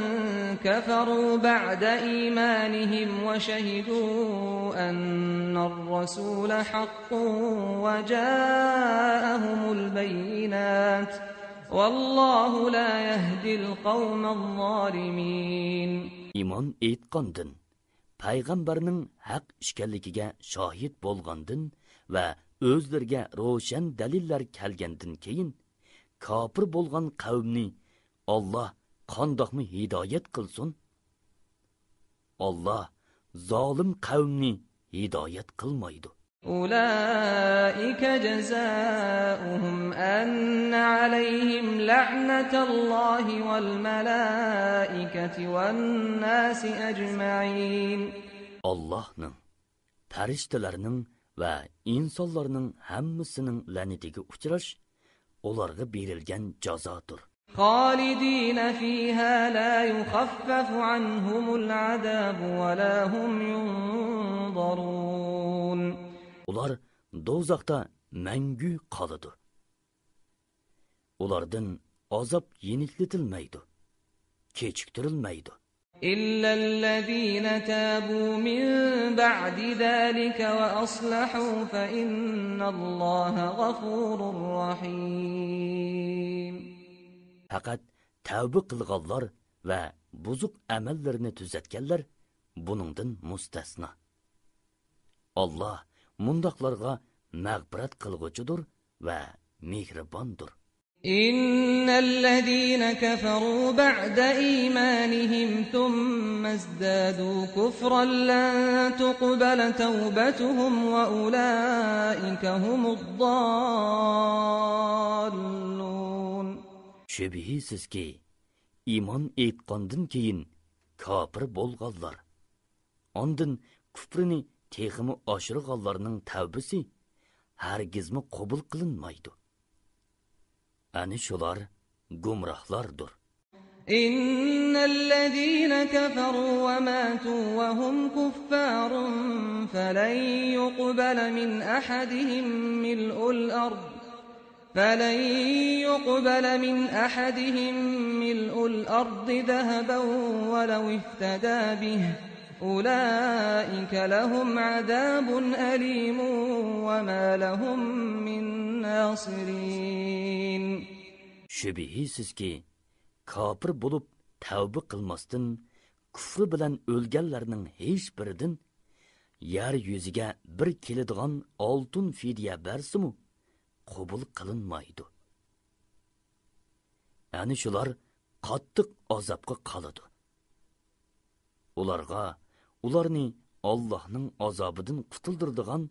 كفروا بعد إيمانهم وشهدوا أن الرسول حق وجاءهم البينات والله لا يهدي القوم الظالمين. İman etqandın, payg'ambarning haq ishkanligiga shohid bo'lgandin va o'zlariga ro'shan dalillar kelgandan keyin kafir bo'lgan qavmni Alloh qandoqmi hidoyat qilsin? Alloh zolim qavmni hidoyat qilmaydi. أولئك جزاؤهم أن عليهم لعنة الله والملائكة والناس أجمعين. Allah'ның, farishtalarning va insonlarning hammasining la'natiga uchrash ularga berilgan jazodir. خالدين فيها لا يخفف عنهم العذاب ولا هم ينظرون. Ular do'zaxda mangu qoladi. Ulardan azob yeniklatilmaydi, kechiktirilmaydi. إلا الذين تابوا من بعد ذلك وأصلحوا فإن الله غفور رحيم. Faqat tavba qilganlar va buzuq amallarni tuzatganlar buningdan mustasno. Allah mundaqlarga mag'firat qilg'uchidir va mehribondir. إن الذين كفروا بعد إيمانهم ثم ازدادوا كفرا لن تقبل توبتهم وأولئك هم الضالون. Şübihsizki iman etqandan keyin kafir bo'lganlar, ondan kufrini teximi oshirganlarning tavbasi hargizmi qabul qilinmaydi. Ani shular gumrohlardir. إن الذين كفروا وماتوا وهم كفار فلن يقبل من أحدهم ملء الأرض ذهبا ولو افتدى به أولئك لهم عذاب أليم وما لهم من ناصرين. Şübihsizki kafir bo'lib tavba qilmasdan kufri bilan o'lganlarning hech biridan yer yuziga bir keladigan oltin fidya bersimu qabul qilinmaydi. Ani shular qattiq azobga qoladi. Ularni Allohning azobidan qutuldiradigan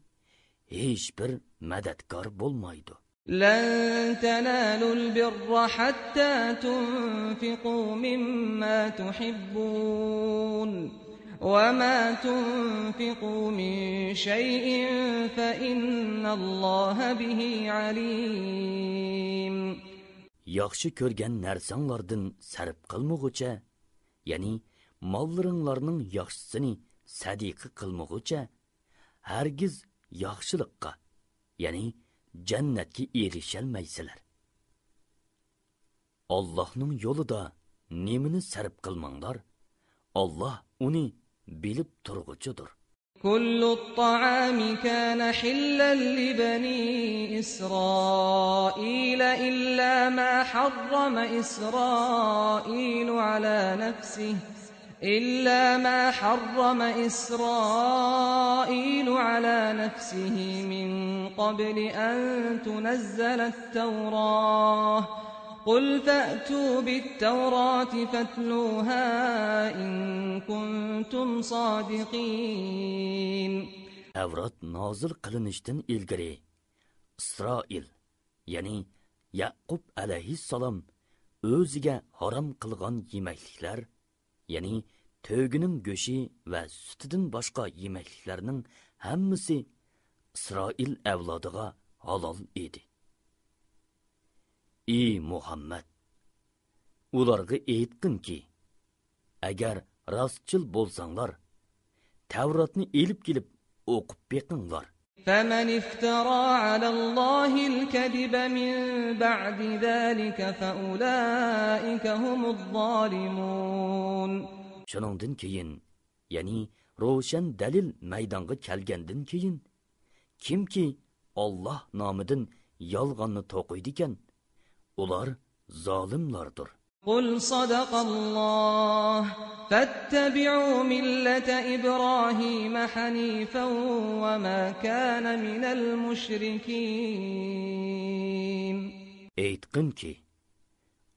hech bir madadkor bo'lmaydi. لن تنالوا البر حتى تنفقوا مما تحبون وما تنفقوا من شيء فإن الله به عليم. Yaxshi ko'rgan narsanglardan sarf qilmoqcha, ya'ni mollaringlarning yaxshisini sadiqa qilmoqcha, hargiz yaxshilikqa, ya'ni jannatga erishalmaysizlar. Allohning yo'lida nemini sarf qilmanglar, Alloh uni bilib turg'uchidir. كل الطعام كان حلا لبني إسرائيل إلا ما حرم إسرائيل على نفسه من قبل أن تنزل التوراة قل فأتوا بالتوراة فاتلوها إن كنتم صادقين. Tavrat nozil qilinishdan ilgari Isroil, ya'ni Yaqub alayhissalom o'ziga harom qilgan yemekliklar, ya'ni to'gining go'shi va sutidan boshqa yemekliklarning hammasi Isroil avlodiga halol edi. Ey Muhammad, ularga aytqinki, agar rostchil bo'lsanglar, Tavratni elib kelib o'qib beqinglar. فمن افترى على الله الكذب من بعد ذلك فأولئك هم الظالمون. Shuningdan keyin, ya'ni ro'shan dalil maydonga kelgandan keyin, kimki Alloh nomidan yolg'onni to'qiydi ekan, ular zolimlardir. قل صدق الله فاتبعوا ملة إبراهيم حنيفا وما كان من المشركين. Aytqinki,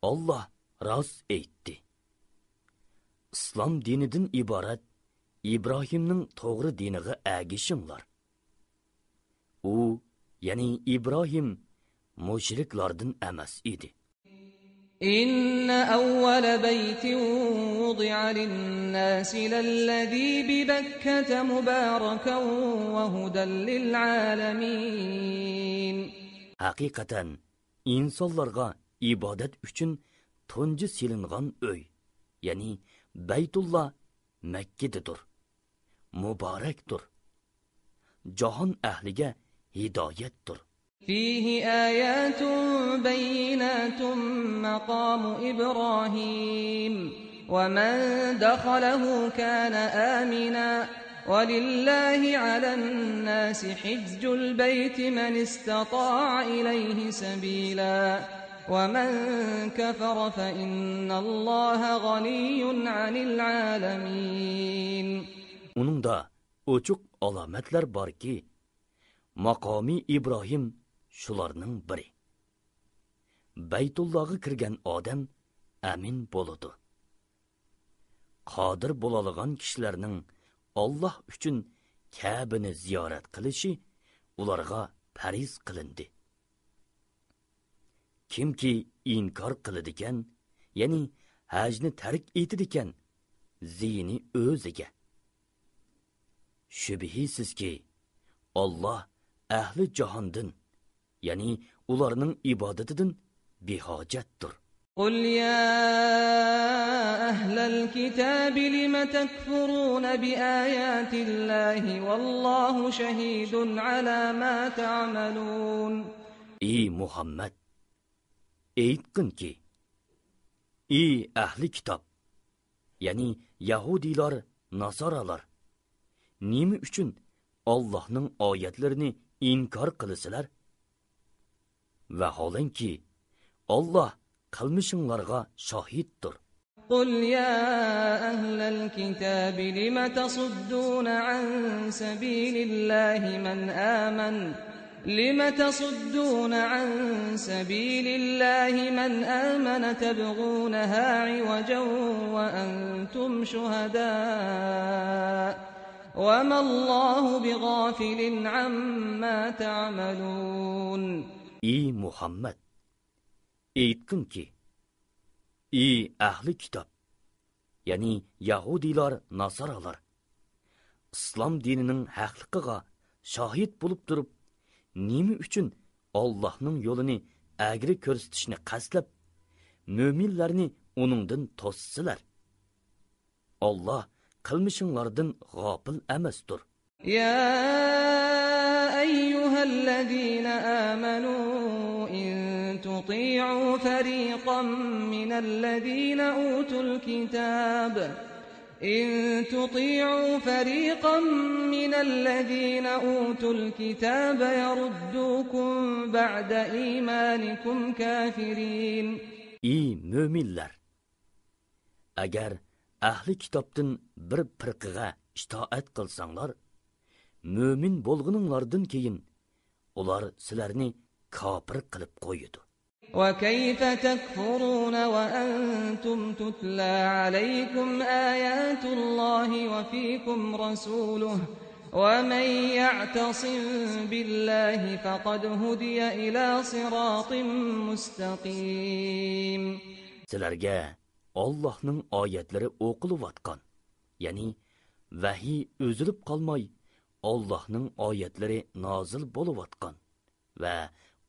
Allah rost aytdi. Islom dinidan iborat İbrahimning to'g'ri diniga agishinglar. U, ya'ni İbrahim mushriklardan emas edi. إن أول بيت وضع للناس للذي ببكة مباركا وهدى للعالمين. Haqiqatan insonlarga ibodat uchun tunji silingan uy, ya'ni Baytulloh Makkadir. Muborakdir. Jahon ahliga hidoyatdir. فيه آيات بينات مقام إبراهيم ومن دخله كان آمنا ولله على الناس حج البيت من استطاع إليه سبيلا ومن كفر فإن الله غني عن العالمين. Uningda ochiq alomatlar borki, maqomi Ibrohim shularning biri. Baytullohga kirgan odam amin bo'ladi. Qodir bo'ladigan kishilarning Alloh uchun Ka'bani ziyorat qilishi ularga fariz qilindi. Kimki inkor qiladigan, ya'ni hajni tark etadigan, ziyni o'ziga. Shubhisizki, Alloh ahli jahondan, ya'ni ularning ibodatidan behojatdir. قل يا أهل الكتاب لم تكفرون بآيات الله والله شهيد على ما تعملون. Ey Muhammad, aytqinki, ey ahli kitob, ya'ni Yahudilar, Nasoralar, nima uchun Allohning oyatlarini inkor qilasizlar? Vaholanki, Alloh qilmishinglarga shohiddir. قل يا أهل الكتاب لم تصدون عن سبيل الله من آمن تبغونها عوجا وأنتم شهداء وما الله بغافل عما تعملون. Ey Muhammad, aytqinki, ey ahli kitob, ya'ni Yahudilar, Nasoralar, islom dinining haqliqiga shohid bo'lib turib, nima uchun Allohning yo'lini agri ko'rsatishni qasdlab, mo'minlarni uningdan to'ssizlar? Alloh qilmishinglardan g'ofil emasdir. يا أيها الذين آمنوا إن تطيعوا فريقا من الذين أوتوا الكتاب يردوكم بعد إيمانكم كافرين. Ey mo'minlar, agar ahli kitobdan bir firqaga itoat qilsanglar, mo'min bo'lguninglardan keyin ular sizlarni kofir qilib qo'yadi. وكيف تكفرون وأنتم تتلى عليكم آيات الله وفيكم رسوله ومن يعتصم بالله فقد هدي إلى صراط مستقيم. Sizlarga Allohning oyatlari o'qilayotgan, ya'ni vahiy o'zilib qolmay Allohning oyatlari nozil bo'layotgan va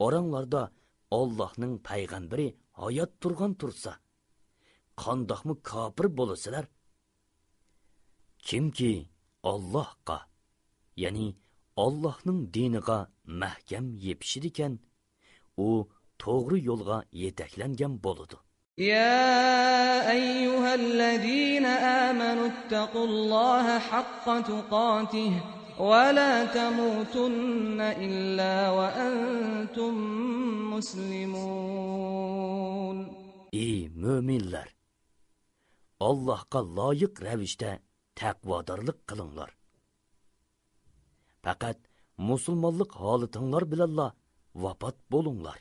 oranglarda Allohning payg'ambari hayot turgan tursa, qandoqmi kofir bo'lasizlar? Kimki Allohga, ya'ni Allohning diniga mahkam yepishir ekan, u to'g'ri yo'lga yetaklangan bo'ladi. يا أيها الذين آمنوا اتقوا الله حق تقاته ولا تموتن إلا وأنتم مسلمون. Ey mo'minlar, Allohga loyiq ravishda taqvodorlik qilinglar. Faqat musulmonlik holatinglar bilanla vafot bo'linglar.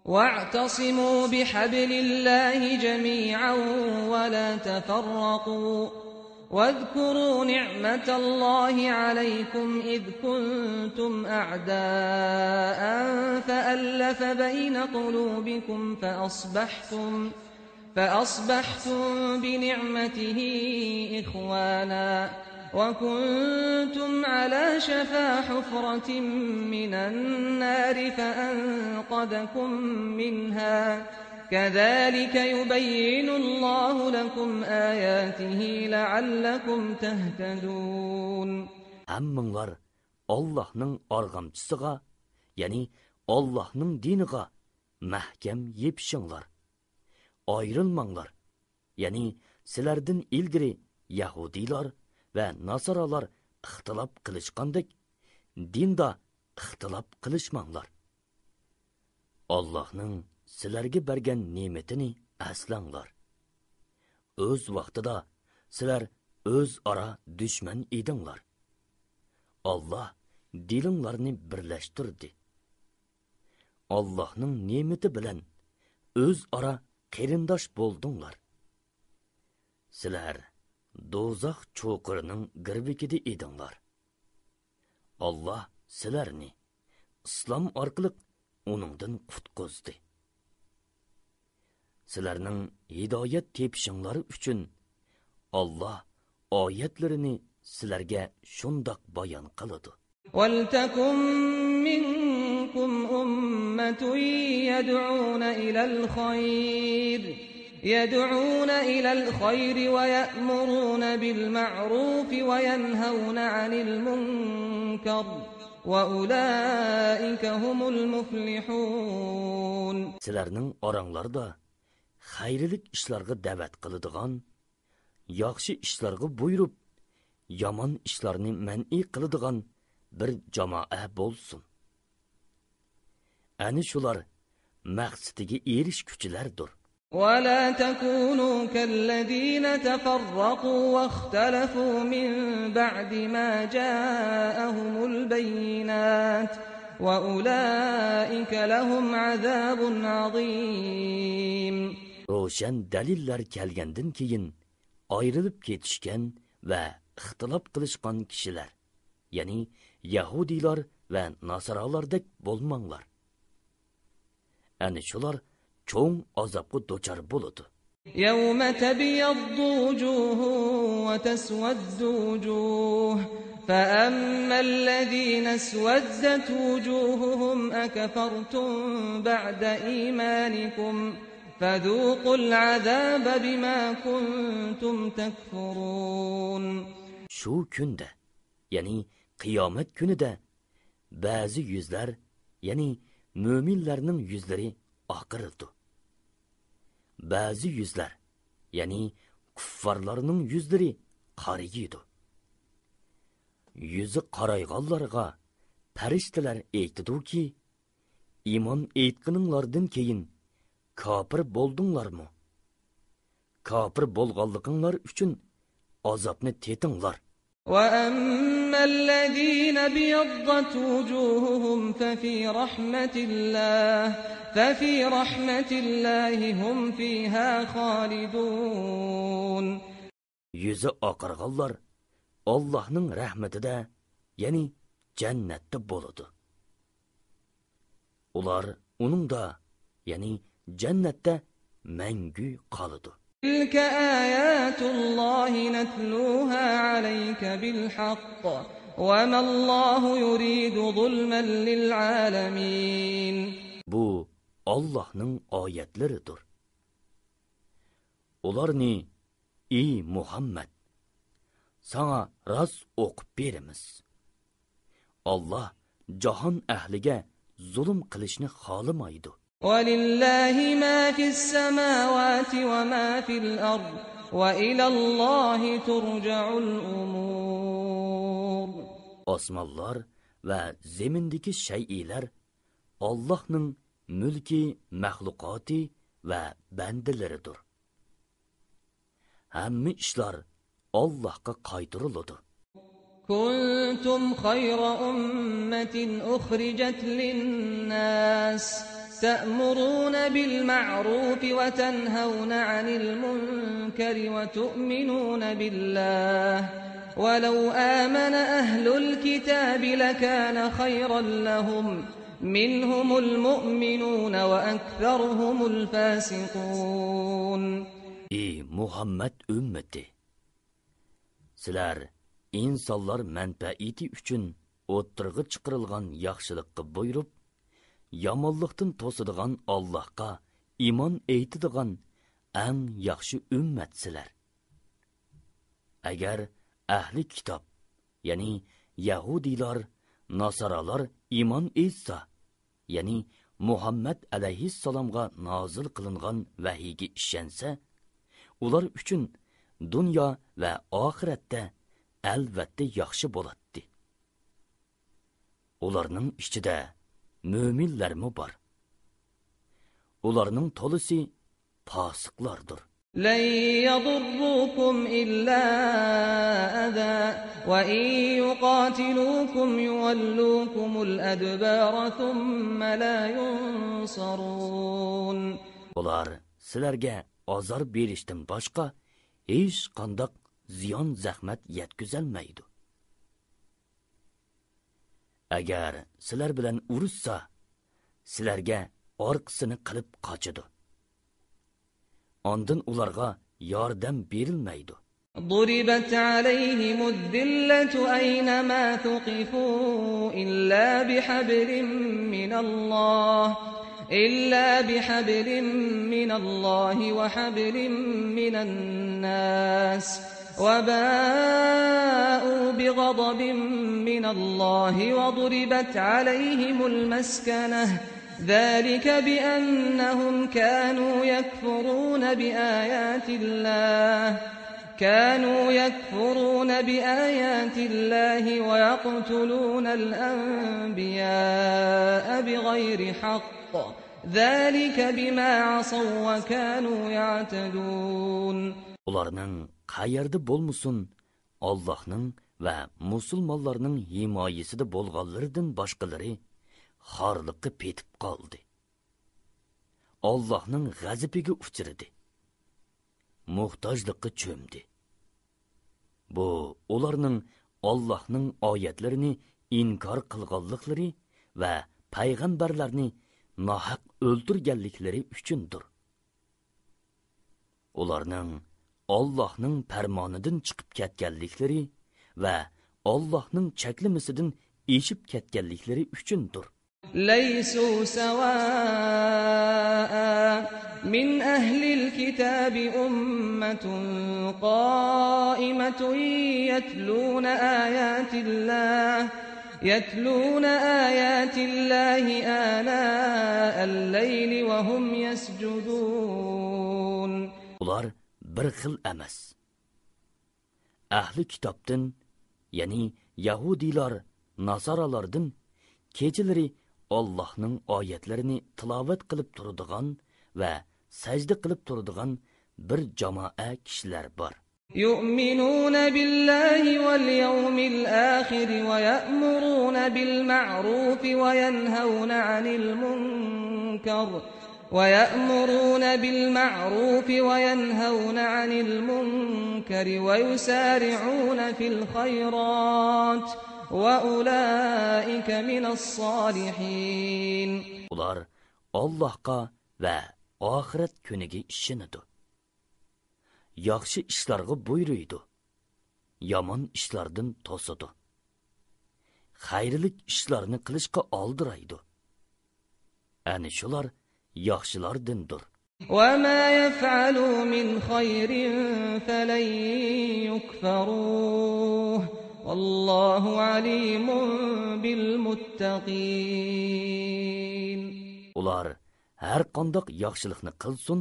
واعتصموا بحبل الله جميعا ولا تفرقوا واذكروا نعمة الله عليكم إذ كنتم أعداء فألف بين قلوبكم فأصبحتم بنعمته إخوانا وكنتم على شفا حفرة من النار فأنقذكم منها كذلك يبين الله لكم آياته لعلكم تهتدون. Hammanglar Allohning arg'amchisiga, ya'ni Allohning diniga mahkam yepishinglar. Ayrilmanglar. Ya'ni sizlardan ilgari Yahudilar va Nasoralar ixtilof qilishgandek, dinda ixtilof qilishmanglar. Allohning sizlarga bergan ne'matini aslanglar. O'z vaqtida sizlar o'z ara dushman edinglar. Allah dilinglarni birlashtirdi. Allah'ның nemeti bilan öz ara qerindosh bo'ldinglar. Sizlar do'zax cho'qirining girbikida edinglar. Allah sizlarni islom orqali uningdan qutqizdi. Sizlarning hidoyat tepishinglar uchun Allah oyatlarini sizlarga shundoq bayon qiladi. وَلْتَكُنْ مِنْكُمْ أُمَّةٌ يَدْعُونَ إِلَى الْخَيْرِ وَيَأْمُرُونَ بِالْمَعْرُوفِ وَيَنْهَوْنَ عَنِ الْمُنْكَرِ وَأُولَئِكَ هُمُ الْمُفْلِحُونَ. Sizlarning oranglarda xayrlik ishlarga da'vat qiladigan, yaxshi ishlarga buyurib, yomon ishlarni man'iy qiladigan bir jamoa bo'lsin. Ani shular maqsadiga erishguchilardir. وَلَا تَكُونُوا كَالَّذِينَ تَفَرَّقُوا وَاخْتَلَفُوا مِنْ بَعْدِ مَا جَاءَهُمُ الْبَيِّنَاتُ وَأُولَئِكَ لَهُمْ عَذَابٌ عَظِيمٌ. Roşan dalillar kelgandan keyin ayrılıp ketishgan va ixtilof qilishgan kishilar, ya'ni Yahudilar va Nasaralardek bo'lmanglar. Ani shular cho'ng azobga dochar bo'ladi. يَوْمَ تَبْيَضُّ وُجُوهٌ وَتَسْوَدُّ وُجُوهٌ فَأَمَّا الَّذِينَ اسْوَدَّتْ وُجُوهُهُمْ أَكَفَرْتُمْ بَعْدَ إِيمَانِكُمْ فَذُوقُوا الْعَذَابَ بِمَا كُنْتُمْ تَكْفُرُونَ. Şu kunda, ya'ni qiyomat kunida ba'zi yuzlar, ya'ni mo'minlarning yuzlari oqirildi. Ba'zi yuzlar, ya'ni kuffarlarning yuzlari qariydi. Yuzi qarayganlarga farishtalar aytdi-ki, iymon etganinglardan keyin kafir bo'ldinglarmi? Kafir bo'lganliginglar uchun azobni tetinglar. وَأَمَّا الَّذِينَ ابْيَضَّتْ وُجُوهُهُمْ فَفِي رَحْمَةِ اللَّهِ هُمْ فِيهَا خَالِدُونَ. Yüzü oqarganlar Allah'ның rahmetida, ya'ni jannatda bo'ladi. Ular uningda, ya'ni jannatda mangu qoladi. تِلْكَ آيَاتُ اللَّهِ نَتْلُوهَا عَلَيْكَ بِالْحَقِّ وَمَا اللَّهُ يُرِيدُ ظُلْمًا لِلْعَالَمِينَ. Bu Allah'ның ayetleridir. Ularni, ey Muhammed, sana rast o'qib beramiz. Allah jahon ahliga zulm qilishni xohlamaydi. وَلِلَّهِ مَا فِي السَّمَاوَاتِ وَمَا فِي الْأَرْضِ وَإِلَى اللَّهِ تُرْجَعُ الْأُمُورُ. Osmonlar va zemindagi shay'lar Allohning mulki, maxluqoti va bandalaridir. Hamma ishlar Allohga qaytariladi. كُنتُمْ خَيْرَ أُمَّةٍ أُخْرِجَتْ لِلنَّاسِ تَأْمُرُونَ بِالْمَعْرُوفِ وَتَنْهَوْنَ عَنِ الْمُنكَرِ وَتُؤْمِنُونَ بِاللَّهِ وَلَوْ آمَنَ أَهْلُ الْكِتَابِ لَكَانَ خَيْرًا لَهُمْ مِنْهُمُ الْمُؤْمِنُونَ وَأَكْثَرُهُمُ الْفَاسِقُونَ. Ey Muhammed ümmeti! Sizlar insonlar manfaati uchun o'ttirg'i chiqarilgan yaxshilikqa buyurib, yomonlikdan to'sadigan Allohga iymon aytadigan eng yaxshi ummatsizlar. Agar ahli kitob, ya'ni Yahudilar, Nasaralar iymon etsa, ya'ni Muhammad alayhissalomga nozil qilingan vahiyga ishonsa, ular uchun dunyo va oxiratda albatta yaxshi bo'ladi. Ularning ichida mo'minlarmi bor? Ularning to'lisi fosiqlardir. لن يضروكم إلا أذى وإن يقاتلوكم يولوكم الأدبار ثم لا ينصرون. Ular sizlarga azor berishdan boshqa hech qanday ziyon zahmat yetkazolmaydi. Agar sizlar bilan urushsa, sizlarga orqasini qilib qochadi. Ondan ularga yordam berilmaydi. ضربت عليهم الذلة أينما ثقفوا إلا بحبل من الله وحبل من الناس وباءوا بغضب من الله وضربت عليهم المسكنة ذلك بأنهم كانوا يكفرون بآيات الله ويقتلون الأنبياء بغير حق ذلك بما عصوا وكانوا يعتدون. Ularning qayerda bo'lmasin, Allohning va musulmonlarning himoyasida bo'lganlaridan boshqalari xorliqqa petib qoldi. Allohning g'azabiga uchradi. Muhtojlikqa cho'mdi. Bu ularning Allohning oyatlarini inkor qilganliklari va payg'ambarlarni nohaq o'ldirganliklari uchundir. Ularning Allohning farmonidan chiqib ketganliklari va Allohning cheklimasidan eshib ketganliklari uchundir. ليسوا سواء من أهل الكتاب أمة قائمة يتلون آيات الله آناء الليل وهم يسجدون. Ular bir xil emas. Ahli kitobdan, ya'ni Yahudilar, Nasaralardan kechalari Allohning oyatlarini tilovat qilib turadigan va sajda qilib turadigan bir jamoa kishilar bor. يؤمنون بالله واليوم الآخر ويأمرون بالمعروف وينهون عن المنكر ويسارعون في الخيرات وأولئك من الصالحين. Ular Allohga va oxirat kuniga ishonadi. Yaxshi ishlarga buyuruydi. Yomon ishlardan to'sadi. Xayrlik ishlarni qilishga oldiraydi. Ana shular yaxshilardandir. وما يفعلوا من خير فلن يكفروه والله عليم بالمتقين. Ular har qanday yaxshilikni qilsin,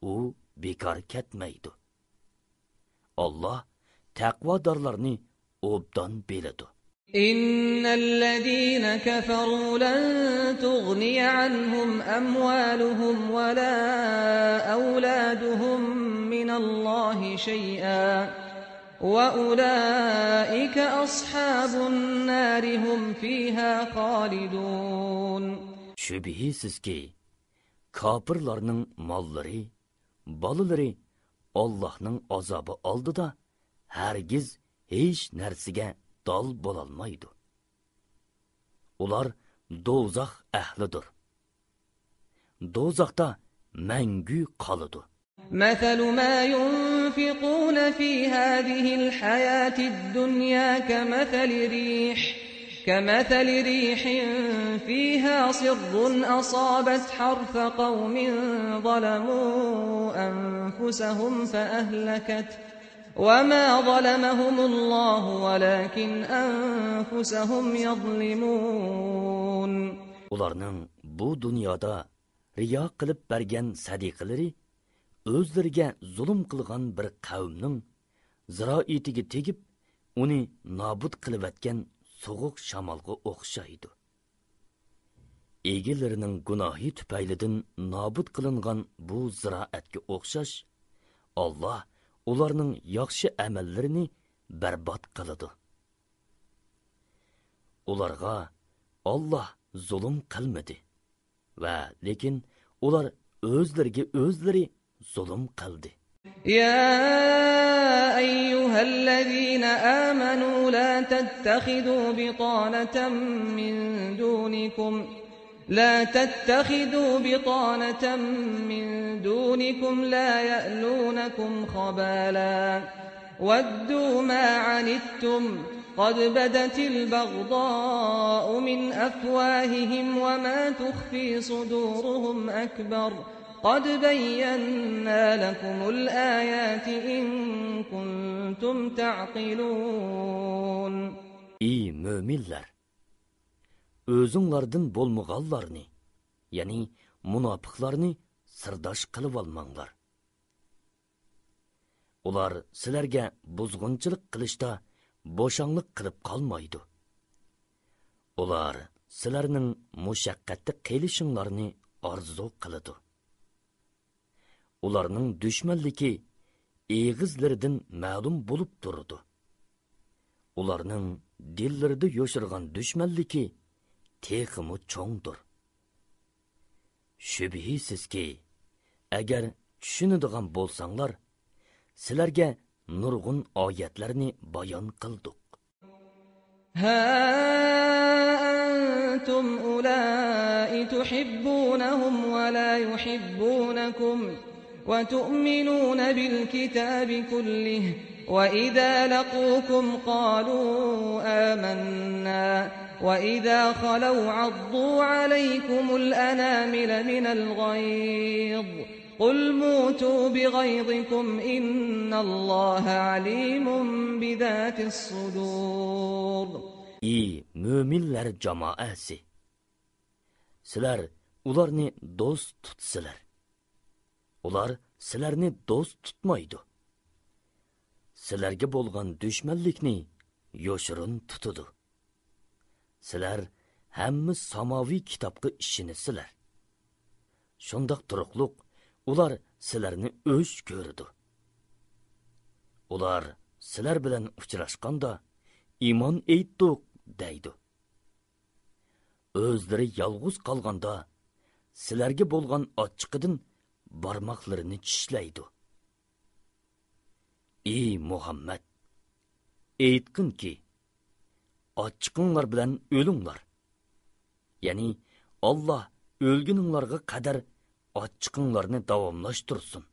u bekor ketmaydi. Allah taqvodorlarni obdan biladi. إن الذين كفروا لن تغني عنهم أموالهم ولا أولادهم من الله شيئا وأولئك أصحاب النار هم فيها خالدون. Şübihisiz kafirlarning mollari, bolalari Allohning azobi oldida hargiz hech narsaga dol bo'lolmaydi. Ular do'zax ahlidir. Do'zaxda mangu qoladi. مثل ما ينفقون في هذه الحياة الدنيا كمثل ريح فيها صر أصابت حرث قوم ظلموا أنفسهم فأهلكت وما ظلمهم الله ولكن أنفسهم يظلمون. Ularning bu dunyoda riyo qilib bergan sadiqalari o'zlariga zulm qilgan bir qavmning ziroitiga tegib, uni nobud qilib atgan so'g'uq shamolga o'xshaydi. Egilarining gunohi tufaylidan nobud qilingan bu ziroatga o'xshash Allah ularning yaxshi amallarini barbod qiladi. Ularga Allah zulm qilmadi va lekin ular o'zlariga o'zlari zulm qildi. يا أيها الذين آمنوا لا تتخذوا بطانة من دونكم لا يألونكم خبالا ودوا ما عنتم قد بدت البغضاء من أفواههم وما تخفي صدورهم أكبر قد بينا لكم الآيات إن كنتم تعقلون. Ey müminler! Özüңlardan bolmağanlarını, yani münafıklarını sırdaş kılıp almanglar. Ular sizlerge buzgunçılık kılışta boşanlık kılıp kalmaydı. Ular sizlerinin muşakkatli qilishinglarni arzu kılıdı. Ularning düşmanligi egizlaridan ma'lum bo'lib turdi. Ularning dillarida yoshirgan düşmanligi texmi cho'ngdir. Shubhisizki, agar tushunadigan bo'lsanglar, sizlarga nurg'un oyatlarni bayon qildik. Ha antum ulai tuhibbunahum wa la yuhibbunakum وتؤمنون بالكتاب كله وإذا لقوكم قالوا آمنا وإذا خلوا عضوا عليكم الأنامل من الغيظ قل موتوا بغيظكم إن الله عليم بذات الصدور. Ey müminler cemaati! Sizler ularni do'st tutsizlar. Ular sizlarni do'st tutmaydi. Sizlarga bo'lgan dushmanlikni yoshirin tutadi. Sizlar hamma samoviy kitobga ishinisizlar. Shundoq turuqliq ular sizlarni o'ch ko'rdi. Ular sizlar bilan uchrashganda iymon aytdik deydi. O'zlari yolg'iz qolganda sizlarga bo'lgan ochiqidan barmoqlarini tishlaydi. Ey Muhammad, aytqinki, ochiqinglar bilan o'linglar. Ya'ni Allah o'lguninglarga qadar ochiqinglarni davomlashtirsin.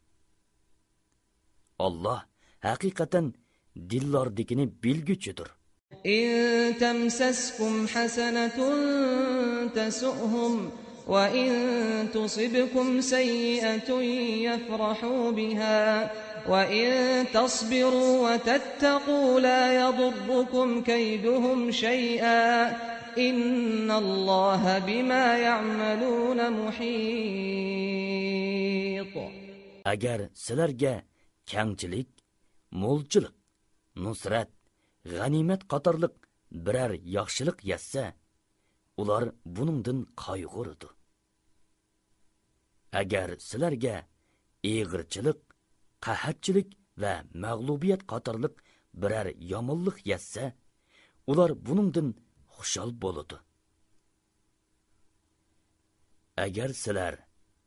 Allah haqiqatan dillardagini bilguchidir. In tamsaskum hasanatun tasu'hum وَإِن تُصِبْكُمْ سَيِّئَةٌ يَفْرَحُوا بِهَا وَإِن تَصْبِرُوا وَتَتَّقُوا لَا يَضُرُّكُمْ كَيْدُهُمْ شَيْئًا إِنَّ اللَّهَ بِمَا يَعْمَلُونَ مُحِيطٌ. Agar sizlarga kengchilik, mo'lchilik, nusrat, g'animat qatorliq biror yaxshilik yetsa, ular buningdan qayg'urdi. Agar sizlarga eg'irchilik, qahatchilik va mag'lubiyat qatorliq biror yomonlik yetsa, ular buningdan xushal bo'ladi. Agar sizlar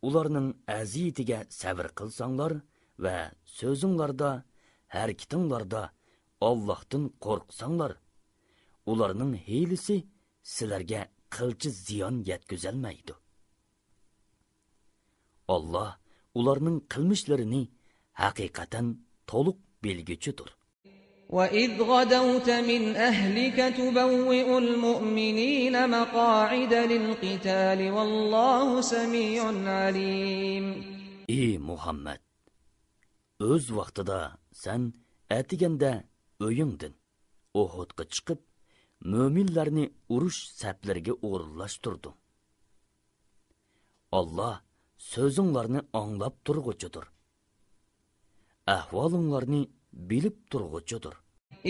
ularning aziyatiga sabr qilsanglar va so'zinglarda, harakatinglarda Allohdan qo'rqsanglar, ularning hiylasi sizlarga qilchi ziyon yetkazolmaydi. Allah ularning qilmishlarini haqiqatan to'liq bilguchidir. وَإِذْ غَدَوْتَ مِنْ أَهْلِكَ تُبَوِّئُ الْمُؤْمِنِينَ مَقَاعِدَ لِلْقِتَالِ وَاللَّهُ سَمِيعٌ عَلِيمٌ. Ey Muhammad, o'z vaqtida sen atiganda o'yingdin Uhudga chiqib, mo'minlarni urush saplariga o'rinlashtirdi. Allah so'zinglarni anglab turg'uchidir. Ahvolinglarni bilib turg'uchidir.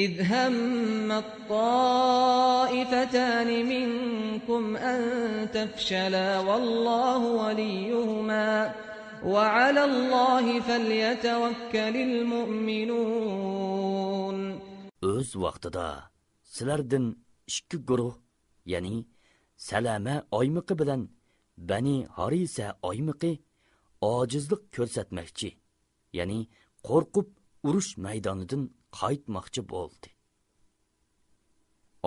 إِذْ هَمَّ الطَّائِفَتَانِ مِنكُمْ أَن تَفْشَلَا وَاللَّهُ وَلِيُّهُمَا وعلى الله فليتوكل المؤمنون. O'z vaqtida sizlardan ikki guruh, ya'ni Salama oymiqi bilan Bani Harisa oymiqi ojizlik ko'rsatmoqchi, ya'ni qo'rqib urush maydonidan qaytmoqchi bo'ldi.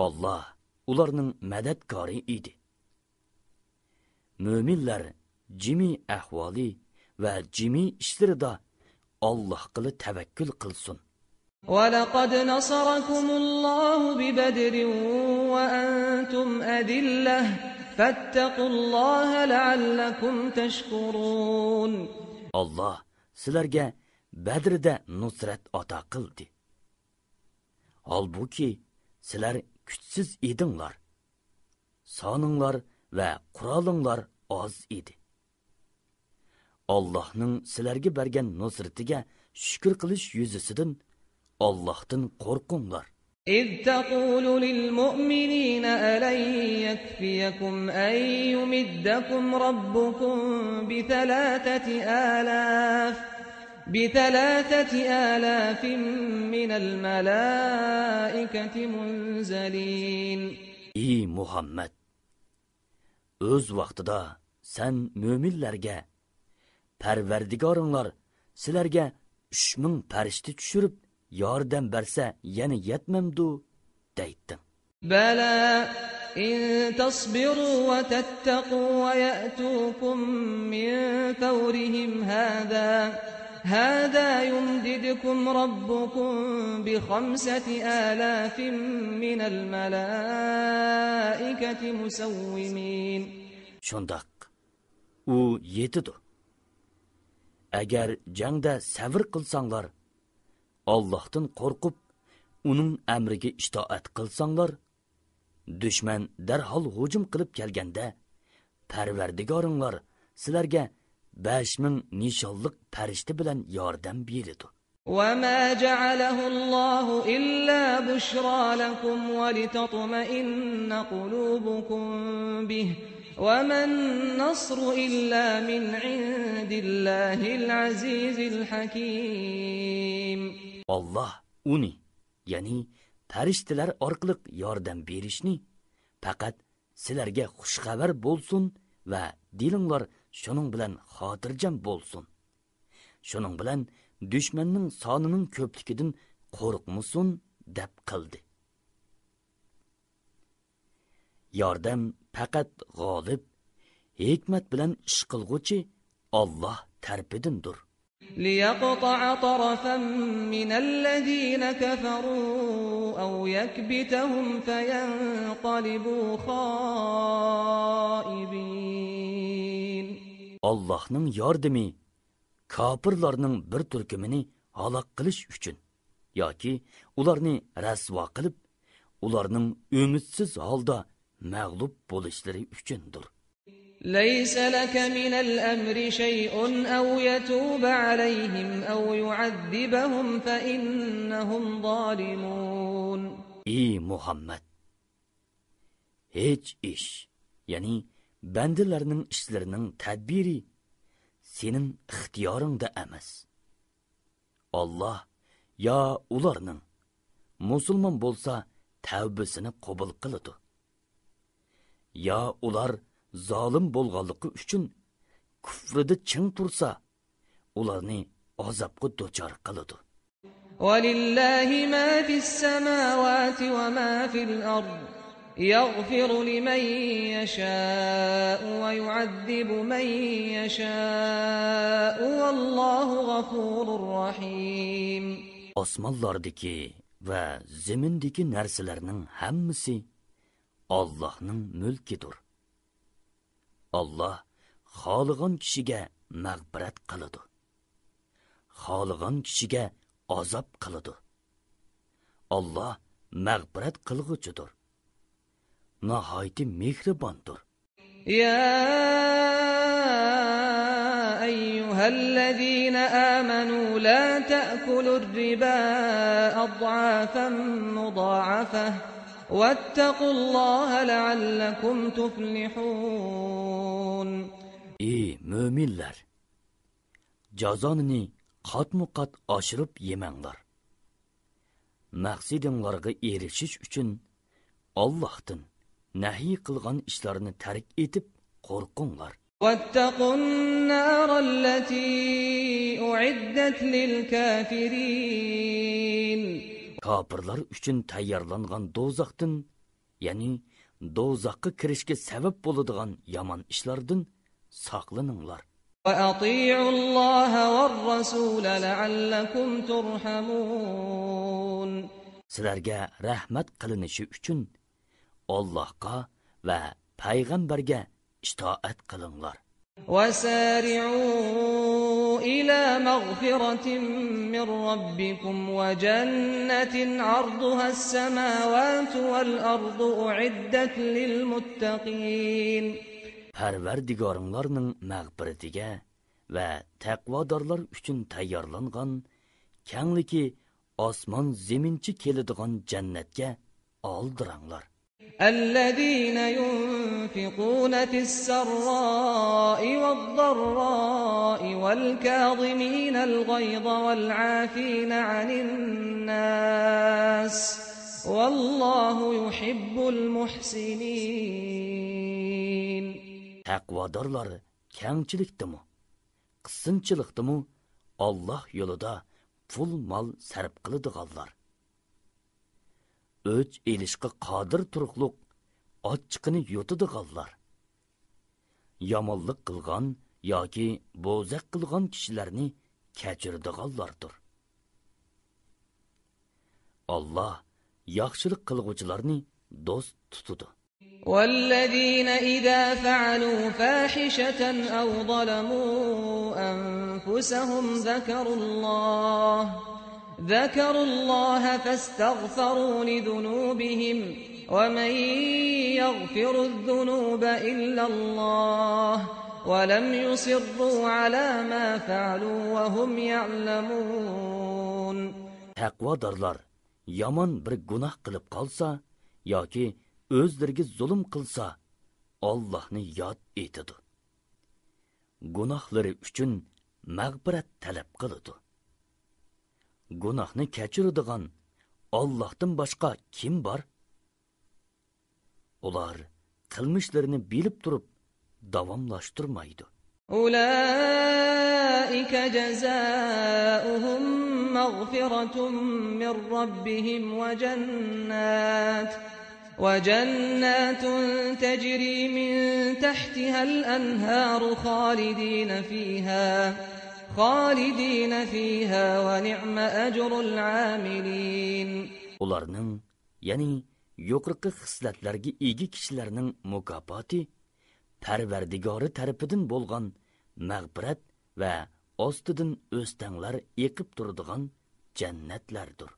Allah ularning madadkori edi. Mo'minlar jimi ahvoli va jimi ishlarida Allohga tavakkul qilsin. وَلَقَدْ نَصَرَكُمُ اللَّهُ بِبَدْرٍ وَأَنْتُمْ أَذِلَّةٌ فَاتَّقُوا اللَّهَ لَعَلَّكُمْ تَشْكُرُونَ. Allah sizlarga Badrda nusrat ato qildi. Halbuki sizlar kuchsiz edinglar. Soninglar va qurolinglar oz edi. Allohning sizlarga bergan nusratiga shukr qilish yuzasidan Allohdan qo'rqinglar. إِذْ تَقُولُ لِلْمُؤْمِنِينَ أَلَنْ يَكْفِيَكُمْ أَنْ يُمِدَّكُمْ رَبُّكُمْ بِثَلَاثَةِ آلَافٍ مِّنَ الْمَلَائِكَةِ مُنْزَلِينَ. Ey Muhammed! O'z vaqtida sen mo'minlarga Parvardigoringlar sizlarga 3000 farishta tushirib yordam bersa yana yetmamdu deydi. Bala in tasbiru wa tattaqu wa ya'tukum min fawrihim hada yumdidukum rabbukum bi 5000 min al-malaikati musawwimin. Shundoq u yetidi. Agar jangda sabr qilsanglar, Allohdan qo'rqib, uning amriga itoat qilsanglar, dushman darhol hujum qilib kelganda, Parvardigoringlar sizlarga 5000 nishonliq farishta bilan yordam beradi. وَمَا جَعَلَهُ اللَّهُ إِلَّا بُشْرَى لَكُمْ وَلِتَطْمَئِنَّ قُلُوبُكُمْ بِهِ وَمَا النَّصْرُ إِلَّا مِنْ عِنْدِ اللَّهِ الْعَزِيزِ الْحَكِيمِ. Allah uni, ya'ni farishtalar orqali yordam berishni faqat sizlarga xush xabar bo'lsin va dilinglar shuning bilan xotirjam bo'lsin. Shuning bilan dushmanning sonining ko'pligidan qo'rqmusin deb qildi. Yordam faqat g'olib, hikmat bilan ish qilguvchi Alloh tarafidandir. لِيَقْطَعَ طَرَفًا مِنَ الَّذِينَ كَفَرُوا أَوْ يَكْبِتَهُمْ فَيَنْقَلِبُوا خَائِبِينَ. Allohning yordami kofirlarning bir turkumini halok qilish uchun yoki ularni rasvo qilib, ularning umidsiz holda mag'lub bo'lishlari uchundir. لَيْسَ لَكَ مِنَ الْأَمْرِ شَيْءٌ أَوْ يَتُوبَ عَلَيْهِمْ أَوْ يُعَذِّبَهُمْ فَإِنَّهُمْ ظَالِمُونَ. Ey Muhammed! Hech ish, ya'ni bandalarning ishlarining tadbiri sening ixtiyoringda emas. Allah ya ularning musulmon bo'lsa tavbasini qabul qiladi. Ya ular zolim bo'lganligi uchun kufrida ching tursa, ularni azobga duchor qiladi. وَلِلَّهِ مَا فِي السَّمَاوَاتِ وَمَا فِي الْأَرْضِ يَغْفِرُ لِمَن يَشَاءُ وَيُعَذِّبُ مَن يَشَاءُ وَاللَّهُ غَفُورٌ رَّحِيمٌ. Osmonlardagi va zamindagi narsalarning hammasi Allohning mulkidir. Allah xohlagan kishiga mag'firat qiladi. Xohlagan kishiga azob qiladi. Allah mag'firat qilg'uchidir. Nihoyatda mehribondir. يا أيها الذين آمنوا لا تأكلوا الربا أضعافا مضاعفة واتقوا الله لعلكم تفلحون. Ey müminler! jazonini qatmu-qat oshirib yemanglar. Maqsadinglarga erishish uchun Allohdan nahiy qilgan ishlarni tark etib qo'rqinglar. واتقوا النار التي أعدت للكافرين. Kafirlar uchun tayyorlangan do'zaxdan, ya'ni do'zaxga kirishga sabab bo'ladigan yomon ishlardan saqlaninglar. وأطيعوا الله والرسول لعلكم ترحمون. Sizlarga rahmat qilinishi uchun Allohga va payg'ambarga itoat qilinglar. وسارعوا إلى مغفرة من ربكم وجنة عرضها السماوات والأرض أعدت للمتقين. Parvardigoringlarning mag'firatiga va taqvodorlar uchun tayyorlangan kengligi osmon zeminchi keladigan jannatga oldiranglar. الذين ينفقون في السراء والضراء والكاظمين الغيظ والعافين عن الناس والله يحب المحسنين. Taqvodorlar kengchilikdimi, qisqinchilikdimi Alloh yo'lida pul mol sarf qiladiganlar. O'ch elishga qodir turuqliq ochiqini yutadiganlar. Yomonlik qilgan yoki bo'zaq qilgan kishilarni kechiradiganlardir. Alloh yaxshilik qilguvchilarni do'st tutadi. والذين إذا فعلوا فاحشة أو ظلموا أنفسهم ذكروا الله فاستغفروا لذنوبهم ومن يغفر الذنوب إلا الله ولم يصروا على ما فعلوا وهم يعلمون. Taqvodorlar yomon bir gunoh qilib qolsa yoki o'zlariga zulm qilsa Allohni yod etadi. Gunohlari uchun mag'firat talab qiladi. Gunohni kechiradigan Allohdan boshqa kim bor? Ular qilmishlarini bilib turib davomlashtirmaydi. أولئك جزاؤهم مغفرة من ربهم وجنات تجري من تحتها الأنهار خالدين فيها ونعم أجر العاملين. Ularning, ya'ni yuqorqi xislatlarga ega kishilarning mukofoti Parvardigori tarafidan bo'lgan mag'firat va ostidan o'stanglar eqib turadigan jannatlardir.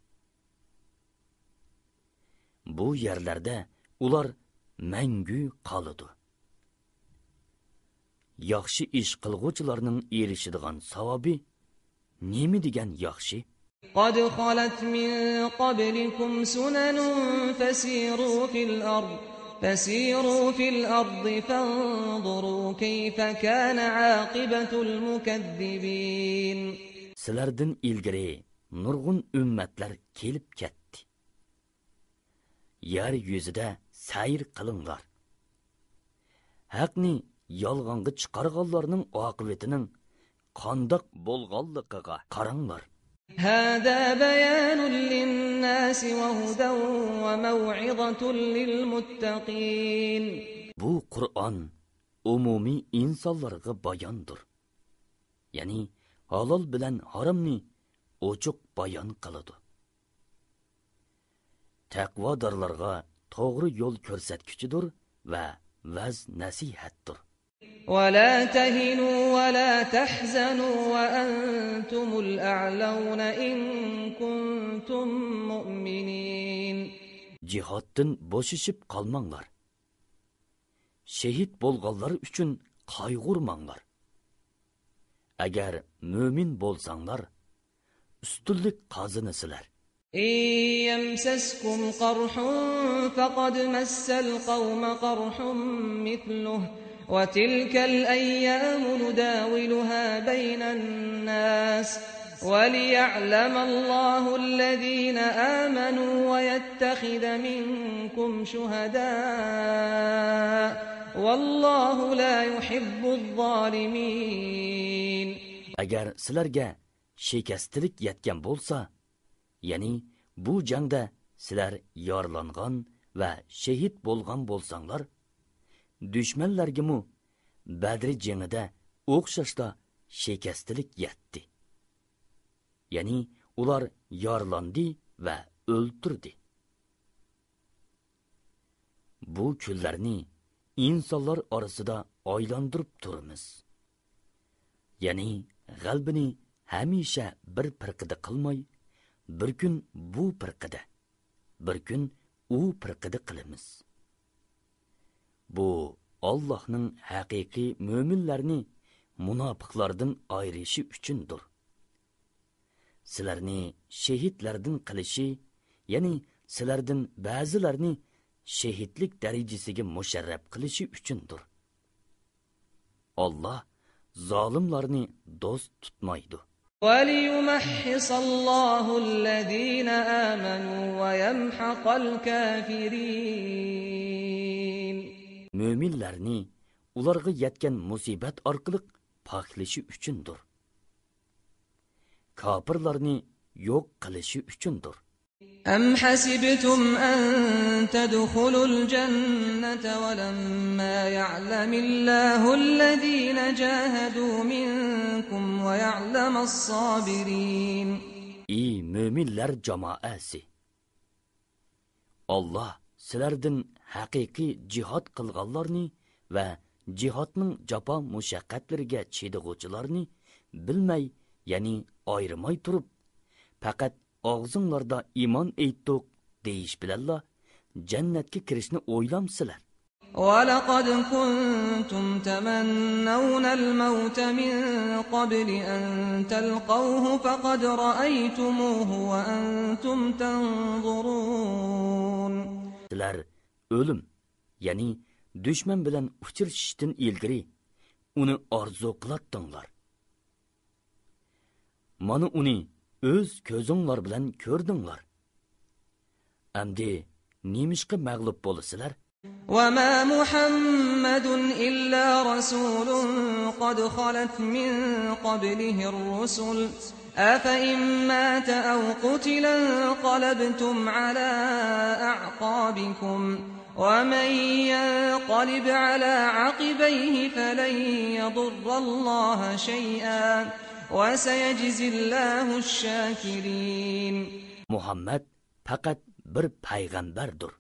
Bu yerlarda ular mangu qoladi. Yaxshi ish qilguvchilarning erishadigan savobi nima degan yaxshi? قد خلت من قبلكم سنن فسيروا في الأرض فانظروا كيف كان عاقبة المكذبين. Sizlardan ilgari nurg'un ummatlar kelib ketdi. Yer yuzida sayr qilinglar. Haqni yolg'onga chiqarganlarning oqibatining qandoq bo'lganligiga qaranglar. هذا بيان للناس وهدى وموعظة للمتقين. Bu Qur'on umumiy insonlarga bayondir. Ya'ni halol bilan haromni ochiq bayon qiladi. Taqvodorlarga to'g'ri yo'l ko'rsatkichidir va vaz nasihatdir. ولا تهنوا ولا تحزنوا وأنتم الأعلون إن كنتم مؤمنين. Cihatdan boşışıp qalmanglar. Şehit bolğanlar üçün qayg'urmanglar. Agar mümin bolsanglar, üstünlük qazanasizlar. إن يمسسكم قرح فقد مس القوم قرح مثله وتلك الأيام نداولها بين الناس وليعلم الله الذين آمنوا ويتخذ منكم شهداء والله لا يحب الظالمين. Agar sizlarga shikastlik yetgan bo'lsa, ya'ni bu jangda sizlar yorlangan va shahid bo'lgan bo'lsanglar, dushmanlarga Badr jangida o'xshashda shikastlik yetdi. Ya'ni ular yorlandi va o'ltirdi. Bu kunlarni insonlar orasida aylantirib turamiz. Ya'ni g'albini hamisha bir pirqida qilmay, bir kun bu pirqida, bir kun u pirqida qilamiz. Bu Allohning haqiqiy mo'minlarni munofiqlardan ayirishi uchundir. Sizlarni shahidlardan qilishi, ya'ni sizlardan ba'zilarni shahidlik darajasiga musharraf qilishi uchundir. Alloh zolimlarni do'st tutmaydi. وَلِيُمَحِّصَ اللَّهُ الَّذِينَ آمَنُوا وَيَمْحَقَ الْكَافِرِينَ. Mo'minlarni ularga yetgan musibat orqali poklashi uchundir. Kofirlarni yo'q qilishi uchundir. أَمْ حَسِبْتُمْ أَن تَدْخُلُوا الْجَنَّةَ وَلَمَّا يَعْلَمِ اللَّهُ الَّذِينَ جَاهَدُوا مِنكُمْ وَيَعْلَمَ الصَّابِرِينَ. Ey mo'minlar jamoasi! Alloh sizlardan haqiqiy jihad qilganlarni va jihodning jafo mushaqqatlariga chidag'uvchilarni bilmay, ya'ni ayirmay turib, faqat og'zinglarda iymon aytdik deyish bilanla jannatga kirishni o'ylamsizlar. وَلَقَدْ كُنْتُمْ تَمَنَّوْنَ الْمَوْتَ مِنْ قَبْلِ أَنْ تَلْقَوْهُ فَقَدْ رَأَيْتُمُوهُ وَأَنْتُمْ تَنْظُرُونَ. Sizlar o'lim, ya'ni dushman bilan uchrashishdan ilgari uni orzu qilatdinglar. Mana uni o'z ko'zinglar bilan ko'rdinglar. Endi nemishqa mag'lub bo'lasizlar? وَمَا مُحَمَّدٌ إِلَّا رَسُولٌ قَدْ خَلَتْ مِنْ قَبْلِهِ الرُّسُلُ أَفَإِنْ مَاتَ أَوْ قُتِلَ انقَلَبْتُمْ عَلَى أَعْقَابِكُمْ وَمَنْ يَنقَلِبْ عَلَى عَقِبَيْهِ فَلَنْ يَضُرَّ اللَّهَ شَيْئًا وَسَيَجْزِي اللَّهُ الشَّاكِرِينَ. Muhammad faqat bir payg'ambardir.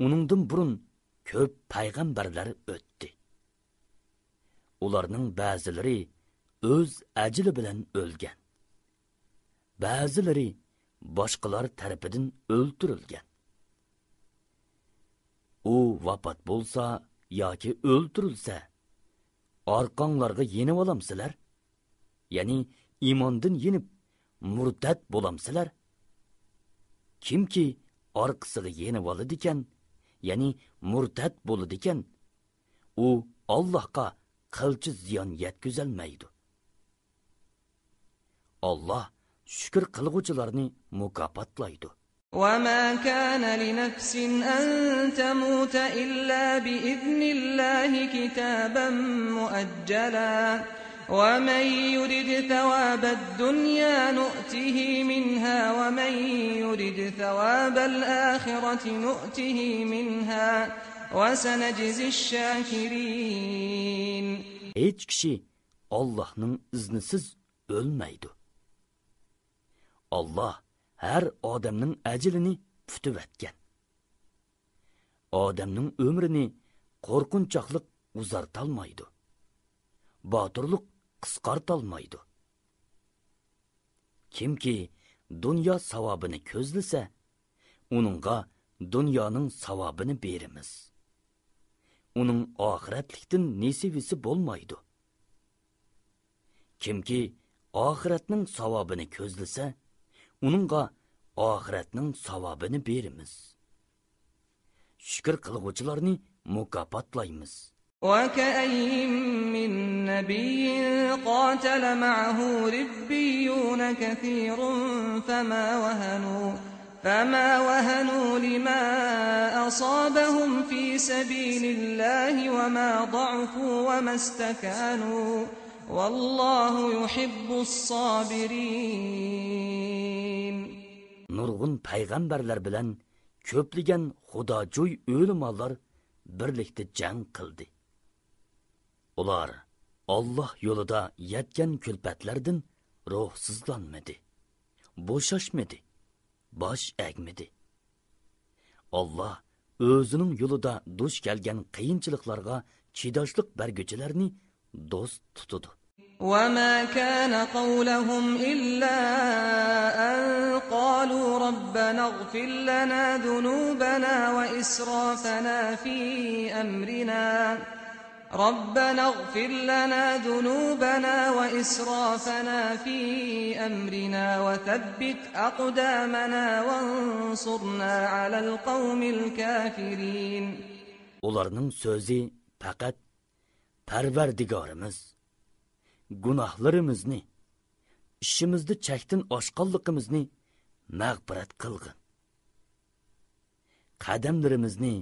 Uningdan burun ko'p payg'ambarlar o'tdi. Ularning ba'zilari o'z ajli bilan o'lgan. Ba'zilari boshqalar tarafidan o'ldirilgan. U vafot bo'lsa yoki o'ldirilsa, orqanglarga yenib olamsizlar? Ya'ni iymondan yenib murtad bo'lamsizlar? Kimki orqasiga yenib oladi ekan, ya'ni murtad bo'ladi ekan, u Allohga qilchi ziyon yetkazolmaydi. Alloh shukr qilguvchilarni mukofotlaydi. وَمَا كَانَ لِنَفْسٍ أَن تَمُوتَ إِلَّا بِإِذْنِ اللَّهِ كِتَابًا مُؤَجَّلًا وَمَن يُرِدْ ثَوَابَ الدُّنْيَا نُؤْتِهِ مِنْهَا وَمَن يُرِدْ ثَوَابَ الْآخِرَةِ نُؤْتِهِ مِنْهَا وَسَنَجْزِي الشَّاكِرِينَ. Hech kishi Allohning iznisiz o'lmaydi. Alloh har odamning ajlini putivatgan. Odamning umrini qo'rqinchoqlik uzartalmaydi. Botirlik qisqartalmaydi. Kimki dunyo savobini ko'zlasa, uningga dunyoning savobini beramiz. Uning oxiratlikdan nasibisi bo'lmaydi. Kimki oxiratning savobini ko'zlasa, uningga oxiratning savobini beramiz. Shukr qilguvchilarni mukofotlaymiz. وكأي من نبي قاتل معه ربيون كثير فما وهنوا لما أصابهم في سبيل الله وما ضعفوا وما استكانوا والله يحب الصابرين. Nurg'un payg'ambarlar bilan ko'pligan xudojo'y o'limalar birlikda jang qildi. Ular Alloh yo'lida yetgan kulfatlardan ruhsizlanmadi, bo'shashmadi, bosh egmadi. Alloh o'zining yo'lida duch kelgan qiyinchiliklarga chidashlik berguchilarni do'st tutadi. وما كان قولهم إلا أن قالوا ربنا اغفر لنا ذنوبنا وإسرافنا في أمرنا وثبت أقدامنا وانصرنا على القوم الكافرين. Ularning so'zi faqat Parvardigorimiz gunohlarimizni, ishimizda chakdan oshqanligimizni mag'firat qilgin. Qadamlarimizni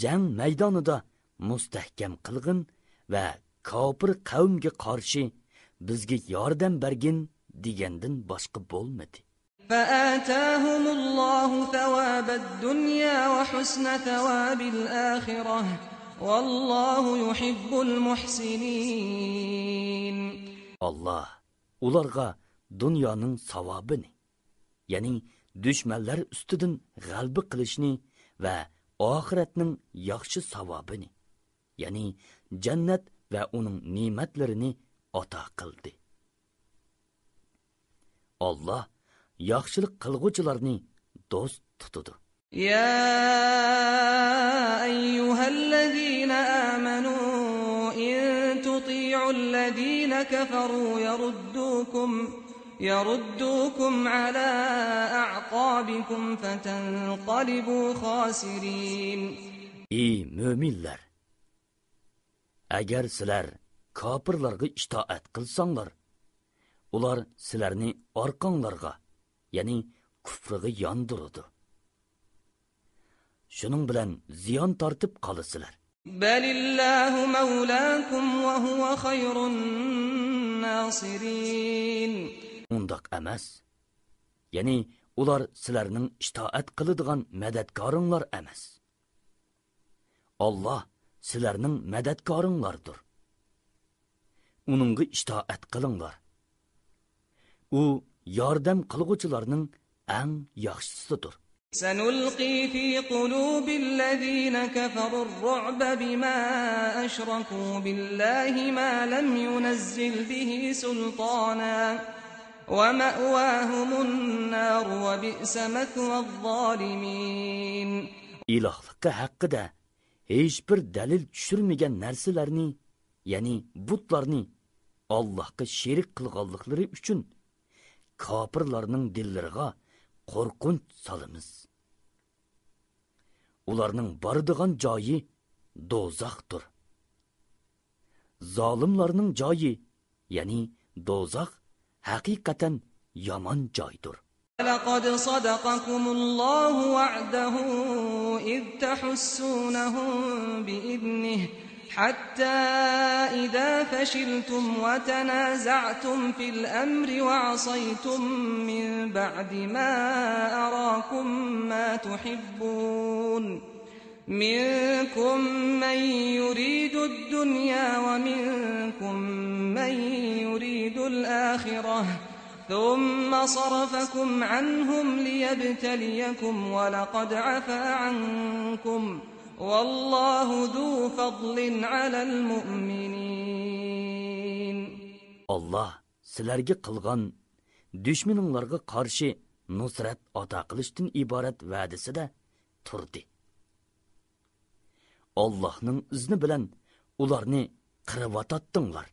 jang maydonida mustahkam qilgin va kofir qavmga qarshi bizga yordam bergin degandan boshqa bo'lmadi. فآتاهم الله ثواب الدنيا وحسن ثواب الآخرة والله يحب المحسنين. Allah ularga dunyoning savobini, ya'ni dushmanlar ustidan g'alaba qilishni va oxiratning yaxshi savobini, ya'ni jannat va uning ne'matlarini ato qildi. Allah yaxshilik qilguvchilarni do'st tutadi. يا أيها الذين آمنوا إن تطيعوا الذين كفروا يردوكم على أعقابكم فتنقلبوا خاسرين. Ey müminler! Agar sizlar kofirlarga itoat qilsanglar, ular sizlarni orqanglarga, ya'ni kufriga yondiradi. Shuning bilan ziyon tortib qolasizlar. Balillahu mawlaakum wa huwa khayrun nasirin. Undaq emas. Ya'ni ular sizlarning itoat qiladigan madadkoringlar emas. Allah sizlarning madadkoringlardir. Uningga itoat qilinglar. U yordam qilguvchilarning eng yaxshisidir. سنلقي في قلوب الذين كفروا الرعب بما أشركوا بالله ما لم ينزل به سلطانا ومأواهم النار وبئس مثوى الظالمين. İlahlıkka haqqida hiç bir dalil tushirmagan narsalarni, ya'ni butlarni Allohga sherik qilganliklari uchun kofirlarning dillariga qo'rqinch solamiz. Ularning boradigan joyi do'zaxdir. Zolimlarning joyi, ya'ni do'zax haqiqatan yomon joydir. لقد صدقكم الله وعده إذ تحسونهم بإذنه حتى إذا فشلتم وتنازعتم في الأمر وعصيتم من بعد ما أراكم ما تحبون منكم من يريد الدنيا ومنكم من يريد الآخرة ثم صرفكم عنهم ليبتليكم ولقد عفا عنكم والله ذو فضل على المؤمنين. Allah sizlarga qilgan dushmaninglarga qarshi nusrat ato qilishdan iborat va'dasida turdi. Allohning izni bilan ularni qirib-atdinglar.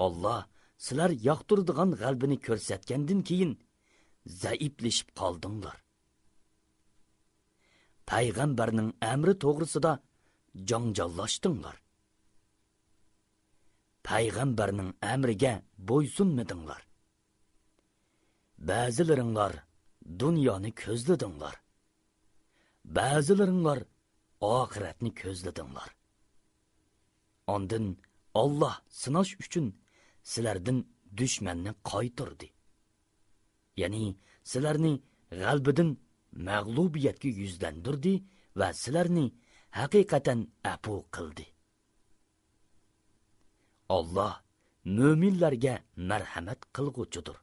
Allah sizlar yoqtiradigan g'albini ko'rsatgandan keyin zaiflashib qoldinglar. Payg'ambarning amri to'g'risida janjallashtinglar. Payg'ambarning amriga bo'ysunmadinglar. Ba'zilaringlar dunyoni ko'zladinglar. Ba'zilaringlar oxiratni ko'zladinglar. Ondan Alloh sinash uchun sizlardan dushmanni qaytirdi. Ya'ni sizlarni g'albidan mag'lubiyatga yuzlandirdi va sizlarni haqiqatan afu qildi. Alloh mo'minlarga marhamat qilg'uchidir.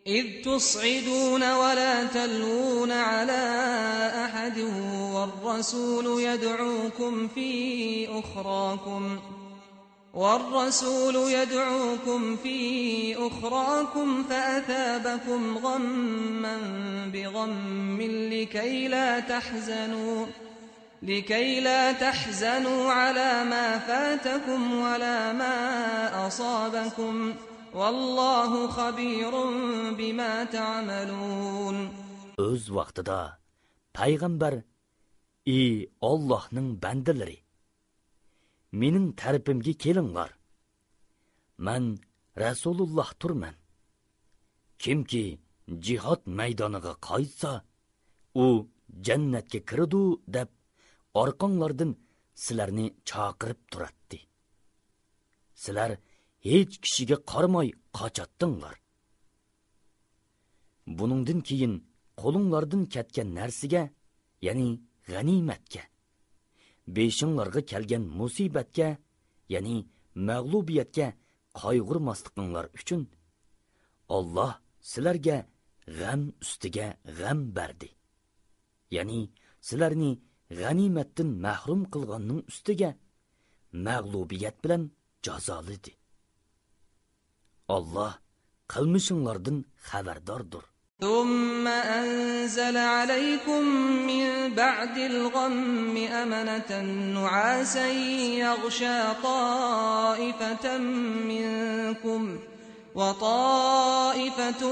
إذ تصعدون ولا تلوون على أحد والرسول يدعوكم في أخراكم فأثابكم غما بغم لكي لا تحزنوا على ما فاتكم ولا ما أصابكم والله خبير بما تعملون. Öz vaqtida payg'ambar: "Ey Allohning bandalari, mening tarafimga kelinglar. Men Rasululloh turman. Kimki jihad maydoniga qaytsa, u jannatga kiradi" deb orqanglardan sizlarni chaqirib turatdi. Sizlar hech kishiga qaramay qochatdinglar. Buningdan keyin qo'linglardan ketgan narsaga, ya'ni g'animatga, beshinglarga kelgan musibatga, ya'ni mag'lubiyatga qayg'urmasliklaringlar uchun Alloh sizlarga g'am ustiga g'am berdi. Ya'ni sizlarni g'animatdan mahrum qilganning ustiga mag'lubiyat bilan jazoladi. Alloh qilmishinglardan xabardordir. ثم أنزل عليكم من بعد الغم أمنة نعاسا يغشى طائفة منكم وطائفة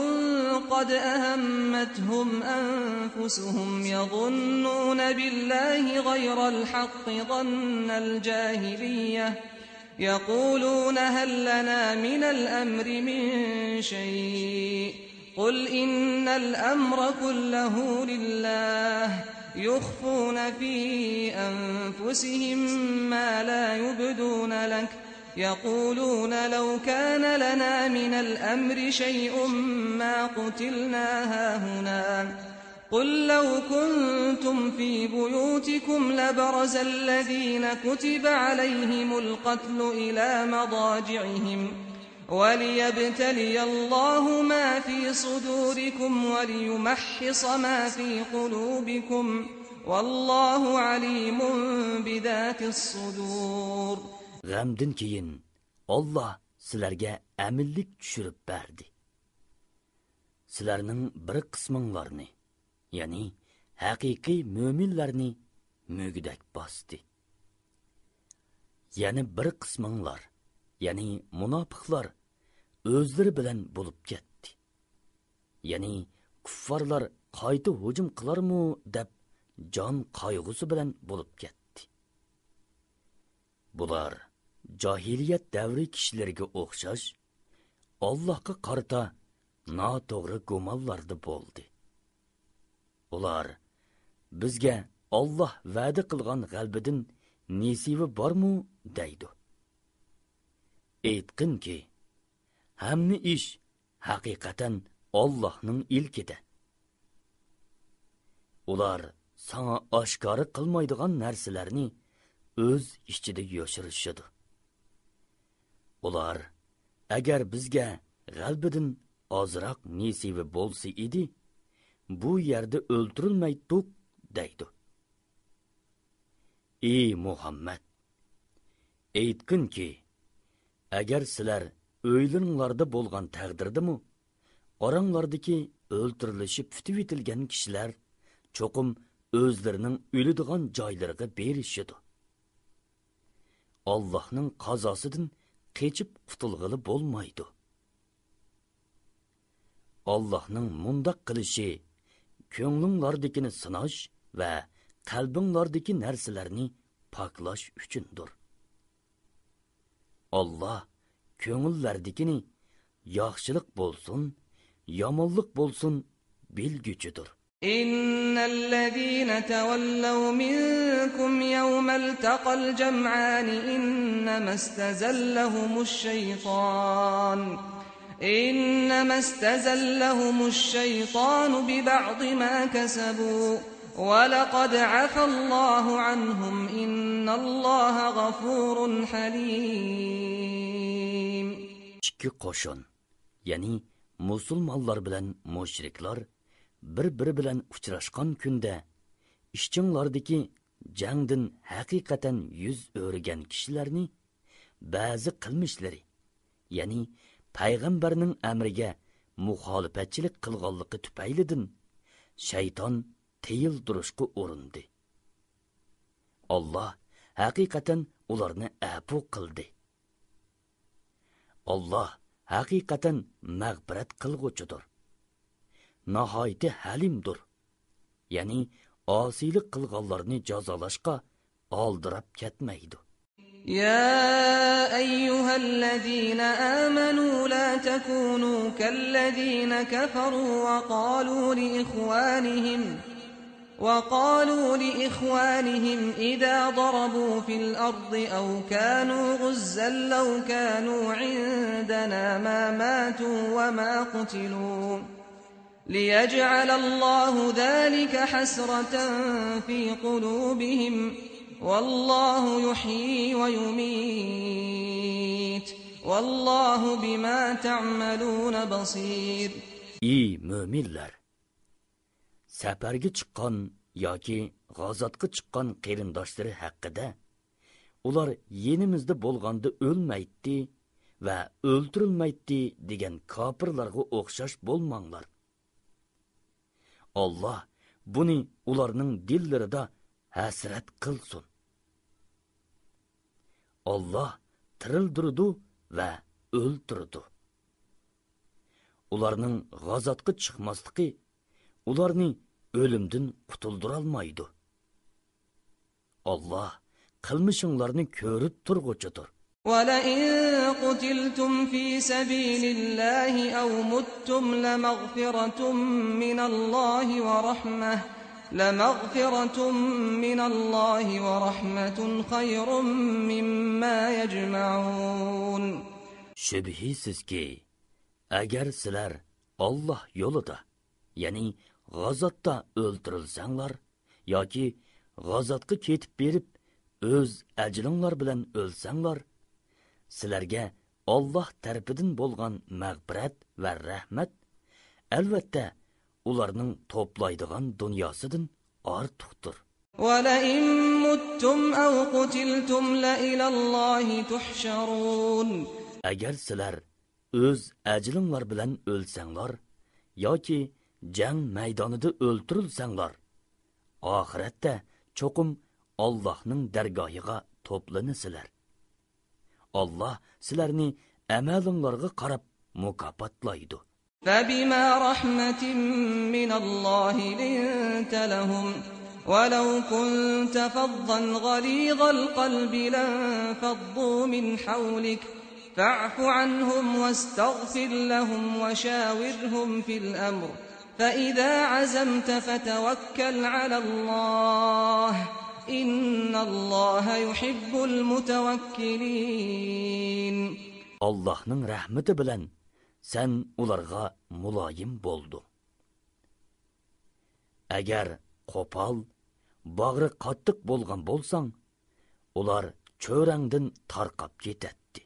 قد أهمتهم أنفسهم يظنون بالله غير الحق ظن الجاهلية يقولون هل لنا من الأمر من شيء قل إن الأمر كله لله يخفون في أنفسهم ما لا يبدون لك يقولون لو كان لنا من الأمر شيء ما قتلنا هاهنا قل لو كنتم في بيوتكم لبرز الذين كتب عليهم القتل إلى مضاجعهم وليبتلي الله ما في صدوركم وليمحص ما في قلوبكم والله عليم بذات الصدور. G'amdan keyin Alloh sizlarga aminlik tushirib berdi. Sizlarning bir qisminglarni, ya'ni haqiqiy mo'minlarni mo'gidak bosdi. Yana bir qisminglar, ya'ni munofiqlar o'zlari bilan bo'lib ketdi. Ya'ni kuffarlar qayta hujum qilarmi deb jon qayg'usi bilan bo'lib ketdi. Bular jahiliyat davri kishilariga o'xshash Allohga qarata noto'g'ri gumonlarda bo'ldi. Ular bizga Alloh va'da qilgan g'albidan nasibi bormi deydi. Aytqinki, hamma ish haqiqatan Allohning ilkida. Ular sana oshkora qilmaydigan narsalarni o'z ichida yoshirishadi. Ular agar bizga g'albidan ozroq nasibi bo'lsa edi, bu yerda o'ltirilmaydik deydi. Ey Muhammad, aytqinki, agar sizlar o'ylaringlarda bo'lgan taqdirdami, oranglardagi o'ltirilishib tutib etilgan kishilar cho'qim o'zlarining o'ladigan joylariga berishidi. Allohning qazosidan qechib qutulg'ili bo'lmaydi. Allohning mundoq qilishi ko'nglinglardagini sinash va qalbinglardagi narsalarni poklash uchundir. Alloh ko'ngillardagini yaxshilik bo'lsin, yomonlik bo'lsin bilguchidir. إن الذين تولوا منكم يوم التقى الجمعان إنما استزلهم الشيطان ببعض ما كسبوا ولقد عفى الله عنهم إن الله غفور حليم. İki qo'shin, ya'ni musulmonlar bilan mushriklar bir-biri bilan uchrashgan kunda ishchinglardagi jangdan haqiqatan yuz o'rgan kishilarni ba'zi qilmishlari, ya'ni payg'ambarning amriga muxolifatchilik qilganligi tufaylidan shayton tiyildirishga urindi. Alloh haqiqatan ularni afu qildi. Alloh haqiqatan mag'firat qilg'uchidir. Nihoyatda halimdir. Ya'ni osiylik qilganlarni jazolashga oldirab ketmaydi. يا أيها الذين آمنوا لا تكونوا كالذين كفروا وقالوا لإخوانهم إذا ضربوا في الأرض أو كانوا غزا لو كانوا عندنا ما ماتوا وما قتلوا ليجعل الله ذلك حسرة في قلوبهم والله يحيي ويميت والله بما تعملون بصير. Ey müminler! Safarga chiqqan yoki g'azotga chiqqan qarindoshlari haqida ular yenimizda bo'lganda o'lmaydi va o'ldirilmaydi degan kofirlarga o'xshash bo'lmanglar. Alloh buni ularning dillarida hasrat qilsin. Alloh tirildirdi va o'ldirdi. Ularning g'azotga chiqmasligi ularni o'limdan qutuldirolmaydi. Alloh qilmishinglarni ko'rib turg'uchidir. وَلَئِن قُتِلْتُمْ فِي سَبِيلِ اللَّهِ أَوْ مُتُّمْ لَمَغْفِرَةٌ مِّنَ اللَّهِ وَرَحْمَةٌ خَيْرٌ مِّمَّا يَجْمَعُونَ. Shubhisizki, agar sizlar Alloh yo'lida, ya'ni g'azotda o'ldirilsanglar yoki g'azotga ketib berib o'z ajringlar bilan o'lsanglar, sizlarga Alloh tarafidan bo'lgan mag'firat va rahmat albatta ularning to'playdigan dunyosidan ortiqdir. وَلَئِن مُتُّمْ أَوْ قُتِلْتُمْ لَإِلَى اللَّهِ تُحْشَرُونَ. Agar sizlar o'z ajringlar bilan o'lsanglar yoki jang maydonida o'ldirilsanglar, oxiratda cho'qim Allohning dargohiga to'planasizlar. Alloh sizlarni amalinglarga qarab mukofotlaydi. فَبِمَا رَحْمَةٍ مِّنَ اللَّهِ لِنتَ لَهُمْ وَلَوْ كُنتَ فَظًّا غَلِيظَ الْقَلْبِ لَانفَضُّوا مِنْ حَوْلِكَ فَاعْفُ عَنْهُمْ وَاسْتَغْفِرْ لَهُمْ وَشَاوِرْهُمْ فِي الْأَمْرِ فَإِذَا عَزَمْتَ فَتَوَكَّلْ عَلَى اللَّهِ إِنَّ اللَّهَ يُحِبُّ الْمُتَوَكِّلِينَ. Allohning rahmati bilan sen ularga muloyim bo'ldi. Agar qo'pol, bag'ri qattiq bo'lgan bo'lsang, ular cho'rangdan tarqab ketadi.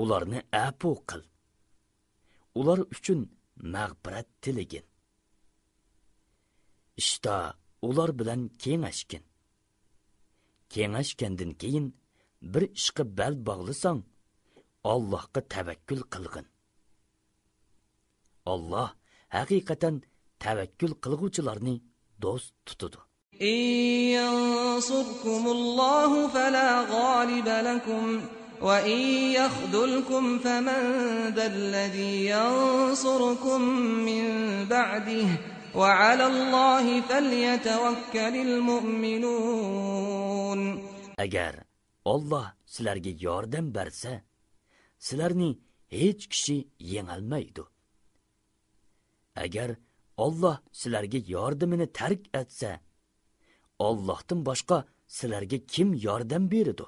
Ularni afu qil. Ular uchun mag'firat tiligin. İşte ular bilan kengashgin. Kengashgandan keyin bir ishga bel bog'lasang, Allohga tavakkul qilgin. Alloh haqiqatan tavakkul qilguvchilarni do'st tutadi. إِن يَنصُرْكُمُ اللَّهُ فَلَا غَالِبَ لَكُمْ وَإِن يَخْذُلْكُمْ فَمَن ذَا الَّذِي يَنصُرُكُم مِّن بَعْدِهِ وعلى الله فليتوكل المؤمنون. Agar Alloh sizlarga yordam bersa, sizlarni hech kishi yengolmaydi. Agar Alloh sizlarga yordamini tark etsa, Allohdan boshqa sizlarga kim yordam beradi?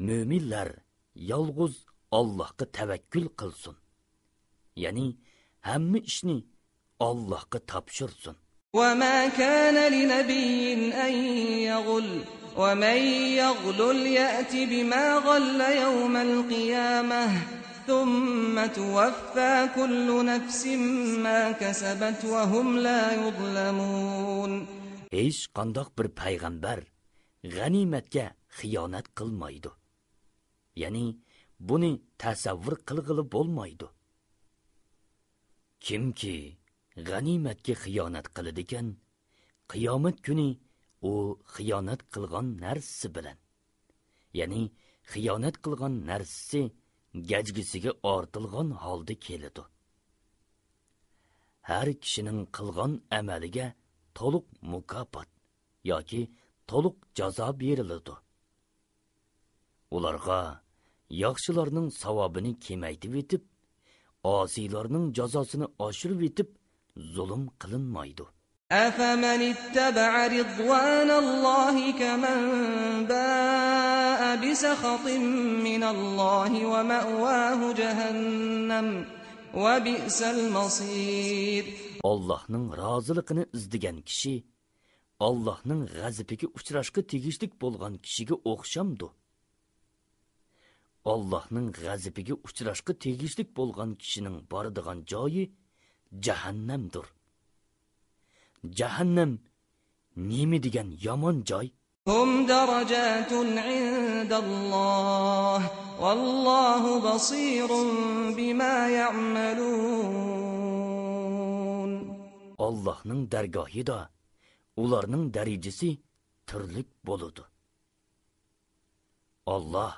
Mo'minlar yolg'iz Allohga tavakkul qilsin. Ya'ni hamma ishni Allohga topshirsin. وما كان لنبي أن يغل ومن يغلل يأت بما غل يوم القيامة ثم توفى كل نفس ما كسبت وهم لا يظلمون. Hech qandoq bir payg'ambar g'animatga xiyonat qilmaydi. Ya'ni buni tasavvur qilg'ili bo'lmaydi. Kimki g'animatga xiyonat qiladi ekan, qiyomat kuni u xiyonat qilgan narsasi bilan, ya'ni xiyonat qilgan narsasi gajgisiga ortilgan holda keladi. Har kishining qilgan amaliga to'liq mukofot yoki to'liq jazo beriladi. Ularga yaxshilarning savobini kemaytib etib, osiylarning jazosini oshirib etib zulm qilinmaydi. أفمن اتبع رضوان الله كمن باء بسخط من الله ومأواه جهنم وبئس المصير. Allohning roziligini izlagan kishi Allohning g'azabiga uchrashga tegishlik bo'lgan kishiga o'xshamdi. Allohning g'azabiga uchrashga tegishlik bo'lgan kishining boradigan joyi jahannamdir. Jahannam nima degan yomon joy? Hum darajatun indalloh vallohu basirun bima ya'malun. Allohning dargohida ularning darajasi turli bo'ladi. Alloh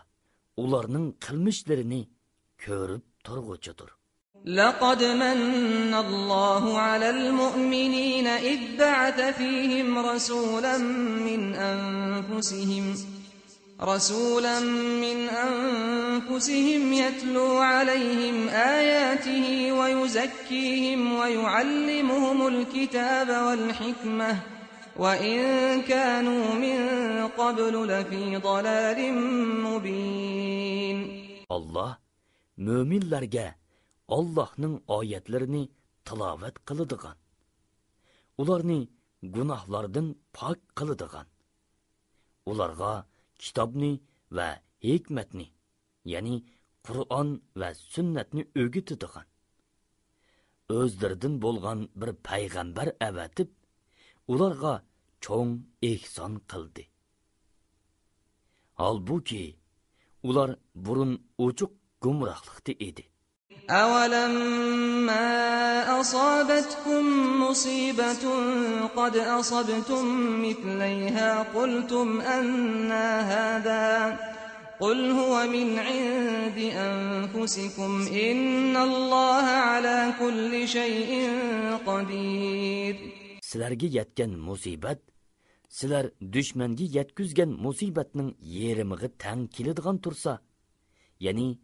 ularning qilmishlarini ko'rib turg'uchidir. لقد من الله على المؤمنين إذ بعث فيهم رسولا من أنفسهم يتلو عليهم آياته ويزكيهم ويعلمهم الكتاب والحكمة وإن كانوا من قبل لفي ضلال مبين. الله müminlerge Allah'ның ayetlerini tilavet kılıdıgan. Ularni günahlardan pak kılıdıgan. Ularga kitabni ve hikmetni, yani Kur'an ve sünnetni öğütüdügan. Özlerden bolgan bir peygamber evetip, ularga çoğun ihsan kıldı. Halbuki, ular burun uçuk gumrahlıkta idi. أَوَلَمَّا أَصَابَتْكُمْ مُصِيبَةٌ قَدْ أَصَبْتُمْ مِثْلَيْهَا قُلْتُمْ أَنَّى هَذَا قُلْ هُوَ مِنْ عِنْدِ أَنفُسِكُمْ إِنَّ اللَّهَ عَلَى كُلِّ شَيْءٍ قَدِيرٌ. Sizlarga yetgan musibat, sizlar düşmanga yetkizgan musibatning yerimig'i tang keladigan tursa, ya'ni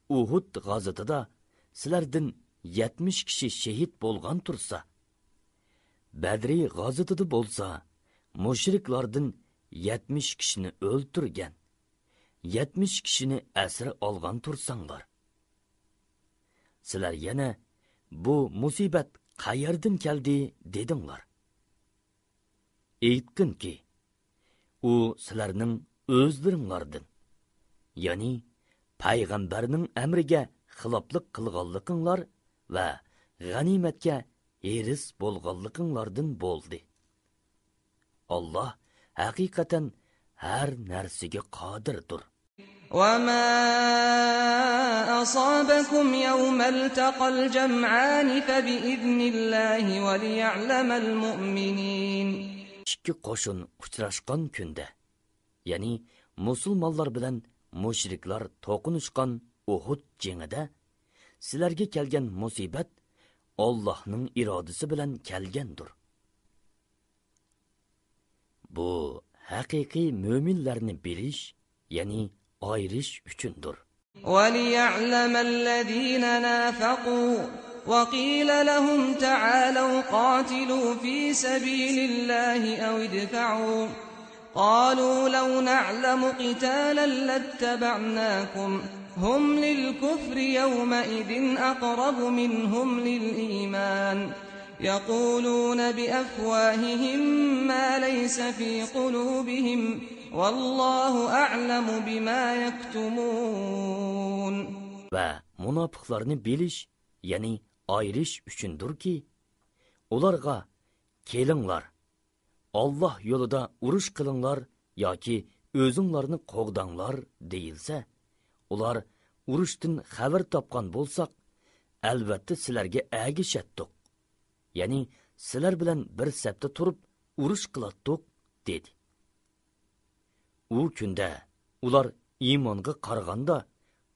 Uhud g'azotida sizlardan 70 kishi shahid bo'lgan tursa, Badri g'azotida bo'lsa, mushriklardan 70 kishini o'ltirgan, 70 kishini asir olgan tursanglar. Sizlar yana bu musibat qayerdan keldi dedinglar. Aytqinki, u sizlarning o'zlaringlardan, ya'ni payg'ambarning amriga xiloflik qilganliginglar va g'animatga eris bo'lganliginglardan bo'ldi. Alloh haqiqatan har narsaga qodirdir. وَمَا أَصَابَكُمْ يَوْمَ الْتَقَى الْجَمْعَانِ فَبِإِذْنِ اللَّهِ وَلِيَعْلَمَ الْمُؤْمِنِينَ. İki qo'shin uchrashgan kunda, ya'ni musulmonlar bilan mushriklar to'qinishgan Uhud jengida sizlarga kelgan musibat Allohning irodasi bilan kelgandir. Bu haqiqiy mo'minlarni bilish, ya'ni ayirish uchundir. وَلِيَعْلَمَ الَّذِينَ نَافَقُوا وَقِيلَ لَهُمْ تَعَالَوْا قَاتِلُوا فِي سَبِيلِ اللَّهِ أَوْ ادْفَعُوا قَالُوا لَوْ نَعْلَمُ قِتَالًا لَاتَّبَعْنَاكُمْ هُمْ لِلْكُفْرِ يَوْمَئِذٍ أَقْرَبُ مِنْهُمْ لِلْإِيمَانِ يَقُولُونَ بِأَفْوَاهِهِمْ مَا لَيْسَ فِي قُلُوبِهِمْ وَاللَّهُ أَعْلَمُ بِمَا يَكْتُمُونَ. Va munofiqlarni bilish, ya'ni ayirish uchundir ki, ularga kelinglar, Alloh yo'lida urush qilinglar yoki o'zinglarni qo'g'danglar deyilsa, ular urushdan xabar topgan bo'lsak, albatta sizlarga agishatdik. Ya'ni sizlar bilan bir safda turib urush qilatdik dedi. U kunda ular iymonga qaraganda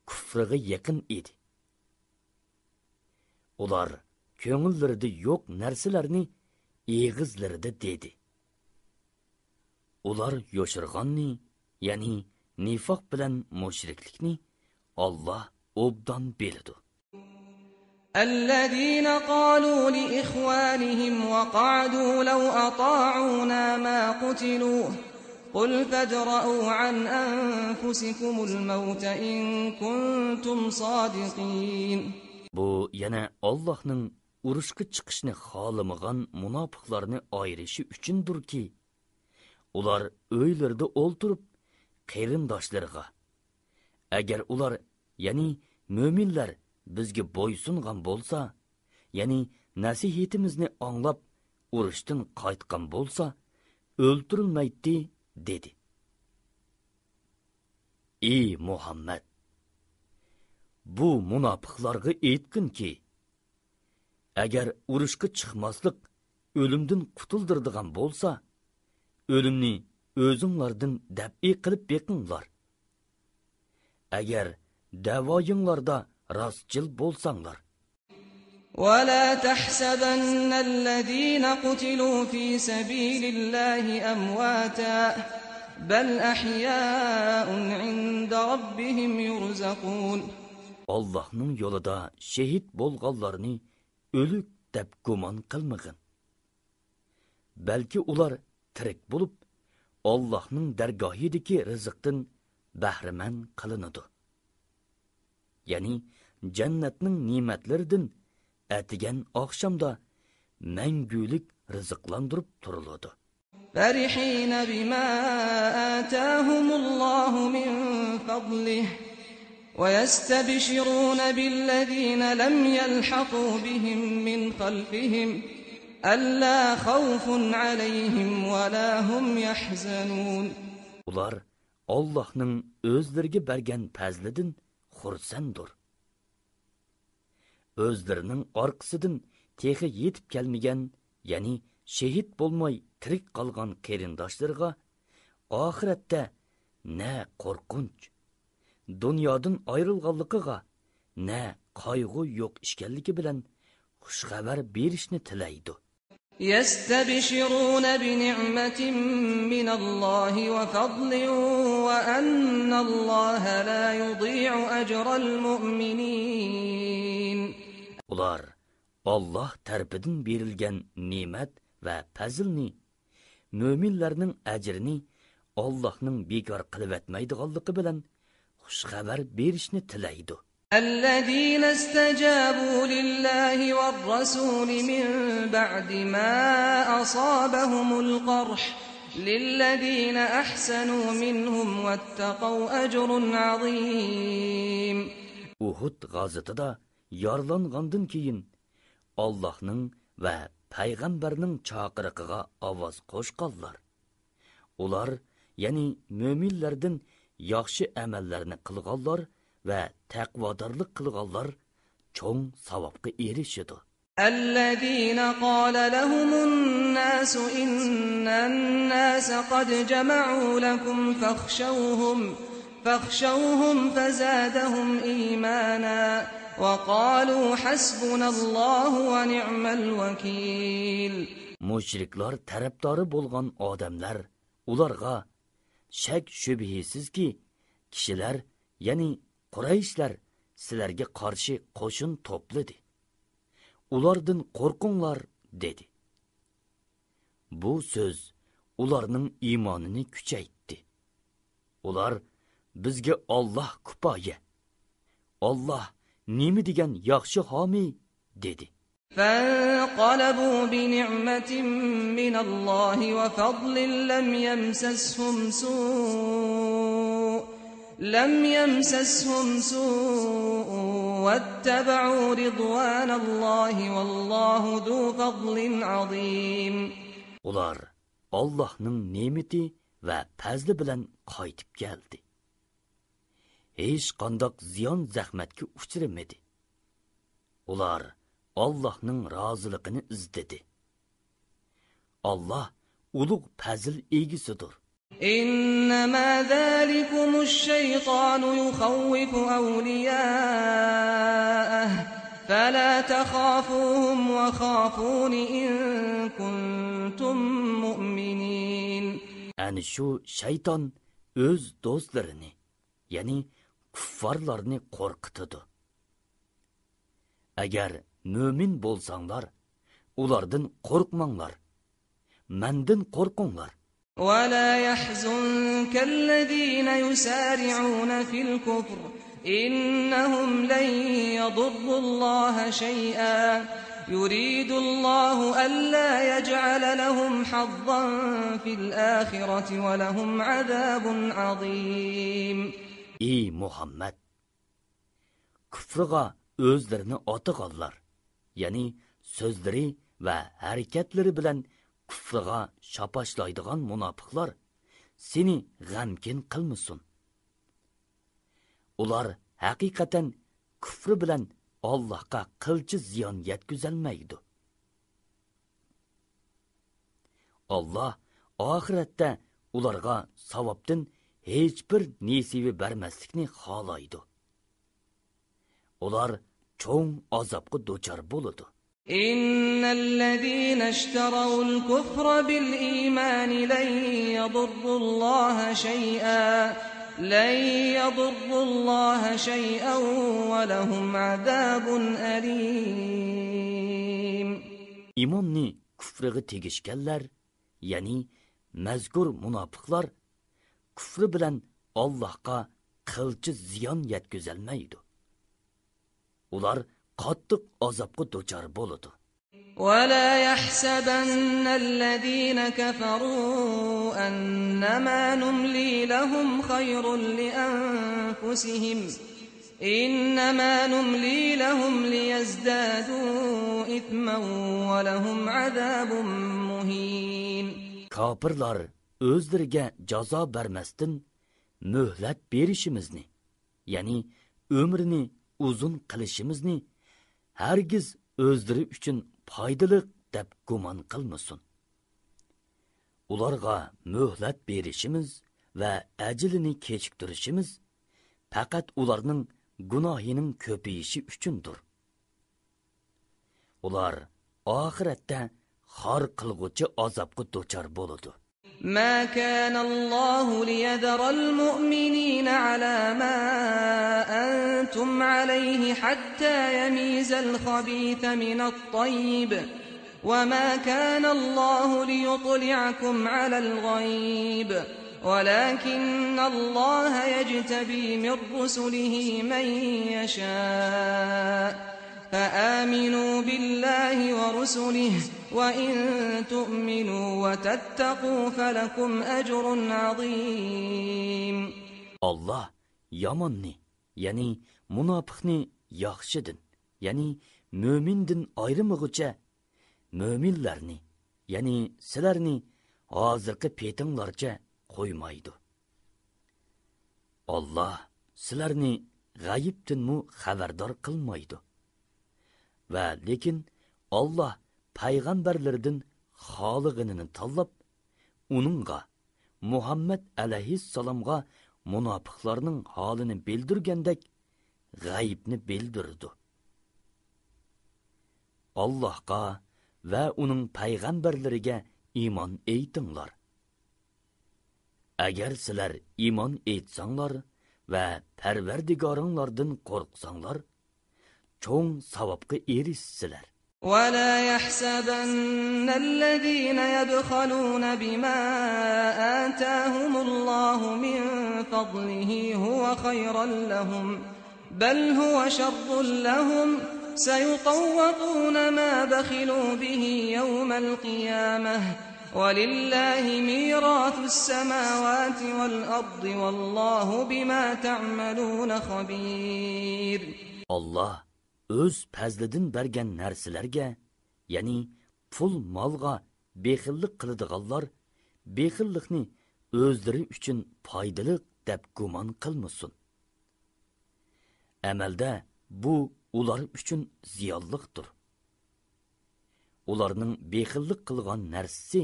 kufriga yaqin edi. Ular ko'ngillarida yo'q narsalarni eg'izlarida dedi. Ular yoshirganni, ya'ni nifoq bilan mushriklikni Alloh obdan biladi. الذين قالوا لإخوانهم وقعدوا لو أطاعونا ما قتلوا قل فادرءوا عن أنفسكم الموت إن كنتم صادقين. Bu yana Allohning urushga chiqishni xohlamagan munofiqlarni ayirishi uchundir ki, ular o'ylarda o'ltirib qarindoshlariga, agar ular, ya'ni mo'minlar bizga bo'ysungan bo'lsa, ya'ni nasihatimizni anglab urushdan qaytgan bo'lsa, o'ltirilmaydi dedi. Ey Muhammad, bu munofiqlarga aytginki, agar urushga chiqmaslik o'limdan qutuldiradigan bo'lsa, o'limni o'zinglardan dab'i qilib beqinglar. Agar da'voyinglarda rastchil bo'lsanglar. ولا تحسبن الذين قتلوا في سبيل الله أمواتا بل أحياء عند ربهم يرزقون. Allah'ның yolida şehit bolğanlarını ölük dep guman qılmagın. Belki ular tirik bulup Allah'ның dergahideki rızıqdan bahriman qılınadı. Yani cennetning nimetleridan atigan oqshomda mangulik rizqlandirib turiladi. فرحين بما آتاهم الله من فضله ويستبشرون بالذين لم يلحقوا بهم من خلفهم ألا خوف عليهم ولا هم يحزنون. Ular Allah'ның özlerine bergen fazlidan xursanddir. Özlerinin arkasıdan texi yetip gelmegen, yani şehit bolmay tirik qalgan qerindaşlarga ahirette ne korkunç, dunyodan ayrılganlıqıga ne qaygı yok işkenligi bilen xush xabar berishni tilaydi. يستبشرون بنعمة من الله وفضل وأن الله لا يضيع أجر المؤمنين. Ular Allah tarafından berilgen nimet ve fazilni, müminlerinin ecrini Allah'ның bekar qilib etmaydiganligi bilan xush xabar berishni tilaydi. الذين استجابوا لله والرسول من بعد ما أصابهم القرح للذين أحسنوا منهم واتقوا أجر عظيم. Uhud g'azotida yorlangandan keyin Allohning va payg'ambarning chaqiriqiga ovoz qo'shganlar. Ular, ya'ni mo'minlardan yaxshi amallarni qilganlar ve taqvodorlik qilganlar cho'ng savobga erishadi. الذين قال لهم الناس إن الناس قد جمعوا لكم فاخشوهم فزادهم إيمانا وقالوا حسبنا الله ونعم الوكيل. Mushriklar tarafdori bo'lgan odamlar ularga shak shubhisizki kishilar, ya'ni Qurayshlar sizlarga qarshi qo'shin to'pladi. Ulardan qo'rqinglar dedi. Bu so'z ularning iymonini kuchaytdi. Ular bizga Alloh kifoya. Alloh nima degan yaxshi homiy dedi. فانقلبوا بنعمة من الله وفضل لم يمسسهم سوء واتبعوا رضوان الله والله ذو فضل عظيم. Ular Allohning ne'mati va fazli bilan qaytib keldi. Hech qanday ziyon zahmatga uchramadi. Ular Allohning roziligini izladi. Alloh ulug' fazl egisidir. إنما ذلكم الشيطان يخوف أولياءه فلا تخافوهم وخافون إن كنتم مؤمنين. Yani şu şeytan öz dostlarını, yani kuffarlarını korkutudu. Eğer mümin bolsanlar, ulardan korkmanglar. Menden korkunglar. ولا يحزنك الذين يسارعون في الكفر إنهم لن يضروا الله شيئا يريد الله ألا يجعل لهم حظا في الآخرة ولهم عذاب عظيم. Ey Muhammed! Küfrüge özlerini atıqallar. Yani sözleri ve hareketleri bilen küfrüge şapaşlaydıgan münafıklar seni gamkin kılmısın. Ular hakikaten küfrü bilen Allah'a kılçı ziyan yetküzelmeydi. Allah ahirette ularga savabdın hiçbir nesibi vermezlikni halaydı. Ular çoğun azapkı doçar buludu. İnnellezîne işteravul kufra bil îmâni len yadurrullâhe şey'â ve lehum azâbun elîm. İmanni küfrüge tegişkenler, yani mezgur münafıklar, küfrü bilen Allah'a kılçı ziyan yetküzelmeydi. Ular qattiq azapga doçar boludu. وَلَا يَحْسَبَنَّ الَّذ۪ينَ كَفَرُوا أَنَّمَا نُمْلِي لَهُمْ خَيْرٌ لِأَنفُسِهِمْ إِنَّمَا نُمْلِي لَهُمْ لِيَزْدَادُوا إِثْمًا وَلَهُمْ عَذَابٌ مُهِينٌ. Kapırlar özlerine caza vermezden mühlet berişimizni, yani ömrünü uzun kılışımızni hergiz özleri üçün faydalı dep guman kılmasın. Ularga mühlet berişimiz ve ecilini keçiktirişimiz fakat ularının günahının köpeyişi üçündür. Ular ahirette har kılgıcı azapkı doçar boludu. ما كان الله ليذر المؤمنين على ما أنتم عليه حتى يميز الخبيث من الطيب وما كان الله ليطلعكم على الغيب ولكن الله يجتبي من رسله من يشاء فآمنوا بالله ورسله وإن تؤمنوا وتتقوا فلكم أجر عظيم. Allah yamanni, yani münafıkni yaxşıdın, yani mümindin ayrımıgıca müminlerni, yani sizlerni hazırkı petinlarca koymaydı. Allah sizlerni gayiptin mu haberdar kılmaydı. Ve lekin Allah peygamberlerden halıgınını tallap, onunla Muhammed aleyhisselamga münafıklarının halini bildirgendek gayibni bildirdi. Allohga va uning payg'ambarlariga iymon aytinglar. Agar sizlar iymon aytsanglar va Parvardigoringlardan qo'rqsanglar, cho'ng savobga erishsizlar. ولا يحسبن الذين يبخلون بما آتاهم الله من فضله هو خيرا لهم بل هو شر لهم سيطوقون ما بخلوا به يوم القيامة ولله ميراث السماوات والأرض والله بما تعملون خبير. Allah o'z fazlidan bergan narsalarga, ya'ni pul molga bexillik qiladiganlar bexillikni o'zlari uchun foydali deb gumon qilmasin. Amalda bu ular uchun ziyonliqdir. Ularning bexillik qilgan narsasi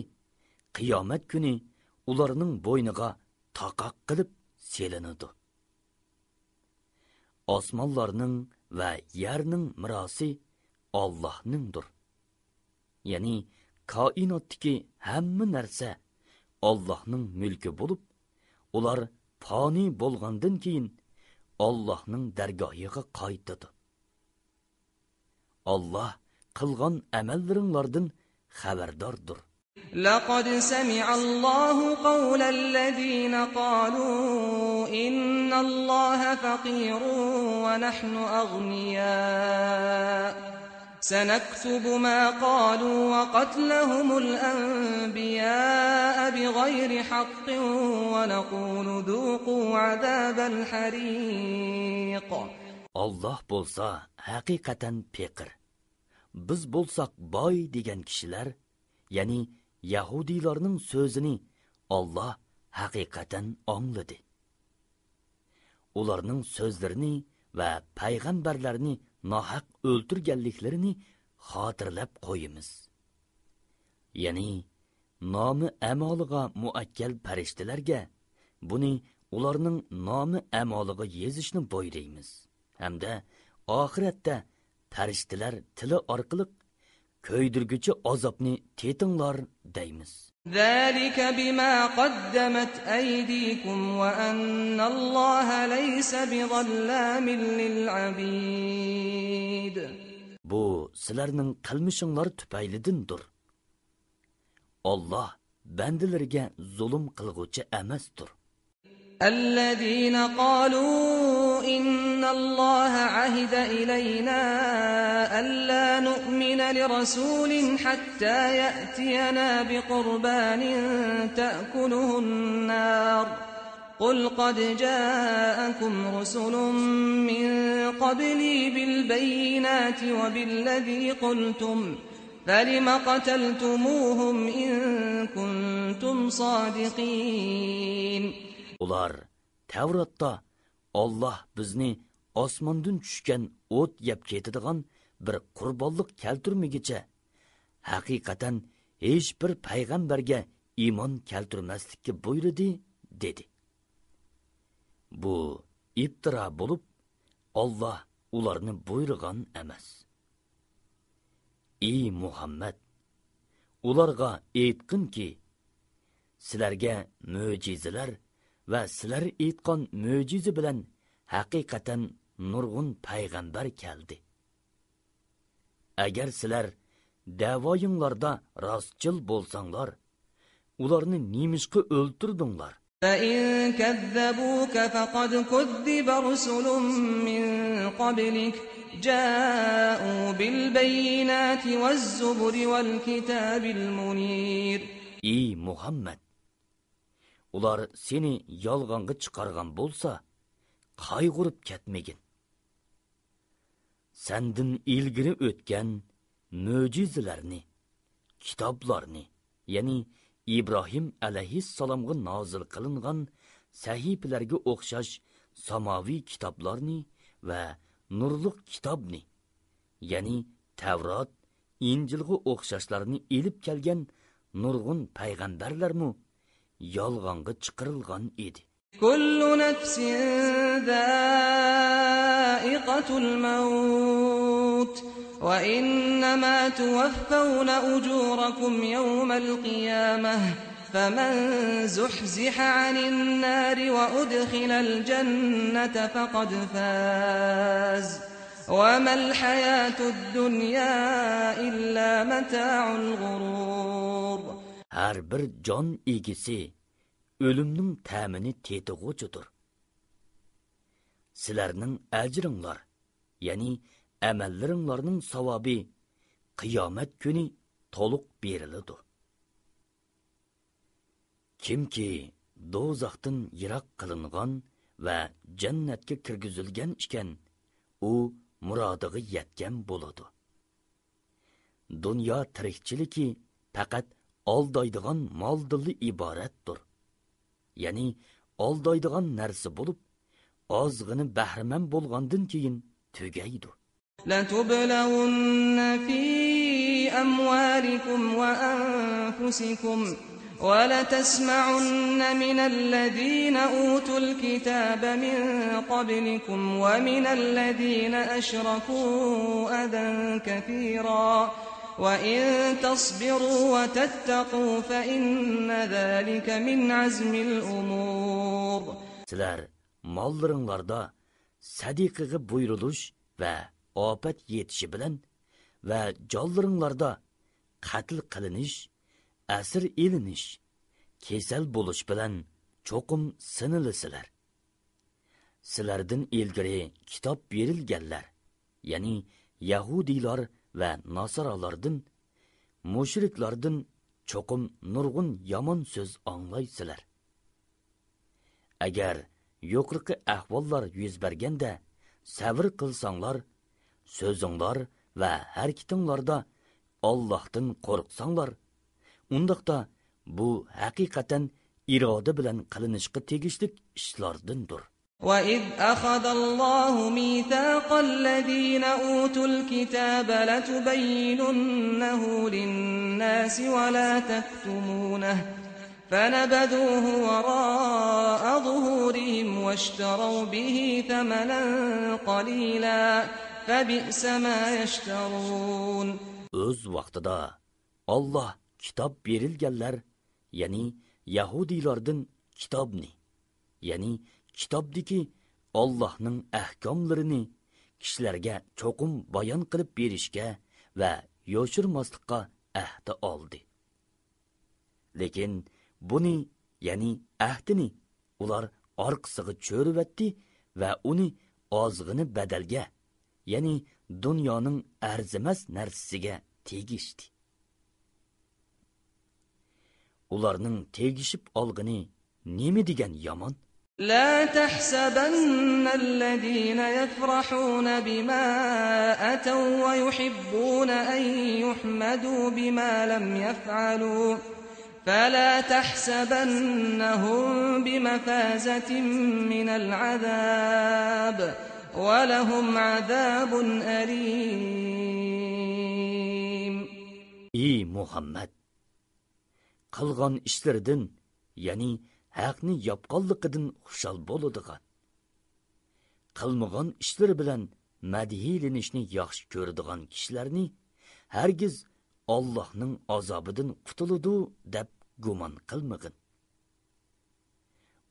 qiyomat kuni ularning bo'yniga taqoq qilib selinadi. Osmonlarning va yerning mirosi Allohningdir. Ya'ni koinotdagi hamma narsa Allohning mulki bo'lib, ular fani bo'lgandan keyin Allohning dargohiga qaytadi. Alloh qilgan amallaringlardan xabardordir. لقد سمع الله قول الذين قالوا إن الله فقير ونحن أغنياء سنكتب ما قالوا وقتلهم الأنبياء بغير حق ونقول ذوقوا عذاب الحريق. Allah bo'lsa haqiqatan faqir, biz bo'lsak boy degan kishilar, ya'ni Yahudiylarning so'zini Allah haqiqatan angladi. Ularning so'zlarini va payg'ambarlarni nohaq o'ltirganliklarini xotirlab qo'yamiz. Ya'ni nomi amoliga muakkal farishtalarga buni ularning nomi amoliga yezishni buyuramiz. Hamda oxiratda farishtalar tili orqali köydürgücü azapni tetinglar deymiz. ذلك بما قدمت أيديكم وأن الله ليس بظلام للعبيد. Bu sizlarning qilmishinglar tufaylidandir. Allah bandalarga zulm qilguvchi emasdir. الذين قالوا إن الله عهد إلينا ألا نؤمن لرسول حتى يأتينا بقربان تأكله النار قل قد جاءكم رسل من قبلي بالبينات وبالذي قلتم فلم قتلتموهم إن كنتم صادقين. Ular Tevrat'ta Allah bizni osmondan tushgan o't yeb ketadigan bir qurbonlik keltirmagicha haqiqatan hech bir payg'ambarga iymon keltirmaslikka buyurdi dedi. Bu iftira bo'lib, Allah ularni buyurgan emas. Ey Muhammad, ularga aytqinki, sizlarga mo'jizalar va sizlar aytgan mo'jiza bilan haqiqatan nurg'un payg'ambar keldi. Agar sizlar da'voyinglarda rostchil bo'lsanglar, ularni nimishqa o'ltirdinglar. فَإِن كَذَّبُوكَ فَقَدْ كُذِّبَ رُسُلٌ مِّن قَبْلِكَ جَاءُوا بِالْبَيِّنَاتِ وَالزُّبُرِ وَالْكِتَابِ الْمُنِيرِ. Ey Muhammad, ular seni yolg'onga chiqargan bo'lsa, qayg'urib ketmagin. Sendin ilgiri o'tgan mo'jizalarni, kitoblarni, ya'ni İbrahim alayhissalomga nozil qilingan sahifalarga o'xshash samoviy kitoblarni va nurliq kitobni, ya'ni Tavrat, Injilga o'xshashlarni elib kelgan nurg'un payg'ambarlarmi yolg'onga chiqarilgan edi. Kullu nafsin za'iqatul maut وإنما توفون أجوركم يوم القيامة فمن زحزح عن النار وأدخل الجنة فقد فاز وما الحياة الدنيا إلا متاع الغرور. Her bir can egisi ölümnün təmini tetiğucudur. Sizlərning əcrinlar, yani əməllərinlərinin savabı qiyamət günü toluq berilidir. Kimki dozaqdan yiroq qilingan va jannatga kirgizilgan ekan, u murodiga yetgan bo'ladi. Dunyo tirikchiligi faqat aldaydigan moldilli iboratdir. Ya'ni aldaydigan narsa bo'lib, ozg'ini bahramand bo'lgandan keyin tugaydi. لتبلون في أموالكم وأنفسكم ولتسمعن من الذين أوتوا الكتاب من قبلكم ومن الذين أشركوا أذى كثيرا وإن تصبروا وتتقوا فإن ذلك من عزم الأمور. Sizlar mallarınlarda sadiqiga buyuruluş ve afet yetishi bilan va jonlaringlarda qatl qilinish, asir elinish, kesal bo'lish bilan cho'qim sinilisizlar. Sizlardan ilgari kitob berilganlar, ya'ni Yahudiylar va Nasaralardan, mushriklardan cho'qim nurg'un yomon so'z anglaysizlar. Agar yuqorqi ahvollar yuz berganda sabr qilsanglar, so'zinglar va harakatinglarda Allohdan qo'rqsanglar, undaqda bu haqiqatan iroda bilan qilinishga tegishli ishlardandir. وَإِذْ أَخَذَ اللَّهُ مِيثَاقَ الَّذِينَ أُوتُوا الْكِتَابَ لَتُبَيِّنُنَّهُ لِلنَّاسِ وَلَا تَكْتُمُونَهُ فَنَبَذُوهُ وَرَاءَ ظُهُورِهِمْ وَاشْتَرَوْا بِهِ ثَمَنًا قَلِيلًا فَبِئْسَ مَا يَشْتَرُونَ. Öz vaqtida Allah kitob berilganlar, ya'ni Yahudiylardan kitobni, ya'ni kitobdagi Allohning ahkomlarini kishilarga cho'qim bayon qilib berishga va yoshirmaslikqa ahd oldi. Lekin buni, ya'ni ahdini ular orqasiga cho'rivatdi va uni ozg'ini badalga, ya'ni dunyoning arzimas narsasiga tegishdi. Ularning tegishib olg'ini nima degan yomon? لا تحسبن الذين يفرحون بما أتوا ويحبون أن يحمدوا بما لم يفعلوا فلا تحسبنهم بمفازة من العذاب ولهم عذاب أليم. Ey Muhammed! Qilgan ishlardan, ya'ni haqni yapqanligidan xushal bo'ladigan, qilmagan ishlar bilan madhiylanishni yaxshi ko'radigan kishilarni hargiz Allohning azobidan qutuladi deb gumon qilmagin.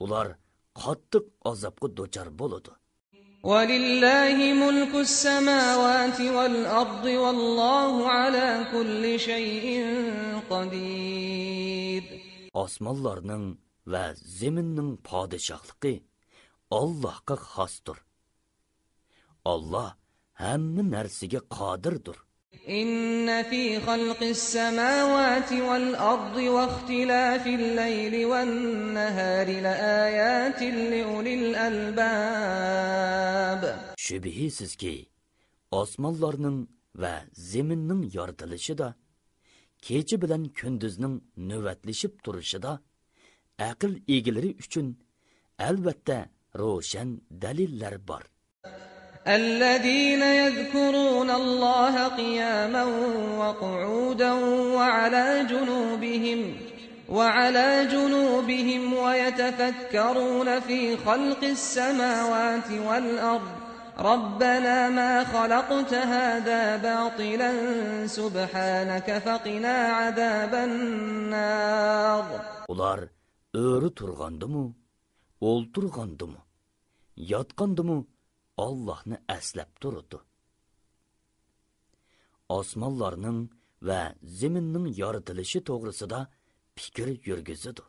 Ular qattiq azobga duchor bo'ladi. وَلِلَّهِ مُلْكُ السَّمَاوَاتِ وَالْأَرْضِ وَاللَّهُ عَلَى كُلِّ شَيْءٍ قَدِيرٌ. Osmonlarning va zaminning podshohligi Allohga xosdir. Allah hamma narsaga qodirdir. إن في خلق السماوات والأرض واختلاف الليل والنهار لآيات لأولي الألباب. Şübihsizki osmonlarning va zaminning yoritilishida, kecha bilan kunduzning navbatlashib turishida aql egalari uchun albatta ro'shan dalillar bor. الذين يذكرون الله قياما وقعودا وعلى جنوبهم ويتفكرون في خلق السماوات والأرض ربنا ما خلقت هذا باطلا سبحانك فقنا عذاب النار. Ular öğrü turgandı-mı, olturgandı-mı, yatqandı-mı, Allah'ını əslab turdu. Osmonlarning va zaminning yaratilishi to'g'risida fikr yurgizdi.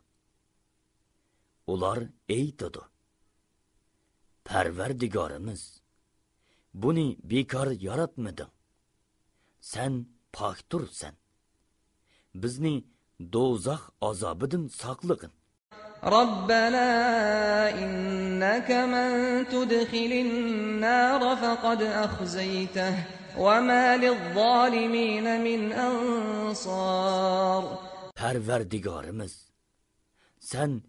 Ular aytadi: Parvardigorimiz, buni bekor yaratmading. Sen poktursan. Bizni do'zax azobidan saqlagin. ربنا إنك من تدخل النار فقد أخزيته وما للظالمين من أنصار. Parvardigorimiz, sen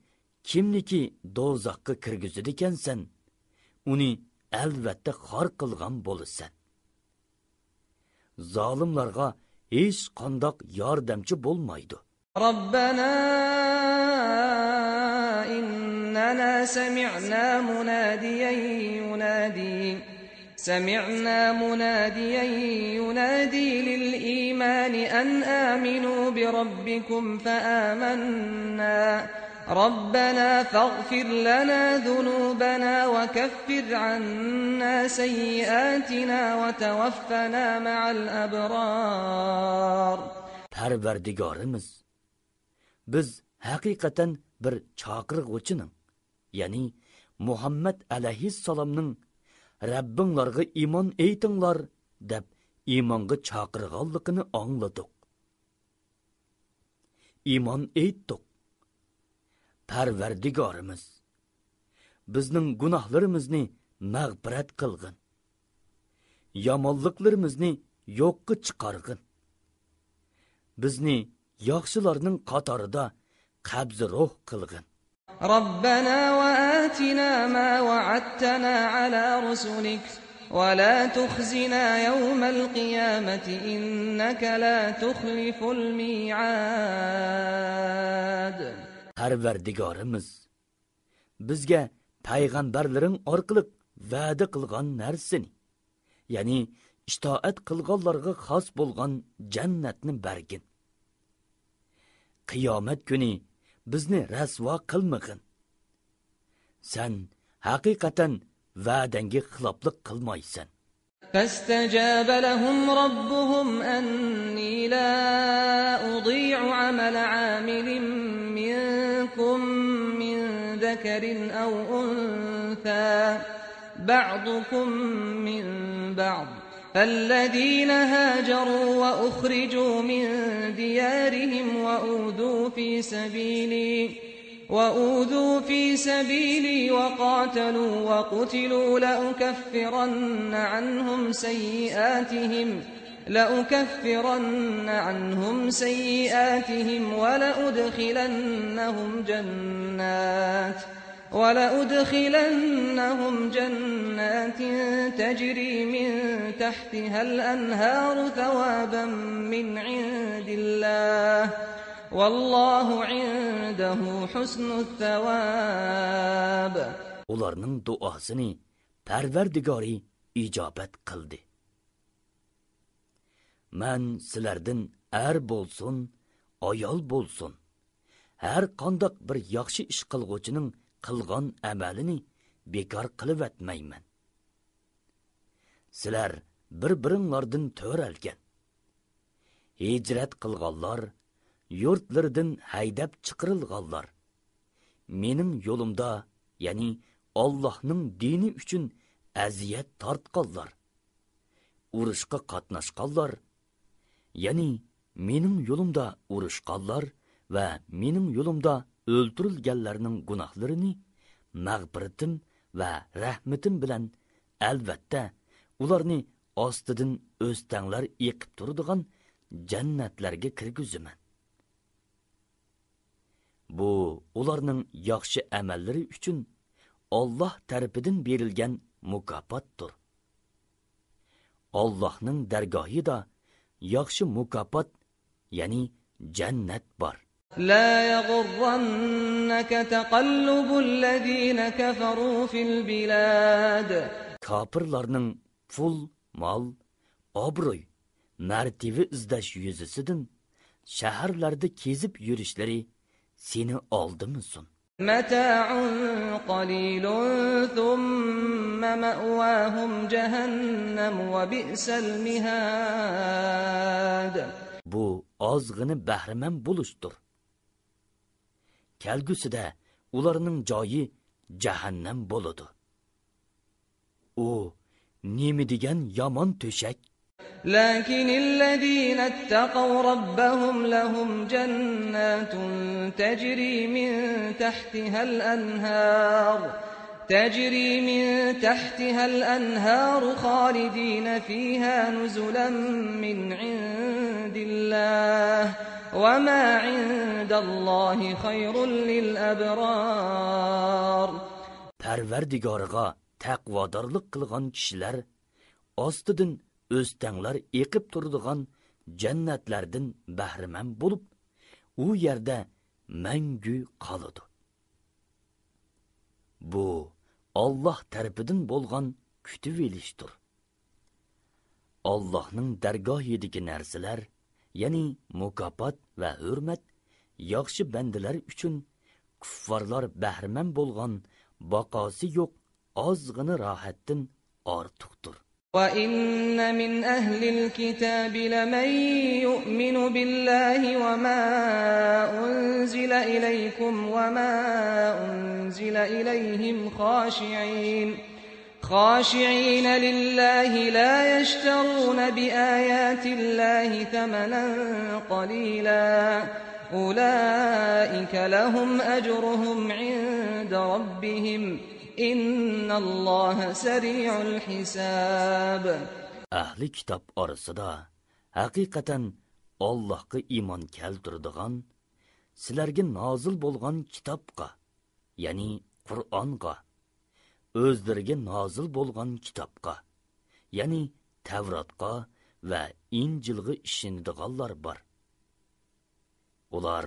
kimniki do'zaxga kirgizdi ekansan, uni albatta xor qilgan bo'lasan. Zolimlarga hech qanday yordamchi bo'lmaydi. ربنا إننا سمعنا مناديا ينادي للإيمان أن آمنوا بربكم فآمنا ربنا فاغفر لنا ذنوبنا وكفر عنا سيئاتنا وتوفنا مع الأبرار. Parvardigorimiz, biz haqiqatan bir chaqirg'uchining, ya'ni Muhammad alayhissalomning Rabbinglarga iymon aytinglar deb iymonga chaqirganligini angladik. Iymon aytdik. Parvardigorimiz, bizning gunohlarimizni mag'firat qilgin. Yomonliklarimizni yo'qqa chiqargin. Bizni yaxshilarning qatorida qabzi ruh qilgin. ربنا وآتنا ما وعدتنا على رسلك ولا تخزنا يوم القيامة إنك لا تخلف الميعاد. Parvardigorimiz, bizga payg'ambarlaring orqali va'da qilgan narsani, ya'ni itoat qilganlarga xos bo'lgan jannatni bergin. Qiyomat kuni bizni rasvo qilmag'in. Sen haqiqatan va'dangga xiloflik qilmaysan. فاستجاب لهم ربهم أني لا أضيع عمل عامل منكم من ذكر أو أنثى بعضكم من بعض فالذين هاجروا وأخرجوا من ديارهم وأوذوا في سبيلي وقاتلوا وقتلوا لأكفرن عنهم سيئاتهم ولأدخلنهم جنات تجري من تحتها الأنهار ثوابا من عند الله والله عنده حسن الثواب. Ularning duosini Parvardigori ijobat qildi. Men sizlardan er bo'lsin, ayol bo'lsin, har qanday bir yaxshi ish qilguvchining qilgan amalini bekor qilib etmayman. Sizlar bir-biringlardan to'ralgan. Hijrat qilganlar, yurtlardan haydab chiqarilganlar, mening yo'limda, ya'ni Allohning dini uchun aziyat tortganlar, urushga qatnashganlar, ya'ni mening yo'limda urushganlar va mening yo'limda o'ltirilganlarning gunohlarini mag'firatim va rahmatim bilan albatta ularni ostidan o'stanglar eqib turadigan jannatlarga kirgizaman. Bu ularning yaxshi amallari uchun Alloh tarafidan berilgan mukofotdir. Allohning dargohida yaxshi mukofot, ya'ni jannat bor. لا يغرنك تقلب الذين كفروا في البلاد. kofirlarning pul, mol, obro'y, martaba izlash yuzasidan shaharlarda kezib yurishlari seni oldimisun. متاع قليل ثم مأواهم جهنم وبئس المهاد. Bu ozg'ini bahriman bo'lishdir. Kelgusida ularning joyi jahannam bo'ladi. U nima degan yomon to'shak. لكن الذين اتقوا ربهم لهم جنات تجري من تحتها الأنهار خالدين فيها نزلا من عند الله وما عند الله خير للأبرار. Parvardigoriga taqvodorlik qilgan kishilar ostidan o'stanglar eqib turadigan jannatlardan bahriman bo'lib, u yerda mangu qoladi. Bu Alloh tarafidan bo'lgan kutib elishdir. Allohning dargohidagi narsalar, ya'ni mukofot va hurmat yaxshi bandalar uchun kuffarlar bahriman bo'lgan baqosi yo'q ozg'ini rohatdan ortiqdir. وَإِنَّ مِنْ أَهْلِ الْكِتَابِ لَمَنْ يُؤْمِنُ بِاللَّهِ وَمَا أُنْزِلَ إِلَيْكُمْ وَمَا أُنْزِلَ إِلَيْهِمْ خاشعين لله لا يشترون بآيات الله ثمنا قليلا أولئك لهم أجرهم عند ربهم إن الله سريع الحساب. Ahli kitob orasida haqiqatan Allohga iymon keltiradigan, sizlarga nozil bo'lgan kitobga, ya'ni Qur'onga, o'zlariga nozil bo'lgan kitobga, ya'ni Tavrotga va Injilga ishonadiganlar bor. Ular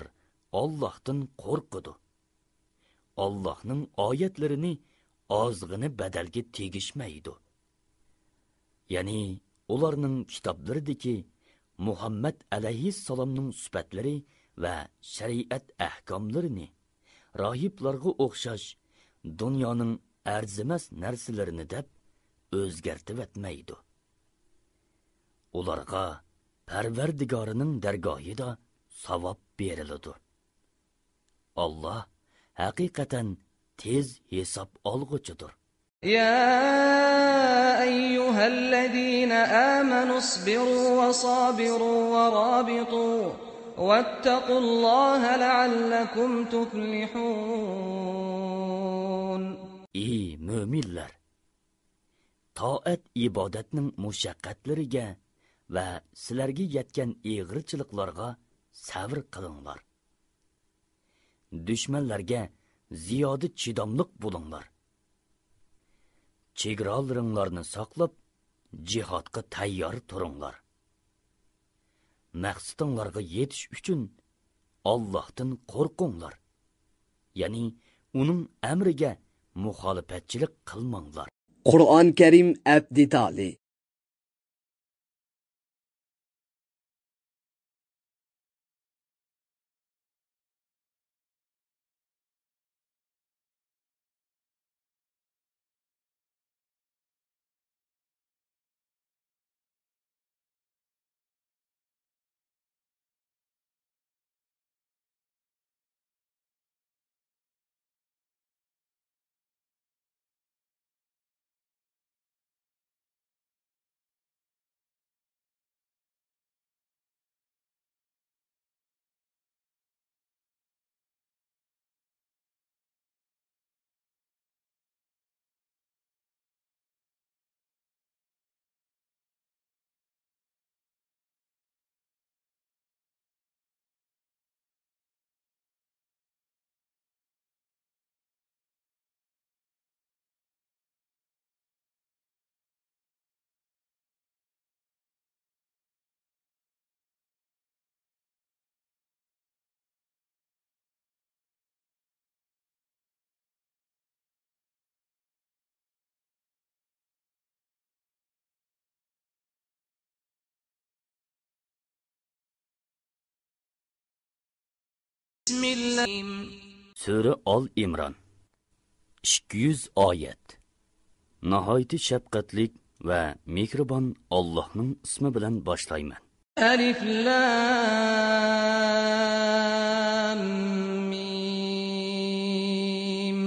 Allohdan qo'rqadi. Allohning oyatlarini ozg'ini badalga tegishmaydi. Ya'ni ularning kitoblaridagi Muhammad alayhissalomning sifatlari va shariat ahkomlarini rohiblarga o'xshash dunyoning arzimas narsalarini deb o'zgartib etmaydi. Ularga Parvardigorining dargohida savob beriladi. Alloh haqiqatan tez hisob olg'uchidir. يا أيها الذين آمنوا اصبروا وصابروا ورابطوا واتقوا الله لعلكم تفلحون. Ey mo'minlar, toat ibodatning mushaqqatlariga va sizlarga yetgan ig'richiliklarga sabr qilinglar. Dushmanlarga ziyoda chidamliq bo'linglar. Chegaralaringlarni saqlab, jihodga tayyor turinglar. Maqsadinglarga yetish uchun Allohdan qo'rqinglar. Ya'ni uning amriga muxolifatchilik qilmanglar. Qur'on Karim abdi tali Sura Al-Imron 200 oyat. Nihoyatda shafqatli va mehribon Allohning ismi bilan boshlayman. Alif Lam Mim.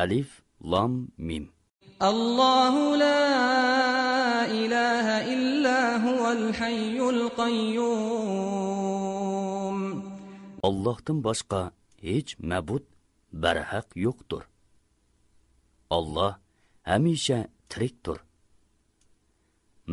Alif Lam Mim. Allahu la ilaha illa huval hayyul qayyum. Allohdan boshqa hech ma'bud barhaq yo'qdir. Allah hamisha tirikdir.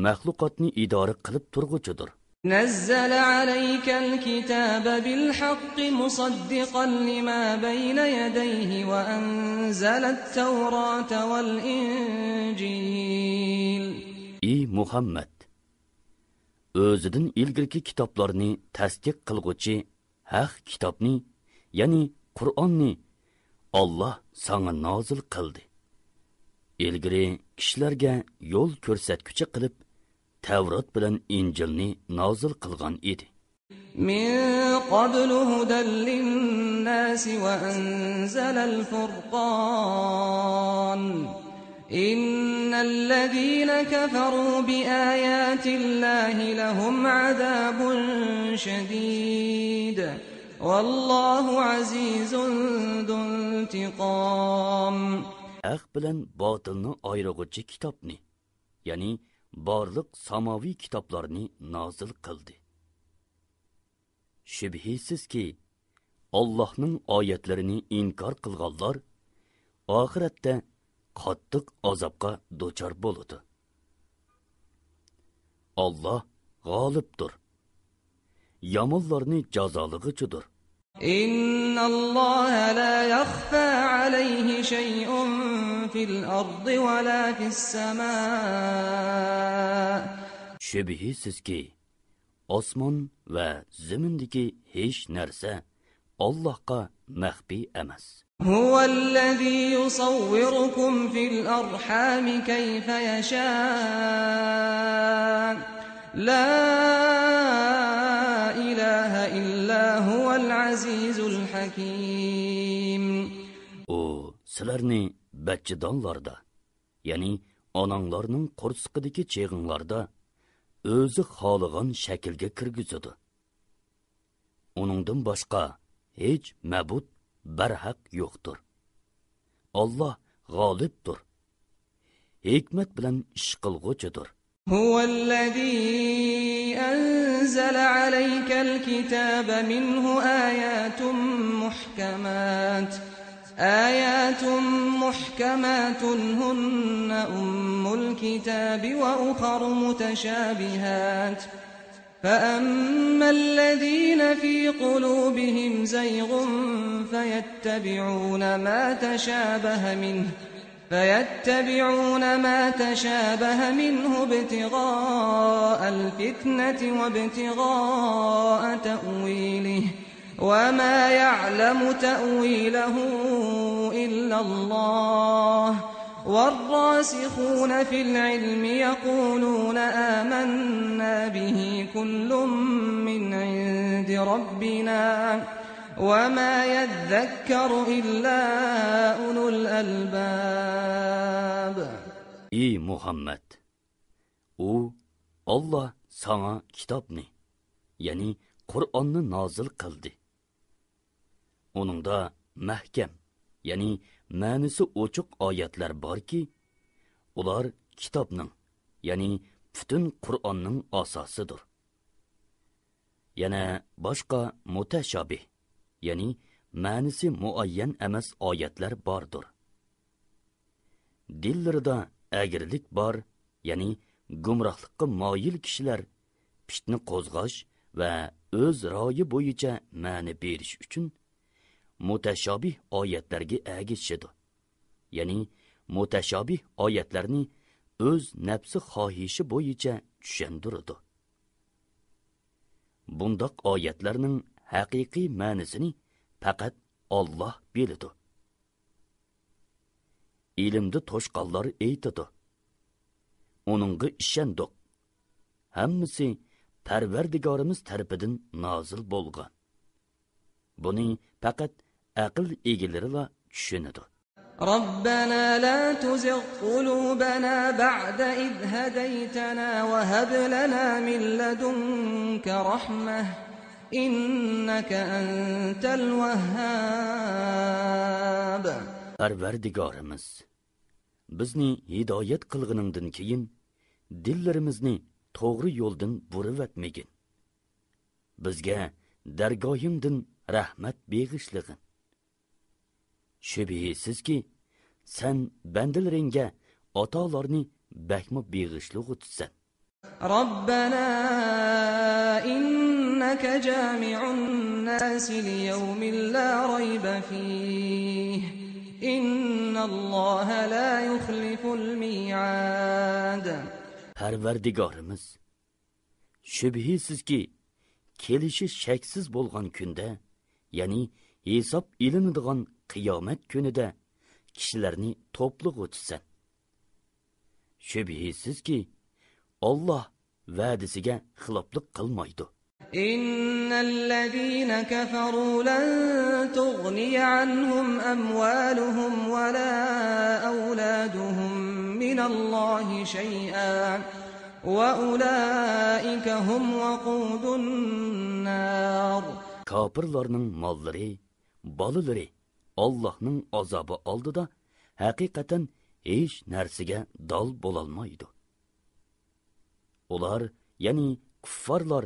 Mahluqotni idora qilib turg'uchidir. نزل عليك الكتاب بالحق مصدقا لما بين يديه وأنزل التوراة والإنجيل. Ey Muhammad, o'zidan ilgirki kitoblarni tasdiq qilg'uchi haq kitobni, ya'ni Qur'onni Allah sana nozil qildi. Ilgari kishilarga yo'l ko'rsatguchi qilib Tavrat bilan Injilni nozil qilgan edi. من قبل هدى للناس وأنزل الفرقان إن الذين كفروا بآيات الله لهم عذاب شديد والله عزيز ذو انتقام. Haq bilan botilni ayrig'uchi kitobni, ya'ni barliq samoviy kitoblarni nozil qildi. Shubhisizki, Allohning oyatlarini inkor qilganlar oxiratda qattiq azobga duchor bo'ladi. Allah g'olibdir. Yomonlarni jazolig'ichidir. إن الله لا يخفى عليه شيء في الأرض ولا في السماء. Shubhisizki, osmon va zimindagi hech narsa Allohga maxfiy emas. هو الذي يصوركم في الأرحام كيف يشاء لا إله إلا هو العزيز الحكيم. O sizlarni bachchidonlarda, ya'ni onanglarning qo'rsiqidagi cheg'inglarda o'zi xohlagan shaklga kirgizadi. Uningdan boshqa hech ma'bud barhaq yo'qdir. Alloh g'olibdir. Hikmat bilan ish qilg'uchidir. هو الذي أنزل عليك الكتاب منه آيات محكمات هن أم الكتاب وأخر متشابهات فأما الذين في قلوبهم زيغ فيتبعون ما تشابه منه ابتغاء الفتنة وابتغاء تأويله وما يعلم تأويله إلا الله والراسخون في العلم يقولون آمنا به كل من عند ربنا وما يذكر إلا أولو الألباب. Ey Muhammed, u Allah sana kitobni, ya'ni Qur'onni nozil qildi. Uningda mahkam, ya'ni ma'nisi ochiq oyatlar borki, ular kitobning, ya'ni butun Qur'onning asosidir. Yana boshqa mutashabih, ya'ni ma'nisi muayyan emas oyatlar bordir. Dillarida agirlik bor, ya'ni gumrohlikqa moyil kishilar fitna qo'zg'ash va o'z ro'yi bo'yicha ma'ni berish uchun mutashabih oyatlarga agishadi. Ya'ni mutashabih oyatlarni o'z nafsi xohishi bo'yicha tushundiradi. Bundoq oyatlarning haqiqiy ma'nisini faqat Alloh biladi. Ilmda to'shqanlar aytadi. Uningga ishondik. Hammasi Parvardigorimiz tarafidan nozil bo'lgan. Buni faqat aql egalariga tushunadi. ربنا لا تزغ قلوبنا بعد إذ هديتنا وهب لنا من لدنك رحمة إنك أنت الوهاب. Parvardigorimiz, bizni hidoyat qilganingdan keyin dillarimizni to'g'ri yo'ldan burib atmagin. Bizga dargohingdan rahmat beg'ishlagin. Shubhisizki, sen bandalaringga atolarni bakma beg'ishli o'tsan. ربنا إنك جامع الناس ليوم لا ريب فيه إن الله لا يخلف الميعاد. Parvardigorimiz, shubhisizki, kelishi shaksiz bo'lgan kunda, ya'ni hisob ilinadigan qiyomat kunida kishilarni to'pliq o'tsan. Shubhisizki, Alloh va'dasiga xiloflik qilmaydi. Innallazina kafaru lan tughni anhum amwaluhum wala awladuhum minallohi shay'an wa ulaika hum waqudun nar. Kafirlarning mollari, bolalari Allohning azobi oldida haqiqatan hech narsaga dol bo'lolmaydi. Ular, ya'ni kuffarlar,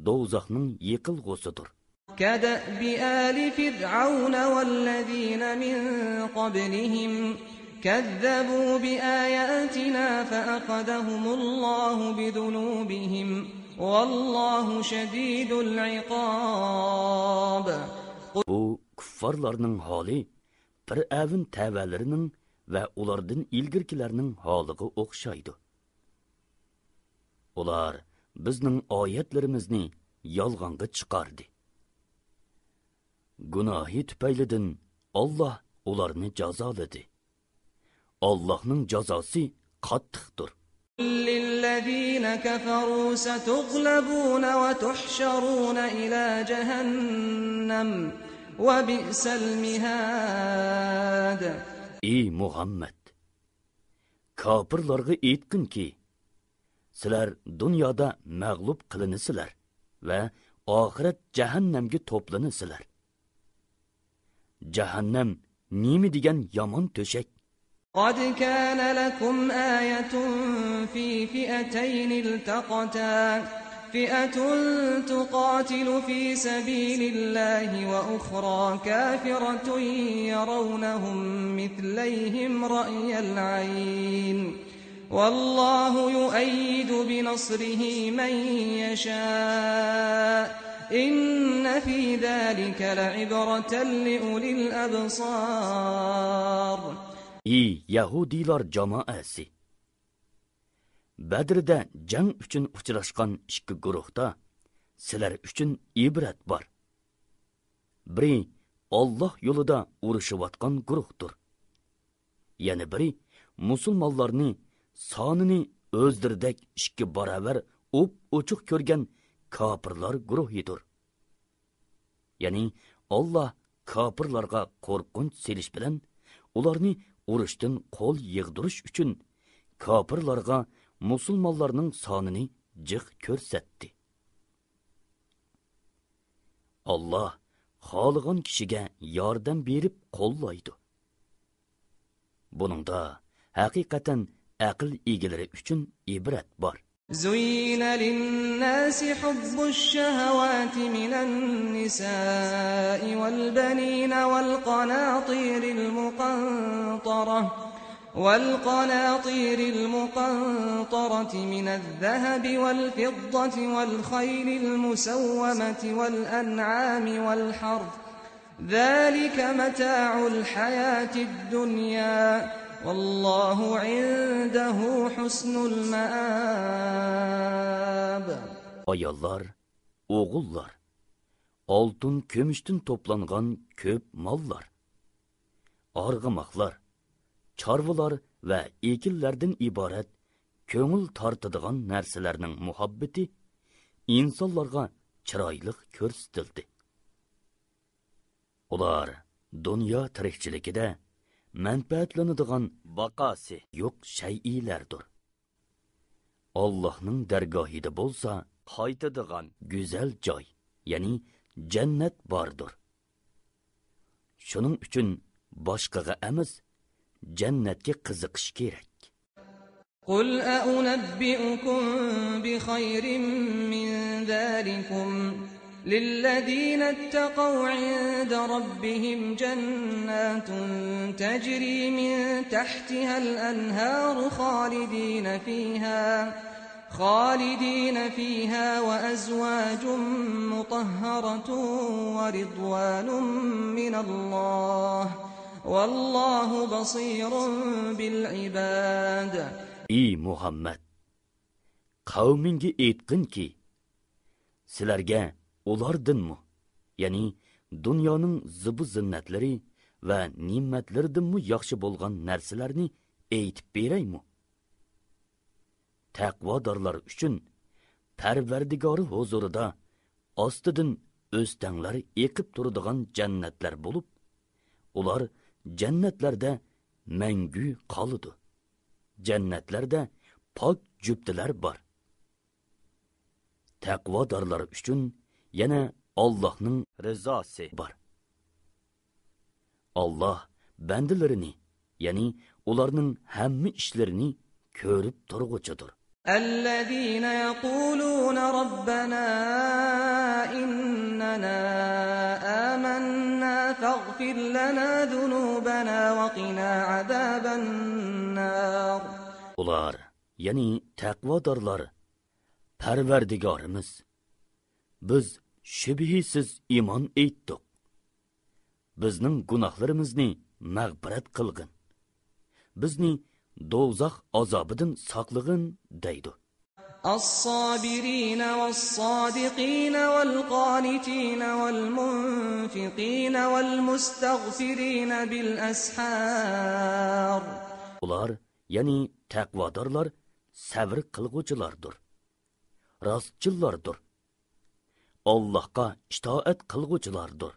do'zaxning yiqilg'usidir. Kadabi ali fir'auna wallazina min qablihim kazzabu biayatina fa'aqadahumullohu bidunubihim wallohu shadidul iqab. Bu kuffarlarning holi Fir'avn tavalarining va ulardan ilgirkilarning holiga o'xshaydi. Ular bizning oyatlarimizni yolg'onga chiqardi. Gunohi tufaylidan Alloh ularni jazoladi. Allohning jazosi qattiqdir. للذين كفروا ستغلبون وتحشرون إلى جهنم وبئس المهاد. Ey Muhammad, kafirlarga aytqinki, sizlar dunyoda mag'lub qilinisizlar va oxirat jahannamga to'planisizlar. Jahannam nima degan yomon to'shak. قد كان لكم آية في فئتين التقتا فئة تقاتل في سبيل الله وأخرى كافرة يرونهم مثليهم رأي العين والله يؤيد بنصره من يشاء إن في ذلك لعبرة لأولي الأبصار. Ey Yahudilar jamoasi! Badrda jang uchun uchrashgan ikki guruhda sizlar uchun ibrat bor. Biri Alloh yo'lida urushayotgan guruhdir. Yana biri musulmonlarni sonini o'zdirdek ikki barobar ochiq ko'rgan kofirlar guruhidir. Ya'ni Alloh kofirlarga qo'rqinch selish bilan ularni urushdan qo'l yig'dirish uchun kofirlarga musulmonlarning sonini jiq ko'rsatdi. Alloh xohlagan kishiga yordam berib qo'llaydi. Buningda haqiqatan aql egalari uchun ibrat bor. زين للناس حب الشهوات من النساء والبنين والقناطير المقنطرة من الذهب والفضة والخيل المسومة والأنعام والحرث ذلك متاع الحياة الدنيا والله عنده حسن المآب. Ayollar, o'g'illar, oltin kumushdan to'plangan ko'p mollar, arg'umoqlar, chorvalar va ekinlardan iborat ko'ngil tortadigan narsalarning muhabbati insonlarga chiroyli ko'rsatildi. Ular dunyo tirikchiligida manfaatlanadigan vaqosi yo'q shay'ilardir. Allohning dargohida bo'lsa, qaytadigan go'zal joy, ya'ni jannat bordir. Shuning uchun boshqaga emas, jannatga qiziqish kerak. قل أنبئكم بخير من ذلكم للذين اتقوا عند ربهم جنات تجري من تحتها الأنهار خالدين فيها وأزواج مطهرة ورضوان من الله والله بصير بالعباد. Ey Muhammad, qavminga aytqinki, sizlarga ulardinmi, ya'ni dunyoning zibu zinnatlari va ne'matlaridanmi yaxshi bo'lgan narsalarni aytib beraymi? Taqvodorlar uchun Parvardigori huzurida ostidan o'stanglar eqib turadigan jannatlar bo'lib, ular jannatlarda mangu qoladi. Jannatlarda pok juftlar bor. Taqvodorlar uchun yana Allohning rizosi bor. Alloh bandalarini, ya'ni ularning hamma ishlarini ko'rib turg'uchidir. الذين يقولون ربنا إننا آمنا فاغفر لنا ذنوبنا وقنا عذاب النار. Ular, ya'ni taqvodorlar, Parvardigorimiz, biz shubhisiz iymon etdik. Bizning gunohlarimizni mag'firat qilgin. Bizni do'zax azobidan saqlag'in deydi. الصابرين والصادقين والقانتين والمنفقين والمستغفرين بالأسحار. Ular, ya'ni taqvodorlar, sabr qilg'uvchilardir, rostchillardir, Allohga itoat qilg'uvchilardir.